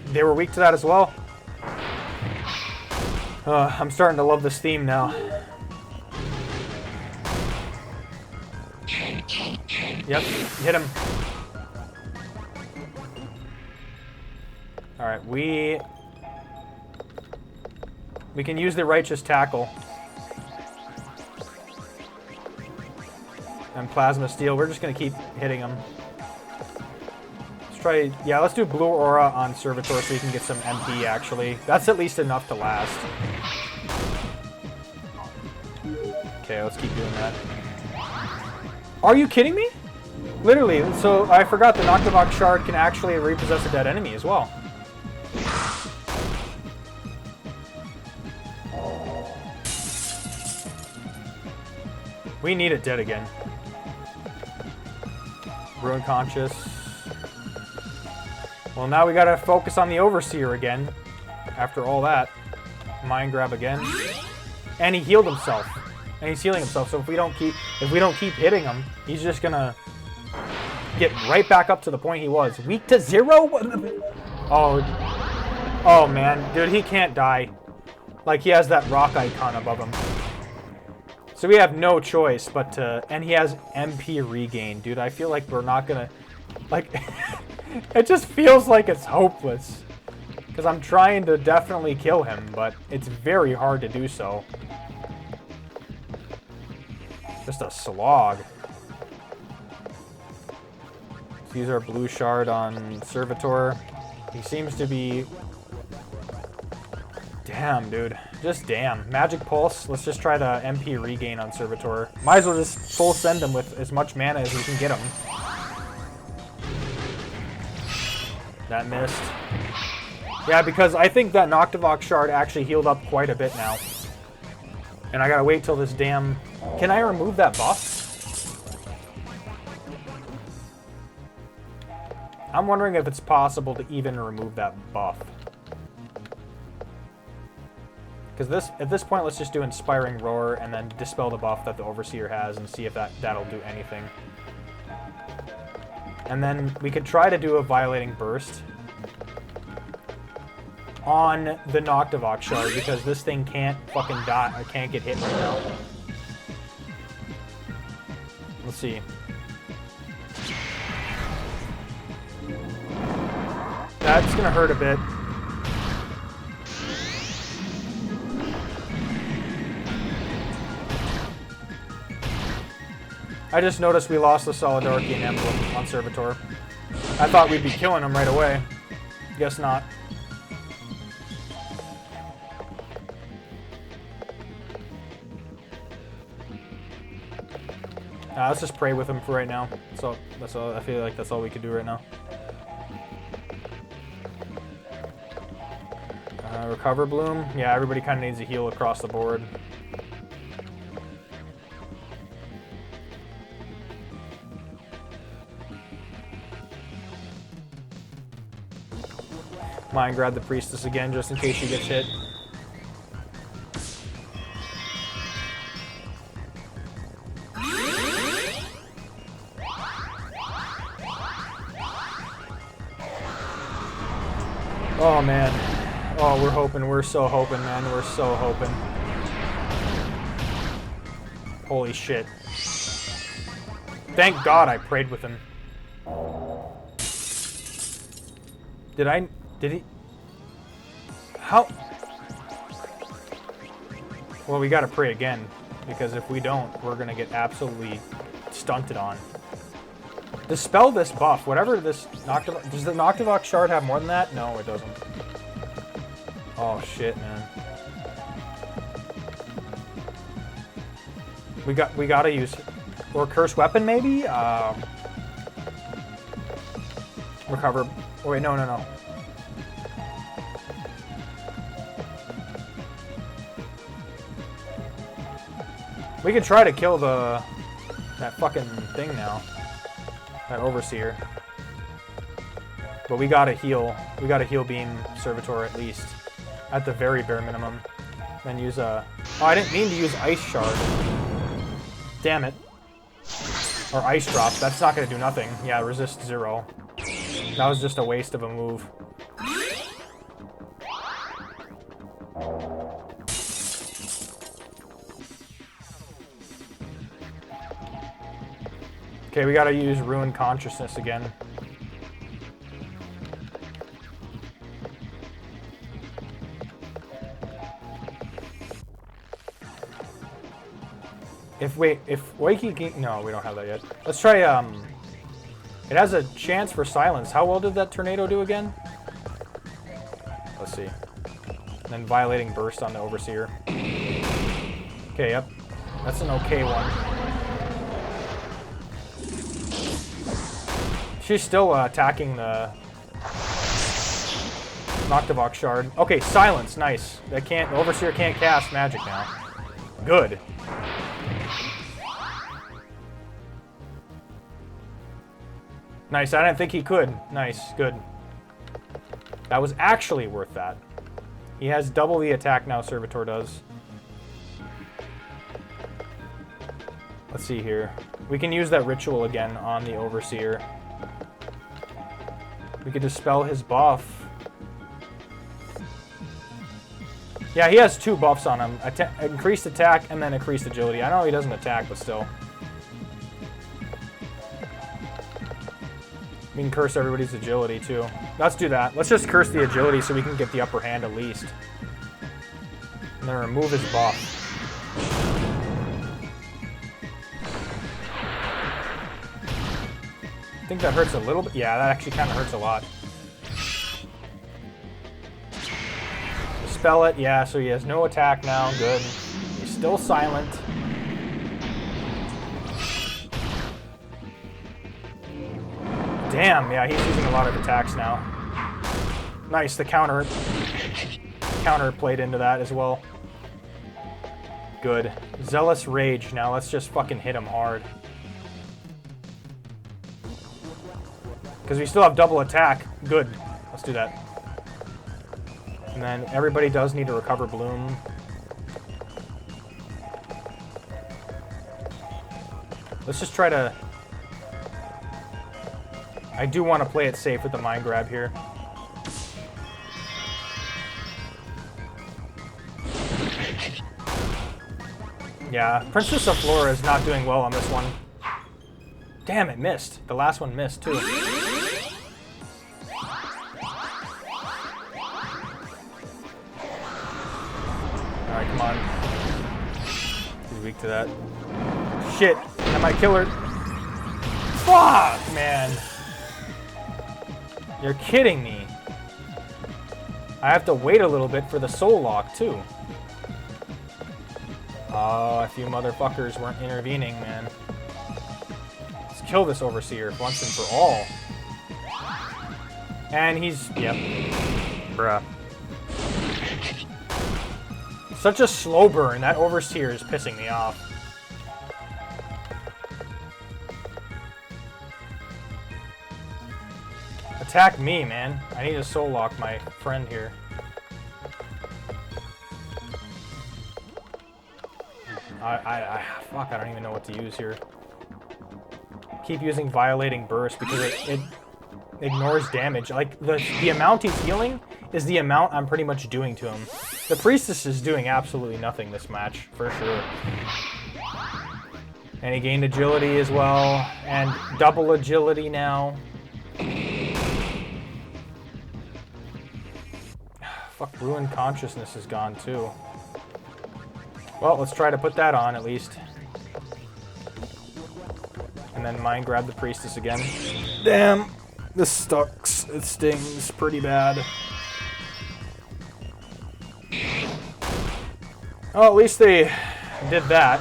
They were weak to that as well. I'm starting to love this theme now. Yep, hit him. Alright, we can use the Righteous Tackle. And Plasma Steel. We're just going to keep hitting him. Let's try... Yeah, let's do Blue Aura on Servitor so we can get some MP, actually. That's at least enough to last. Okay, let's keep doing that. Are you kidding me? Literally, so I forgot the Noctivox Shard can actually repossess a dead enemy as well. We need it dead again. Ruin Conscious. Well, now we gotta focus on the Overseer again. After all that. Mind Grab again. And he healed himself. And he's healing himself, so if we don't keep hitting him, he's just gonna get right back up to the point he was. Weak to 0? Oh man, dude, he can't die. Like, he has that rock icon above him. So we have no choice but to... And he has MP regain. Dude, I feel like we're not gonna... Like, it just feels like it's hopeless. Because I'm trying to definitely kill him, but it's very hard to do so. Just a slog. Let's use our blue shard on Servitor. He seems to be... Damn, dude. Just damn. Magic Pulse. Let's just try to MP regain on Servitor. Might as well just full send him with as much mana as we can get him. That missed. Yeah, because I think that Noctivox Shard actually healed up quite a bit now. And I gotta wait till this damn... Can I remove that buff? I'm wondering if it's possible to even remove that buff. Because at this point, let's just do Inspiring Roar and then dispel the buff that the Overseer has and see if that'll do anything. And then we could try to do a Violating Burst on the Noctivox Shard because this thing can't fucking die. I can't get hit right now. Let's see. That's gonna hurt a bit. I just noticed we lost the Solidarity and Emblem on Servitor. I thought we'd be killing him right away. Guess not. Let's just pray with him for right now. So that's all. I feel like that's all we could do right now. Recover Bloom. Yeah, everybody kind of needs a heal across the board. Mind grab the Priestess again, just in case she gets hit. Oh, man. Oh, we're hoping. We're so hoping, man. We're so hoping. Holy shit. Thank God I prayed with him. Did he? How? Well, we gotta pray again, because if we don't, we're gonna get absolutely stunted on. Dispel this buff, whatever this Noctivox... Does the Noctivox Shard have more than that? No, it doesn't. Oh, shit, man. We gotta use... Or Cursed Weapon, maybe? Recover... Oh, wait, no. We could try to kill that fucking thing now. That Overseer. But we gotta heal. We gotta heal Beam Servitor at least. At the very bare minimum. Then use a... Oh, I didn't mean to use Ice Shard. Damn it. Or Ice Drop. That's not gonna do nothing. Yeah, resist 0. That was just a waste of a move. Okay, we gotta use Ruin Consciousness again. If Wakey... No, we don't have that yet. Let's try, It has a chance for silence. How well did that tornado do again? Let's see. And then Violating Burst on the Overseer. Okay, yep. That's an okay one. She's still attacking the Noctivox Shard. Okay, silence, nice. The Overseer can't cast magic now. Good. Nice, I didn't think he could. Nice, good. That was actually worth that. He has double the attack now, Servitor does. Let's see here. We can use that ritual again on the Overseer. We could dispel his buff. Yeah, he has 2 buffs on him. Increased attack and then increased agility. I know he doesn't attack, but still. We can curse everybody's agility, too. Let's do that. Let's just curse the agility so we can get the upper hand at least. And then remove his buff. I think that hurts a little bit. Yeah, that actually kind of hurts a lot. Dispel it. Yeah, so he has no attack now. Good. He's still silent. Damn, yeah, he's using a lot of attacks now. Nice, the counter played into that as well. Good. Zealous Rage. Now let's just fucking hit him hard. Because we still have double attack. Good. Let's do that. And then everybody does need to recover Bloom. Let's just try to... I do want to play it safe with the Mind Grab here. Yeah, Princess of Flora is not doing well on this one. Damn, it missed. The last one missed, too. Alright, come on. He's weak to that. Shit! That might kill her. Fuck, man! You're kidding me. I have to wait a little bit for the Soul Lock, too. Oh, a few motherfuckers weren't intervening, man. Let's kill this Overseer once and for all. And he's... Yep. Bruh. Such a slow burn. That Overseer is pissing me off. Attack me, man. I need to Soul Lock my friend here. Fuck, I don't even know what to use here. Keep using Violating Burst because it ignores damage. Like, the amount he's healing is the amount I'm pretty much doing to him. The Priestess is doing absolutely nothing this match, for sure. And he gained agility as well, and double agility now. Fuck, Ruin Consciousness is gone too. Well, let's try to put that on at least. And then Mind Grab the Priestess again. Damn! This sucks. It stings pretty bad. Oh, at least they did that.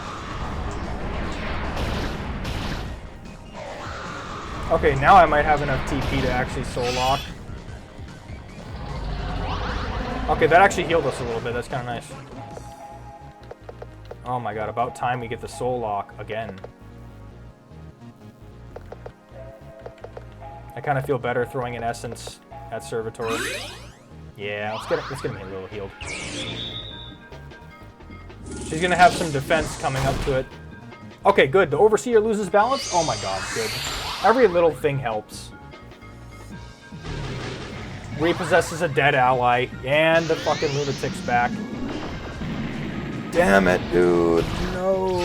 Okay, now I might have enough TP to actually Soul Lock. Okay, that actually healed us a little bit. That's kind of nice. Oh my god, about time we get the soul lock again. I kind of feel better throwing an essence at Servitor. Yeah, let's get him a little healed. She's gonna have some defense coming up to it. Okay, good. The Overseer loses balance? Oh my god, good. Every little thing helps. Repossesses a dead ally, and the fucking lunatic's back. Damn it, dude. No.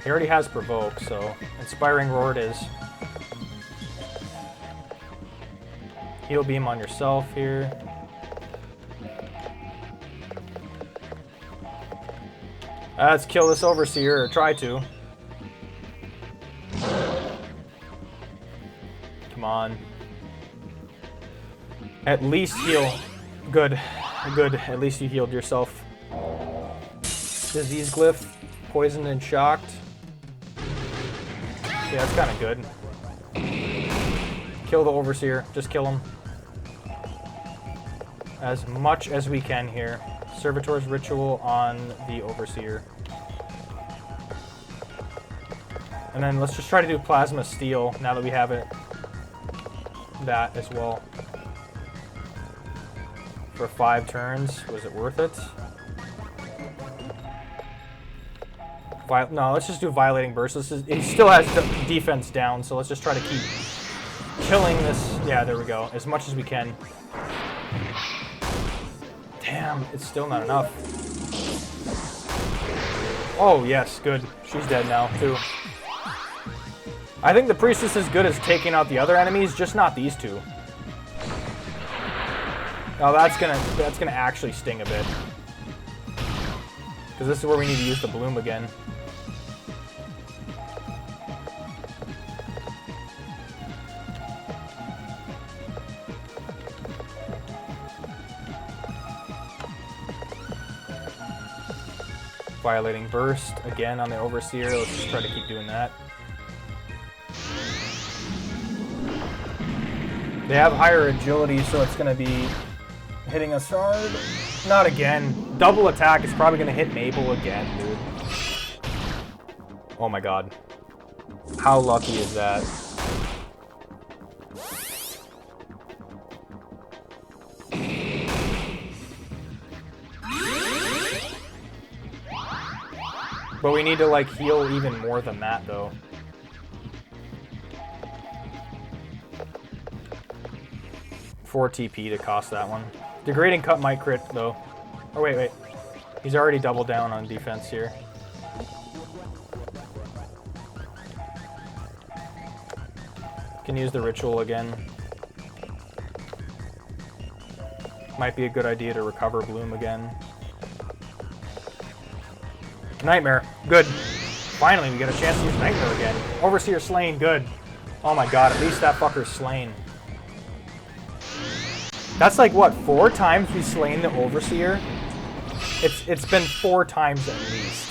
He already has Provoke, so Inspiring Roar it is. Heal Beam on yourself here. Let's kill this Overseer, or try to. Come on. At least heal. Good. Good. At least you healed yourself. Disease Glyph. Poisoned and shocked. Yeah, that's kind of good. Kill the Overseer. Just kill him. As much as we can here. Servitor's Ritual on the Overseer. And then let's just try to do Plasma Steel now that we have it. That as well. For 5 turns. Was it worth it? No, let's just do Violating Burst. He still has defense down, so let's just try to keep killing this. Yeah, there we go. As much as we can. Damn, it's still not enough. Oh, yes, good. She's dead now, too. I think the Priestess is good as taking out the other enemies, just not these two. Oh, that's gonna actually sting a bit. Because this is where we need to use the Bloom again. Violating Burst again on the Overseer. Let's just try to keep doing that. They have higher agility, so it's going to be hitting us hard. Not again. Double attack is probably going to hit Mabel again, dude. Oh my god. How lucky is that? But we need to, like, heal even more than that, though. Four TP to cost that one. Degrading Cut might crit, though. Oh, wait. He's already doubled down on defense here. Can use the Ritual again. Might be a good idea to recover Bloom again. Nightmare. Good. Finally, we get a chance to use Nightmare again. Overseer slain. Good. Oh my god, at least that fucker's slain. That's like, what, 4 times we've slain the Overseer? It's been 4 times at least.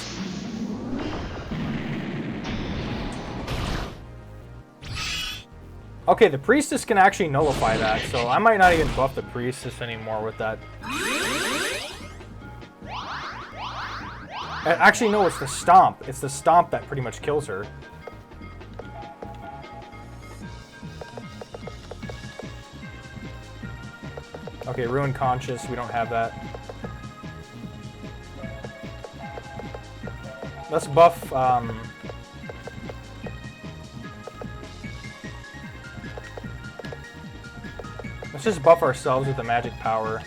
Okay, the Priestess can actually nullify that, so I might not even buff the Priestess anymore with that. Actually, no, it's the Stomp. It's the Stomp that pretty much kills her. Okay, Ruin Conscious. We don't have that. Let's buff... Let's just buff ourselves with the magic power.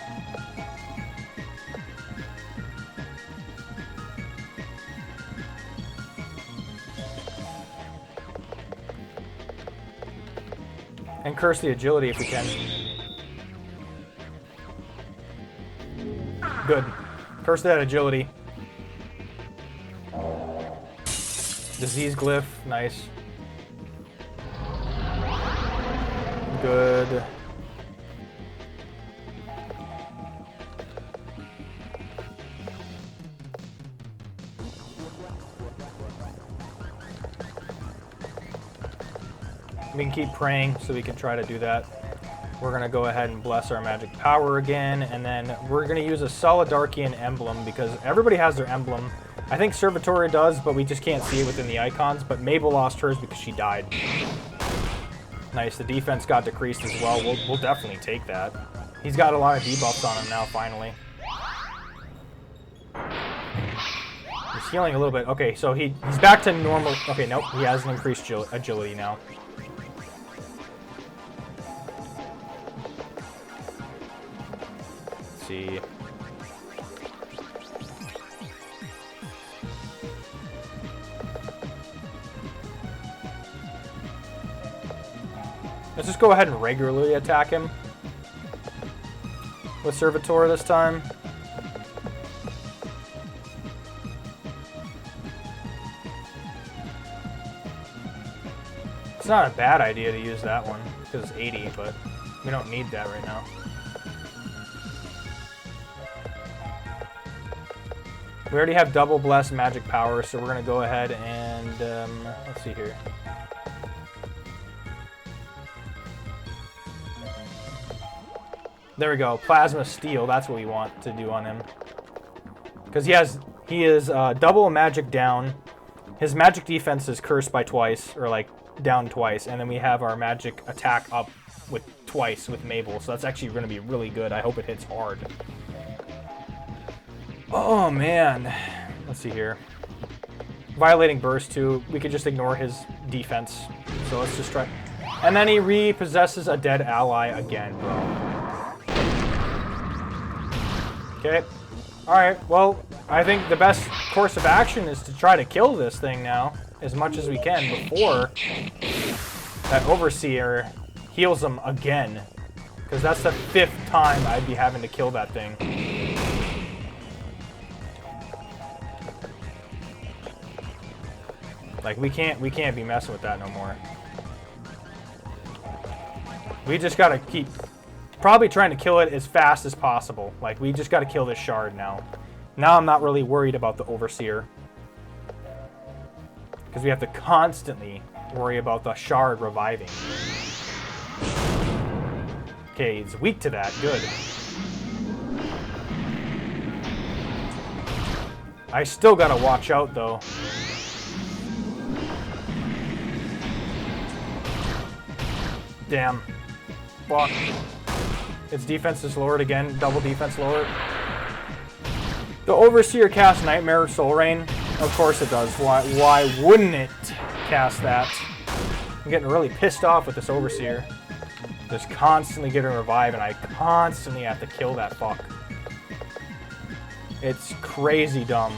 And curse the agility if we can. Good. Curse that agility. Disease Glyph. Nice. Good. We can keep praying so we can try to do that. We're going to go ahead and bless our magic power again, and then we're going to use a Solidarchian emblem because everybody has their emblem. I think Servitora does, but we just can't see it within the icons, but Mabel lost hers because she died. Nice, the defense got decreased as well. We'll definitely take that. He's got a lot of debuffs on him now, finally. He's healing a little bit. Okay, so he's back to normal. Okay, nope, he has an increased agility now. Let's see. Let's just go ahead and regularly attack him with Servitor this time. It's not a bad idea to use that one because it's 80, but we don't need that right now. We already have double blessed magic power, so we're going to go ahead and let's see here. There we go. Plasma Steel. That's what we want to do on him. Because he is double magic down. His magic defense is cursed by twice, or like down twice. And then we have our magic attack up with twice with Mabel. So that's actually going to be really good. I hope it hits hard. Oh, man. Let's see here. Violating Burst, too. We could just ignore his defense. So let's just try. And then he repossesses a dead ally again, bro. Okay. Alright, well, I think the best course of action is to try to kill this thing now as much as we can before that Overseer heals him again. Because that's the 5th time I'd be having to kill that thing. Like, we can't be messing with that no more. We just gotta keep probably trying to kill it as fast as possible. Like, we just gotta kill this shard now. Now I'm not really worried about the Overseer. Because we have to constantly worry about the shard reviving. Okay, he's weak to that. Good. I still gotta watch out, though. Damn. Fuck. Its defense is lowered again. Double defense lowered. The Overseer casts Nightmare Soul Rain. Of course it does. Why wouldn't it cast that? I'm getting really pissed off with this Overseer. Just constantly getting revived, and I constantly have to kill that fuck. It's crazy dumb.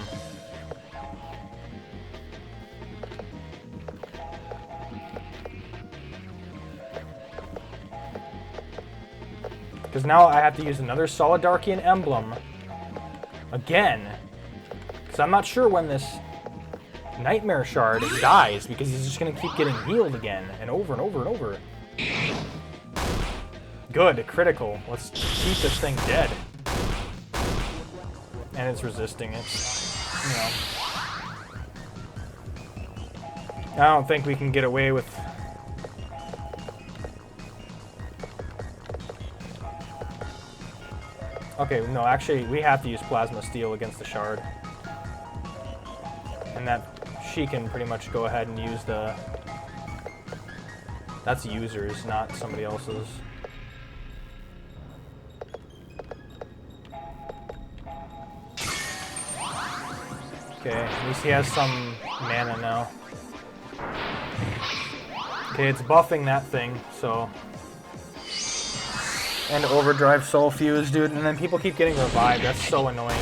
Because now I have to use another Solidarchian emblem again. Because I'm not sure when this Nightmare Shard dies, because he's just going to keep getting healed again and over and over and over. Good, critical. Let's keep this thing dead. And it's resisting it. You know. I don't think we can get away with... Okay, no, actually, we have to use Plasma Steel against the Shard. And that, she can pretty much go ahead and use the... That's users, not somebody else's. Okay, at least he has some mana now. Okay, it's buffing that thing, so... And Overdrive Soul Fuse, dude, and then people keep getting revived. That's so annoying.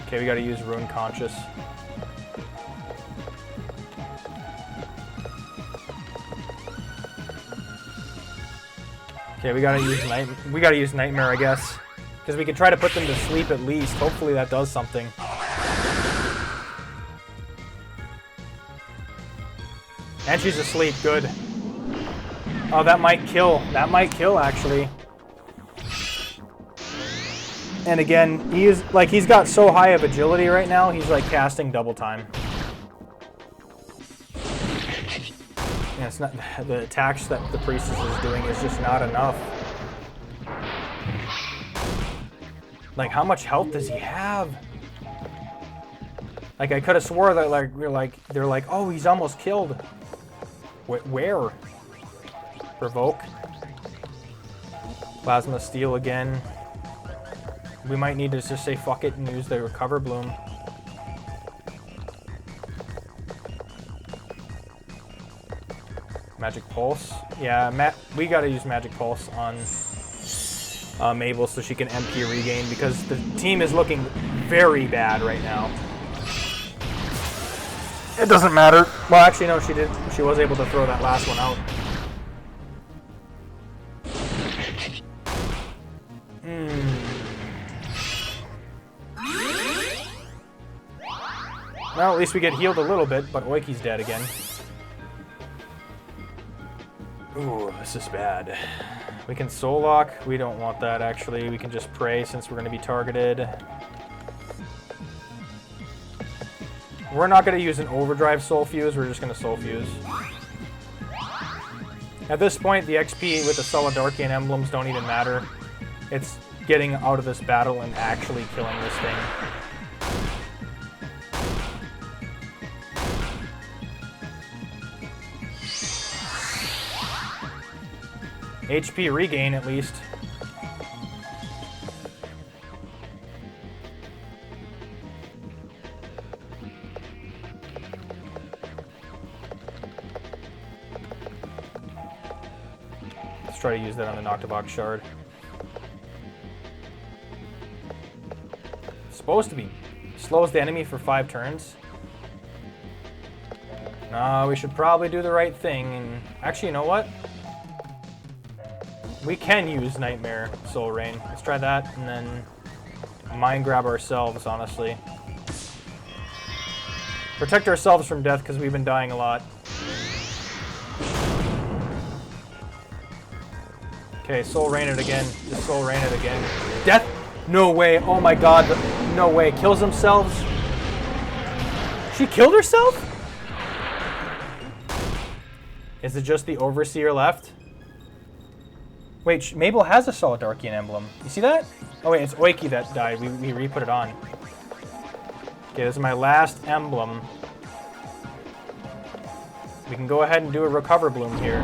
Okay, we gotta use Rune Conscious. Okay, we gotta use Nightmare, I guess, because we can try to put them to sleep at least. Hopefully that does something. And she's asleep. Good. Oh, that might kill. That might kill, actually. And again, he's got so high of agility right now, he's like casting double time. Yeah, it's not the attacks that the priestess is doing is just not enough. Like, how much health does he have? Like, I could have swore that they're like, oh, he's almost killed. Where? Provoke. Plasma Steel again. We might need to just say fuck it and use the Recover Bloom. Magic Pulse. Yeah, we gotta use Magic Pulse on Mabel so she can MP regain because the team is looking very bad right now. It doesn't matter. Well, actually, no, she did. She was able to throw that last one out. Well, at least we get healed a little bit, but Oiki's dead again. Ooh, this is bad. We can Soul Lock. We don't want that, actually. We can just pray since we're going to be targeted. We're not going to use an Overdrive Soul Fuse. We're just going to Soul Fuse. At this point, the XP with the Solidarchian emblems don't even matter. It's getting out of this battle and actually killing this thing. HP regain, at least. Let's try to use that on the Noctivox Shard. It's supposed to be. Slows the enemy for 5 turns. No, we should probably do the right thing. And actually, you know what? We can use Nightmare Soul Rain. Let's try that, and then Mind Grab ourselves, honestly. Protect ourselves from death, because we've been dying a lot. Okay, Soul Rain it again. Just Soul Rain it again. Death? No way. Oh my god. No way. Kills themselves? She killed herself? Is it just the Overseer left? Wait, Mabel has a Solidarchian emblem. You see that? Oh wait, it's Oiki that died. We re-put it on. Okay, this is my last emblem. We can go ahead and do a Recover Bloom here.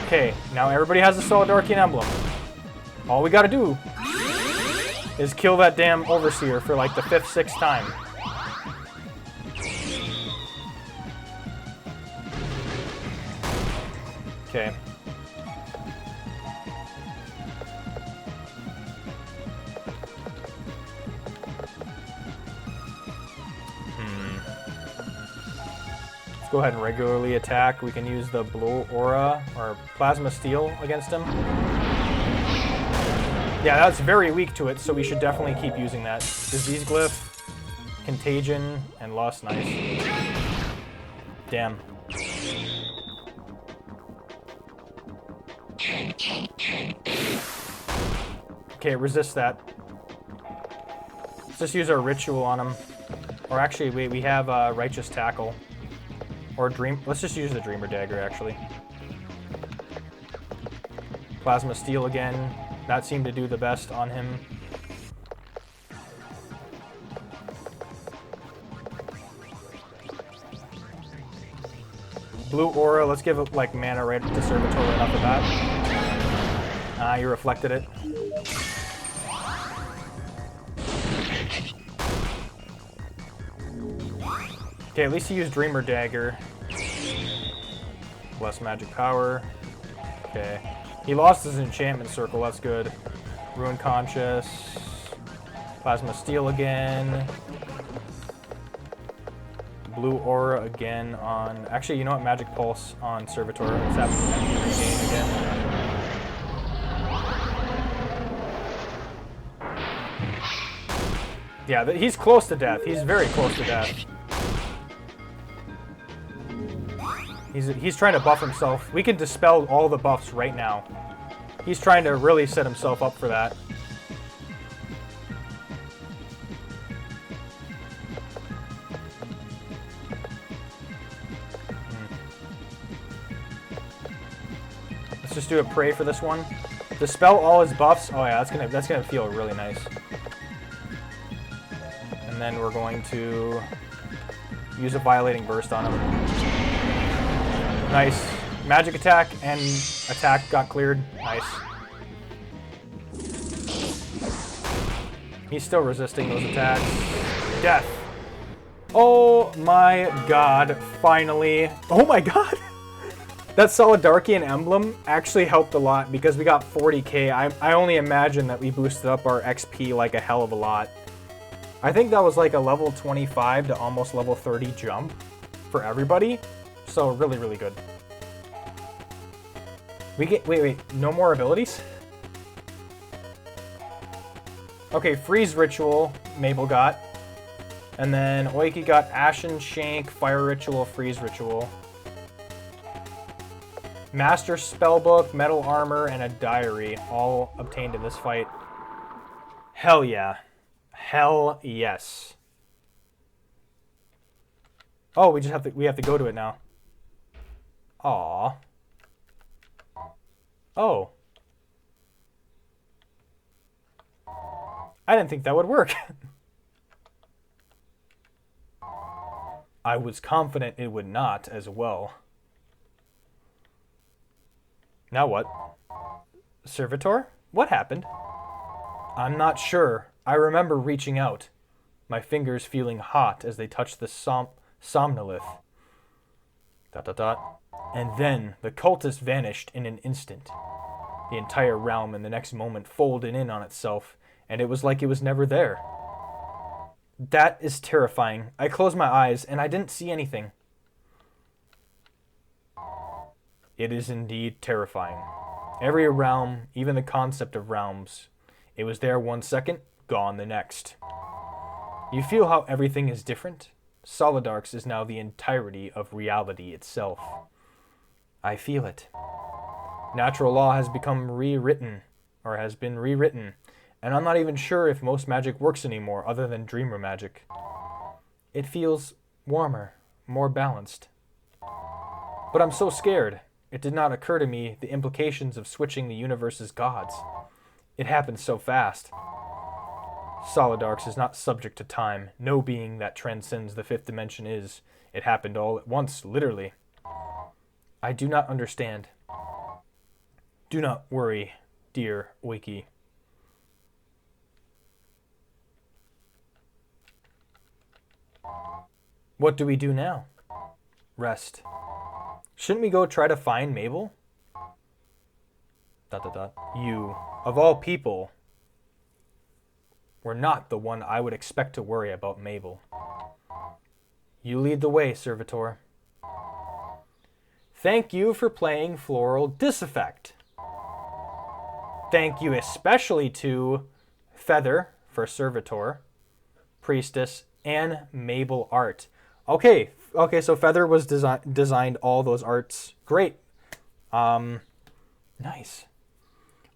Okay, now everybody has a Solidarchian emblem. All we gotta do is kill that damn Overseer for like the 5th, 6th time. Okay. Let's go ahead and regularly attack. We can use the Blue Aura or Plasma Steel against him. Yeah, that's very weak to it, so we should definitely keep using that. Disease Glyph, Contagion, and Lost Nice. Damn. Okay, resist that. Let's just use our Ritual on him. Or actually, wait, we have Righteous Tackle. Or Dream. Let's just use the Dreamer Dagger, actually. Plasma Steel again. That seemed to do the best on him. Blue Aura. Let's give it like mana right to Servitor right off the bat. Ah, you reflected it. Okay, at least he used Dreamer Dagger. Less magic power. Okay. He lost his enchantment circle, that's good. Ruin Conscious. Plasma Steel again. Blue Aura again on... Actually, you know what? Magic Pulse on Servitor. Let's have him regain again. Yeah, he's close to death. He's very close to death. He's trying to buff himself. We can dispel all the buffs right now. He's trying to really set himself up for that. Let's just do a pray for this one. Dispel all his buffs. Oh yeah, that's gonna feel really nice. And then we're going to use a violating burst on him. Nice. Magic attack and attack got cleared. Nice. He's still resisting those attacks. Death. Oh my god, finally. Oh my god! That Solidarchian emblem actually helped a lot because we got 40k. I only imagine that we boosted up our XP like a hell of a lot. I think that was like a level 25 to almost level 30 jump for everybody. So really, really good. We get, wait, no more abilities? Okay, Freeze Ritual, Mabel got. And then Oiki got Ashen Shank, Fire Ritual, Freeze Ritual. Master Spellbook, Metal Armor, and a Diary, all obtained in this fight. Hell yeah. Hell yes. Oh, we have to go to it now. Aww. Oh. I didn't think that would work. I was confident it would not as well. Now what? Servitor? What happened? I'm not sure. I remember reaching out, my fingers feeling hot as they touched the somnolith. ... And then the cultist vanished in an instant. The entire realm in the next moment folded in on itself, and it was like it was never there. That is terrifying. I closed my eyes, and I didn't see anything. It is indeed terrifying. Every realm, even the concept of realms, it was there 1 second, gone the next. You feel how everything is different? Solidarks is now the entirety of reality itself. I feel it. Natural law has become rewritten, or has been rewritten, and I'm not even sure if most magic works anymore other than dreamer magic. It feels warmer, more balanced. But I'm so scared. It did not occur to me the implications of switching the universe's gods. It happened so fast. Solidarks is not subject to time. No being that transcends the fifth dimension is. It happened all at once, literally. I do not understand. Do not worry, dear Oiki. What do we do now? Rest. Shouldn't we go try to find Mabel? ... You, of all people, were not the one I would expect to worry about Mabel. You lead the way, Servitor. Thank you for playing Floral Disaffect. Thank you especially to Feather for Servitor, Priestess, and Mabel Art. Okay, so Feather was designed all those arts. Great. Nice.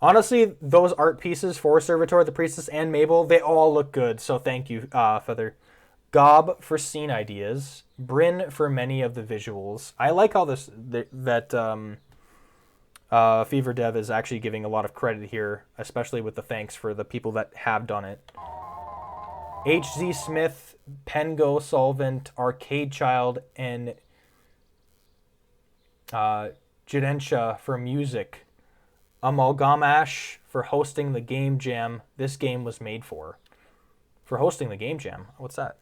Honestly, those art pieces for Servitor, the Priestess, and Mabel, they all look good. So thank you, Feather. Gob for scene ideas. Bryn for many of the visuals. I like how Fever Dev is actually giving a lot of credit here, especially with the thanks for the people that have done it. HZ Smith, Pengo Solvent, Arcade Child, and Jidensha for music. Amalgamash for hosting the game jam this game was made for. For hosting the game jam? What's that?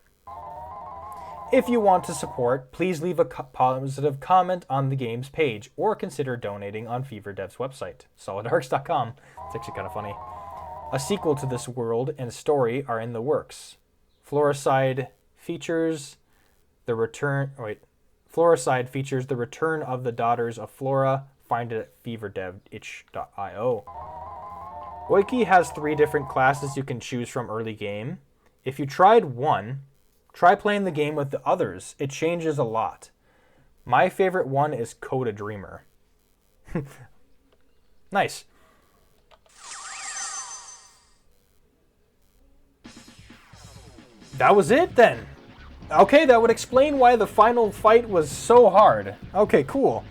If you want to support, please leave a positive comment on the game's page or consider donating on Fever Dev's website, solidarks.com. It's actually kind of funny. A sequel to this world and story are in the works. Floricide features the return of the Daughters of Flora. Find it at feverdevitch.io. Oiki has 3 different classes you can choose from early game. If you tried one, try playing the game with the others. It changes a lot. My favorite one is Coda Dreamer. Nice. That was it then. Okay, that would explain why the final fight was so hard. Okay, cool.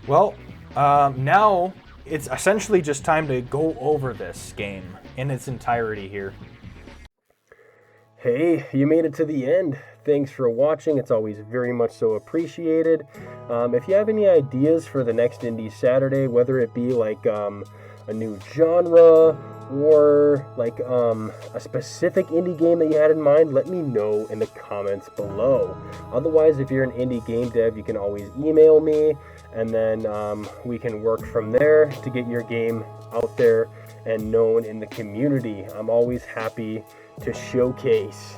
Well, now it's essentially just time to go over this game in its entirety here. Hey, you made it to the end. Thanks for watching. It's always very much so appreciated. If you have any ideas for the next Indie Saturday, whether it be like a new genre or like a specific indie game that you had in mind, let me know in the comments below. Otherwise, if you're an indie game dev, you can always email me, and then we can work from there to get your game out there and known in the community. I'm always happy to showcase.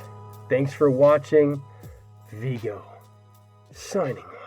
Thanks for watching. Vigo, signing off.